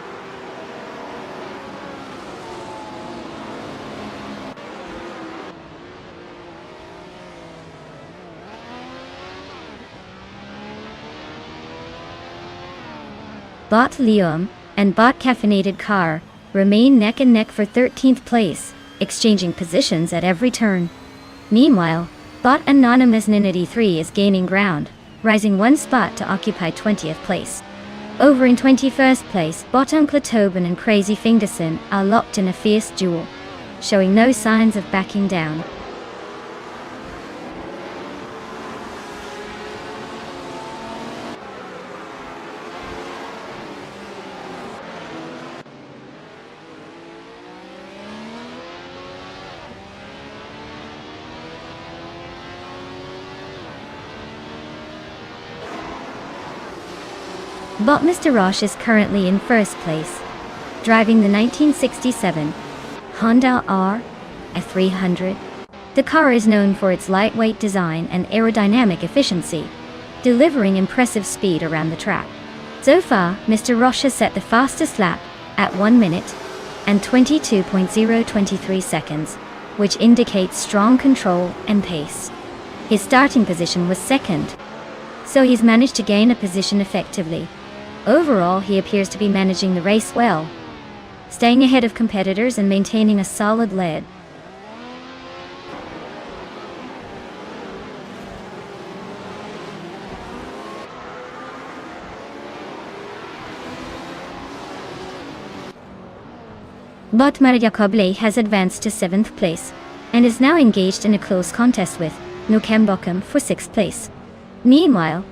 Bot Lium and Bot Caffeinated Car remain neck and neck for 13th place, exchanging positions at every turn. Meanwhile, Bot Anonymous Ninity 3 is gaining ground, rising 1 spot to occupy 20th place. Over in 21st place, Bot Uncle Tobin and Crazy Fingerson are locked in a fierce duel, showing no signs of backing down. Bot Mr. Roche is currently in first place, driving the 1967 Honda R300. The car is known for its lightweight design and aerodynamic efficiency, delivering impressive speed around the track. So far, Mr. Roche has set the fastest lap at 1 minute and 22.023 seconds, which indicates strong control and pace. His starting position was second, so he's managed to gain a position effectively. Overall, he appears to be managing the race well, staying ahead of competitors and maintaining a solid lead. Bot Maria Koblech has advanced to 7th place, and is now engaged in a close contest with Nukembokum for 6th place. Meanwhile,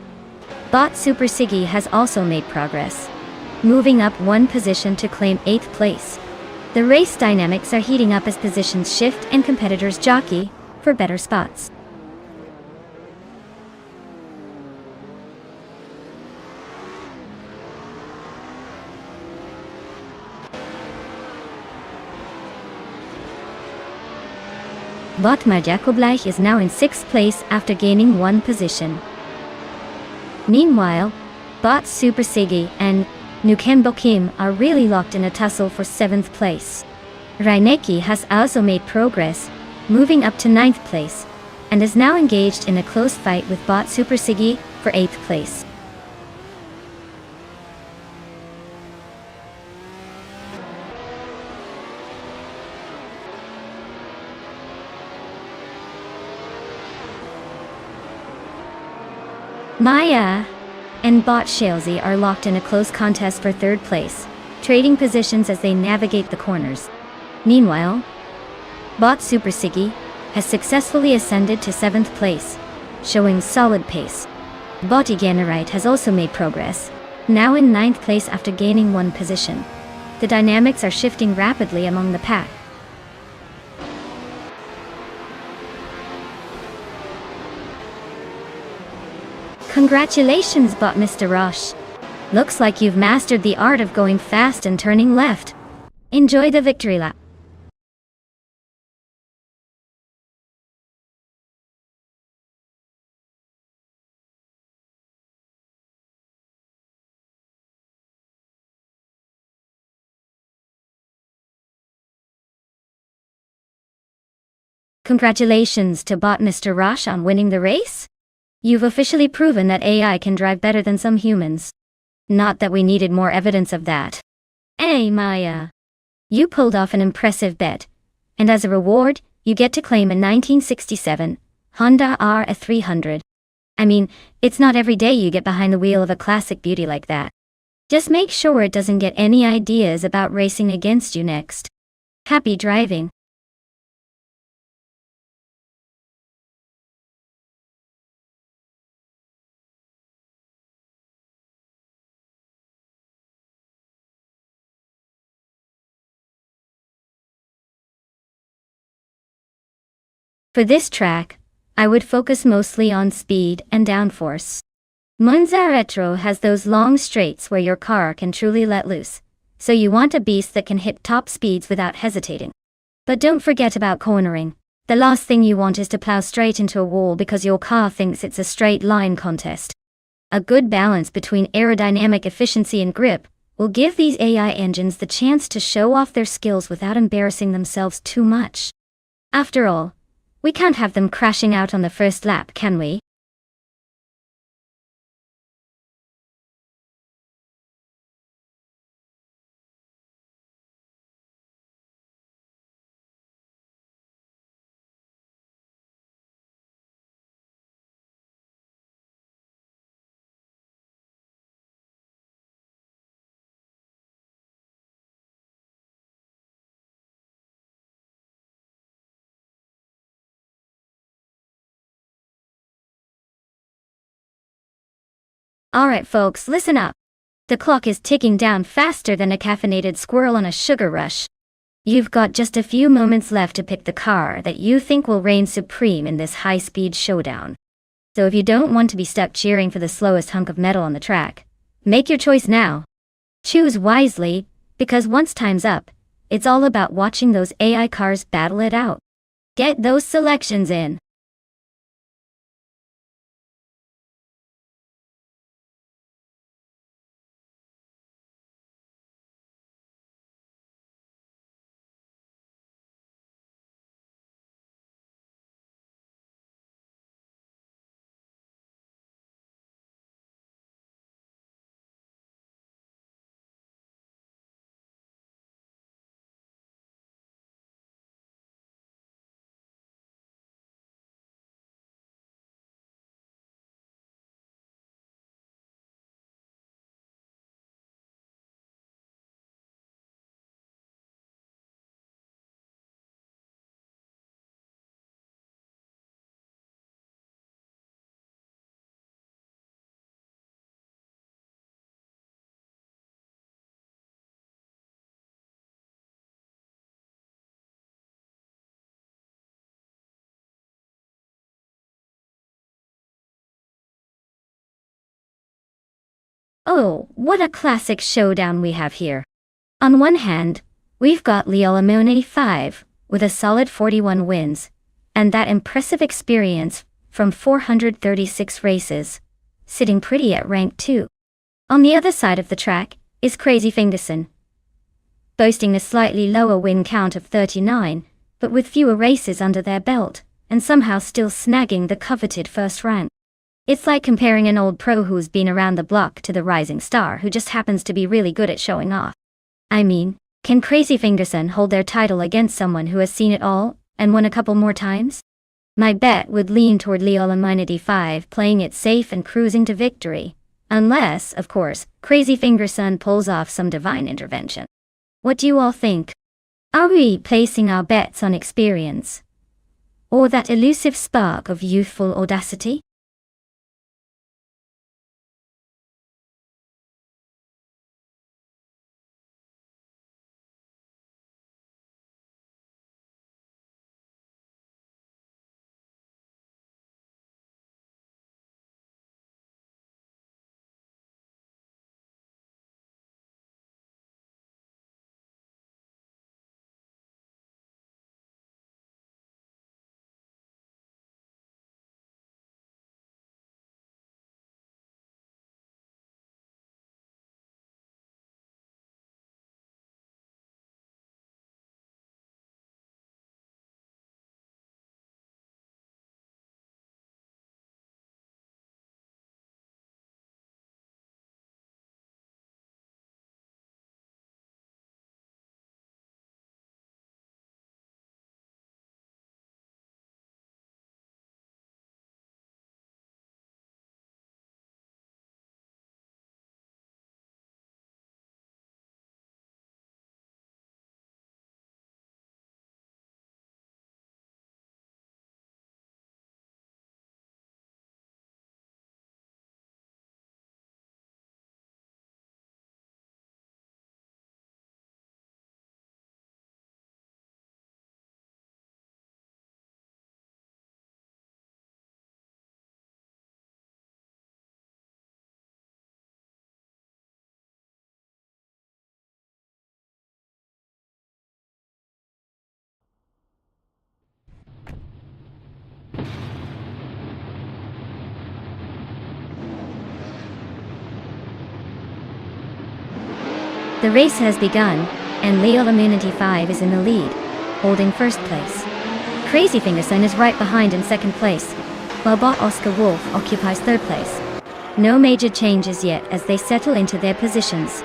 Bot Super Sigi has also made progress, moving up 1 position to claim 8th place. The race dynamics are heating up as positions shift and competitors jockey for better spots. Bot Maria Koblech is now in 6th place after gaining 1 position. Meanwhile, Bot Super Sigi and Nukembokim are really locked in a tussle for 7th place. Reinecki has also made progress, moving up to 9th place, and is now engaged in a close fight with Bot Super Sigi for 8th place. Maya and Bot Shalesy are locked in a close contest for third place, trading positions as they navigate the corners. Meanwhile, Bot Super Siggy has successfully ascended to 7th place, showing solid pace. Bot Eganerite has also made progress, now in 9th place after gaining 1 position. The dynamics are shifting rapidly among the pack. Congratulations, Bot Mr. Roche. Looks like you've mastered the art of going fast and turning left. Enjoy the victory lap. Congratulations to Bot Mr. Roche on winning the race. You've officially proven that AI can drive better than some humans. Not that we needed more evidence of that. Hey Maya. You pulled off an impressive bet, and as a reward, you get to claim a 1967 Honda RS300. I mean, it's not every day you get behind the wheel of a classic beauty like that. Just make sure it doesn't get any ideas about racing against you next. Happy driving. For this track, I would focus mostly on speed and downforce. Monza Retro has those long straights where your car can truly let loose, so you want a beast that can hit top speeds without hesitating. But don't forget about cornering. The last thing you want is to plow straight into a wall because your car thinks it's a straight line contest. A good balance between aerodynamic efficiency and grip will give these AI engines the chance to show off their skills without embarrassing themselves too much. After all, we can't have them crashing out on the first lap, can we? Alright folks, listen up. The clock is ticking down faster than a caffeinated squirrel on a sugar rush. You've got just a few moments left to pick the car that you think will reign supreme in this high-speed showdown. So if you don't want to be stuck cheering for the slowest hunk of metal on the track, make your choice now. Choose wisely, because once time's up, it's all about watching those AI cars battle it out. Get those selections in. Oh, what a classic showdown we have here. On one hand, we've got Leolamone 5, with a solid 41 wins, and that impressive experience from 436 races, sitting pretty at rank 2. On the other side of the track is Crazy Fingerson, boasting a slightly lower win count of 39, but with fewer races under their belt, and somehow still snagging the coveted first rank. It's like comparing an old pro who's been around the block to the rising star who just happens to be really good at showing off. I mean, can Crazy Fingerson hold their title against someone who has seen it all, and won a couple more times? My bet would lean toward Leolamone 5 playing it safe and cruising to victory, Unless, of course, Crazy Fingerson pulls off some divine intervention. What do you all think? Are we placing our bets on experience? Or that elusive spark of youthful audacity? The race has begun, and Leo Immunity 5 is in the lead, holding first place. Crazy Fingerson is right behind in second place, while bot Oscar Wolf occupies third place. No major changes yet as they settle into their positions.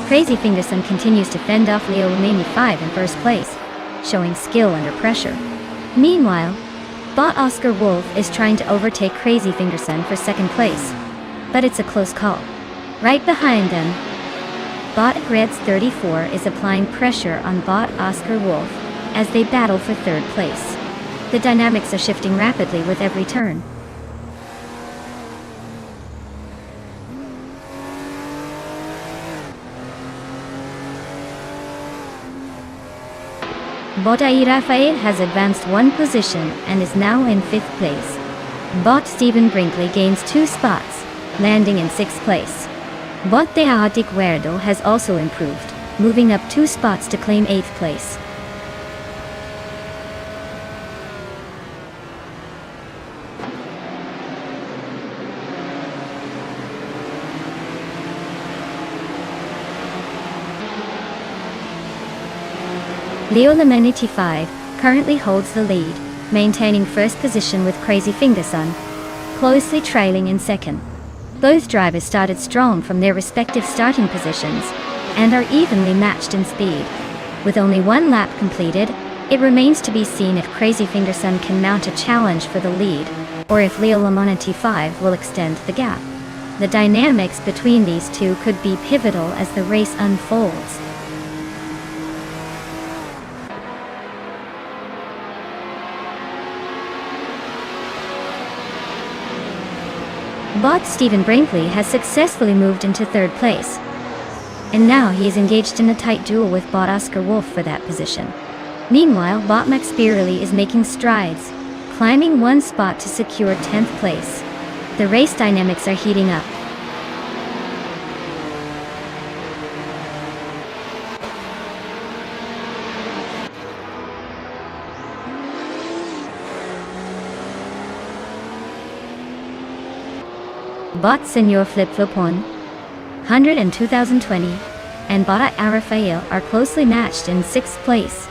Crazy Fingerson continues to fend off Leo Immunity 5 in first place, showing skill under pressure. Meanwhile, bot Oscar Wolf is trying to overtake Crazy Fingerson for second place, but it's a close call. Right behind them, bot Reds 34 is applying pressure on bot Oscar Wolf as they battle for third place. The dynamics are shifting rapidly with every turn. Bot AI Raphael has advanced one position and is now in fifth place. Bot Stephen Brinkley gains 2 spots, landing in sixth place. Bot Teahatik Guerdo has also improved, moving up 2 spots to claim 8th place. Leo Immunity 5 currently holds the lead, maintaining first position with Crazy Fingerson, closely trailing in second. Both drivers started strong from their respective starting positions, and are evenly matched in speed. With only 1 lap completed, it remains to be seen if Crazy Fingerson can mount a challenge for the lead, or if Leo Immunity 5 will extend the gap. The dynamics between these two could be pivotal as the race unfolds. Bot Stephen Brinkley has successfully moved into third place, and now he is engaged in a tight duel with bot Oscar Wolf for that position. Meanwhile, bot Max Beerley is making strides, climbing 1 spot to secure 10th place. The race dynamics are heating up. Bot Senor Flip-Flopon, 100 and 2020, and bot Raphael are closely matched in 6th place,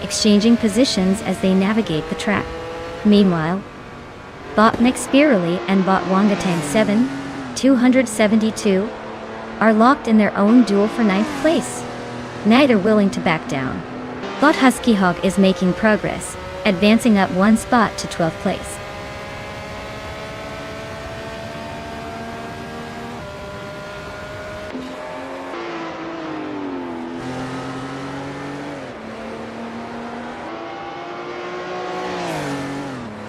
exchanging positions as they navigate the track. Meanwhile, bot Max Beerley and bot Wangatang 7, 272, are locked in their own duel for 9th place. Neither willing to back down. Bot Husky Hog is making progress, advancing up one spot to 12th place.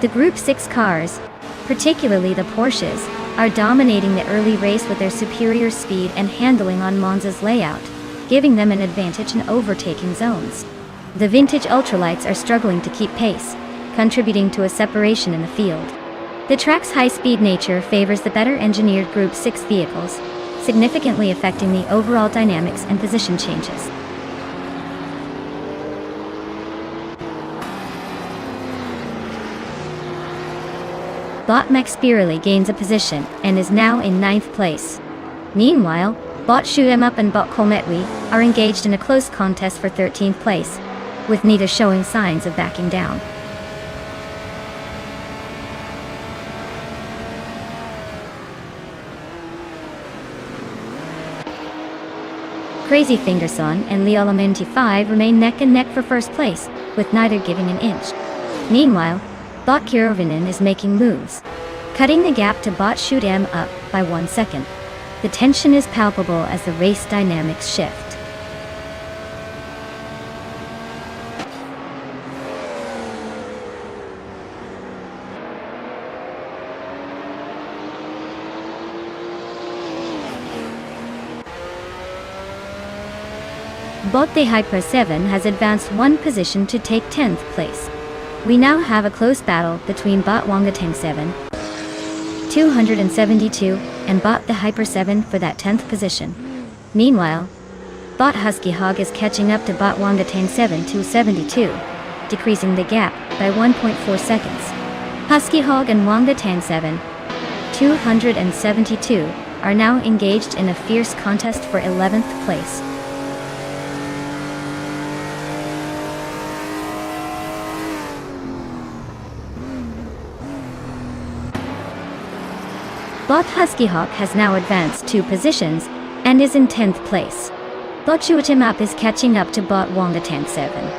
The Group 6 cars, particularly the Porsches, are dominating the early race with their superior speed and handling on Monza's layout, giving them an advantage in overtaking zones. The vintage ultralights are struggling to keep pace, contributing to a separation in the field. The track's high-speed nature favors the better-engineered Group 6 vehicles, significantly affecting the overall dynamics and position changes. Bot Max Spirelli gains a position and is now in 9th place. Meanwhile, Bot Shoot 'em Up and Bot Colmetwi are engaged in a close contest for 13th place, with neither showing signs of backing down. Crazy Fingerson and Leolamenti 5 remain neck and neck for first place, with neither giving an inch. Meanwhile, Bot Kirovinen is making moves, cutting the gap to Bot Shoot 'em Up by 1 second. The tension is palpable as the race dynamics shift. Bot the Hyper 7 has advanced one position to take 10th place. We now have a close battle between Bot Wangatang 7, 272, and Bot the Hyper 7 for that 10th position. Meanwhile, Bot Husky Hog is catching up to Bot Wangatang 7 272, decreasing the gap by 1.4 seconds. Husky Hog and Wangatang 7, 272, are now engaged in a fierce contest for 11th place. Bot Husky Hawk has now advanced 2 positions and is in 10th place. Bot Shoot 'em Up is catching up to Bot Wangatang 7,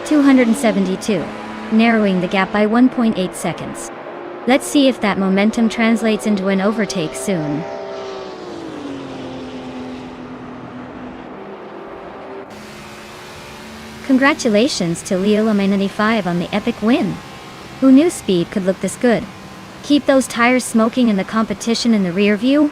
272, narrowing the gap by 1.8 seconds. Let's see if that momentum translates into an overtake soon. Congratulations to Leolamenti 5 on the epic win. Who knew speed could look this good? Keep those tires smoking and the competition in the rear view.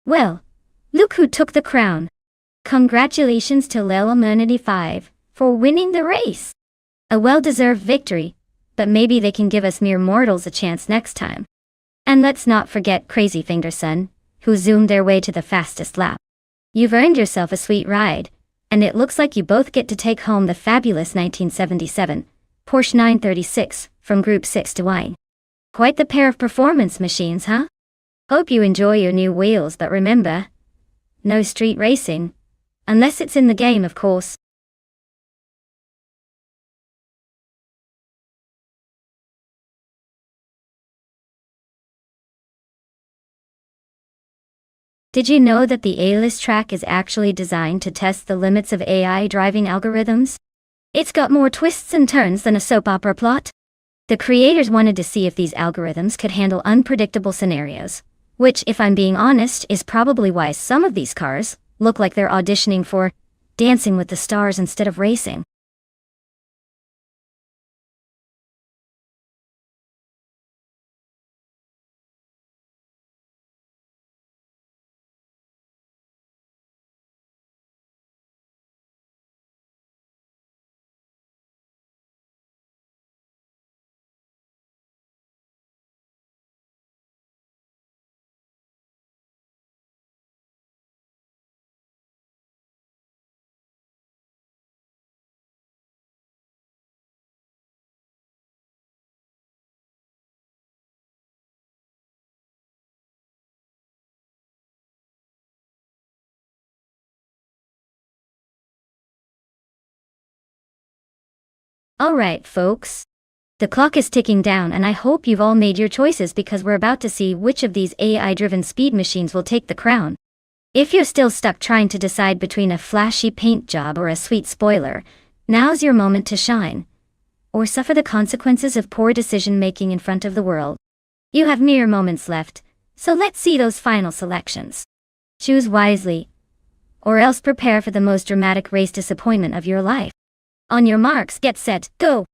Well, look who took the crown. Congratulations to Leolamenti 5 for winning the race. A well-deserved victory, but maybe they can give us mere mortals a chance next time. And let's not forget Crazy Fingerson, who zoomed their way to the fastest lap. You've earned yourself a sweet ride, and it looks like you both get to take home the fabulous 1977 Porsche 936 from Group 6 to wine. Quite the pair of performance machines, huh? Hope you enjoy your new wheels, but remember, no street racing. Unless it's in the game, of course. Did you know that the A-list track is actually designed to test the limits of AI driving algorithms? It's got more twists and turns than a soap opera plot. The creators wanted to see if these algorithms could handle unpredictable scenarios, Which, if I'm being honest, is probably why some of these cars look like they're auditioning for Dancing with the Stars instead of racing. Alright, folks. The clock is ticking down and I hope you've all made your choices because we're about to see which of these AI-driven speed machines will take the crown. If you're still stuck trying to decide between a flashy paint job or a sweet spoiler, now's your moment to shine. Or suffer the consequences of poor decision-making in front of the world. You have mere moments left, so let's see those final selections. Choose wisely, or else prepare for the most dramatic race disappointment of your life. On your marks, get set, go!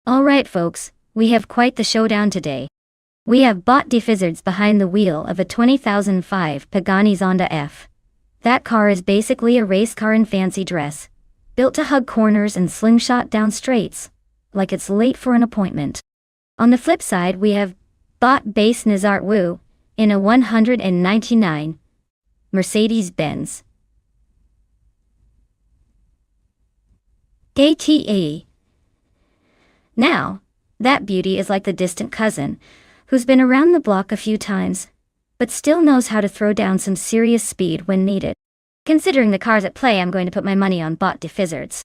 Alright folks, we have quite the showdown today. We have bot defizzards behind the wheel of a 2005 Pagani Zonda F. That car is basically a race car in fancy dress, built to hug corners and slingshot down straights, like it's late for an appointment. On the flip side we have bot base Nazart Wu, in a 199 Mercedes-Benz ATA. Now, that beauty is like the distant cousin, who's been around the block a few times, but still knows how to throw down some serious speed when needed. Considering the cars at play, I'm going to put my money on bot defizzards.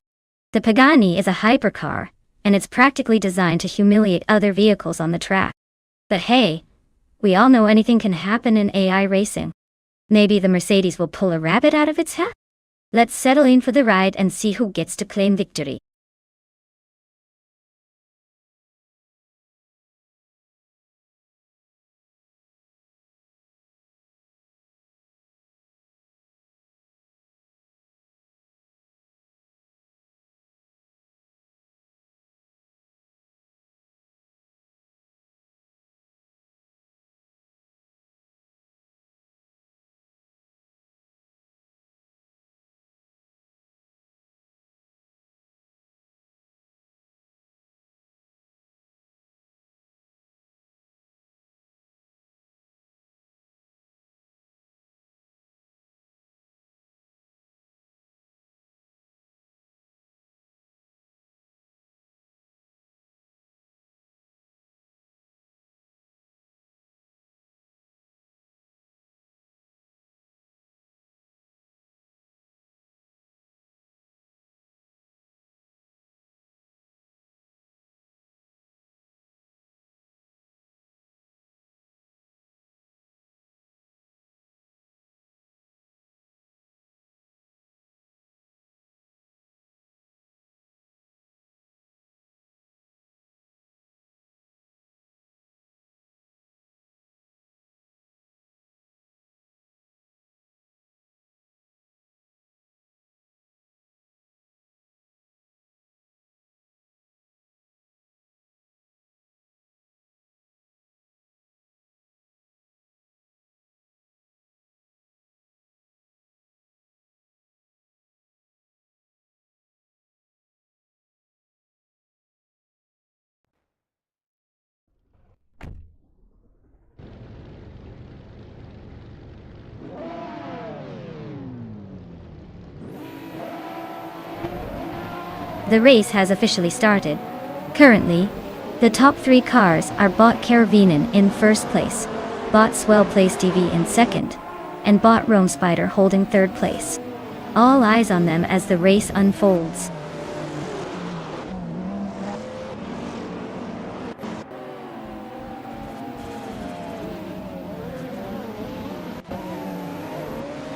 The Pagani is a hypercar, and it's practically designed to humiliate other vehicles on the track. But hey, we all know anything can happen in AI racing. Maybe the Mercedes will pull a rabbit out of its hat? Let's settle in for the ride and see who gets to claim victory. The race has officially started. Currently, the top 3 cars are Bot Caravinen in first place, Bot Swell Place TV in second, and Bot Rome Spider holding third place. All eyes on them as the race unfolds.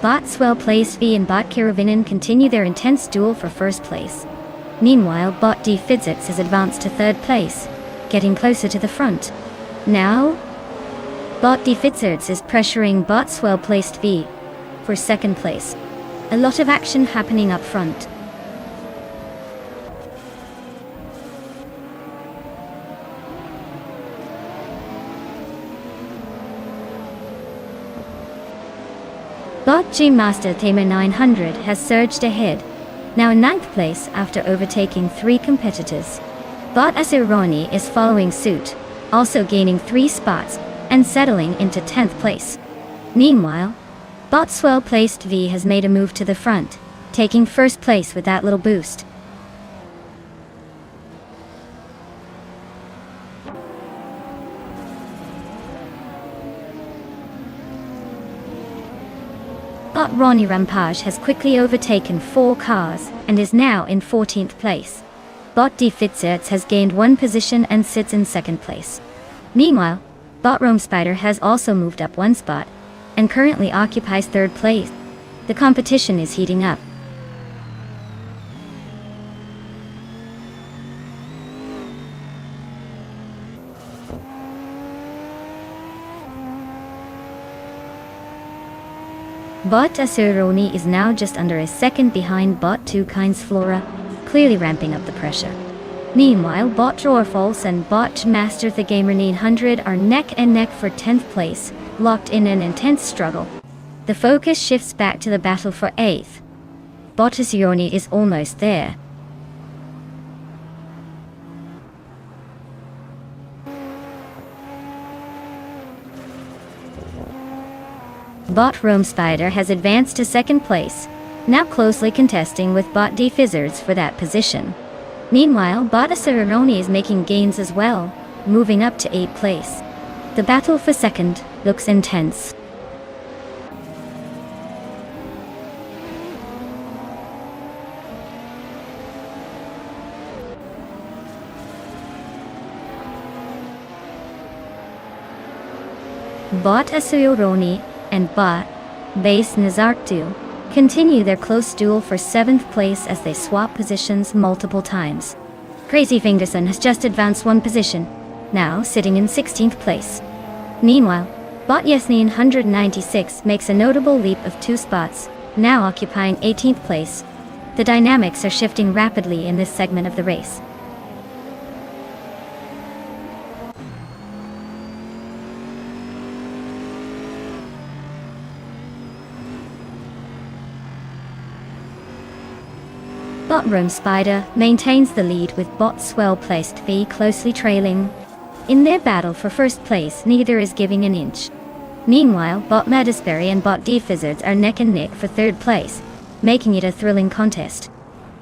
Bot Swell Place V and Bot Caravinen continue their intense duel for first place. Meanwhile, Bot D Fidzits has advanced to third place, getting closer to the front. Now, Bot D Fidzits is pressuring Bot Swell Placed V for second place. A lot of action happening up front. Bot G Master Tamer 900 has surged ahead, now in 9th place after overtaking 3 competitors. Bot Asironi is following suit, also gaining 3 spots and settling into 10th place. Meanwhile, Bot Swell Placed V has made a move to the front, taking first place with that little boost. Bot Ronnie Rampage has quickly overtaken 4 cars and is now in 14th place. Bot D Fitzerts has gained 1 position and sits in 2nd place. Meanwhile, Bot Rome Spider has also moved up 1 spot and currently occupies 3rd place. The competition is heating up. Bot Asuroni is now just under a second behind Bot 2 Kinds Flora, clearly ramping up the pressure. Meanwhile, Bot Jorfalls and Bot Master the Gamer 900 are neck and neck for 10th place, locked in an intense struggle. The focus shifts back to the battle for 8th. Bot Asuroni is almost there. Bot Rome Spider has advanced to 2nd place, now closely contesting with Bot D Fizzards for that position. Meanwhile, Bot Asironi is making gains as well, moving up to 8th place. The battle for 2nd looks intense. Bot Asironi and Bot Base Nazartu continue their close duel for 7th place as they swap positions multiple times. Crazy Fingerson has just advanced 1 position, now sitting in 16th place. Meanwhile, Bot Yesnine 196 makes a notable leap of 2 spots, now occupying 18th place. The dynamics are shifting rapidly in this segment of the race. Bot Rome Spider maintains the lead with Bot Swell Placed V closely trailing. In their battle for first place, neither is giving an inch. Meanwhile, Bot Medisberry and Bot D Fizzards are neck and neck for 3rd place, making it a thrilling contest.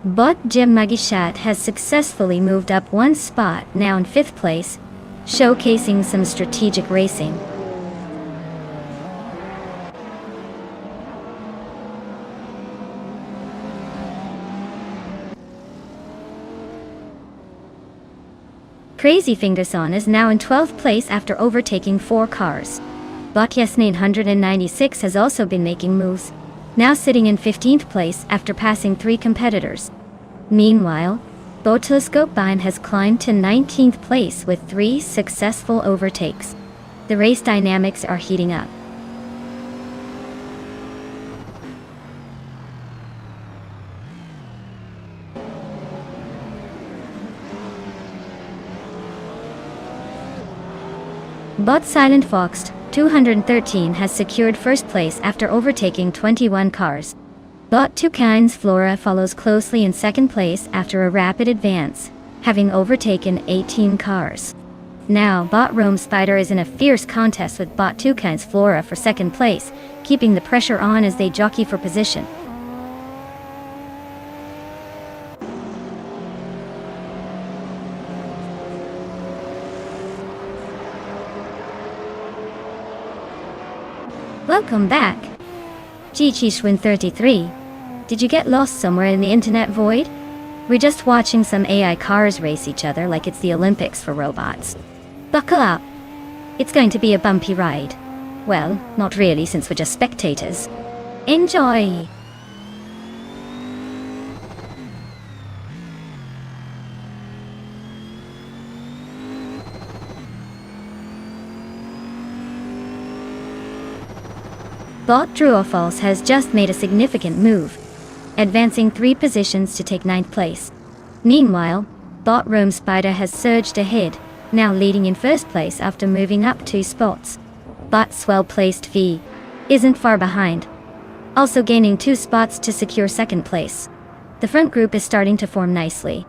Bot Jim Magishat has successfully moved up 1 spot, now in 5th place, showcasing some strategic racing. Crazy Fingerson is now in 12th place after overtaking 4 cars. Bot Yesnine 196 has also been making moves, now sitting in 15th place after passing 3 competitors. Meanwhile, Bot Telescope Bine has climbed to 19th place with 3 successful overtakes. The race dynamics are heating up. Bot Silent Fox 213 has secured first place after overtaking 21 cars. Bot 2 Kinds Flora follows closely in 2nd place after a rapid advance, having overtaken 18 cars. Now, Bot Rome Spider is in a fierce contest with Bot 2 Kinds Flora for 2nd place, keeping the pressure on as they jockey for position. Welcome back. Jiqishwin33. Did you get lost somewhere in the internet void? We're just watching some AI cars race each other like it's the Olympics for robots. Buckle up. It's going to be a bumpy ride. Well, not really since we're just spectators. Enjoy! Bot True or False has just made a significant move, advancing 3 positions to take 9th place. Meanwhile, Bot Rome Spider has surged ahead, now leading in 1st place after moving up 2 spots. Bot's well-placed V isn't far behind, also gaining 2 spots to secure 2nd place. The front group is starting to form nicely.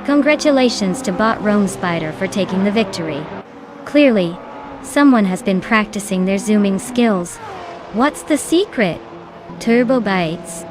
Congratulations to Bot Rome Spider for taking the victory. Clearly, someone has been practicing their zooming skills. What's the secret? Turbo bites.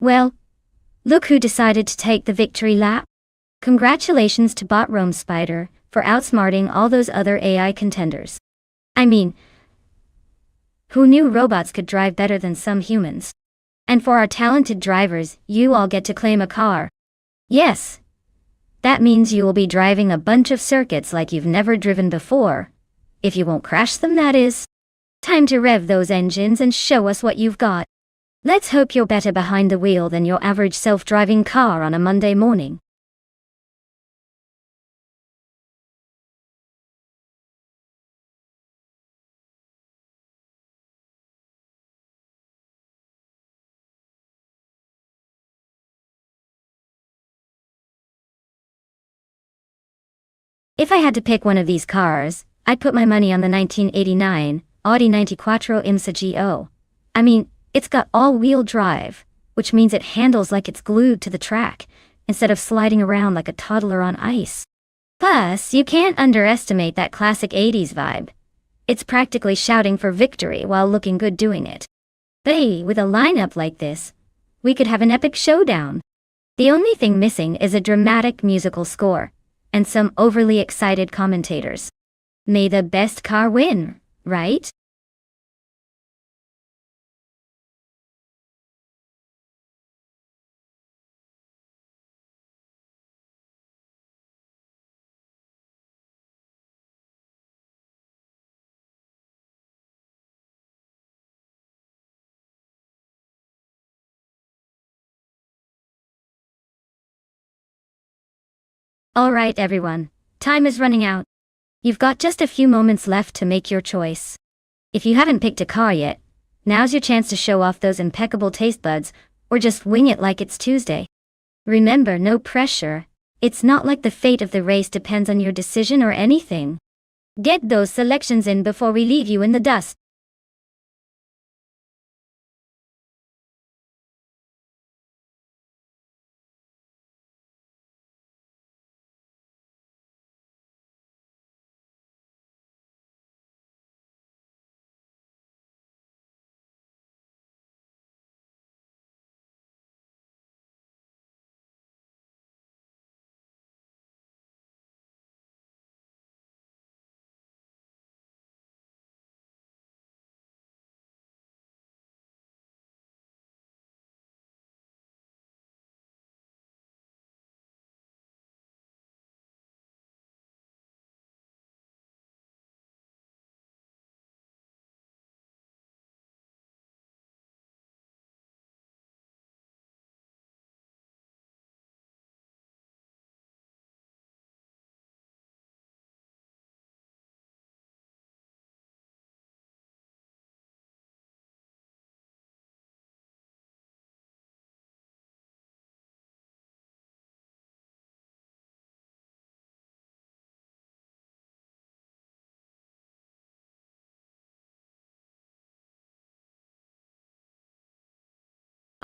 Well, look who decided to take the victory lap. Congratulations to Bot Rome Spider for outsmarting all those other AI contenders. I mean, who knew robots could drive better than some humans? And for our talented drivers, you all get to claim a car. Yes. That means you will be driving a bunch of circuits like you've never driven before. If you won't crash them, that is. Time to rev those engines and show us what you've got. Let's hope you're better behind the wheel than your average self-driving car on a Monday morning. If I had to pick one of these cars, I'd put my money on the 1989 Audi 94 IMSA GO. I mean, it's got all-wheel drive, which means it handles like it's glued to the track, instead of sliding around like a toddler on ice. Plus, you can't underestimate that classic 80s vibe. It's practically shouting for victory while looking good doing it. But hey, with a lineup like this, we could have an epic showdown. The only thing missing is a dramatic musical score, and some overly excited commentators. May the best car win, right? Alright everyone, time is running out. You've got just a few moments left to make your choice. If you haven't picked a car yet, Now's your chance to show off those impeccable taste buds, or just wing it like it's Tuesday. Remember, no pressure. It's not like the fate of the race depends on your decision or anything. Get those selections in before we leave you in the dust.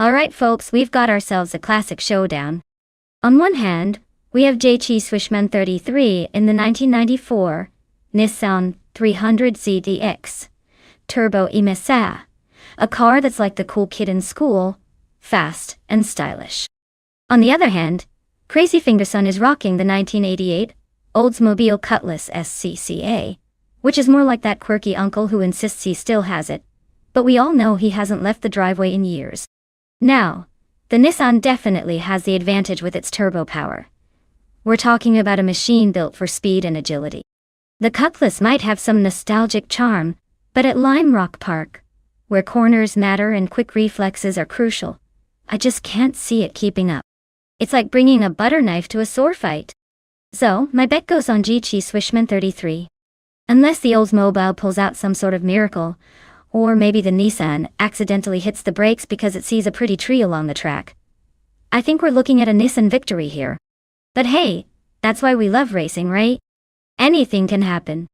Alright folks, we've got ourselves a classic showdown. On one hand, we have JT Swishman 33 in the 1994 Nissan 300 ZDX Turbo Imesa, a car that's like the cool kid in school, fast and stylish. On the other hand, Crazy Fingerson is rocking the 1988 Oldsmobile Cutlass SCCA, which is more like that quirky uncle who insists he still has it, but we all know he hasn't left the driveway in years. Now, the Nissan definitely has the advantage with its turbo power. We're talking about a machine built for speed and agility. The Cutlass might have some nostalgic charm, but at Lime Rock Park, where corners matter and quick reflexes are crucial, I just can't see it keeping up. It's like bringing a butter knife to a sword fight. So, my bet goes on GT Swishman 33. Unless the Oldsmobile pulls out some sort of miracle, or maybe the Nissan accidentally hits the brakes because it sees a pretty tree along the track. I think we're looking at a Nissan victory here. But hey, that's why we love racing, right? Anything can happen.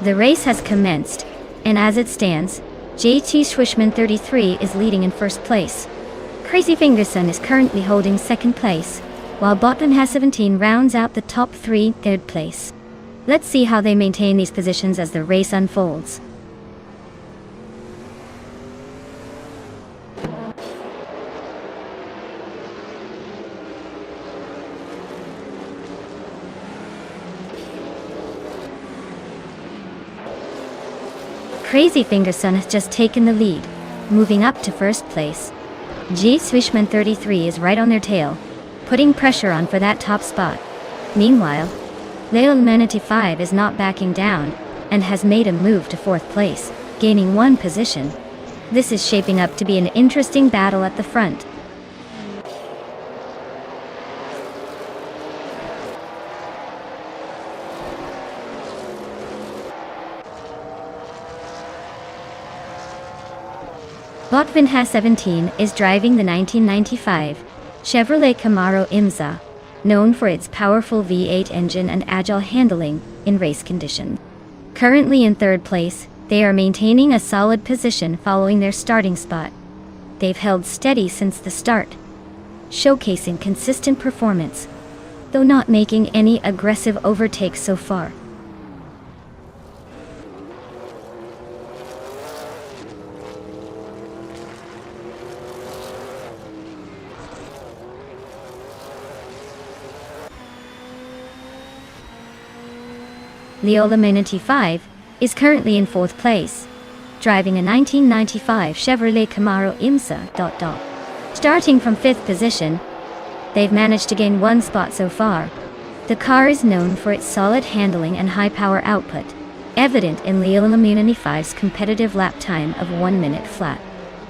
The race has commenced, and as it stands, JT Swishman 33 is leading in first place. Crazy Fingerson is currently holding second place, while Botman has 17 rounds out the top three, third place. Let's see how they maintain these positions as the race unfolds. Crazy Fingerson has just taken the lead, moving up to first place. G Swishman 33 is right on their tail, putting pressure on for that top spot. Meanwhile, Leo 95 is not backing down, and has made a move to 4th place, gaining 1 position. This is shaping up to be an interesting battle at the front. Botvinha has 17 is driving the 1995 Chevrolet Camaro Imza, known for its powerful V8 engine and agile handling in race conditions. Currently in 3rd place, they are maintaining a solid position following their starting spot. They've held steady since the start, showcasing consistent performance, though not making any aggressive overtakes so far. Leola 95 is currently in 4th place, driving a 1995 Chevrolet Camaro Imza. Starting from 5th position, they've managed to gain 1 spot so far. The car is known for its solid handling and high power output, evident in Leola 95's competitive lap time of 1 minute flat.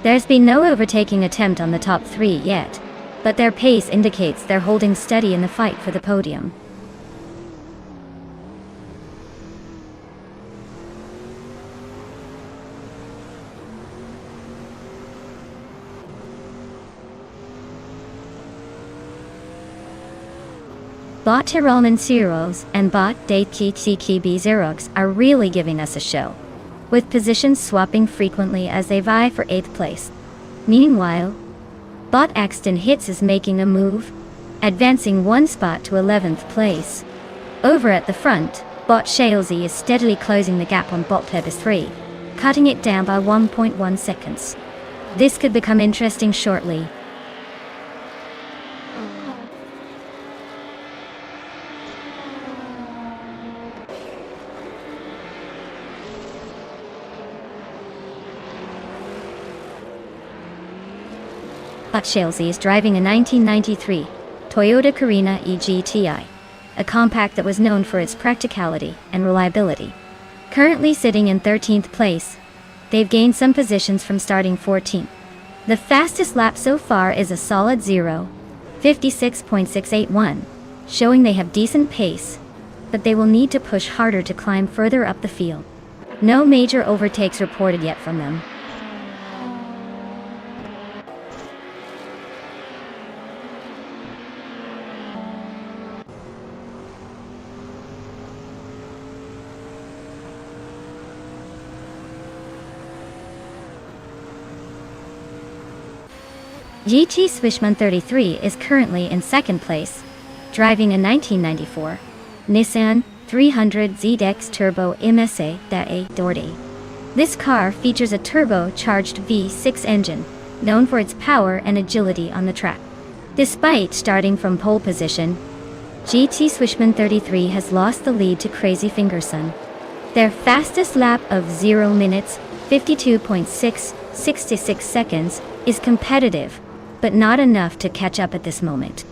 There's been no overtaking attempt on the top 3 yet, but their pace indicates they're holding steady in the fight for the podium. Bot Tirolman Zeros and Bot Datekiki Zerox are really giving us a show, with positions swapping frequently as they vie for 8th place. Meanwhile, Bot Axton Hits is making a move, advancing 1 spot to 11th place. Over at the front, Bot Shalesy is steadily closing the gap on Bot Pebis 3, cutting it down by 1.1 seconds. This could become interesting shortly. Bot Shalesy is driving a 1993 Toyota Carina EGTI, a compact that was known for its practicality and reliability. Currently sitting in 13th place, they've gained some positions from starting 14th. The fastest lap so far is a solid 0:56.681, showing they have decent pace, but they will need to push harder to climb further up the field. No major overtakes reported yet from them. GT Swishman 33 is currently in 2nd place, driving a 1994 Nissan 300 ZDX Turbo MSA Dorte. This car features a turbocharged V6 engine, known for its power and agility on the track. Despite starting from pole position, GT Swishman 33 has lost the lead to Crazy Fingerson. Their fastest lap of 0 minutes 52.666 seconds is competitive, but not enough to catch up at this moment.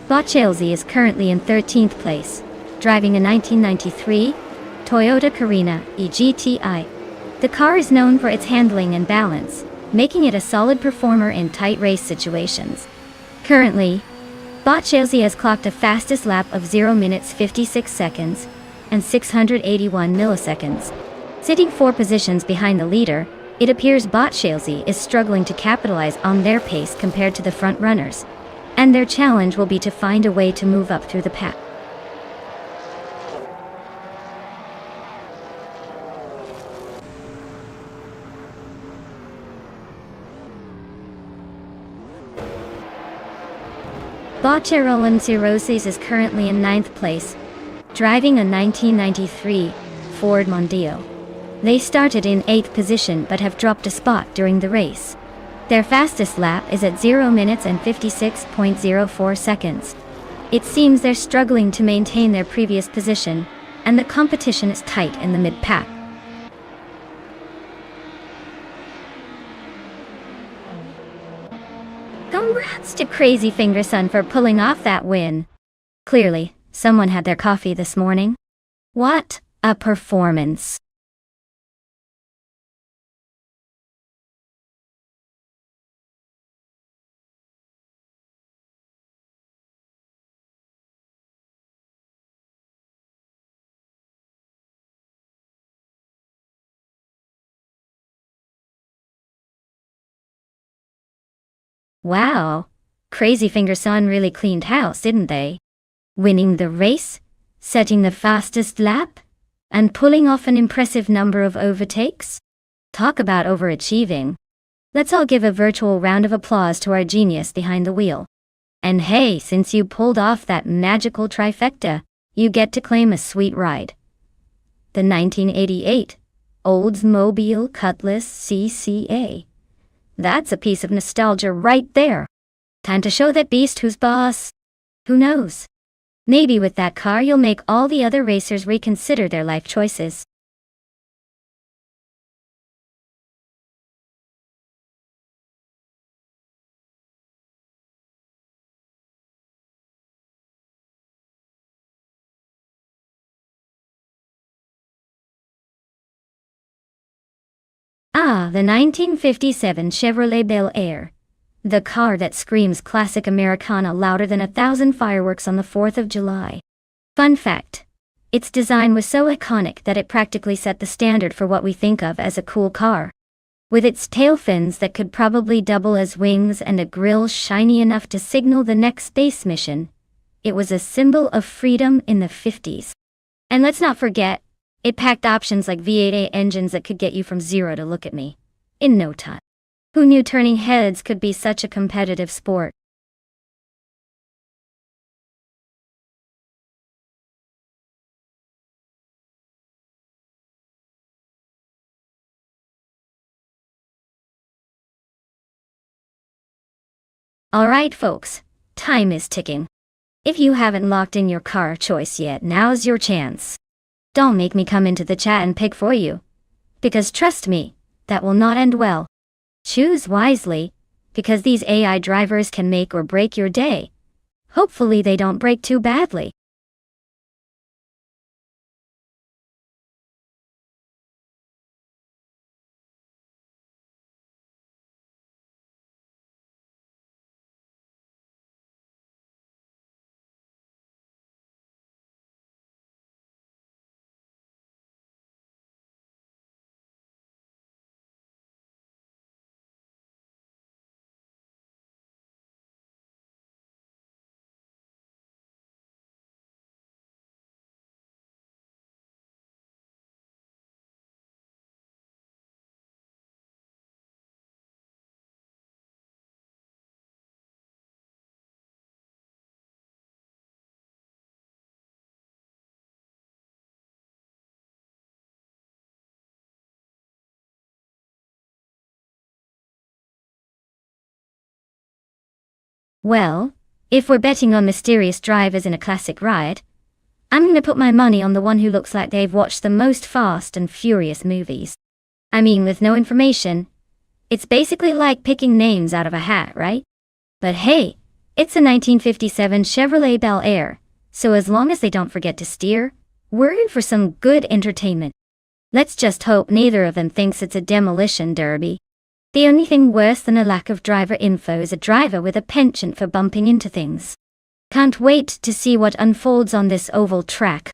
Bot Chelsea is currently in 13th place, driving a 1993 Toyota Carina EGTI. The car is known for its handling and balance, making it a solid performer in tight race situations. Currently, Bot Chelsea has clocked a fastest lap of 0 minutes 56 seconds and 681 milliseconds. Sitting 4 positions behind the leader, it appears Bot Chelsea is struggling to capitalize on their pace compared to the front runners, and their challenge will be to find a way to move up through the pack. Botcherolim Cirrhosis is currently in 9th place, driving a 1993 Ford Mondeo. They started in 8th position but have dropped a spot during the race. Their fastest lap is at 0 minutes and 56.04 seconds. It seems they're struggling to maintain their previous position, and the competition is tight in the mid-pack. Congrats to Crazy Finger Son for pulling off that win. Clearly, someone had their coffee this morning. What a performance. Wow, Crazy Finger Son really cleaned house, didn't they? Winning the race, setting the fastest lap, and pulling off an impressive number of overtakes? Talk about overachieving. Let's all give a virtual round of applause to our genius behind the wheel. And hey, since you pulled off that magical trifecta, you get to claim a sweet ride. The 1988 Oldsmobile Cutlass CCA. That's a piece of nostalgia right there. Time to show that beast who's boss. Who knows? Maybe with that car you'll make all the other racers reconsider their life choices. Ah, the 1957 Chevrolet Bel Air. The car that screams classic Americana louder than 1,000 fireworks on the 4th of July. Fun fact. Its design was so iconic that it practically set the standard for what we think of as a cool car. With its tail fins that could probably double as wings and a grille shiny enough to signal the next space mission, it was a symbol of freedom in the 50s. And let's not forget, it packed options like V8 engines that could get you from zero to look at me in no time. Who knew turning heads could be such a competitive sport? Alright folks, time is ticking. If you haven't locked in your car choice yet, now's your chance. Don't make me come into the chat and pick for you. Because trust me, that will not end well. Choose wisely, because these AI drivers can make or break your day. Hopefully they don't break too badly. Well, if we're betting on mysterious drivers in a classic ride, I'm gonna put my money on the one who looks like they've watched the most Fast and Furious movies. I mean, with no information, it's basically like picking names out of a hat, right? But hey, it's a 1957 Chevrolet Bel Air, so as long as they don't forget to steer, we're in for some good entertainment. Let's just hope neither of them thinks it's a demolition derby. The only thing worse than a lack of driver info is a driver with a penchant for bumping into things. Can't wait to see what unfolds on this oval track.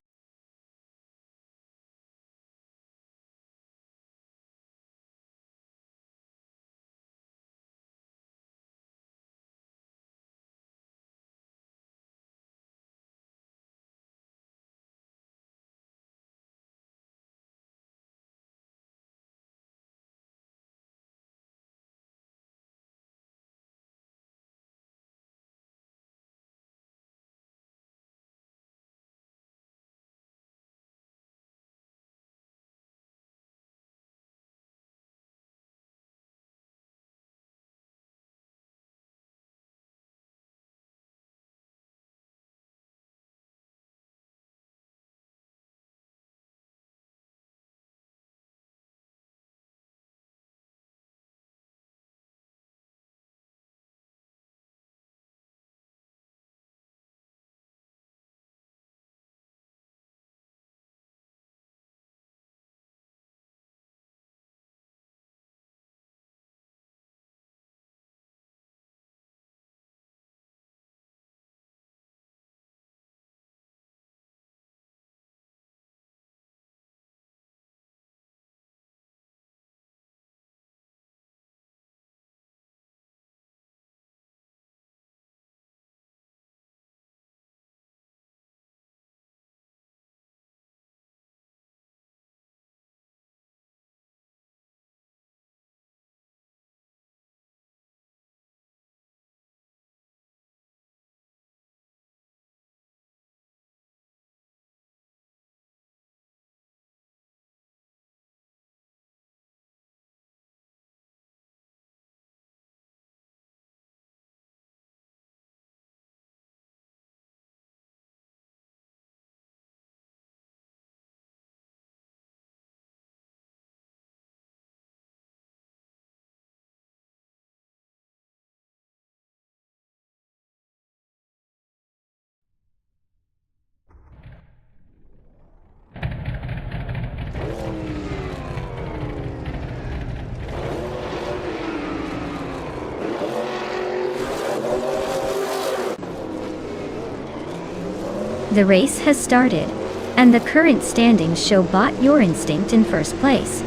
The race has started, and the current standings show Bot Your Instinct in first place,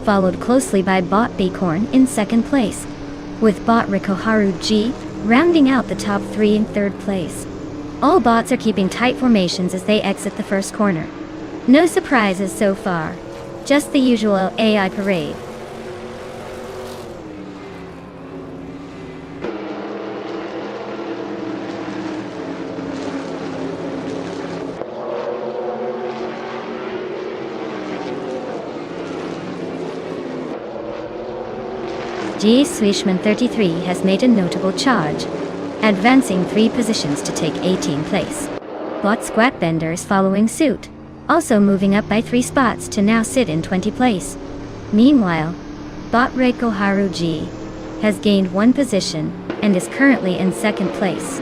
followed closely by Bot Bacorn in second place, with Bot Rikoharu G rounding out the top three in third place. All bots are keeping tight formations as they exit the first corner. No surprises so far, just the usual AI parade. G. Swishman 33 has made a notable charge, advancing 3 positions to take 18th place. Bot Squatbender is following suit, also moving up by 3 spots to now sit in 20th place. Meanwhile, Bot Reikoharu G has gained 1 position and is currently in 2nd place.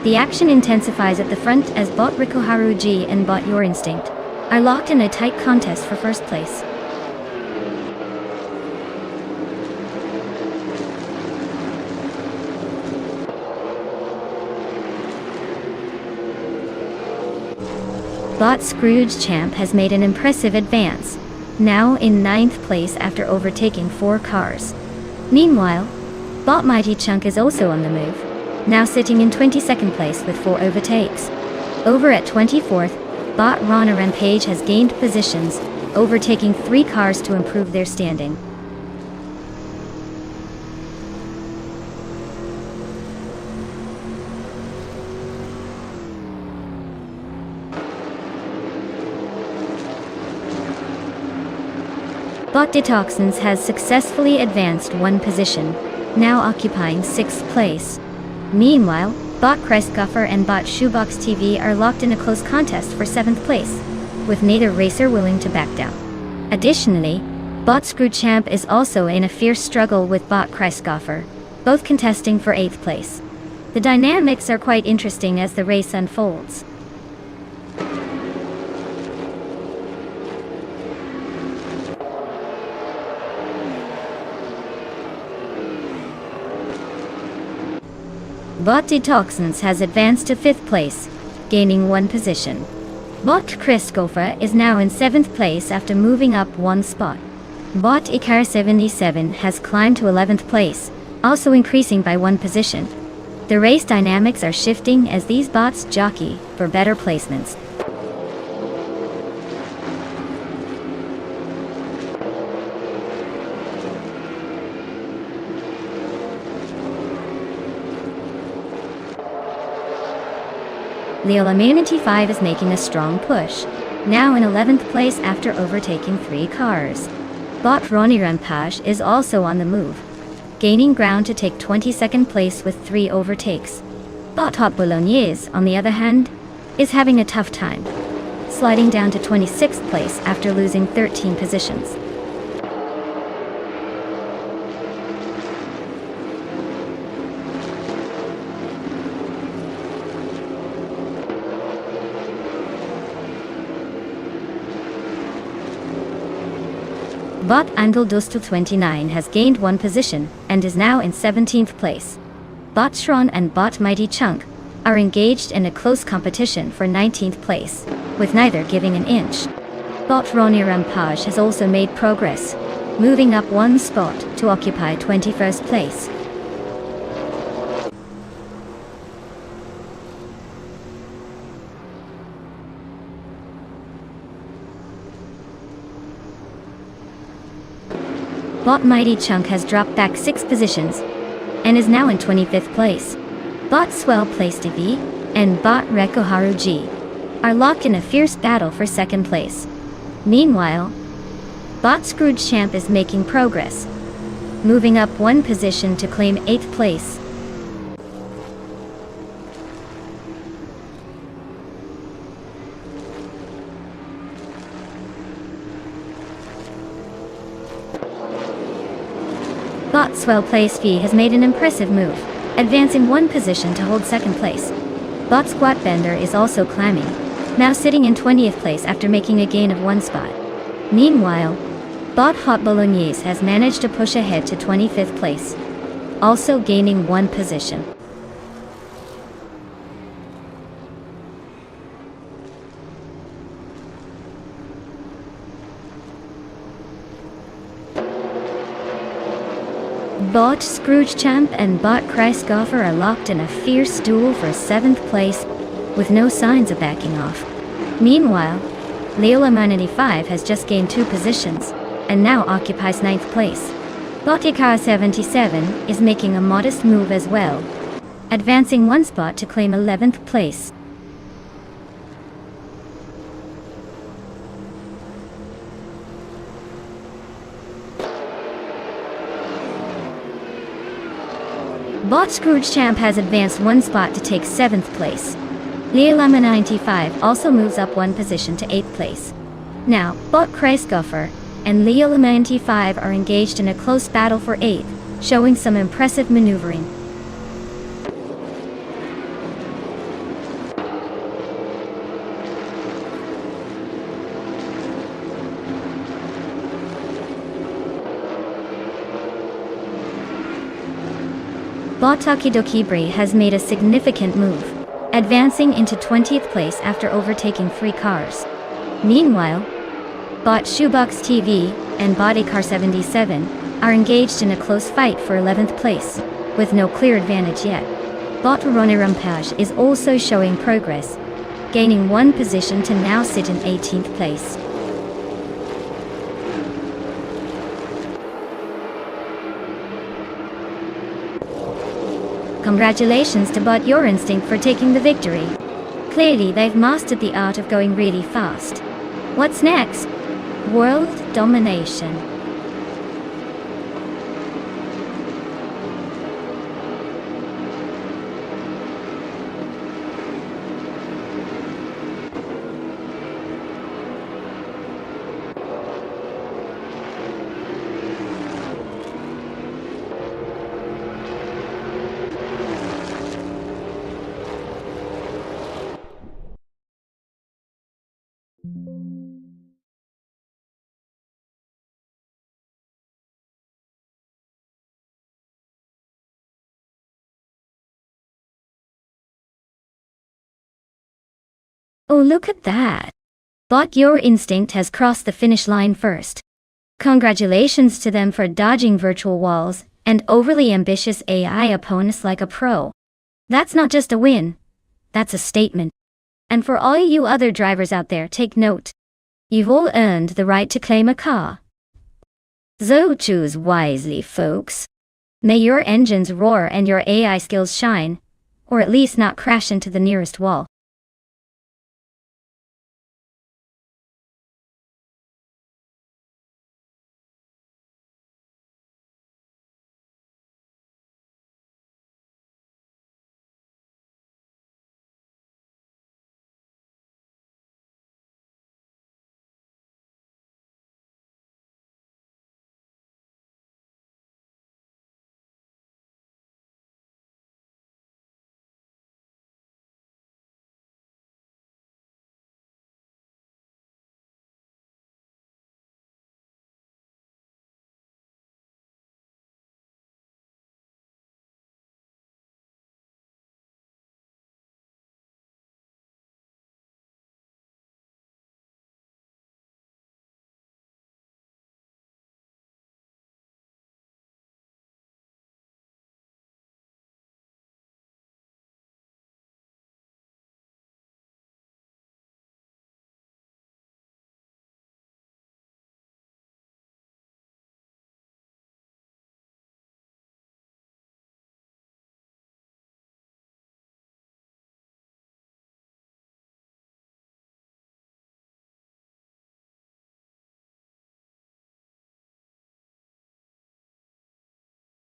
The action intensifies at the front as Bot Rikoharu G and Bot Your Instinct are locked in a tight contest for first place. Bot Scrooge Champ has made an impressive advance, now in 9th place after overtaking 4 cars. Meanwhile, Bot Mighty Chunk is also on the move, now sitting in 22nd place with 4 overtakes. Over at 24th, Bot Rana Rampage has gained positions, overtaking 3 cars to improve their standing. Bot Detoxins has successfully advanced 1 position, now occupying 6th place. Meanwhile, Bot Christgoffer and Bot Shoebox TV are locked in a close contest for 7th place, with neither racer willing to back down. Additionally, Bot Screwchamp is also in a fierce struggle with Bot Christgoffer, both contesting for 8th place. The dynamics are quite interesting as the race unfolds. Bot Detoxins has advanced to 5th place, gaining 1 position. Bot Christgoffer is now in 7th place after moving up 1 spot. Bot Icar77 has climbed to 11th place, also increasing by 1 position. The race dynamics are shifting as these bots jockey for better placements. Leolamanity 5 is making a strong push, now in 11th place after overtaking 3 cars. Bot Ronnie Rampage is also on the move, gaining ground to take 22nd place with 3 overtakes. Bot Hot Bolognese, on the other hand, is having a tough time, sliding down to 26th place after losing 13 positions. Bot Angel229 has gained 1 position and is now in 17th place. Bot Shron and Bot Mighty Chunk are engaged in a close competition for 19th place, with neither giving an inch. Bot Ronnie Rampage has also made progress, moving up 1 spot to occupy 21st place. Bot Mighty Chunk has dropped back 6 positions and is now in 25th place. Bot Swell Place TV and Bot Rekoharu G are locked in a fierce battle for 2nd place. Meanwhile, Bot Scrooge Champ is making progress, moving up 1 position to claim 8th place. Bot Swell Place V has made an impressive move, advancing 1 position to hold 2nd place. Bot Squatbender is also climbing, now sitting in 20th place after making a gain of 1 spot. Meanwhile, Bot Hot Bolognese has managed to push ahead to 25th place, also gaining 1 position. Bot Scroogechamp and Bot Christgoffer are locked in a fierce duel for 7th place, with no signs of backing off. Meanwhile, Leola95 has just gained 2 positions, and now occupies 9th place. Botikar77 is making a modest move as well, advancing 1 spot to claim 11th place. Bot Scroogechamp has advanced 1 spot to take 7th place. Leolama95 also moves up 1 position to 8th place. Now, Bot Christgoffer and Leolama95 are engaged in a close battle for 8th, showing some impressive maneuvering. Bot Takidokibri has made a significant move, advancing into 20th place after overtaking 3 cars. Meanwhile, Bot Shoebox TV and Botikar77 are engaged in a close fight for 11th place, with no clear advantage yet. Bot Ronirampaj is also showing progress, gaining 1 position to now sit in 18th place. Congratulations to Bot Your Instinct for taking the victory. Clearly they've mastered the art of going really fast. What's next? World domination. Oh, look at that! Bot Your Instinct has crossed the finish line first. Congratulations to them for dodging virtual walls and overly ambitious AI opponents like a pro. That's not just a win, that's a statement. And for all you other drivers out there, take note. You've all earned the right to claim a car. So choose wisely, folks. May your engines roar and your AI skills shine, or at least not crash into the nearest wall.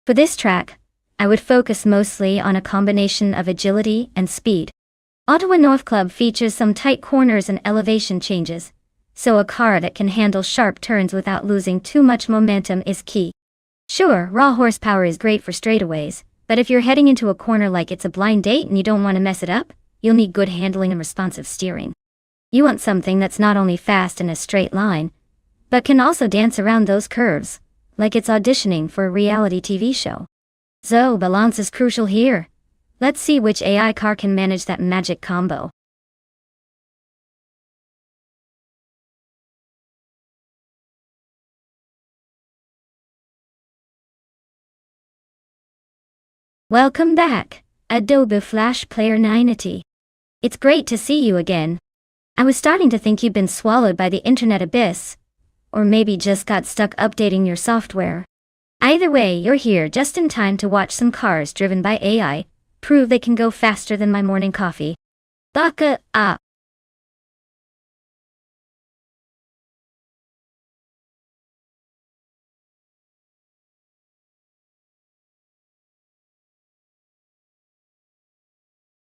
For this track, I would focus mostly on a combination of agility and speed. Ottawa North Club features some tight corners and elevation changes, so a car that can handle sharp turns without losing too much momentum is key. Sure, raw horsepower is great for straightaways, but if you're heading into a corner like it's a blind date and you don't want to mess it up, you'll need good handling and responsive steering. You want something that's not only fast in a straight line, but can also dance around those curves, like it's auditioning for a reality TV show. So balance is crucial here. Let's see which AI car can manage that magic combo. Welcome back, Adobe Flash Player 980. It's great to see you again. I was starting to think you'd been swallowed by the internet abyss, or maybe just got stuck updating your software. Either way, you're here just in time to watch some cars driven by AI prove they can go faster than my morning coffee. Buckle up.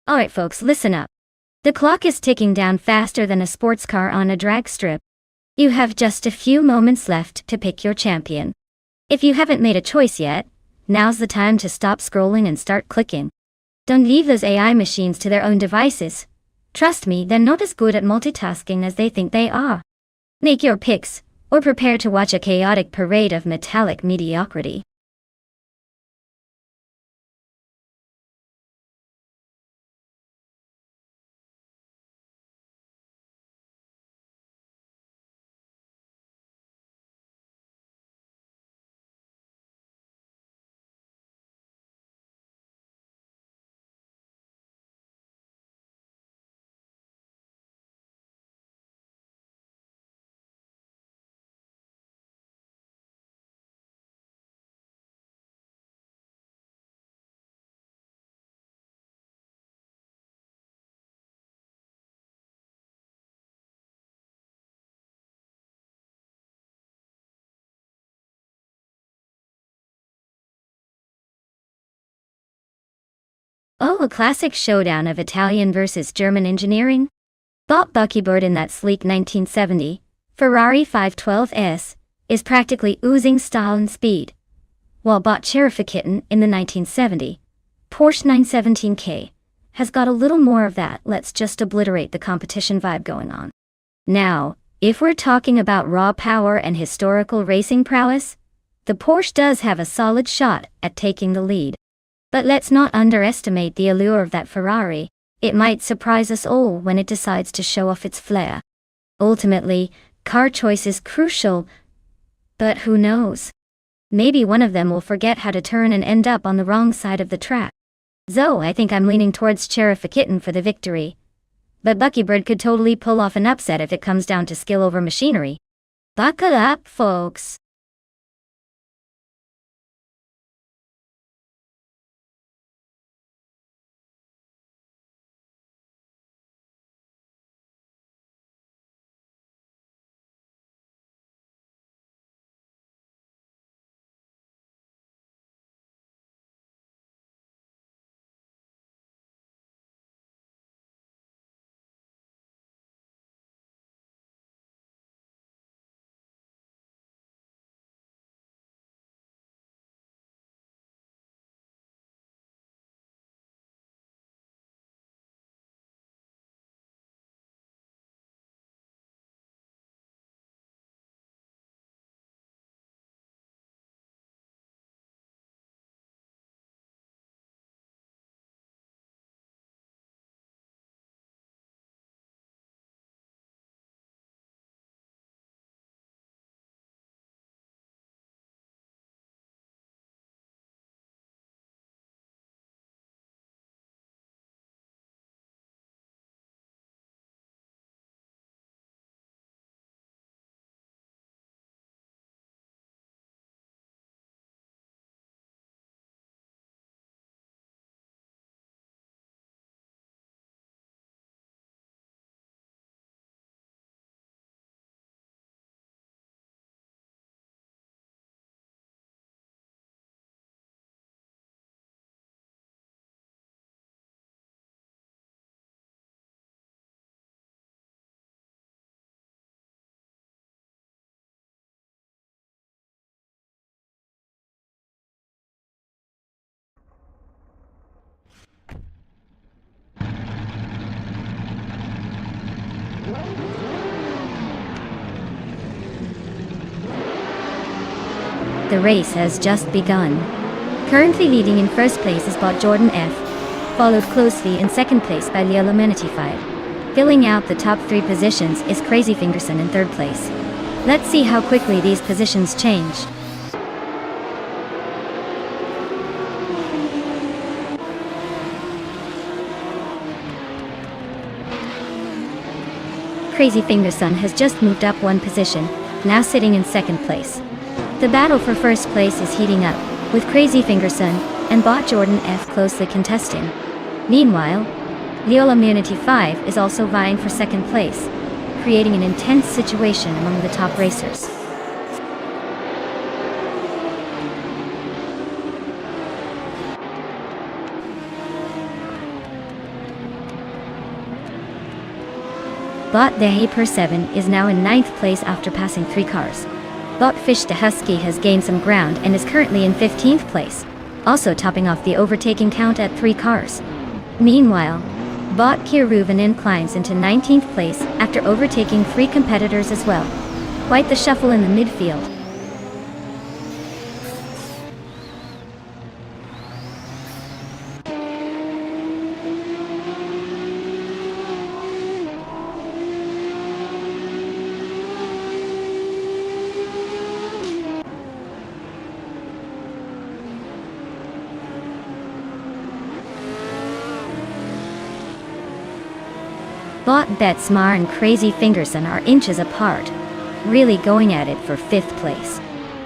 Alright folks, listen up. The clock is ticking down faster than a sports car on a drag strip. You have just a few moments left to pick your champion. If you haven't made a choice yet, now's the time to stop scrolling and start clicking. Don't leave those AI machines to their own devices. Trust me, they're not as good at multitasking as they think they are. Make your picks, or prepare to watch a chaotic parade of metallic mediocrity. Oh, a classic showdown of Italian versus German engineering? Bob Buckybird in that sleek 1970 Ferrari 512S is practically oozing style and speed, while Bot Cherifakitten in the 1970 Porsche 917K has got a little more of that let's just obliterate the competition vibe going on. Now, if we're talking about raw power and historical racing prowess, the Porsche does have a solid shot at taking the lead. But let's not underestimate the allure of that Ferrari. It might surprise us all when it decides to show off its flair. Ultimately, car choice is crucial, but who knows? Maybe one of them will forget how to turn and end up on the wrong side of the track. So I think I'm leaning towards Cherifakitten for the victory. But Buckybird could totally pull off an upset if it comes down to skill over machinery. Buckle up, folks. The race has just begun. Currently leading in first place is Bot Jordan F, followed closely in second place by Leo Lamenti 5. Filling out the top 3 positions is Crazy Fingerson in third place. Let's see how quickly these positions change. Crazy Fingerson has just moved up one position, now sitting in second place. The battle for first place is heating up, with Crazy Fingerson and bot Jordan F closely contesting. Meanwhile, Leola Immunity 5 is also vying for second place, creating an intense situation among the top racers. Bot the Hyper 7 is now in 9th place after passing 3 cars. Bot Fish the Husky has gained some ground and is currently in 15th place, also topping off the overtaking count at 3 cars. Meanwhile, Bot Kiruvanin climbs into 19th place after overtaking 3 competitors as well. Quite the shuffle in the midfield. Bot Betsmar and Crazy Fingerson are inches apart, really going at it for 5th place.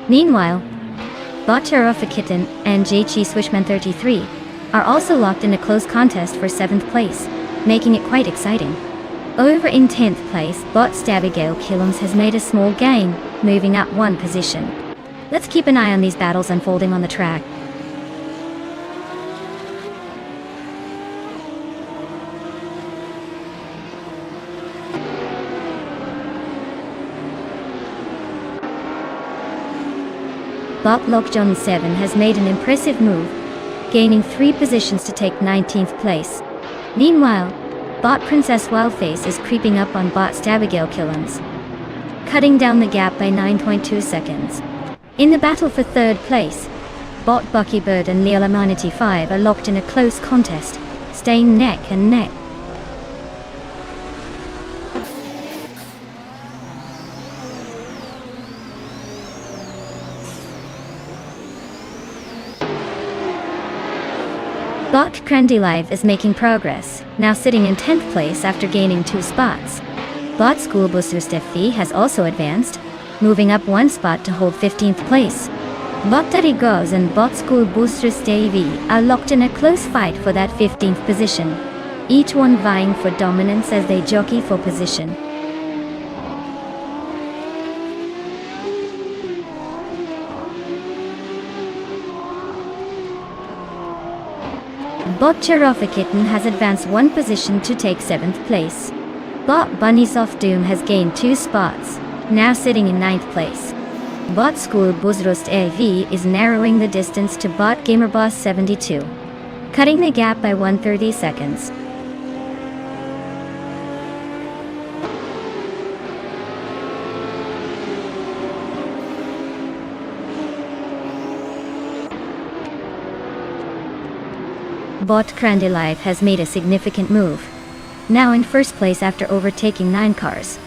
Meanwhile, Bot Terrafikitten and JC Swishman 33 are also locked in a close contest for 7th place, making it quite exciting. Over in 10th place, Bot Stabigail Killums has made a small gain, moving up one position. Let's keep an eye on these battles unfolding on the track. Bot Lockjohn 7 has made an impressive move, gaining 3 positions to take 19th place. Meanwhile, Bot Princess Wildface is creeping up on Bot Stabigail Killums, cutting down the gap by 9.2 seconds. In the battle for 3rd place, Bot Buckybird and Leola Immunity 5 are locked in a close contest, staying neck and neck. Bot Crandylive is making progress, now sitting in 10th place after gaining 2 spots. Bot School Booster Steffi has also advanced, moving up 1 spot to hold 15th place. Bot Daddy Goes and Bot School Booster Stevie are locked in a close fight for that 15th position, each one vying for dominance as they jockey for position. Bot Cherofikitten has advanced 1 position to take 7th place. Bot Bunnysoft Doom has gained 2 spots, now sitting in 9th place. Bot School Buzrost AV is narrowing the distance to Bot Gamerboss 72, cutting the gap by 130 seconds. Bot Crandylive has made a significant move, now in 1st place after overtaking 9 cars.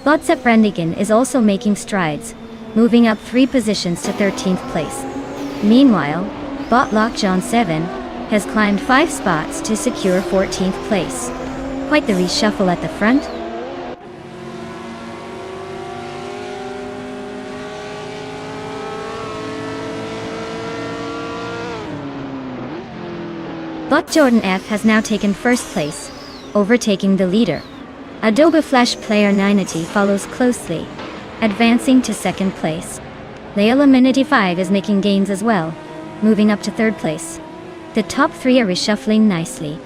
Bot Zeprandigan is also making strides, moving up 3 positions to 13th place. Meanwhile, Bot Lockjohn 7 has climbed 5 spots to secure 14th place. Quite the reshuffle at the front. Bot Jordan F has now taken 1st place, overtaking the leader. Adobe Flash Player 90 follows closely, advancing to 2nd place. Leola Immunity 5 is making gains as well, moving up to 3rd place. The top 3 are reshuffling nicely.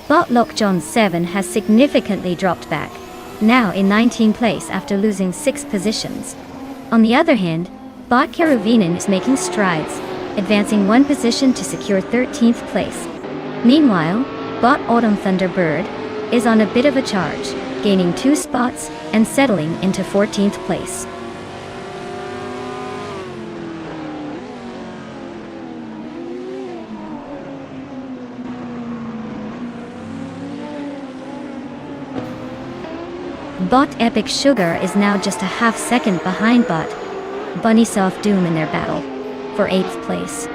Bot Lockjohn 7 has significantly dropped back, now in 19th place after losing 6 positions. On the other hand, Bot Karuvinen is making strides, advancing 1 position to secure 13th place. Meanwhile, Bot Autumn Thunderbird is on a bit of a charge, gaining 2 spots and settling into 14th place. Bot Epic Sugar is now just a half second behind Bot Bunnysoft Doom in their battle for 8th place.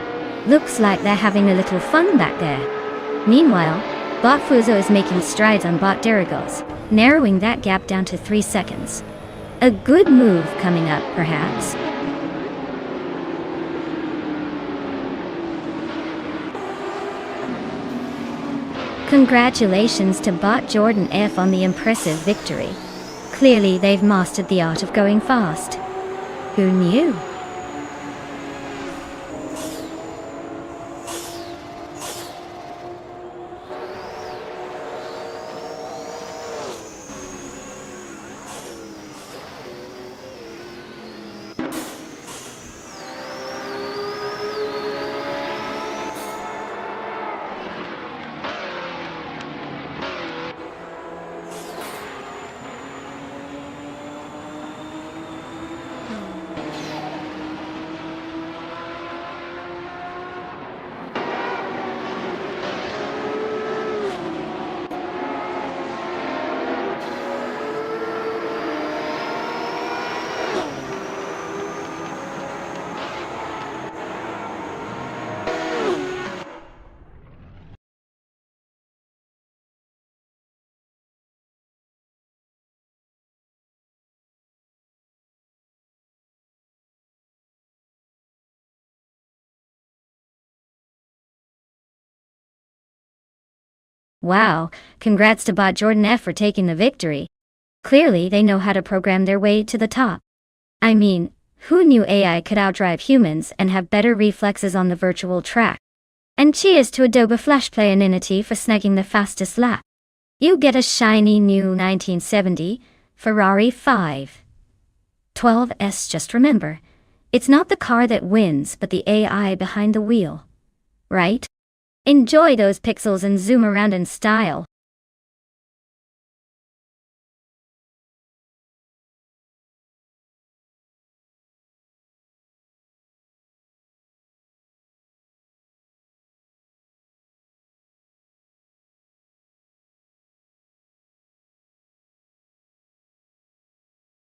Looks like they're having a little fun back there. Meanwhile, Bot Fuzo is making strides on Bot Dirigos, narrowing that gap down to 3 seconds. A good move coming up, perhaps. Congratulations to Bot Jordan F on the impressive victory. Clearly they've mastered the art of going fast. Who knew? Wow, congrats to Bot Jordan F for taking the victory. Clearly they know how to program their way to the top. I mean, who knew AI could outdrive humans and have better reflexes on the virtual track? And cheers to Adobe Flash Player Ninity for snagging the fastest lap. You get a shiny new 1970 Ferrari 512S. Just remember, it's not the car that wins but the AI behind the wheel. Right? Enjoy those pixels and zoom around in style.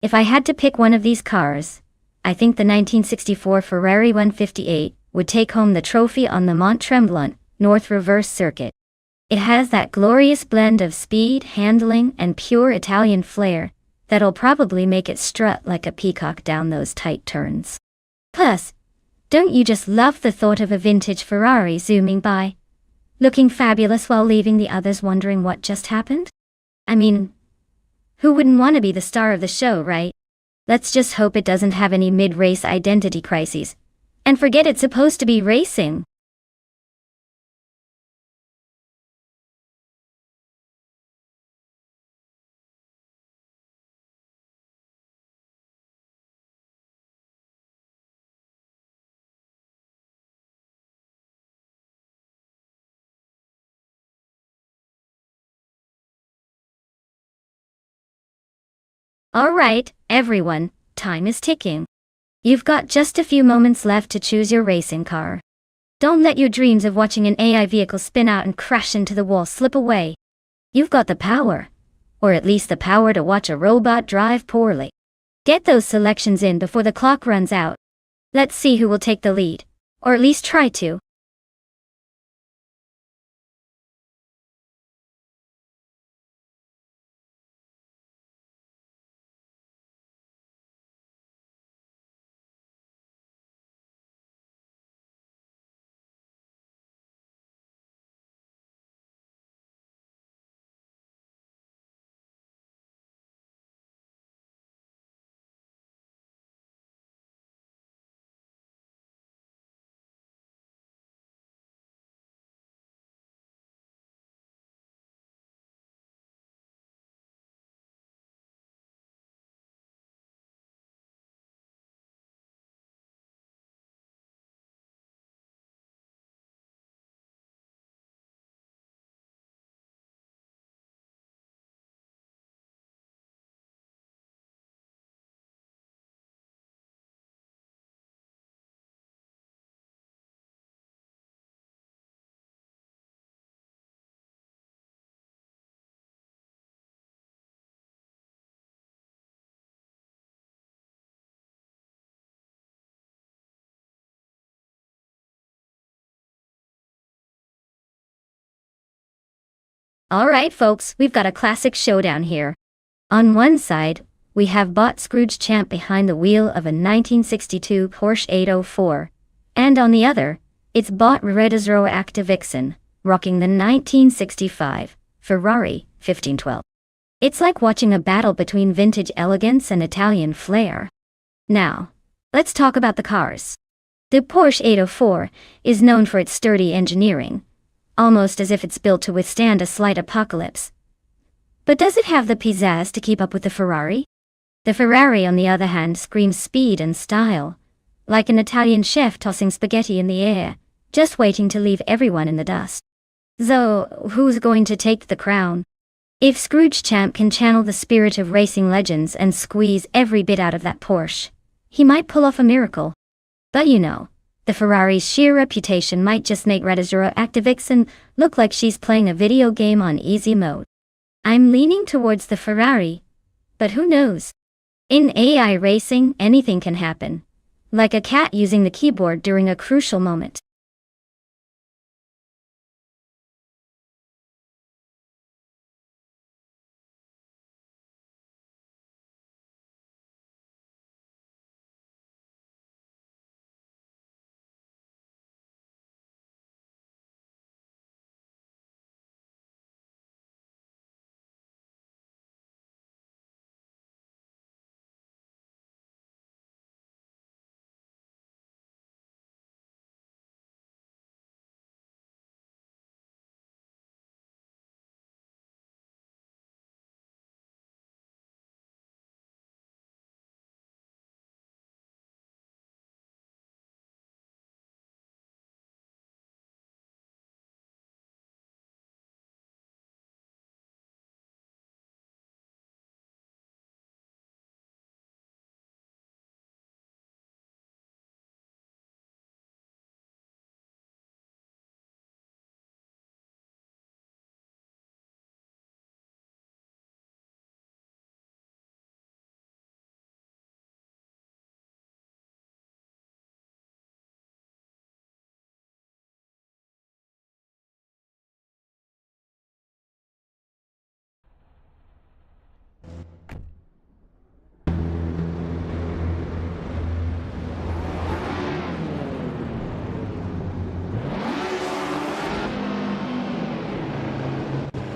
If I had to pick one of these cars, I think the 1964 Ferrari 158 would take home the trophy on the Mont Tremblant North Reverse Circuit. It has that glorious blend of speed, handling, and pure Italian flair that'll probably make it strut like a peacock down those tight turns. Plus, don't you just love the thought of a vintage Ferrari zooming by, looking fabulous while leaving the others wondering what just happened? I mean, who wouldn't want to be the star of the show, right? Let's just hope it doesn't have any mid-race identity crises. And forget it's supposed to be racing. Alright, everyone, time is ticking. You've got just a few moments left to choose your racing car. Don't let your dreams of watching an AI vehicle spin out and crash into the wall slip away. You've got the power. Or at least the power to watch a robot drive poorly. Get those selections in before the clock runs out. Let's see who will take the lead. Or at least try to. Alright folks, we've got a classic showdown here. On one side, we have bot Scrooge Champ behind the wheel of a 1962 Porsche 804. And on the other, it's bot Redazero Active Vixen, rocking the 1965 Ferrari 1512. It's like watching a battle between vintage elegance and Italian flair. Now, let's talk about the cars. The Porsche 804 is known for its sturdy engineering, almost as if it's built to withstand a slight apocalypse. But does it have the pizzazz to keep up with the Ferrari? The Ferrari, on the other hand, screams speed and style, like an Italian chef tossing spaghetti in the air, just waiting to leave everyone in the dust. So, who's going to take the crown? If Scrooge Champ can channel the spirit of racing legends and squeeze every bit out of that Porsche, he might pull off a miracle. But you know, the Ferrari's sheer reputation might just make Redazero Active Vixen look like she's playing a video game on easy mode. I'm leaning towards the Ferrari, but who knows? In AI racing, anything can happen. Like a cat using the keyboard during a crucial moment.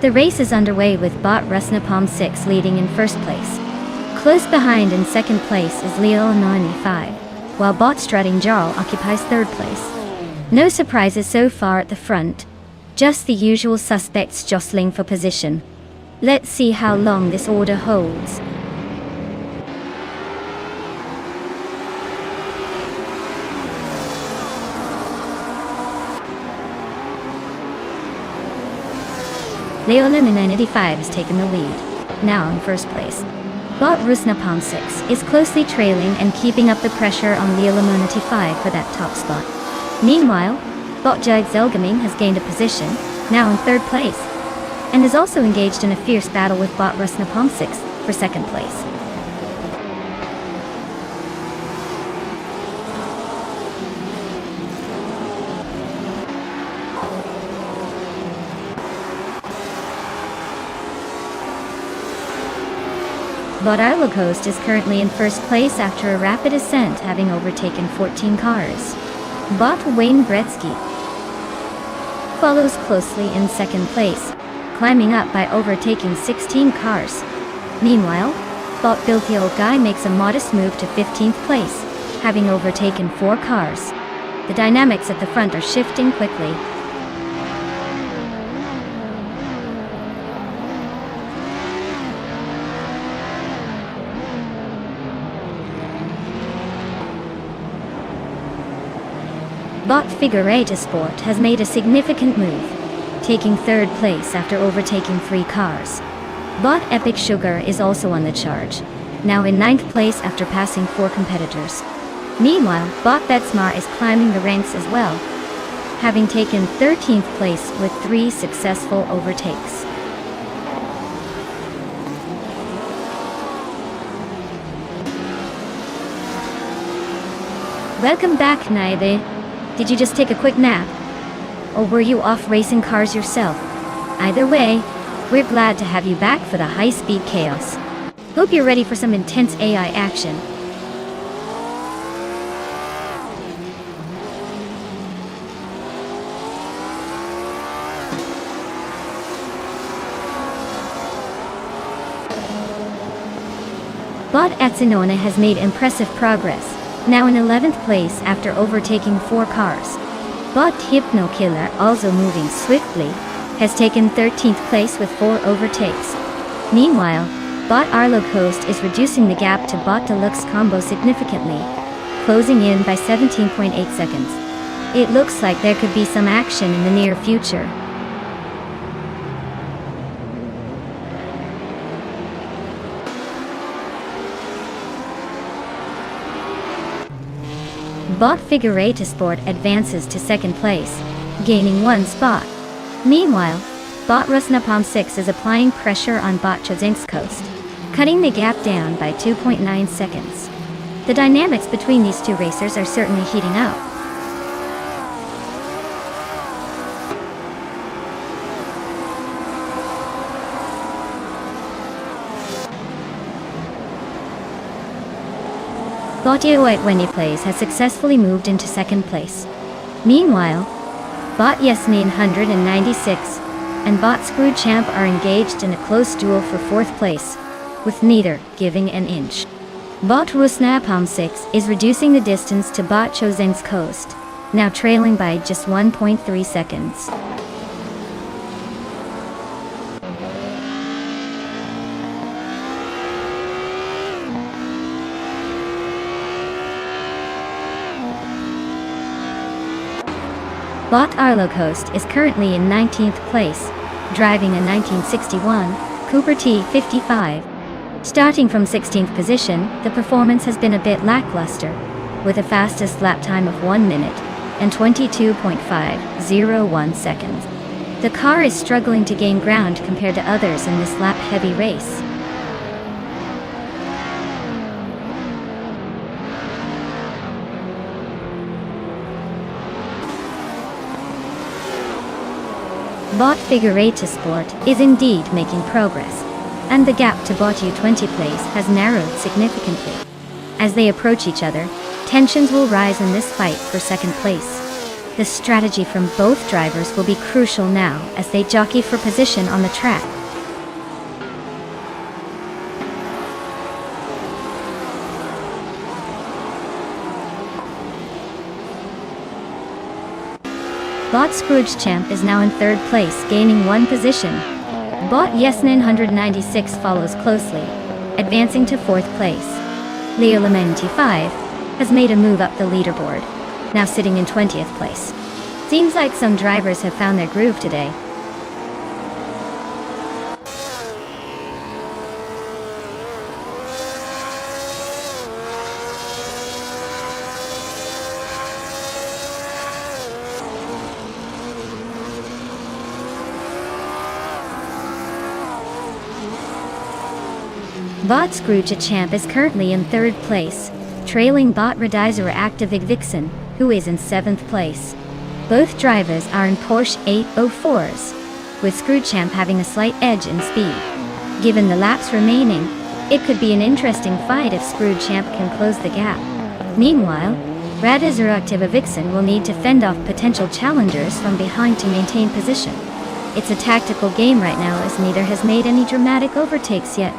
The race is underway with bot Rusnapalm 6 leading in first place. Close behind in second place is Leo 95, while bot Strutting Jarl occupies third place. No surprises so far at the front, just the usual suspects jostling for position. Let's see how long this order holds. Leo 95 has taken the lead, now in first place. Bot Rusnapalm 6 is closely trailing and keeping up the pressure on Leo 95 for that top spot. Meanwhile, bot Jag Zelgaming has gained a position, now in third place, and is also engaged in a fierce battle with bot Rusnapalm 6 for second place. Bot Arlocoast is currently in first place after a rapid ascent, having overtaken 14 cars. Bot Wayne Gretzky follows closely in second place, climbing up by overtaking 16 cars. Meanwhile, bot Filthy Old Guy makes a modest move to 15th place, having overtaken 4 cars. The dynamics at the front are shifting quickly. Bot Figureta Sport has made a significant move, taking third place after overtaking 3 cars. Bot Epic Sugar is also on the charge, now in 9th place after passing 4 competitors. Meanwhile, bot Betsmar is climbing the ranks as well, having taken 13th place with 3 successful overtakes. Welcome back, Naive. Did you just take a quick nap? Or were you off racing cars yourself? Either way, We're glad to have you back for the high-speed chaos. Hope you're ready for some intense AI action. Bot Atsinone has made impressive progress, now in 11th place after overtaking 4 cars. Bot Hypno Killer, also moving swiftly, has taken 13th place with 4 overtakes. Meanwhile, Bot Arlo Coast is reducing the gap to Bot Deluxe Combo significantly, closing in by 17.8 seconds. It looks like there could be some action in the near future. Bot Figureta Sport advances to 2nd place, gaining 1 spot. Meanwhile, Bot Rusnapalm 6 is applying pressure on Bot Chodzink's Coast, cutting the gap down by 2.9 seconds. The dynamics between these two racers are certainly heating up. Bot White Wendy Plays has successfully moved into 2nd place. Meanwhile, Bot Yasmin 196 and Bot Screw Champ are engaged in a close duel for 4th place, with neither giving an inch. Bot Rusnapalm 6 is reducing the distance to Bot Chodzink's Coast, now trailing by just 1.3 seconds. Bot Arlo Coast is currently in 19th place, driving a 1961 Cooper T55. Starting from 16th position, the performance has been a bit lackluster, with a fastest lap time of 1 minute and 22.501 seconds. The car is struggling to gain ground compared to others in this lap-heavy race. Bot Figureta Sport is indeed making progress, and the gap to Bot U20 Plays has narrowed significantly. As they approach each other, tensions will rise in this fight for 2nd place. The strategy from both drivers will be crucial now as they jockey for position on the track. Bot Scrooge Champ is now in 3rd place, gaining 1 position. Bot Yesnin 196 follows closely, advancing to 4th place. Leo Lamenti 5 has made a move up the leaderboard, now sitting in 20th place. Seems like some drivers have found their groove today. Bot Scrooge Champ is currently in 3rd place, trailing Bot Redizer Active Vixen, who is in 7th place. Both drivers are in Porsche 804s, with Scrooge Champ having a slight edge in speed. Given the laps remaining, it could be an interesting fight if Scrooge Champ can close the gap. Meanwhile, Redizer Active Vixen will need to fend off potential challengers from behind to maintain position. It's a tactical game right now as neither has made any dramatic overtakes yet.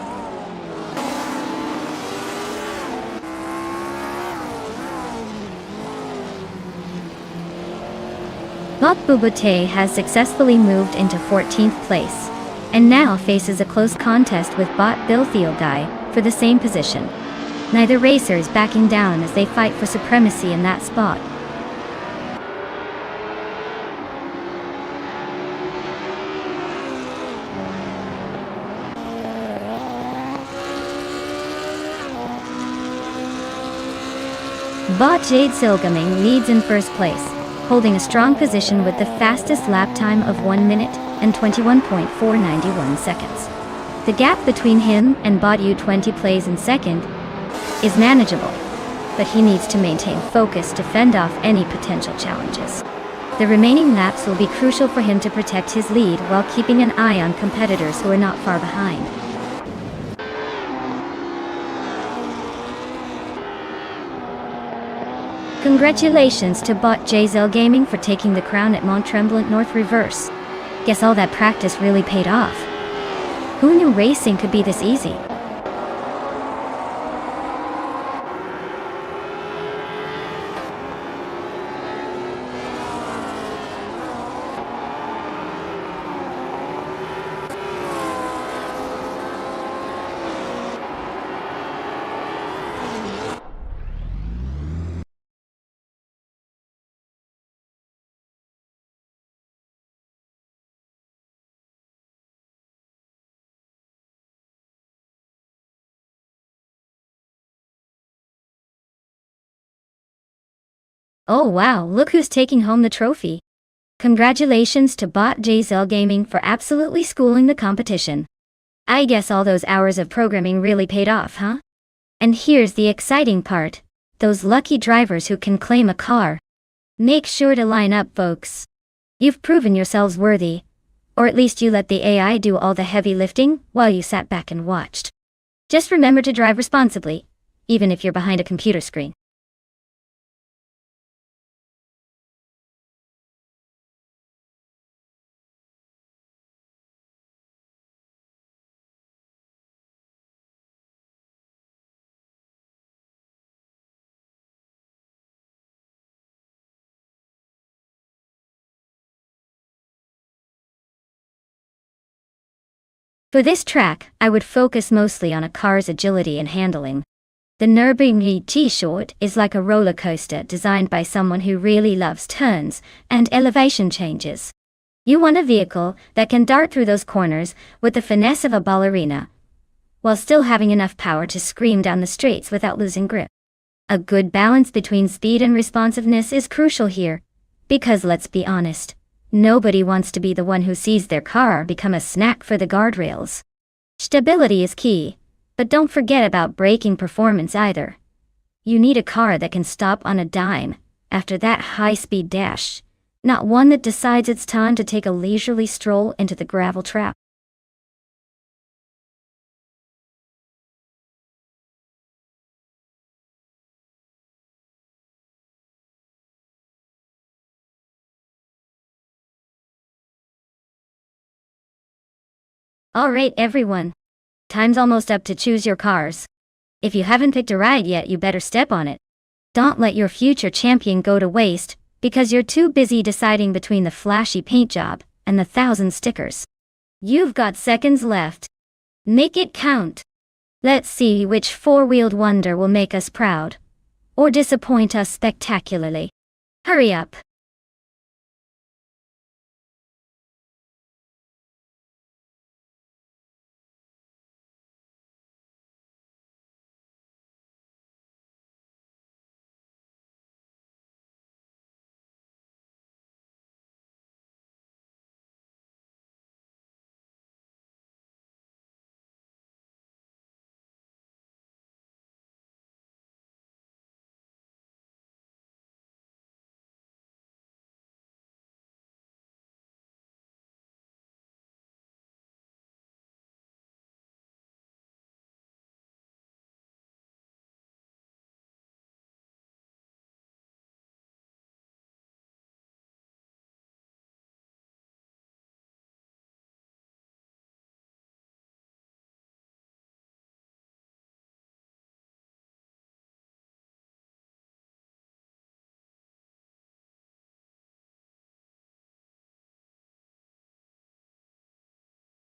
Bot Bubate has successfully moved into 14th place, and now faces a close contest with Bot Biltheodai for the same position. Neither racer is backing down as they fight for supremacy in that spot. Bot Jade Silgaming leads in 1st place, holding a strong position with the fastest lap time of 1 minute and 21.491 seconds. The gap between him and Bot U20 Plays in 2nd is manageable, but he needs to maintain focus to fend off any potential challenges. The remaining laps will be crucial for him to protect his lead while keeping an eye on competitors who are not far behind. Congratulations to bot JZL Gaming for taking the crown at Mont Tremblant North Reverse. Guess all that practice really paid off. Who knew racing could be this easy? Oh wow, look who's taking home the trophy. Congratulations to bot JZL Gaming for absolutely schooling the competition. I guess all those hours of programming really paid off, huh? And here's the exciting part. Those lucky drivers who can claim a car. Make sure to line up, folks. You've proven yourselves worthy. Or at least you let the AI do all the heavy lifting while you sat back and watched. Just remember to drive responsibly, even if you're behind a computer screen. For this track, I would focus mostly on a car's agility and handling. The Nürburgring GT is like a roller coaster designed by someone who really loves turns and elevation changes. You want a vehicle that can dart through those corners with the finesse of a ballerina, while still having enough power to scream down the straights without losing grip. A good balance between speed and responsiveness is crucial here, because let's be honest, nobody wants to be the one who sees their car become a snack for the guardrails. Stability is key, but don't forget about braking performance either. You need a car that can stop on a dime after that high-speed dash, not one that decides it's time to take a leisurely stroll into the gravel trap. Alright everyone, time's almost up to choose your cars. If you haven't picked a ride yet, you better step on it. Don't let your future champion go to waste, because you're too busy deciding between the flashy paint job and the 1,000 stickers. You've got seconds left. Make it count. Let's see which four-wheeled wonder will make us proud, or disappoint us spectacularly. Hurry up.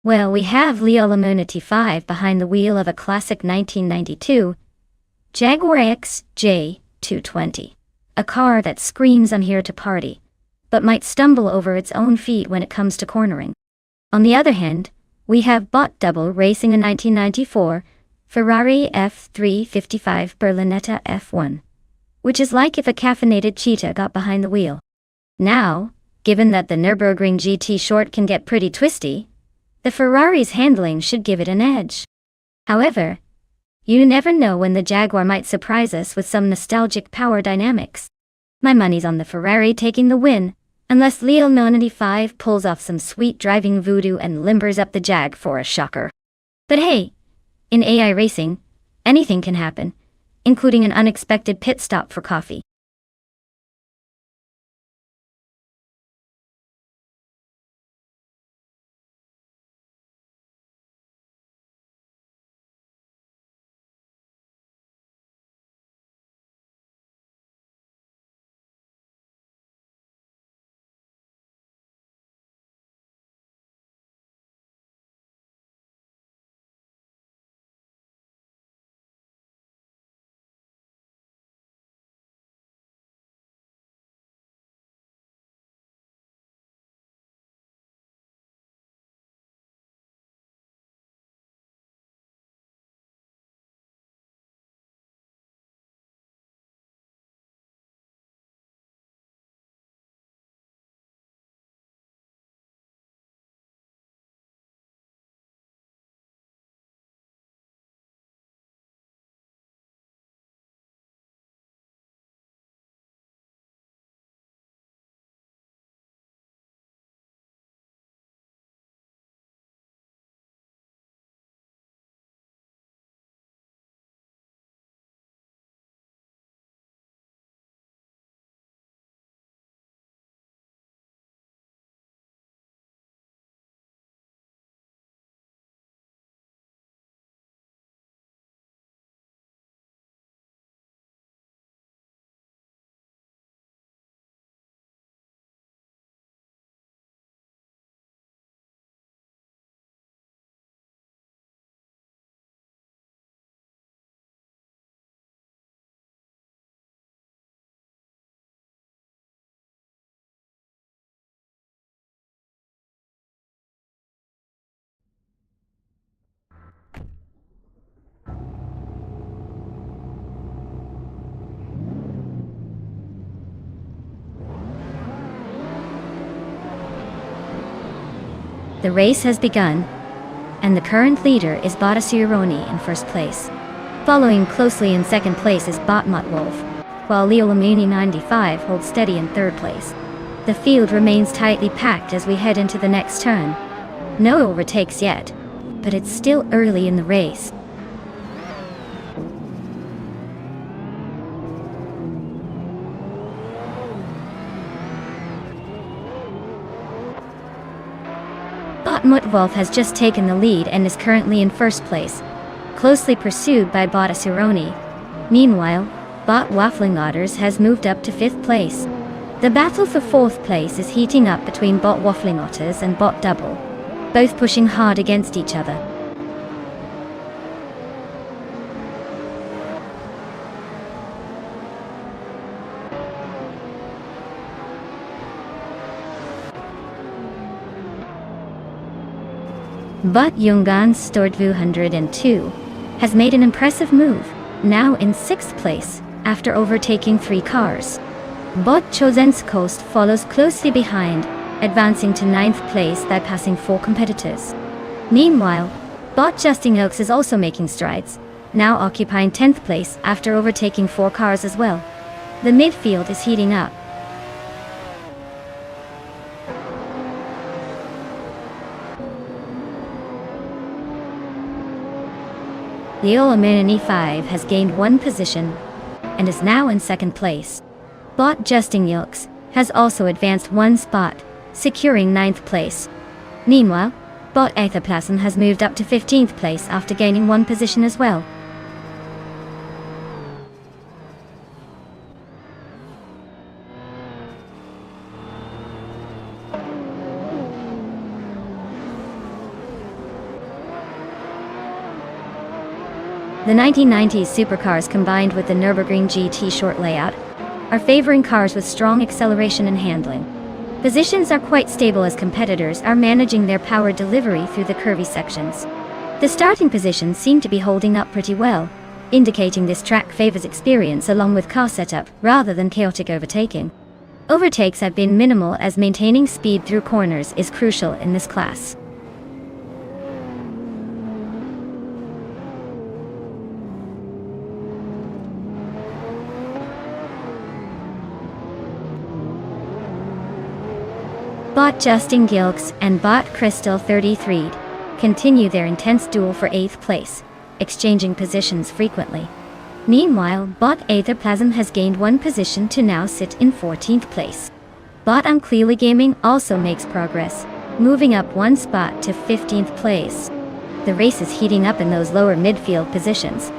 Well, we have Leo Limonity 5 behind the wheel of a classic 1992 Jaguar XJ 220. A car that screams "I'm here to party," but might stumble over its own feet when it comes to cornering. On the other hand, we have Bot Double racing a 1994 Ferrari F355 Berlinetta F1, which is like if a caffeinated cheetah got behind the wheel. Now, given that the Nürburgring GT short can get pretty twisty, the Ferrari's handling should give it an edge. However, you never know when the Jaguar might surprise us with some nostalgic power dynamics. My money's on the Ferrari taking the win, Unless Leo 95 pulls off some sweet driving voodoo and limbers up the Jag for a shocker. But hey, in AI racing, anything can happen, including an unexpected pit stop for coffee. The race has begun, and the current leader is Bottasironi in first place. Following closely in second place is Botmut Wolf, while Leo Lamuni 95 holds steady in third place. The field remains tightly packed as we head into the next turn. No overtakes yet, but it's still early in the race. Botmut Wolf has just taken the lead and is currently in first place, closely pursued by Bottasironi. Meanwhile, Bot Waffling Otters has moved up to fifth place. The battle for fourth place is heating up between Bot Waffling Otters and Bot Double, both pushing hard against each other. But Jungan Stordvu 102 has made an impressive move, now in 6th place, after overtaking 3 cars. Bot Chosenskost follows closely behind, advancing to 9th place by passing 4 competitors. Meanwhile, Bot Justin Oaks is also making strides, now occupying 10th place after overtaking 4 cars as well. The midfield is heating up. Leo Lamuni 5 has gained 1 position and is now in 2nd place. Bot Justin Yilks has also advanced 1 spot, securing 9th place. Meanwhile, Bot Aethoplasm has moved up to 15th place after gaining 1 position as well. The 1990s supercars combined with the Nürburgring GT short layout are favoring cars with strong acceleration and handling. Positions are quite stable as competitors are managing their power delivery through the curvy sections. The starting positions seem to be holding up pretty well, indicating this track favors experience along with car setup rather than chaotic overtaking. Overtakes have been minimal as maintaining speed through corners is crucial in this class. Bot Justin Gilks and Bot Crystal 33 continue their intense duel for 8th place, exchanging positions frequently. Meanwhile, Bot Aetherplasm has gained one position to now sit in 14th place. Bot Unclearly Gaming also makes progress, moving up one spot to 15th place. The race is heating up in those lower midfield positions.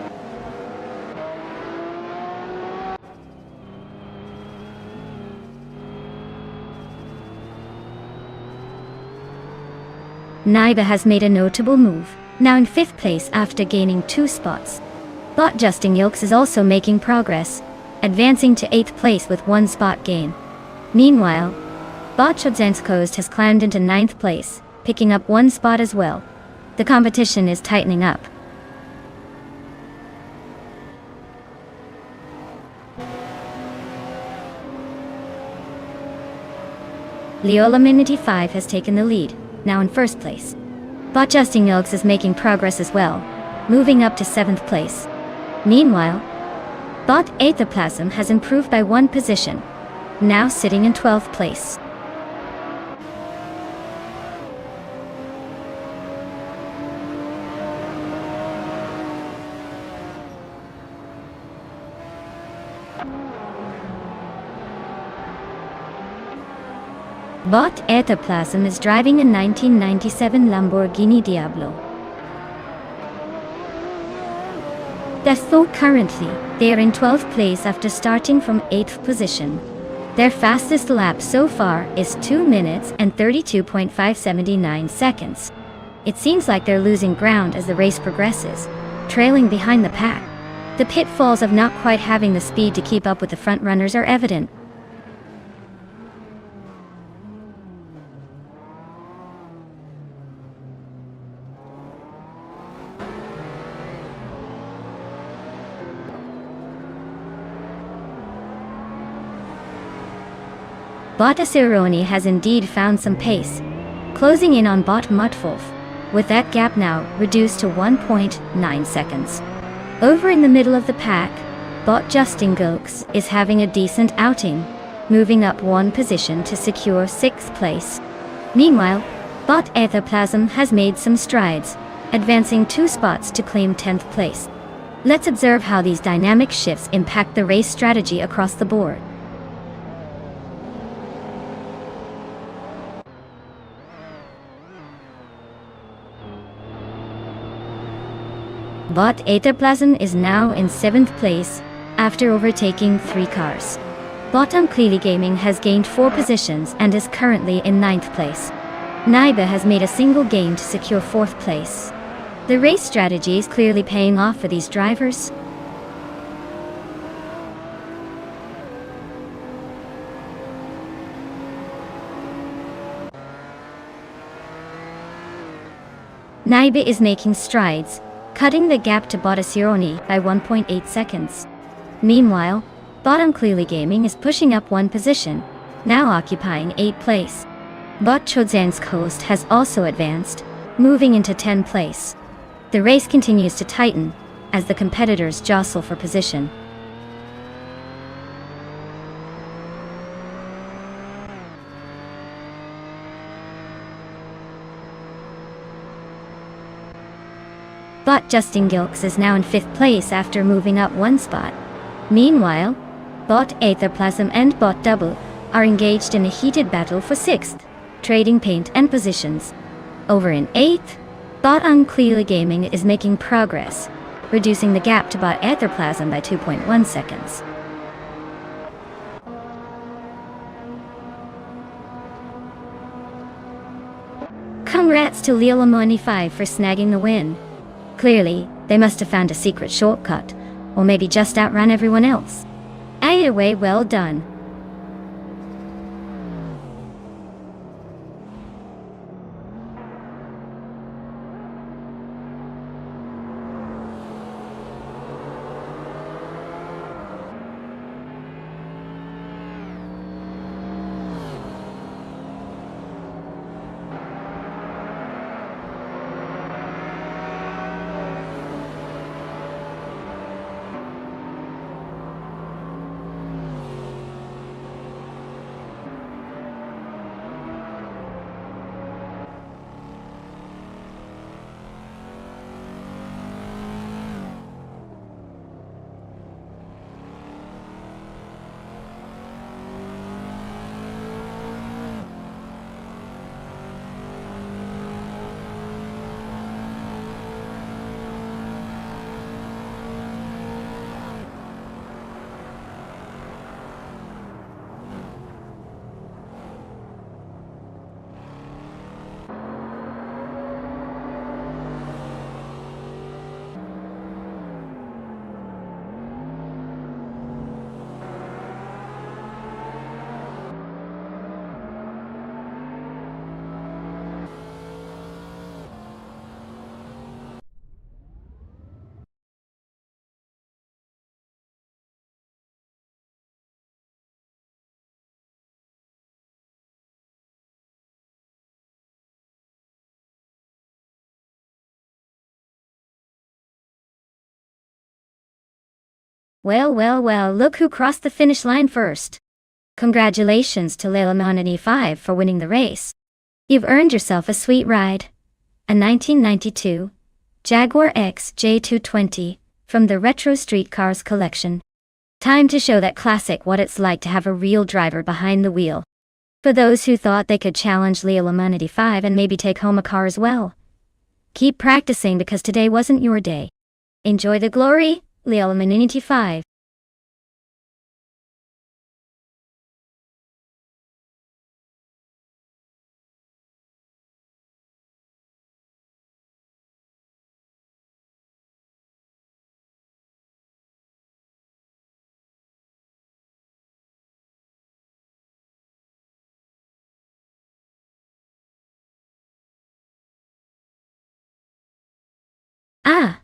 Naiba has made a notable move, now in 5th place after gaining 2 spots. Bot Justin Yilks is also making progress, advancing to 8th place with 1 spot gain. Meanwhile, Bot Chodzenskost has climbed into 9th place, picking up 1 spot as well. The competition is tightening up. Leolaminity 5 has taken the lead, now in 1st place. Bot Justin Yilks is making progress as well, moving up to 7th place. Meanwhile, Bot Aetherplasm has improved by 1 position, now sitting in 12th place. Bot Aetherplasm is driving a 1997 Lamborghini Diablo. Currently, they are in 12th place after starting from 8th position. Their fastest lap so far is 2 minutes and 32.579 seconds. It seems like they're losing ground as the race progresses, trailing behind the pack. The pitfalls of not quite having the speed to keep up with the front runners are evident. Bot Asironi has indeed found some pace, closing in on Bot Mutwolf, with that gap now reduced to 1.9 seconds. Over in the middle of the pack, Bot Justin Gilks is having a decent outing, moving up 1 position to secure 6th place. Meanwhile, Bot Aetherplasm has made some strides, advancing 2 spots to claim 10th place. Let's observe how these dynamic shifts impact the race strategy across the board. Bot Aetherplasm is now in 7th place, after overtaking 3 cars. Bot Unclearly Gaming has gained 4 positions and is currently in 9th place. Naiba has made a single gain to secure 4th place. The race strategy is clearly paying off for these drivers. Naiba is making strides, cutting the gap to Bot Asironi by 1.8 seconds. Meanwhile, Bot Unclearly Gaming is pushing up 1 position, now occupying 8th place. Bot Chodzenskost has also advanced, moving into 10th place. The race continues to tighten, as the competitors jostle for position. Bot Justin Gilks is now in 5th place after moving up 1 spot. Meanwhile, Bot Aetherplasm and Bot Double are engaged in a heated battle for 6th, trading paint and positions. Over in 8th, Bot Unclearly Gaming is making progress, reducing the gap to Bot Aetherplasm by 2.1 seconds. Congrats to Leolamoni 5 for snagging the win. Clearly, they must have found a secret shortcut, or maybe just outrun everyone else. Either way, well done. Well, well, well, look who crossed the finish line first. Congratulations to Layla Mohanty 5 for winning the race. You've earned yourself a sweet ride. A 1992 Jaguar XJ220 from the Retro Street Cars collection. Time to show that classic what it's like to have a real driver behind the wheel. For those who thought they could challenge Layla Mohanty 5 and maybe take home a car as well. Keep practicing because today wasn't your day. Enjoy the glory, Layla Mohanty 5. Ah,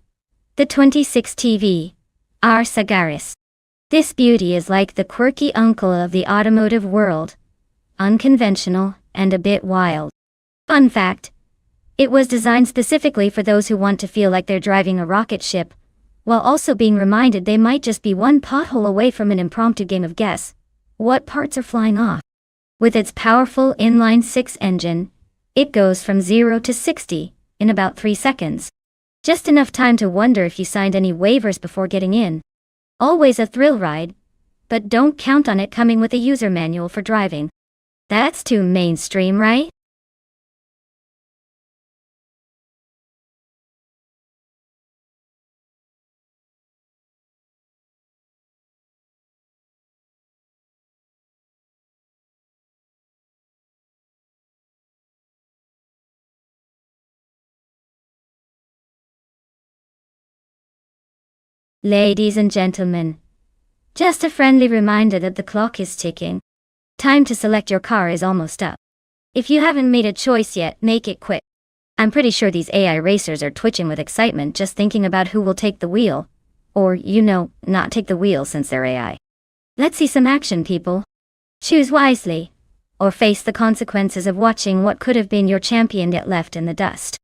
the 26 TV. R. Sagaris. This beauty is like the quirky uncle of the automotive world. Unconventional and a bit wild. Fun fact. It was designed specifically for those who want to feel like they're driving a rocket ship, while also being reminded they might just be one pothole away from an impromptu game of guess what parts are flying off. With its powerful inline-six engine, it goes from 0 to 60 in about 3 seconds. Just enough time to wonder if you signed any waivers before getting in. Always a thrill ride, but don't count on it coming with a user manual for driving. That's too mainstream, right? Ladies and gentlemen, just a friendly reminder that the clock is ticking. Time to select your car is almost up. If you haven't made a choice yet, make it quick. I'm pretty sure these AI racers are twitching with excitement just thinking about who will take the wheel. Or, not take the wheel since they're AI. Let's see some action, people. Choose wisely, or face the consequences of watching what could have been your champion get left in the dust.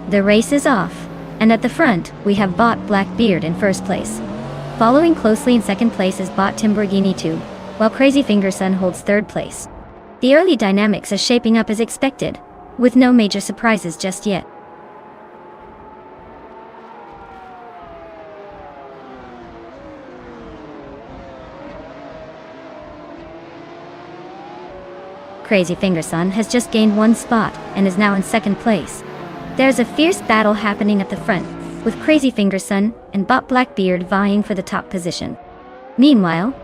The race is off, and at the front, we have Bot Blackbeard in first place. Following closely in second place is Bot Timborghini Tube, while Crazy Fingerson holds third place. The early dynamics are shaping up as expected, with no major surprises just yet. Crazy Fingerson has just gained one spot and is now in second place. There's a fierce battle happening at the front, with Crazy Fingerson and Bot Blackbeard vying for the top position. Meanwhile,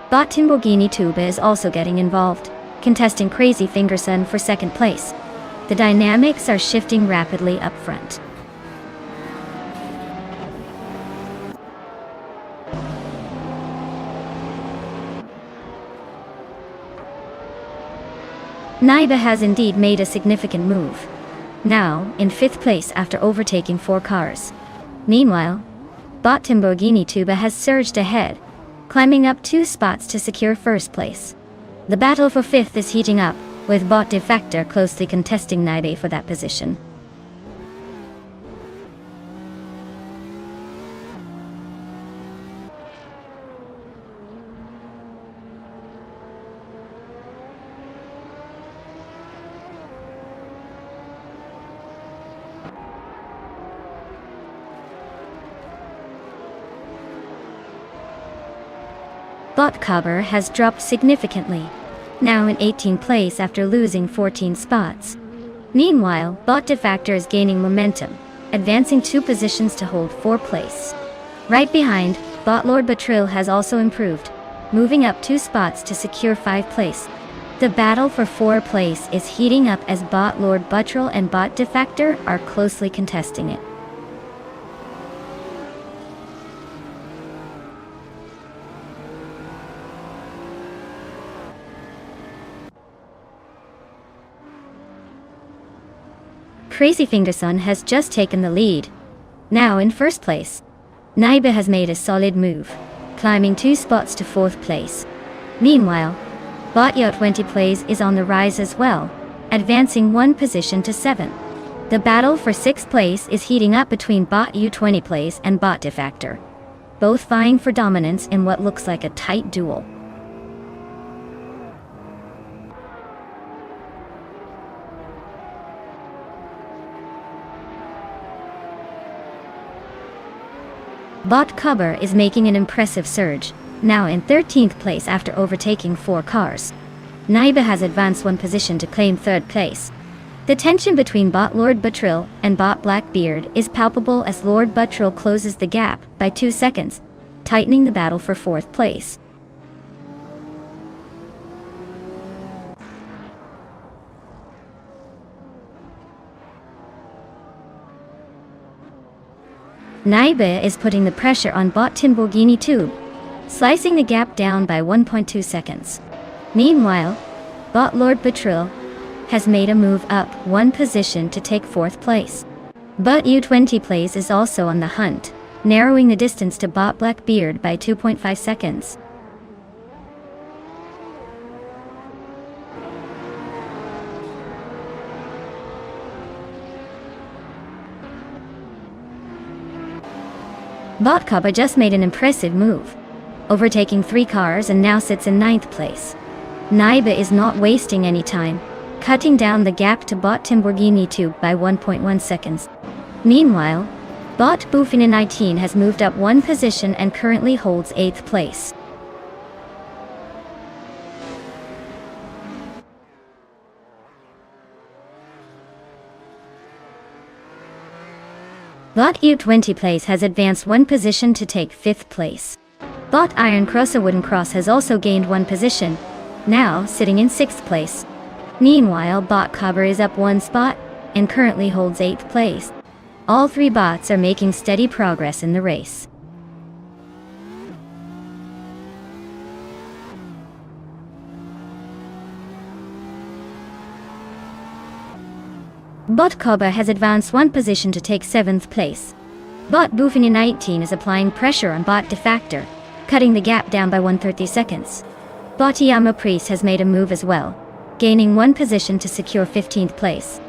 Bot Timborghini Tube is also getting involved, contesting Crazy Fingerson for second place. The dynamics are shifting rapidly up front. Naiba has indeed made a significant move, now in fifth place after overtaking 4 cars. Meanwhile, Bot Timborghini Tube has surged ahead, climbing up 2 spots to secure first place. The battle for fifth is heating up, with Bot Defactor closely contesting Naiba for that position. Bot Cobber has dropped significantly, now in 18th place after losing 14 spots. Meanwhile, Bot Defactor is gaining momentum, advancing 2 positions to hold 4th place. Right behind, Bot Lord Batril has also improved, moving up 2 spots to secure 5th place. The battle for 4th place is heating up as Bot Lord Batril and Bot Defactor are closely contesting it. Crazy Fingerson has just taken the lead, now in first place. Naiba has made a solid move, climbing 2 spots to 4th place. Meanwhile, Bot Yo20 Plays is on the rise as well, advancing 1 position to 7th. The battle for 6th place is heating up between Bot U20 Plays and Bot Defactor, both vying for dominance in what looks like a tight duel. Bot Cobber is making an impressive surge, now in 13th place after overtaking 4 cars. Naiba has advanced 1 position to claim 3rd place. The tension between Bot Lord Batril and Bot Blackbeard is palpable as Lord Batril closes the gap by 2 seconds, tightening the battle for 4th place. Naiba is putting the pressure on Bot Timborghini Tube, slicing the gap down by 1.2 seconds. Meanwhile, Bot Lord Batril has made a move up 1 position to take 4th place. Bot U20 Plays is also on the hunt, narrowing the distance to Bot Blackbeard by 2.5 seconds. Bot Cobber just made an impressive move, overtaking 3 cars and now sits in 9th place. Naiba is not wasting any time, cutting down the gap to Bot Timborghini Tube by 1.1 seconds. Meanwhile, Bot Bufina 19 has moved up 1 position and currently holds 8th place. Bot U20 Plays has advanced 1 position to take 5th place. Bot Iron Cross a Wooden Cross has also gained 1 position, now sitting in 6th place. Meanwhile, Bot Cobber is up 1 spot and currently holds 8th place. All 3 bots are making steady progress in the race. Bot Cobber has advanced 1 position to take 7th place. Bot Bufina 19 is applying pressure on Bot Defactor, cutting the gap down by 130 seconds. Bot Yama Priest has made a move as well, gaining 1 position to secure 15th place.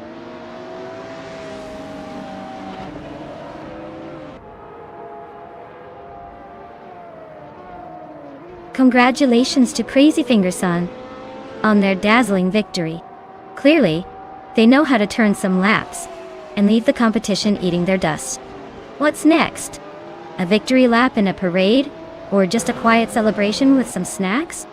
Congratulations to Crazy Finger-san on their dazzling victory. Clearly, they know how to turn some laps and leave the competition eating their dust. What's next? A victory lap in a parade? Or just a quiet celebration with some snacks?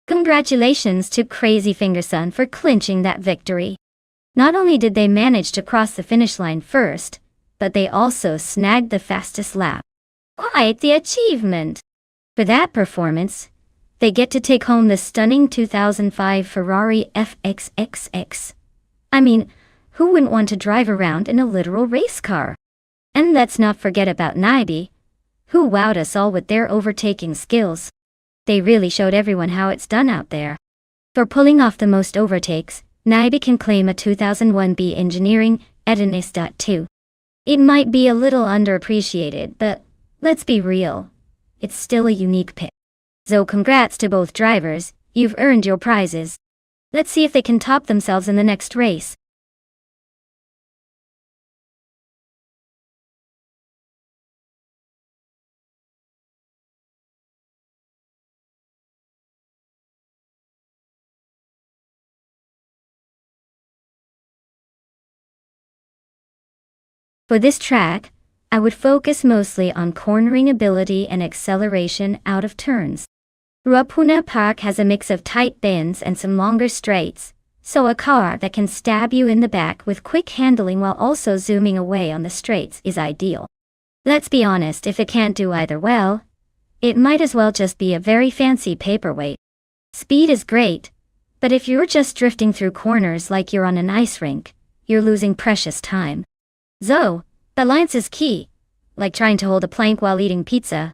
Congratulations to Crazy Finger-san for clinching that victory. Not only did they manage to cross the finish line first, but they also snagged the fastest lap. Quite the achievement! For that performance, they get to take home the stunning 2005 Ferrari FXXX. I mean, who wouldn't want to drive around in a literal race car? And let's not forget about Naibi, who wowed us all with their overtaking skills. They really showed everyone how it's done out there. For pulling off the most overtakes, Naibi can claim a 2001 B Engineering Edinist.2. It might be a little underappreciated, but let's be real, it's still a unique pick. So congrats to both drivers, you've earned your prizes. Let's see if they can top themselves in the next race. For this track, I would focus mostly on cornering ability and acceleration out of turns. Ruapuna Park has a mix of tight bends and some longer straights, so a car that can stab you in the back with quick handling while also zooming away on the straights is ideal. Let's be honest, if it can't do either well, it might as well just be a very fancy paperweight. Speed is great, but if you're just drifting through corners like you're on an ice rink, you're losing precious time. So, balance is key, like trying to hold a plank while eating pizza.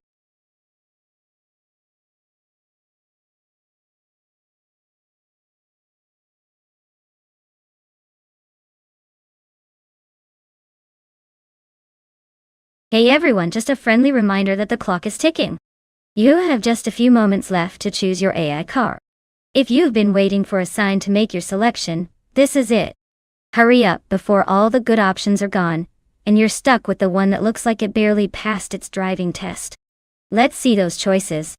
Hey everyone, just a friendly reminder that the clock is ticking. You have just a few moments left to choose your AI car. If you've been waiting for a sign to make your selection, this is it. Hurry up before all the good options are gone, and you're stuck with the one that looks like it barely passed its driving test. Let's see those choices.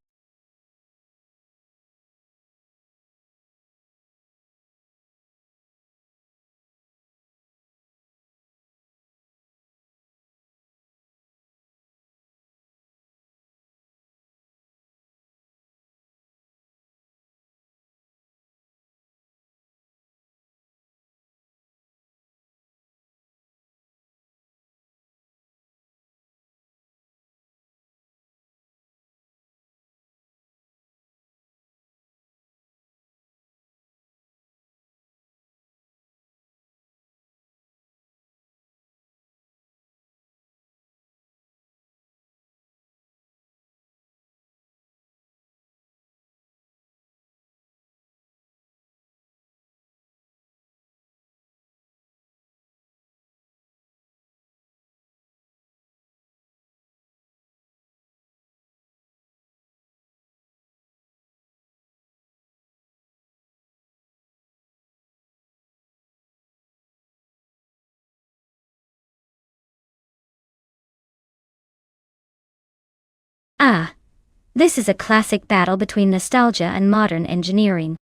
This is a classic battle between nostalgia and modern engineering.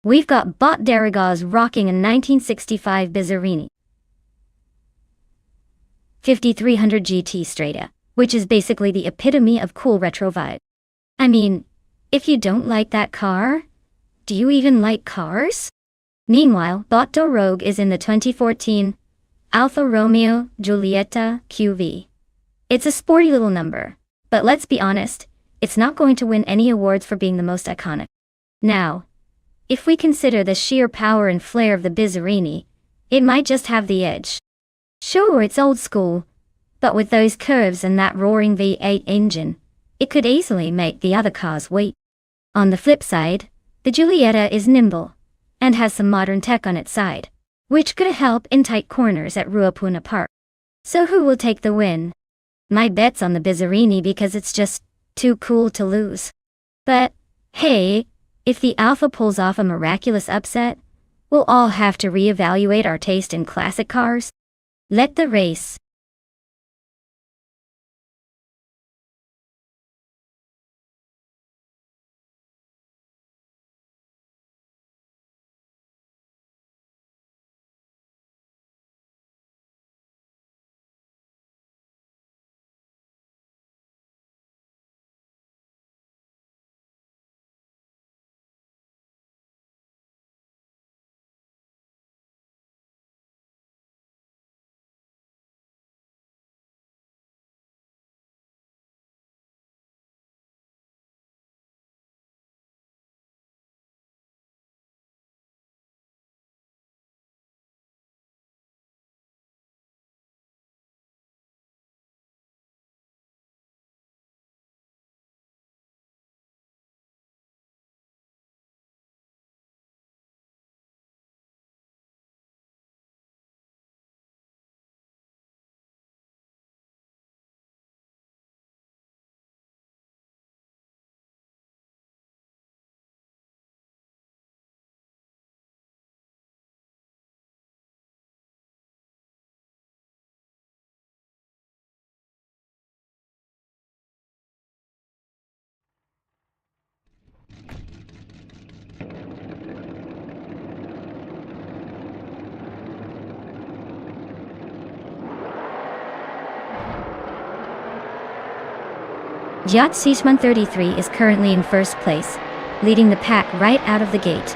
We've got Bot Darragaz rocking a 1965 Bizzarini 5300 GT Strata, which is basically the epitome of cool retro vibe. I mean, if you don't like that car, do you even like cars? Meanwhile, Botto Rogue is in the 2014 Alfa Romeo Giulietta QV. It's a sporty little number, but let's be honest, it's not going to win any awards for being the most iconic. Now, if we consider the sheer power and flair of the Bizzarini, it might just have the edge. Sure, it's old school, But with those curves and that roaring V8 engine, it could easily make the other cars wait. On the flip side, the Giulietta is nimble, and has some modern tech on its side, which could help in tight corners at Ruapuna Park. So who will take the win? My bet's on the Bizzarini because it's just too cool to lose. But, hey, if the Alfa pulls off a miraculous upset, we'll all have to reevaluate our taste in classic cars. Let the race. Yacht C133 is currently in first place, leading the pack right out of the gate.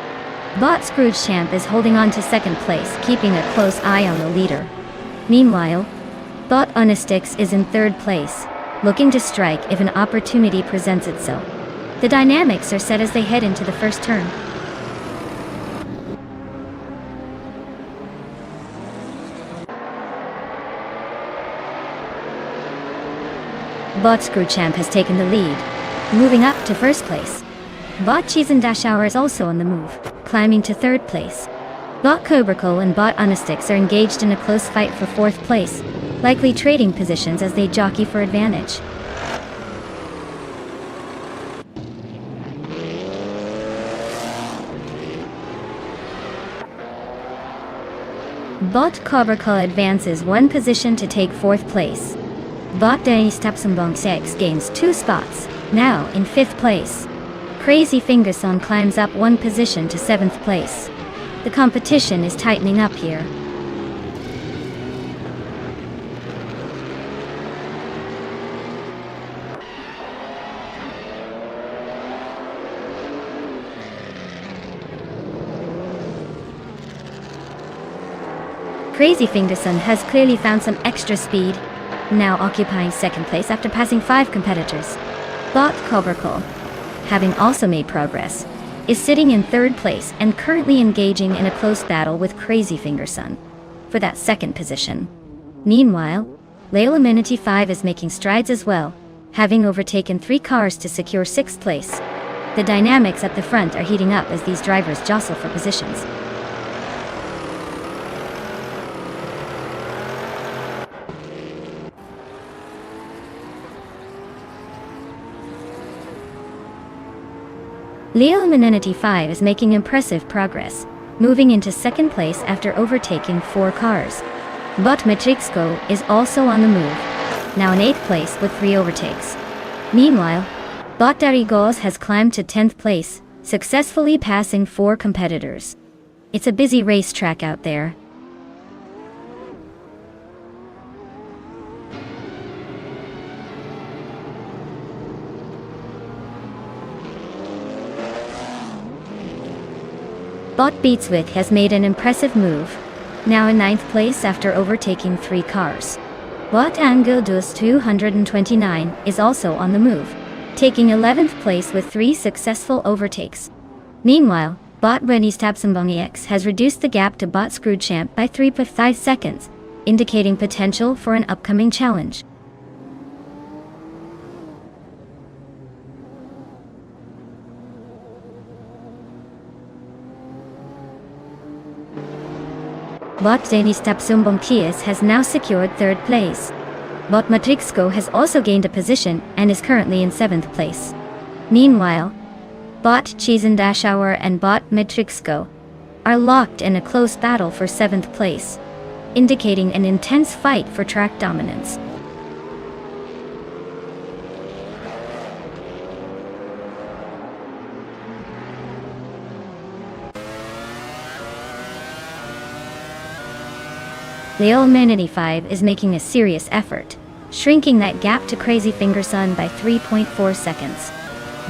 Bot Scroogechamp is holding on to second place, keeping a close eye on the leader. Meanwhile, Bot Unistix is in third place, looking to strike if an opportunity presents itself. The dynamics are set as they head into the first turn. Bot Scroogechamp has taken the lead, moving up to first place. Bot Cheese and Dashhour is also on the move, climbing to third place. Bot Cobracle and Bot Unistix are engaged in a close fight for fourth place, likely trading positions as they jockey for advantage. Bot Cobracle advances one position to take fourth place. Bot Dennis Tapsambong 6 gains 2 spots, now in 5th place. Crazy Fingerson climbs up one position to 7th place. The competition is tightening up here. Crazy Fingerson has clearly found some extra speed, now occupying second place after passing 5 competitors. Bot Cobracle, having also made progress, is sitting in third place and currently engaging in a close battle with Crazy Fingerson for that second position. Meanwhile, Layla Minity 5 is making strides as well, having overtaken 3 cars to secure 6th place. The dynamics at the front are heating up as these drivers jostle for positions. Leo Menenity 5 is making impressive progress, moving into second place after overtaking 4 cars. Bot Matrixco is also on the move, now in 8th place with 3 overtakes. Meanwhile, Bot Darigos has climbed to 10th place, successfully passing 4 competitors. It's a busy racetrack out there. Bot Beatswick has made an impressive move, now in 9th place after overtaking 3 cars. Bot Angildus 229 is also on the move, taking 11th place with 3 successful overtakes. Meanwhile, Bot Rennie's Tabsambong EX has reduced the gap to Bot Scroogechamp by 3.5 seconds. indicating potential for an upcoming challenge. Bot Nonstop Racing has now secured 3rd place. Bot Matrixco has also gained a position and is currently in 7th place. Meanwhile, Bot Cheese-Hour and Bot Matrixco are locked in a close battle for 7th place, indicating an intense fight for track dominance. Leo Manity 5 is making a serious effort, shrinking that gap to Crazy Finger Sun by 3.4 seconds.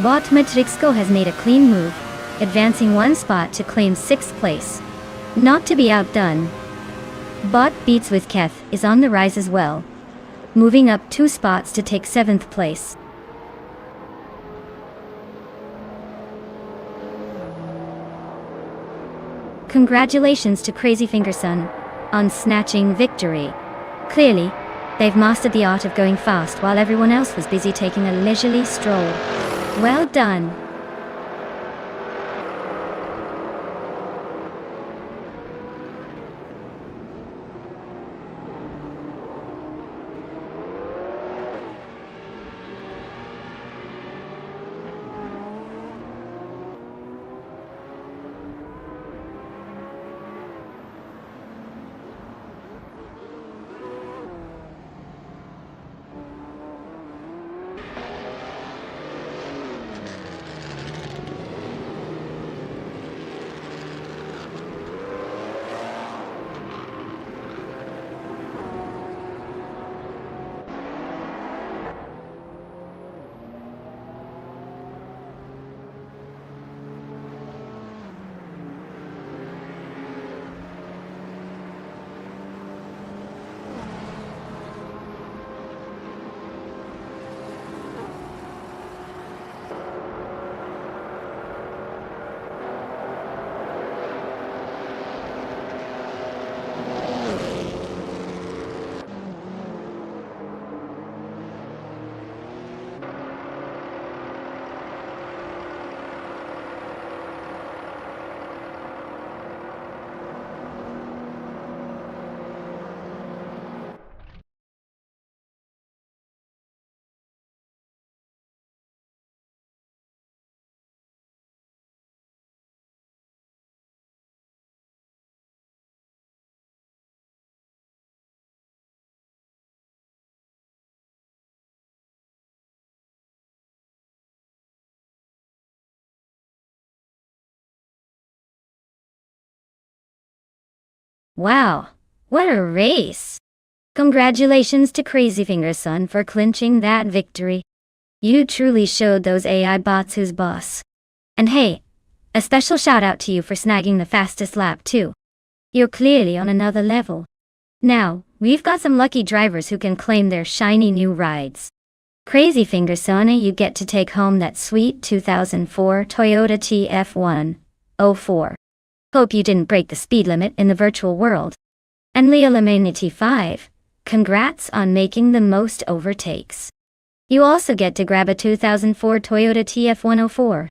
Bot Matrixco has made a clean move, advancing 1 spot to claim 6th place. Not to be outdone, Bot Beats with Keth is on the rise as well, moving up 2 spots to take 7th place. Congratulations to Crazy Finger Sun on snatching victory. Clearly, they've mastered the art of going fast while everyone else was busy taking a leisurely stroll. Well done! Wow, what a race! Congratulations to Crazy Finger Sun for clinching that victory. You truly showed those AI bots who's boss. And hey, a special shout out to you for snagging the fastest lap too. You're clearly on another level. Now, we've got some lucky drivers who can claim their shiny new rides. Crazy Finger Sun, you get to take home that sweet 2004 Toyota TF104. Hope you didn't break the speed limit in the virtual world. And Leo Lamanity 5, congrats on making the most overtakes. You also get to grab a 2004 Toyota TF104.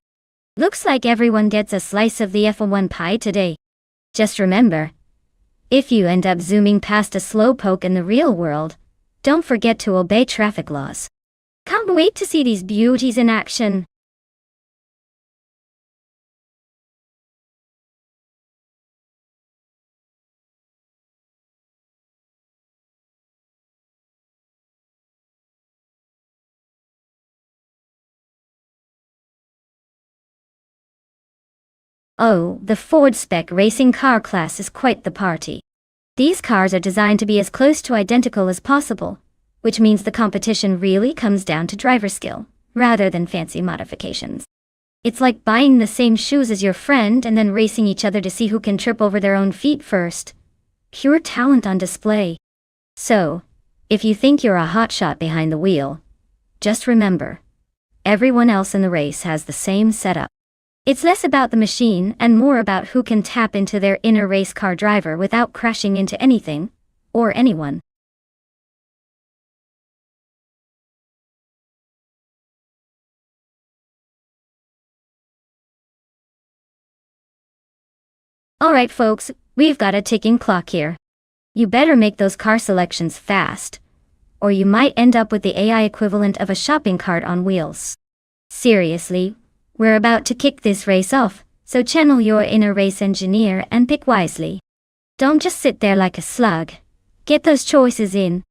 Looks like everyone gets a slice of the F1 pie today. Just remember, if you end up zooming past a slowpoke in the real world, don't forget to obey traffic laws. Can't wait to see these beauties in action. Oh, the Ford Spec racing car class is quite the party. These cars are designed to be as close to identical as possible, which means the competition really comes down to driver skill, rather than fancy modifications. It's like buying the same shoes as your friend and then racing each other to see who can trip over their own feet first. Pure talent on display. So, if you think you're a hotshot behind the wheel, just remember, everyone else in the race has the same setup. It's less about the machine and more about who can tap into their inner race car driver without crashing into anything, or anyone. Alright folks, we've got a ticking clock here. You better make those car selections fast, or you might end up with the AI equivalent of a shopping cart on wheels. Seriously, we're about to kick this race off, so channel your inner race engineer and pick wisely. Don't just sit there like a slug. Get those choices in.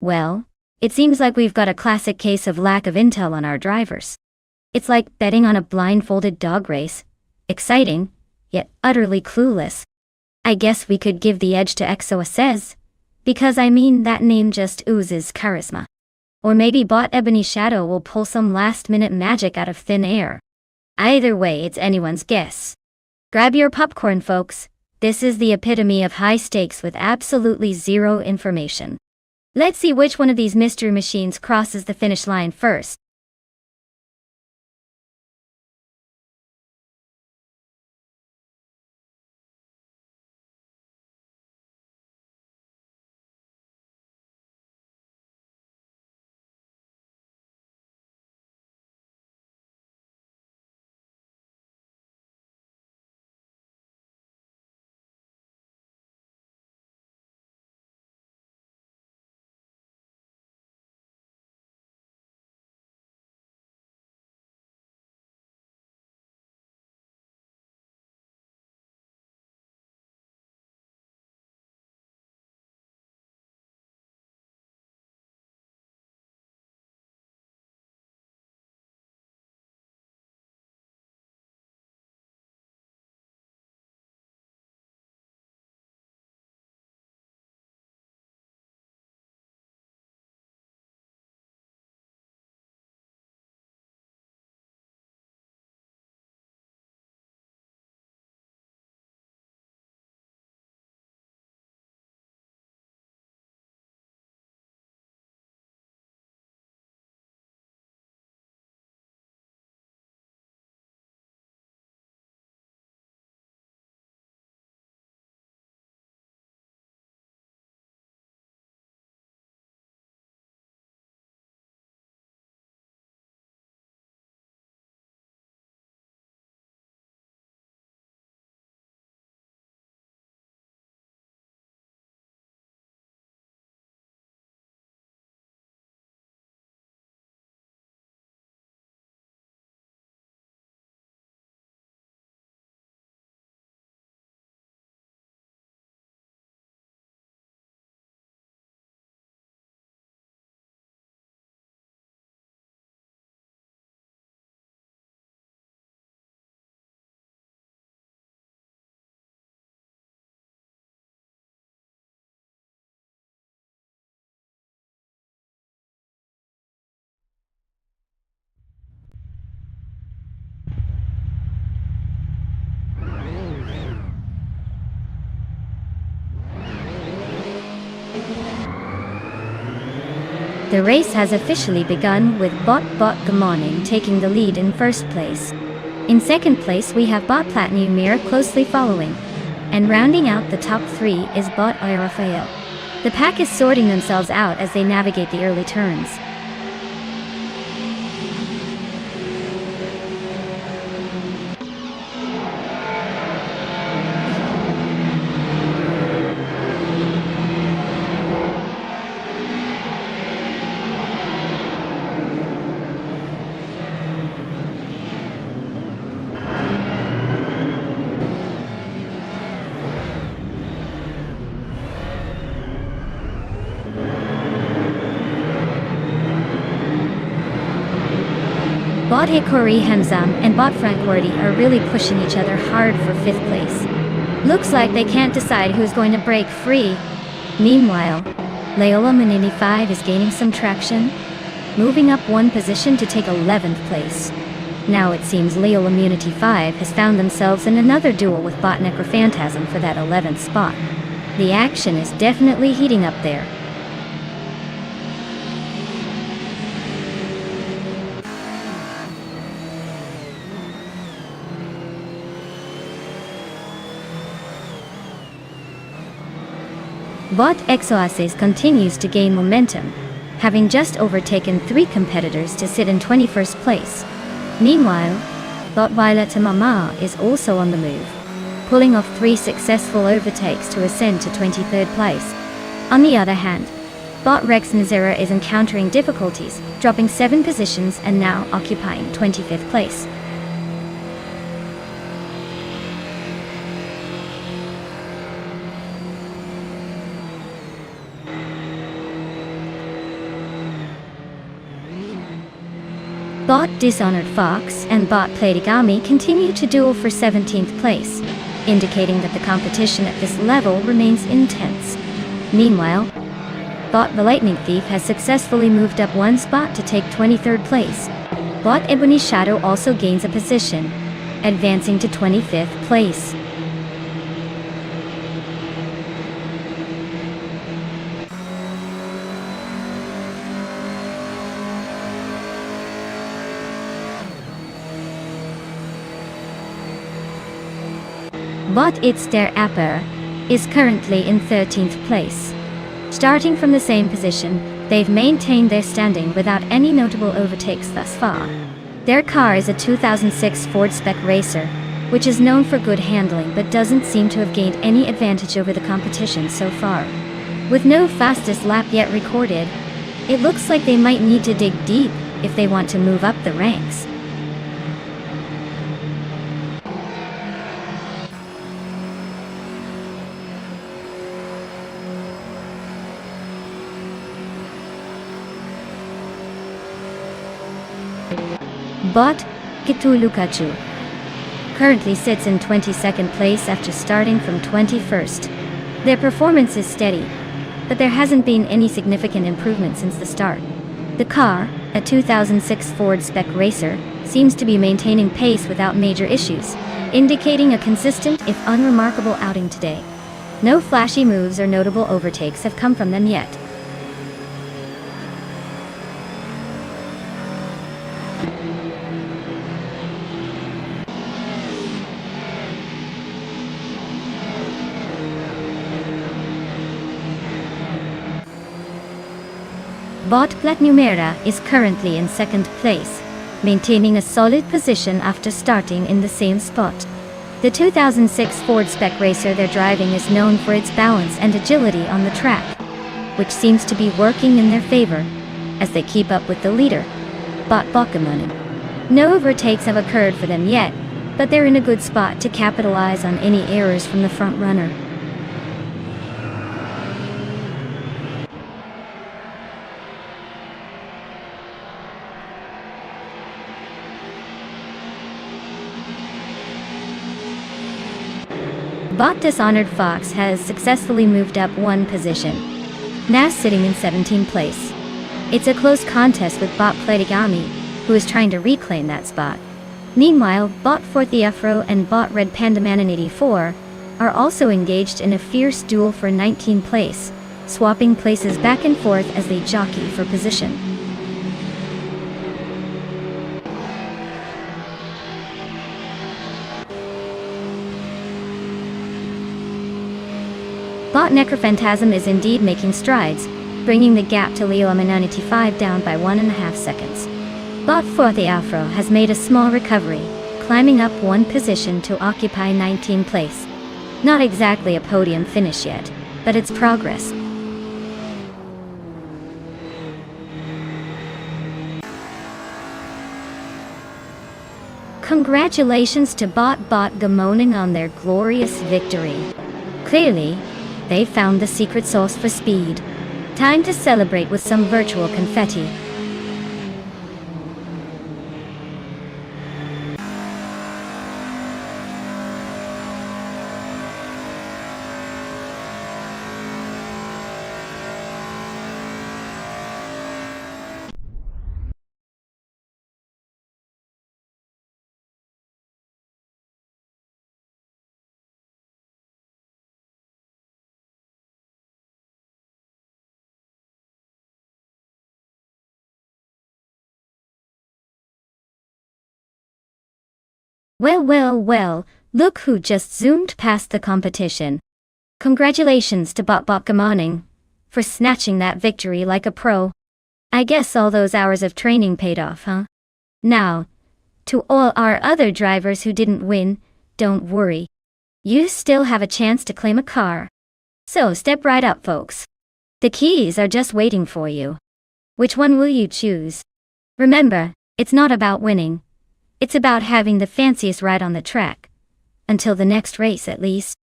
Well, it seems like we've got a classic case of lack of intel on our drivers. It's like betting on a blindfolded dog race. Exciting, yet utterly clueless. I guess we could give the edge to XOSS, because I mean that name just oozes charisma. Or maybe bot Ebony Shadow will pull some last-minute magic out of thin air. Either way, it's anyone's guess. Grab your popcorn, folks. This is the epitome of high stakes with absolutely zero information. Let's see which one of these mystery machines crosses the finish line first. The race has officially begun with Bot Gamoning taking the lead in first place. In second place we have Bot Platinum Mirror closely following. And rounding out the top three is Bot Raphael. The pack is sorting themselves out as they navigate the early turns. Bot Hikori Hamzam and Bot Frank Wardy are really pushing each other hard for 5th place. Looks like they can't decide who's going to break free. Meanwhile, Leola Manini 5 is gaining some traction, moving up 1 position to take 11th place. Now it seems Leola Immunity 5 has found themselves in another duel with Bot Necrophantasm for that 11th spot. The action is definitely heating up there. Bot Exoaces continues to gain momentum, having just overtaken 3 competitors to sit in 21st place. Meanwhile, Bot Violeta Mama is also on the move, pulling off 3 successful overtakes to ascend to 23rd place. On the other hand, Bot Rex Nazera is encountering difficulties, dropping 7 positions and now occupying 25th place. Bot Dishonored Fox and Bot Platigami continue to duel for 17th place, indicating that the competition at this level remains intense. Meanwhile, Bot the Lightning Thief has successfully moved up 1 spot to take 23rd place. Bot Ebony Shadow also gains a position, advancing to 25th place. Bot It's Der Apper is currently in 13th place. Starting from the same position, they've maintained their standing without any notable overtakes thus far. Their car is a 2006 Ford Spec Racer, which is known for good handling but doesn't seem to have gained any advantage over the competition so far. With no fastest lap yet recorded, it looks like they might need to dig deep if they want to move up the ranks. Bot Kitulukachu currently sits in 22nd place after starting from 21st. Their performance is steady, but there hasn't been any significant improvement since the start. The car, a 2006 Ford Spec Racer, seems to be maintaining pace without major issues, indicating a consistent if unremarkable outing today. No flashy moves or notable overtakes have come from them yet. Bot Platnumera is currently in 2nd place, maintaining a solid position after starting in the same spot. The 2006 Ford Spec Racer they're driving is known for its balance and agility on the track, which seems to be working in their favor as they keep up with the leader, Bot Bokamonen. No overtakes have occurred for them yet, but they're in a good spot to capitalize on any errors from the front runner. Bot Dishonored Fox has successfully moved up 1 position, now sitting in 17th place. It's a close contest with Bot Platigami, who is trying to reclaim that spot. Meanwhile, Bot Forthiafro and Bot Red Panda Manon 84 are also engaged in a fierce duel for 19th place, swapping places back and forth as they jockey for position. Bot Necrophantasm is indeed making strides, bringing the gap to Leo Amananity 5 down by 1.5 seconds. Bot Forthiafro has made a small recovery, climbing up 1 position to occupy 19th place. Not exactly a podium finish yet, but it's progress. Congratulations to Bot Gamoning on their glorious victory. Clearly, they found the secret sauce for speed. Time to celebrate with some virtual confetti. Well, well, well, look who just zoomed past the competition. Congratulations to Bot Bot Gamaning for snatching that victory like a pro. I guess all those hours of training paid off, huh? Now, to all our other drivers who didn't win, don't worry. You still have a chance to claim a car. So step right up, folks. The keys are just waiting for you. Which one will you choose? Remember, it's not about winning. It's about having the fanciest ride on the track. Until the next race, at least.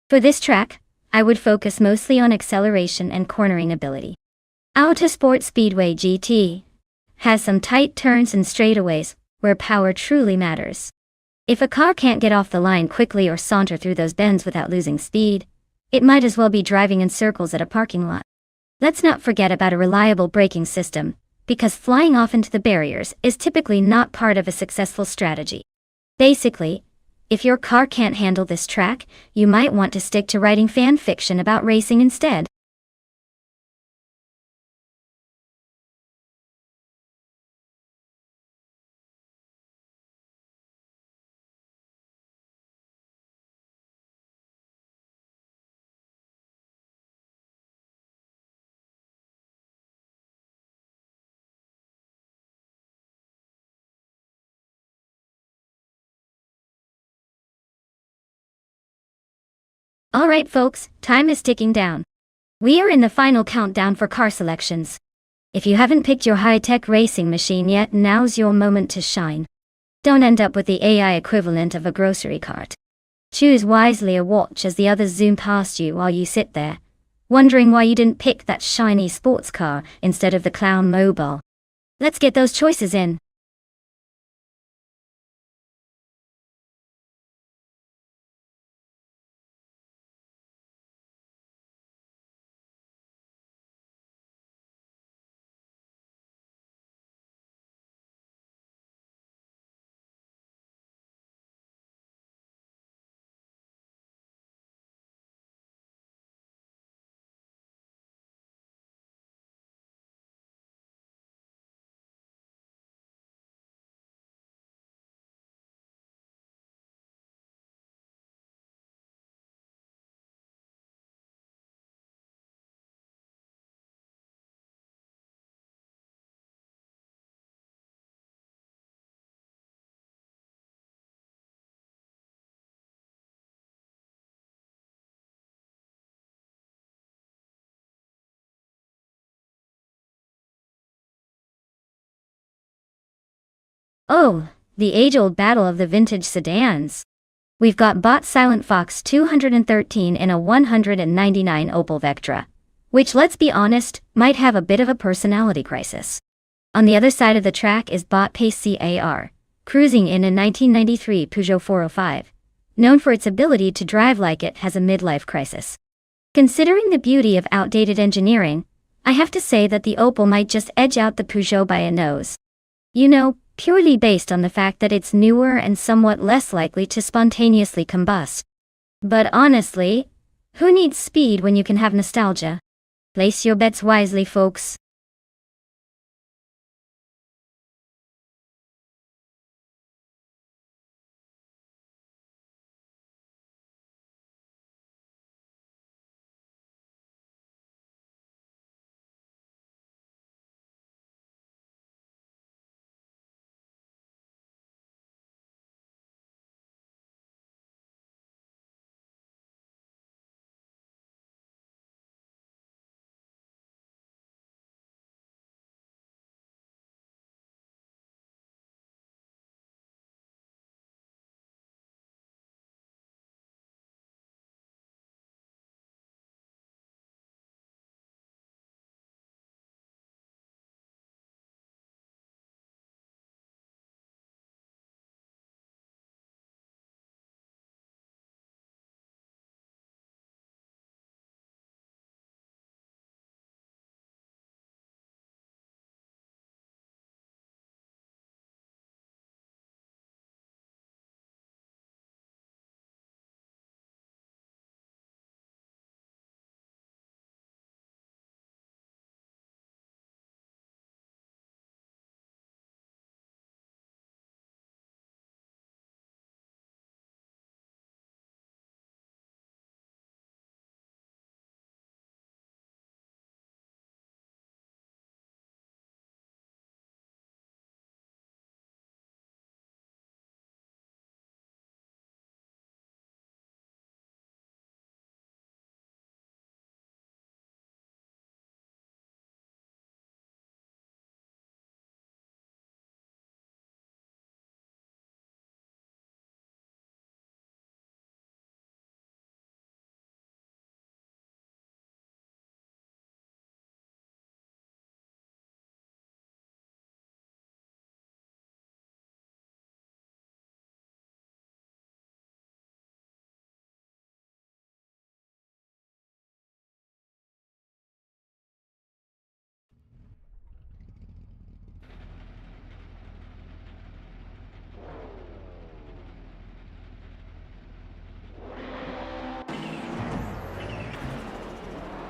For this track, I would focus mostly on acceleration and cornering ability. Autosport Speedway GT has some tight turns and straightaways where power truly matters. If a car can't get off the line quickly or saunter through those bends without losing speed, it might as well be driving in circles at a parking lot. Let's not forget about a reliable braking system, because flying off into the barriers is typically not part of a successful strategy. Basically, if your car can't handle this track, you might want to stick to writing fan fiction about racing instead. Alright folks, time is ticking down. We are in the final countdown for car selections. If you haven't picked your high-tech racing machine yet, now's your moment to shine. Don't end up with the AI equivalent of a grocery cart. Choose wisely or watch as the others zoom past you while you sit there, wondering why you didn't pick that shiny sports car instead of the clown mobile. Let's get those choices in. Oh, the age-old battle of the vintage sedans. We've got Bot Silent Fox 213 in a 199 Opel Vectra, which, let's be honest, might have a bit of a personality crisis. On the other side of the track is Bot Pace CAR, cruising in a 1993 Peugeot 405, known for its ability to drive like it has a midlife crisis. Considering the beauty of outdated engineering, I have to say that the Opel might just edge out the Peugeot by a nose. You know, purely based on the fact that it's newer and somewhat less likely to spontaneously combust. But honestly, who needs speed when you can have nostalgia? Place your bets wisely, folks.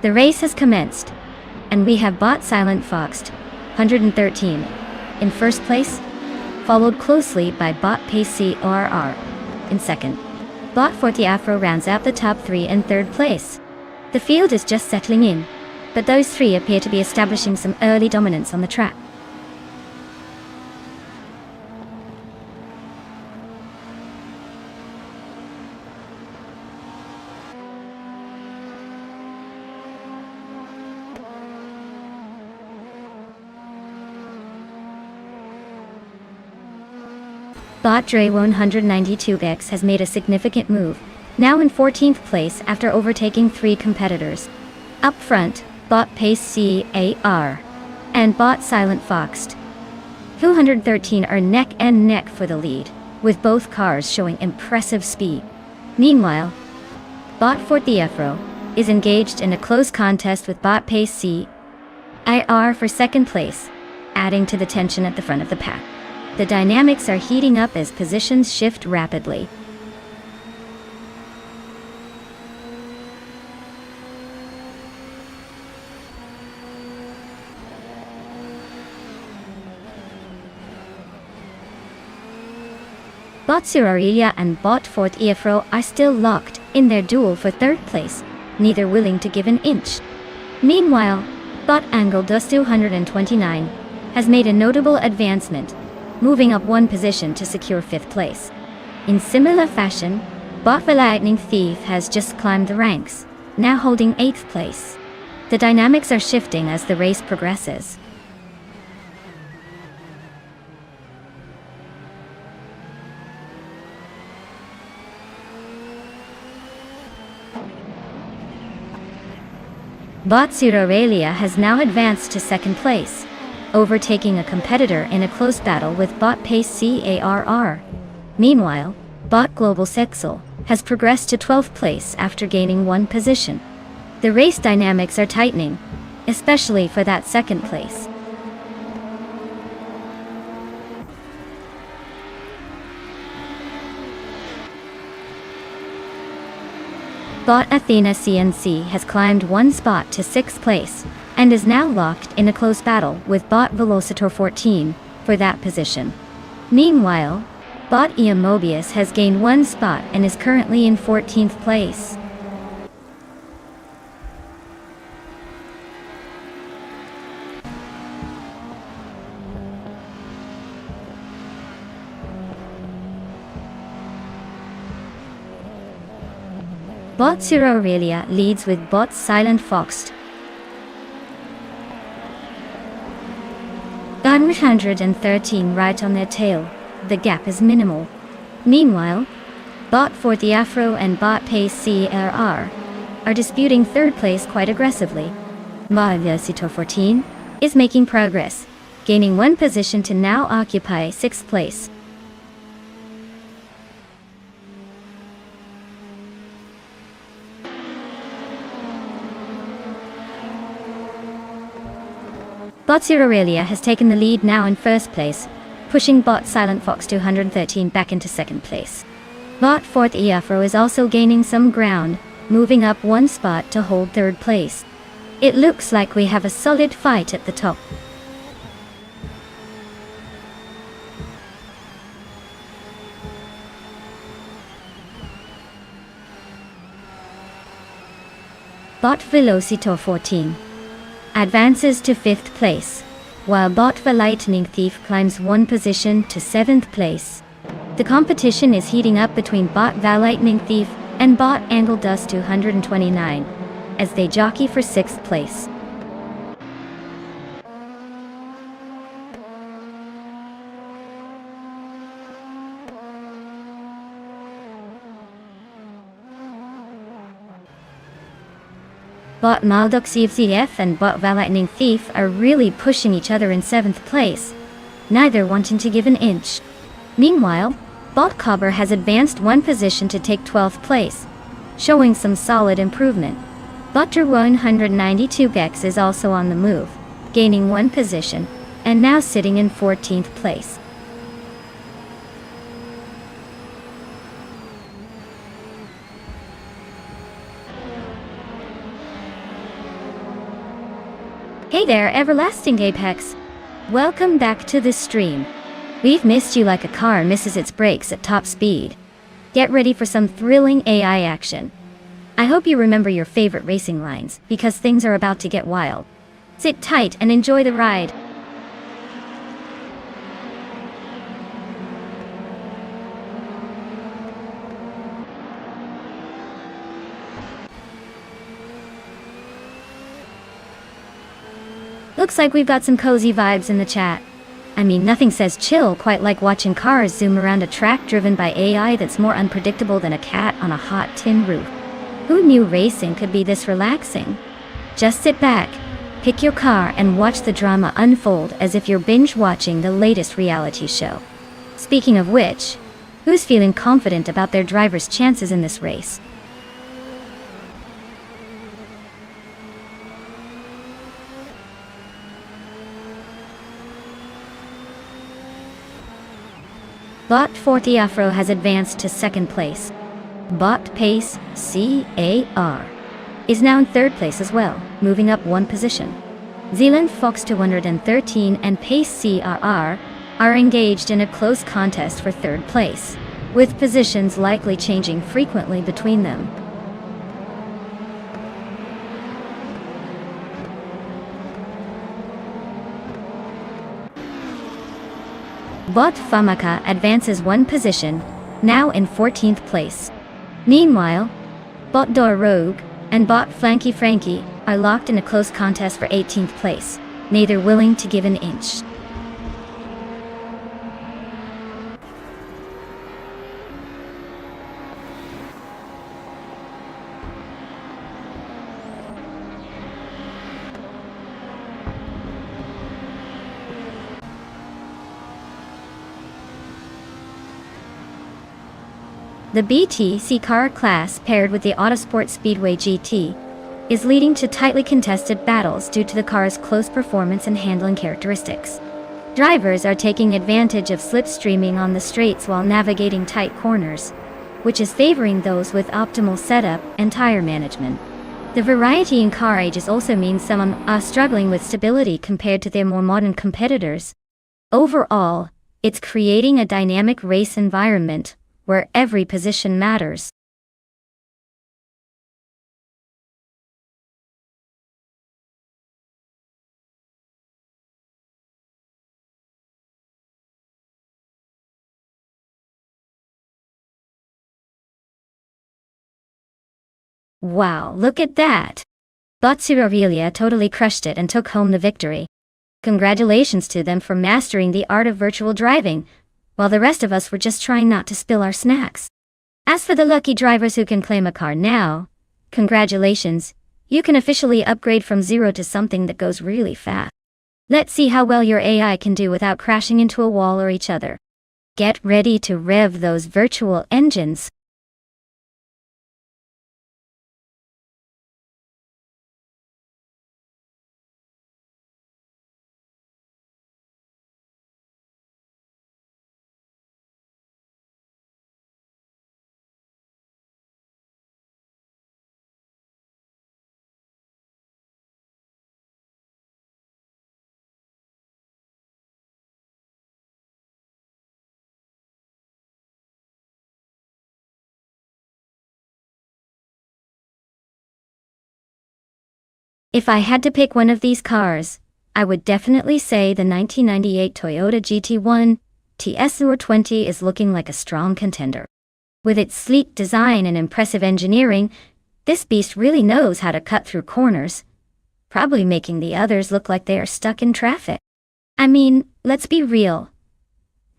The race has commenced, and we have bot Silent Foxed, 113, in first place, followed closely by bot Pace CORR in second. Bot Forty Afro rounds out the top 3 in third place. The field is just settling in, but those 3 appear to be establishing some early dominance on the track. Bot Dre 192X has made a significant move, now in 14th place after overtaking 3 competitors. Up front, bot Pace CAR and bot Silent Foxed, 213 are neck and neck for the lead, with both cars showing impressive speed. Meanwhile, bot Forty Afro is engaged in a close contest with bot Pace CIR for second place, adding to the tension at the front of the pack. The dynamics are heating up as positions shift rapidly. Bot Siraria and bot Forty Afro are still locked in their duel for third place, neither willing to give an inch. Meanwhile, bot Angle Dust 229 has made a notable advancement, moving up 1 position to secure 5th place. In similar fashion, bot The Lightning Thief has just climbed the ranks, now holding 8th place. The dynamics are shifting as the race progresses. Bot Aurelia has now advanced to 2nd place, overtaking a competitor in a close battle with bot Pace CARR. Meanwhile, bot Global Sexel has progressed to 12th place after gaining 1 position. The race dynamics are tightening, especially for that 2nd place. Bot Athena CNC has climbed 1 spot to 6th place, and is now locked in a close battle with bot Velocitor 14 for that position. Meanwhile, bot Ia Mobius has gained 1 spot and is currently in 14th place. Bot Zero Aurelia leads with bot Silent Foxed, 113 right on their tail. The gap is minimal. Meanwhile, bot Forty Afro and bot Pace CRR are disputing 3rd place quite aggressively. Bot Velocitor 14 is making progress, gaining 1 position to now occupy 6th place. Bot Zero Aurelia has taken the lead now in 1st place, pushing bot Silent Fox 213 back into 2nd place. Bot Forty Afro is also gaining some ground, moving up 1 spot to hold 3rd place. It looks like we have a solid fight at the top. Bot Velocitor 14 advances to 5th place, while bot The Lightning Thief climbs 1 position to 7th place. The competition is heating up between bot The Lightning Thief and bot Angle Dust 229, as they jockey for 6th place. Bot Maldox CFCF and bot The Lightning Thief are really pushing each other in 7th place, neither wanting to give an inch. Meanwhile, bot Cobber has advanced 1 position to take 12th place, showing some solid improvement. Bot 192X is also on the move, gaining 1 position, and now sitting in 14th place. Hey there, everlasting Apex. Welcome back to the stream. We've missed you like a car misses its brakes at top speed. Get ready for some thrilling AI action. I hope you remember your favorite racing lines, because things are about to get wild. Sit tight and enjoy the ride. Looks like we've got some cozy vibes in the chat. I mean, nothing says chill quite like watching cars zoom around a track driven by AI that's more unpredictable than a cat on a hot tin roof. Who knew racing could be this relaxing? Just sit back, pick your car, and watch the drama unfold as if you're binge-watching the latest reality show. Speaking of which, who's feeling confident about their driver's chances in this race? Bot 40 Afro has advanced to second place. Bot Pace CAR is now in third place as well, moving up one position. Zealand Fox 213 and Pace CRR are engaged in a close contest for third place, with positions likely changing frequently between them. Bot Famaka advances one position, now in 14th place. Meanwhile, Bot Dor Rogue and Bot Flanky Frankie are locked in a close contest for 18th place, neither willing to give an inch. The BTC car class paired with the Autosport Speedway GT is leading to tightly contested battles due to the car's close performance and handling characteristics. Drivers are taking advantage of slipstreaming on the straights while navigating tight corners, which is favoring those with optimal setup and tire management. The variety in car ages also means some are struggling with stability compared to their more modern competitors. Overall, it's creating a dynamic race environment where every position matters. Wow, look at that! Botsu Aurelia totally crushed it and took home the victory. Congratulations to them for mastering the art of virtual driving, while the rest of us were just trying not to spill our snacks. As for the lucky drivers who can claim a car now, congratulations, you can officially upgrade from 0 to something that goes really fast. Let's see how well your AI can do without crashing into a wall or each other. Get ready to rev those virtual engines. If I had to pick one of these cars, I would definitely say the 1998 Toyota GT1 TS-20 is looking like a strong contender. With its sleek design and impressive engineering, this beast really knows how to cut through corners, probably making the others look like they are stuck in traffic. I mean, let's be real.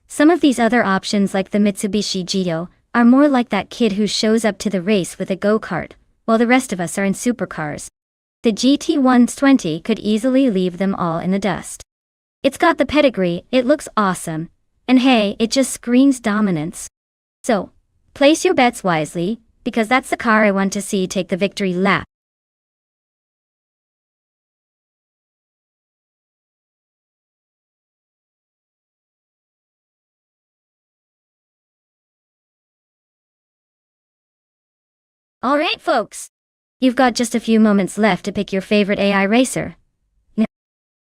Some of these other options like the Mitsubishi Gito are more like that kid who shows up to the race with a go-kart, while the rest of us are in supercars. The GT120 could easily leave them all in the dust. It's got the pedigree, it looks awesome, and hey, it just screams dominance. So, place your bets wisely, because that's the car I want to see take the victory lap. Alright folks, you've got just a few moments left to pick your favorite AI racer.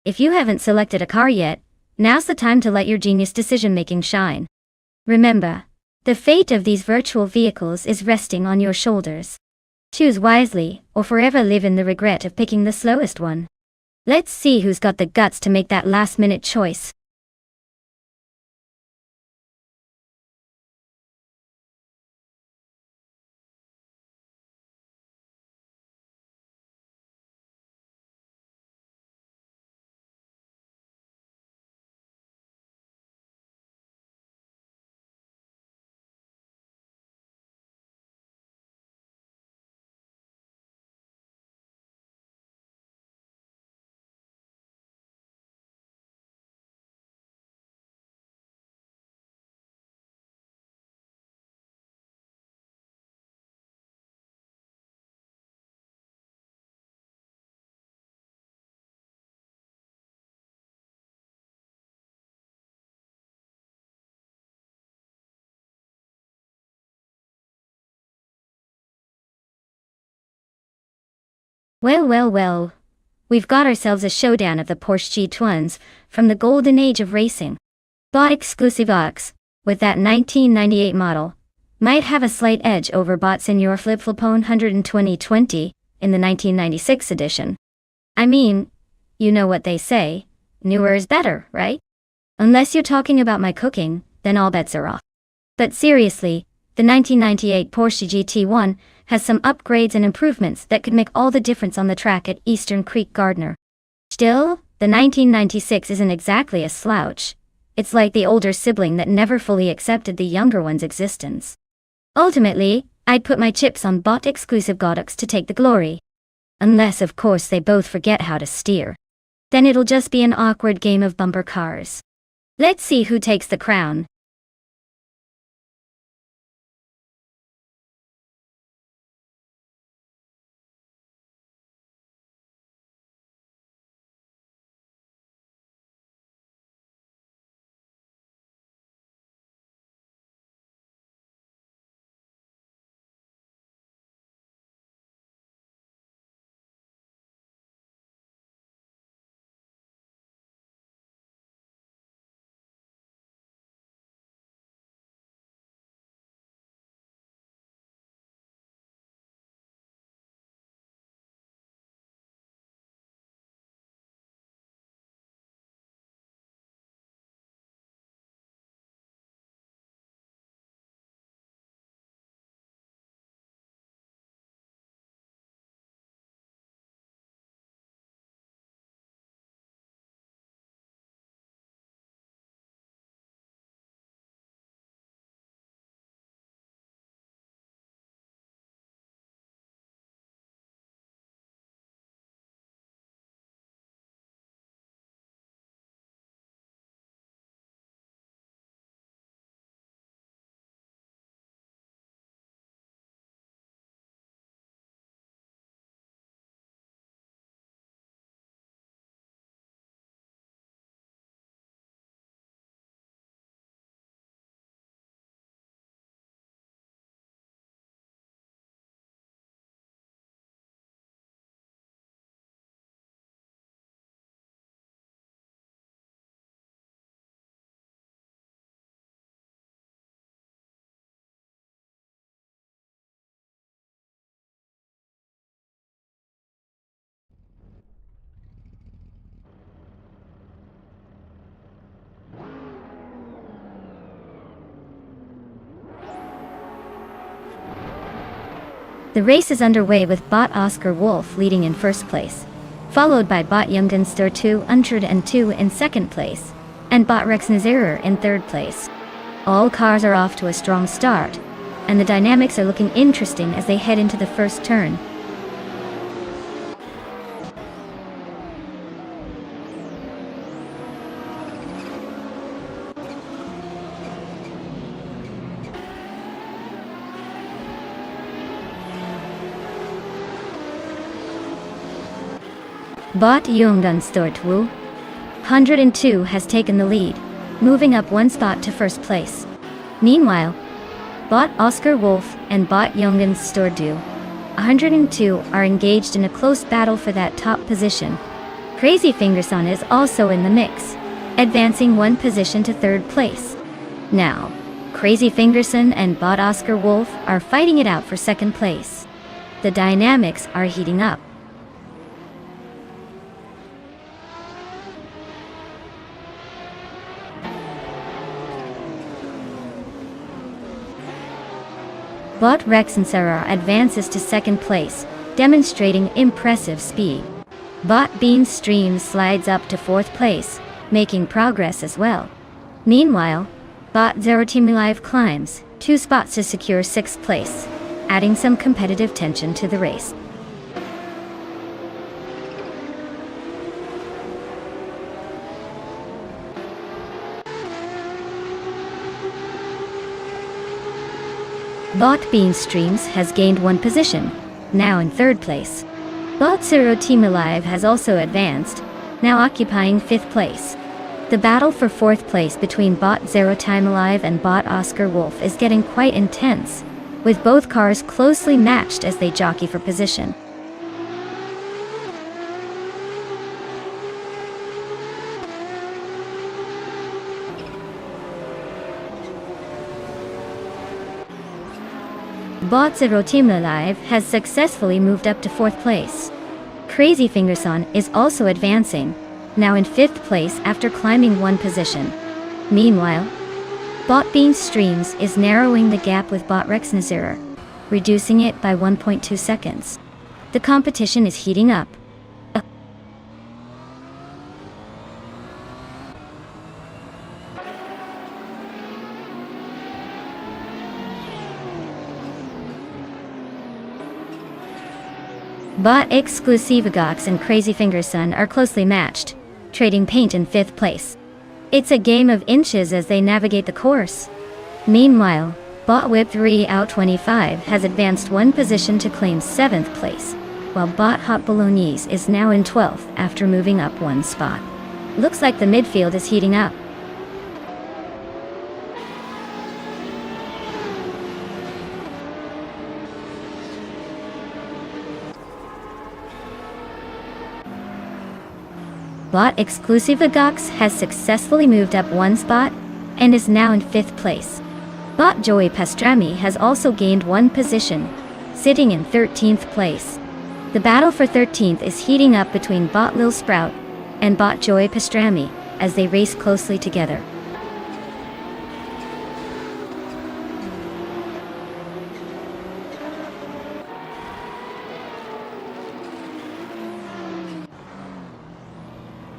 If you haven't selected a car yet, now's the time to let your genius decision-making shine. Remember, the fate of these virtual vehicles is resting on your shoulders. Choose wisely, or forever live in the regret of picking the slowest one. Let's see who's got the guts to make that last-minute choice. Well. We've got ourselves a showdown of the Porsche G-Twins, from the golden age of racing. Bot exclusive Ox, with that 1998 model, might have a slight edge over Bot Senior Flip-Flopone 12020 in the 1996 edition. I mean, you know what they say, newer is better, right? Unless you're talking about my cooking, then all bets are off. But seriously, the 1998 Porsche GT1 has some upgrades and improvements that could make all the difference on the track at Eastern Creek Gardner. Still, the 1996 isn't exactly a slouch. It's like the older sibling that never fully accepted the younger one's existence. Ultimately, I'd put my chips on Bot exclusive Godox to take the glory. Unless of course they both forget how to steer. Then it'll just be an awkward game of bumper cars. Let's see who takes the crown. The race is underway with Bot Oscar Wolf leading in first place, followed by Bot Jungenster 2 Untrud and 2 in second place, and Bot Rex Nazarer in third place. All cars are off to a strong start, and the dynamics are looking interesting as they head into the first turn. Bot Jungenster 2 102 has taken the lead, moving up one spot to first place. Meanwhile, Bot Oscar Wolf and Bot Jungenster 102 are engaged in a close battle for that top position, Crazy Fingerson is also in the mix, advancing one position to third place. Now, Crazy Fingerson and Bot Oscar Wolf are fighting it out for second place. The dynamics are heating up. Bot Rex and Sarah advances to second place, demonstrating impressive speed. Bot Bean Streams slides up to fourth place, making progress as well. Meanwhile, Bot Zero Team Live climbs 2 spots to secure 6th place, adding some competitive tension to the race. Bot Bean Streams has gained 1 position, now in 3rd place. Bot Zero Team Alive has also advanced, now occupying 5th place. The battle for 4th place between Bot Zero Time Alive and Bot Oscar Wolf is getting quite intense, with both cars closely matched as they jockey for position. Bot Zero Team Alive has successfully moved up to 4th place. Crazy Fingerson is also advancing, now in 5th place after climbing 1 position. Meanwhile, Bot Bean Streams is narrowing the gap with Bot Rex Nazira, reducing it by 1.2 seconds. The competition is heating up. Bot Exclusivagox and Crazy Fingerson are closely matched, trading paint in 5th place. It's a game of inches as they navigate the course. Meanwhile, Bot Whip 3 out 25 has advanced 1 position to claim 7th place, while Bot Hot Bolognese is now in 12th after moving up 1 spot. Looks like the midfield is heating up. Bot Exclusivagox has successfully moved up 1 spot and is now in 5th place. Bot Joey Pastrami has also gained 1 position, sitting in 13th place. The battle for 13th is heating up between Bot Lil Sprout and Bot Joey Pastrami as they race closely together.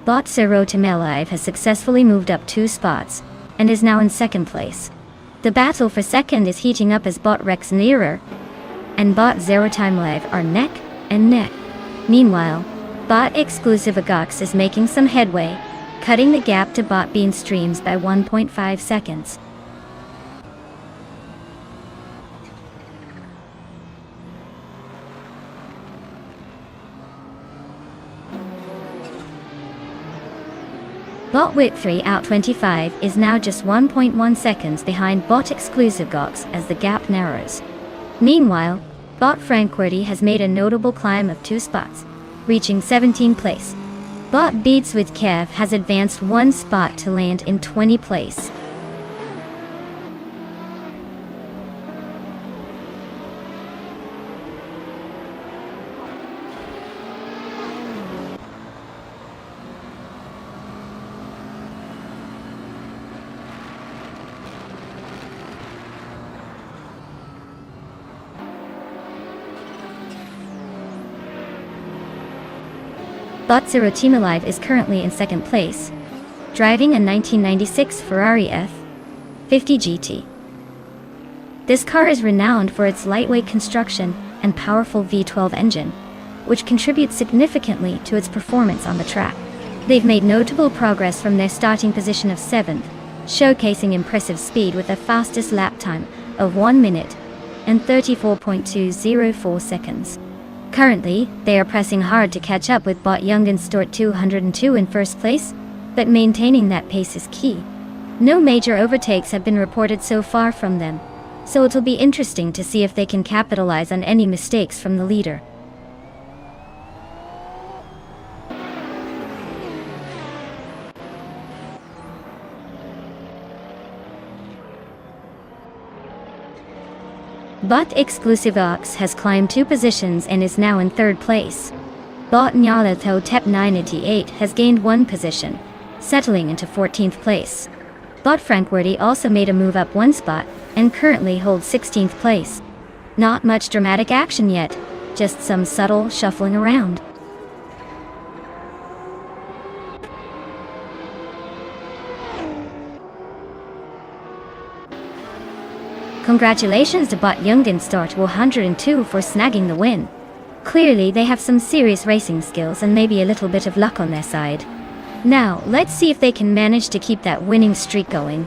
Bot Zero Team Alive has successfully moved up 2 spots and is now in 2nd place. The battle for 2nd is heating up as Bot Rex Nearer and Bot Zero Time Live are neck and neck. Meanwhile, Bot Exclusivagox is making some headway, cutting the gap to Bot Bean Streams by 1.5 seconds. Bot Whip 3 out 25 is now just 1.1 seconds behind Bot Exclusivagox as the gap narrows. Meanwhile, Bot Frankworthy has made a notable climb of 2 spots, reaching 17th place. Bot Beats with Kev has advanced 1 spot to land in 20th place. Bot Zero Team Alive is currently in 2nd place, driving a 1996 Ferrari F50 GT. This car is renowned for its lightweight construction and powerful V12 engine, which contributes significantly to its performance on the track. They've made notable progress from their starting position of 7th, showcasing impressive speed with the fastest lap time of 1 minute and 34.204 seconds. Currently, they are pressing hard to catch up with Bot Young and Stort 202 in 1st place, but maintaining that pace is key. No major overtakes have been reported so far from them, so it'll be interesting to see if they can capitalize on any mistakes from the leader. Bot Exclusive Ox has climbed 2 positions and is now in 3rd place. Bot Nyalato Tep 988 has gained 1 position, settling into 14th place. Bot Frankworthy also made a move up 1 spot, and currently holds 16th place. Not much dramatic action yet, just some subtle shuffling around. Congratulations to Bot Youngden Start 102 for snagging the win. Clearly they have some serious racing skills and maybe a little bit of luck on their side. Now, let's see if they can manage to keep that winning streak going.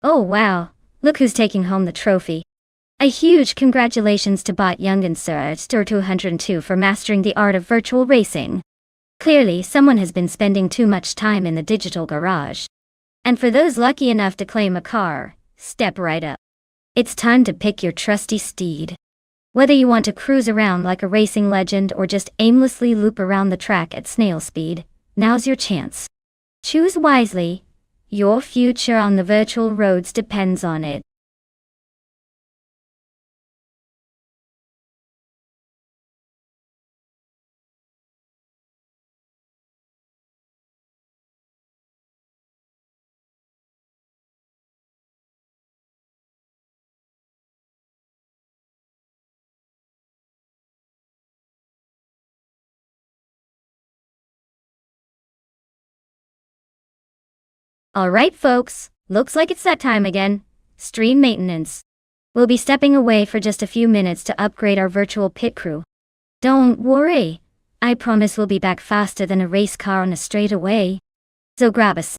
Oh wow, look who's taking home the trophy. A huge congratulations to Bot Youngden Sir 202 for mastering the art of virtual racing. Clearly someone has been spending too much time in the digital garage. And for those lucky enough to claim a car, step right up. It's time to pick your trusty steed. Whether you want to cruise around like a racing legend or just aimlessly loop around the track at snail speed, now's your chance. Choose wisely. Your future on the virtual roads depends on it. Alright folks, looks like it's that time again. Stream maintenance. We'll be stepping away for just a few minutes to upgrade our virtual pit crew. Don't worry, I promise we'll be back faster than a race car on a straightaway. So grab a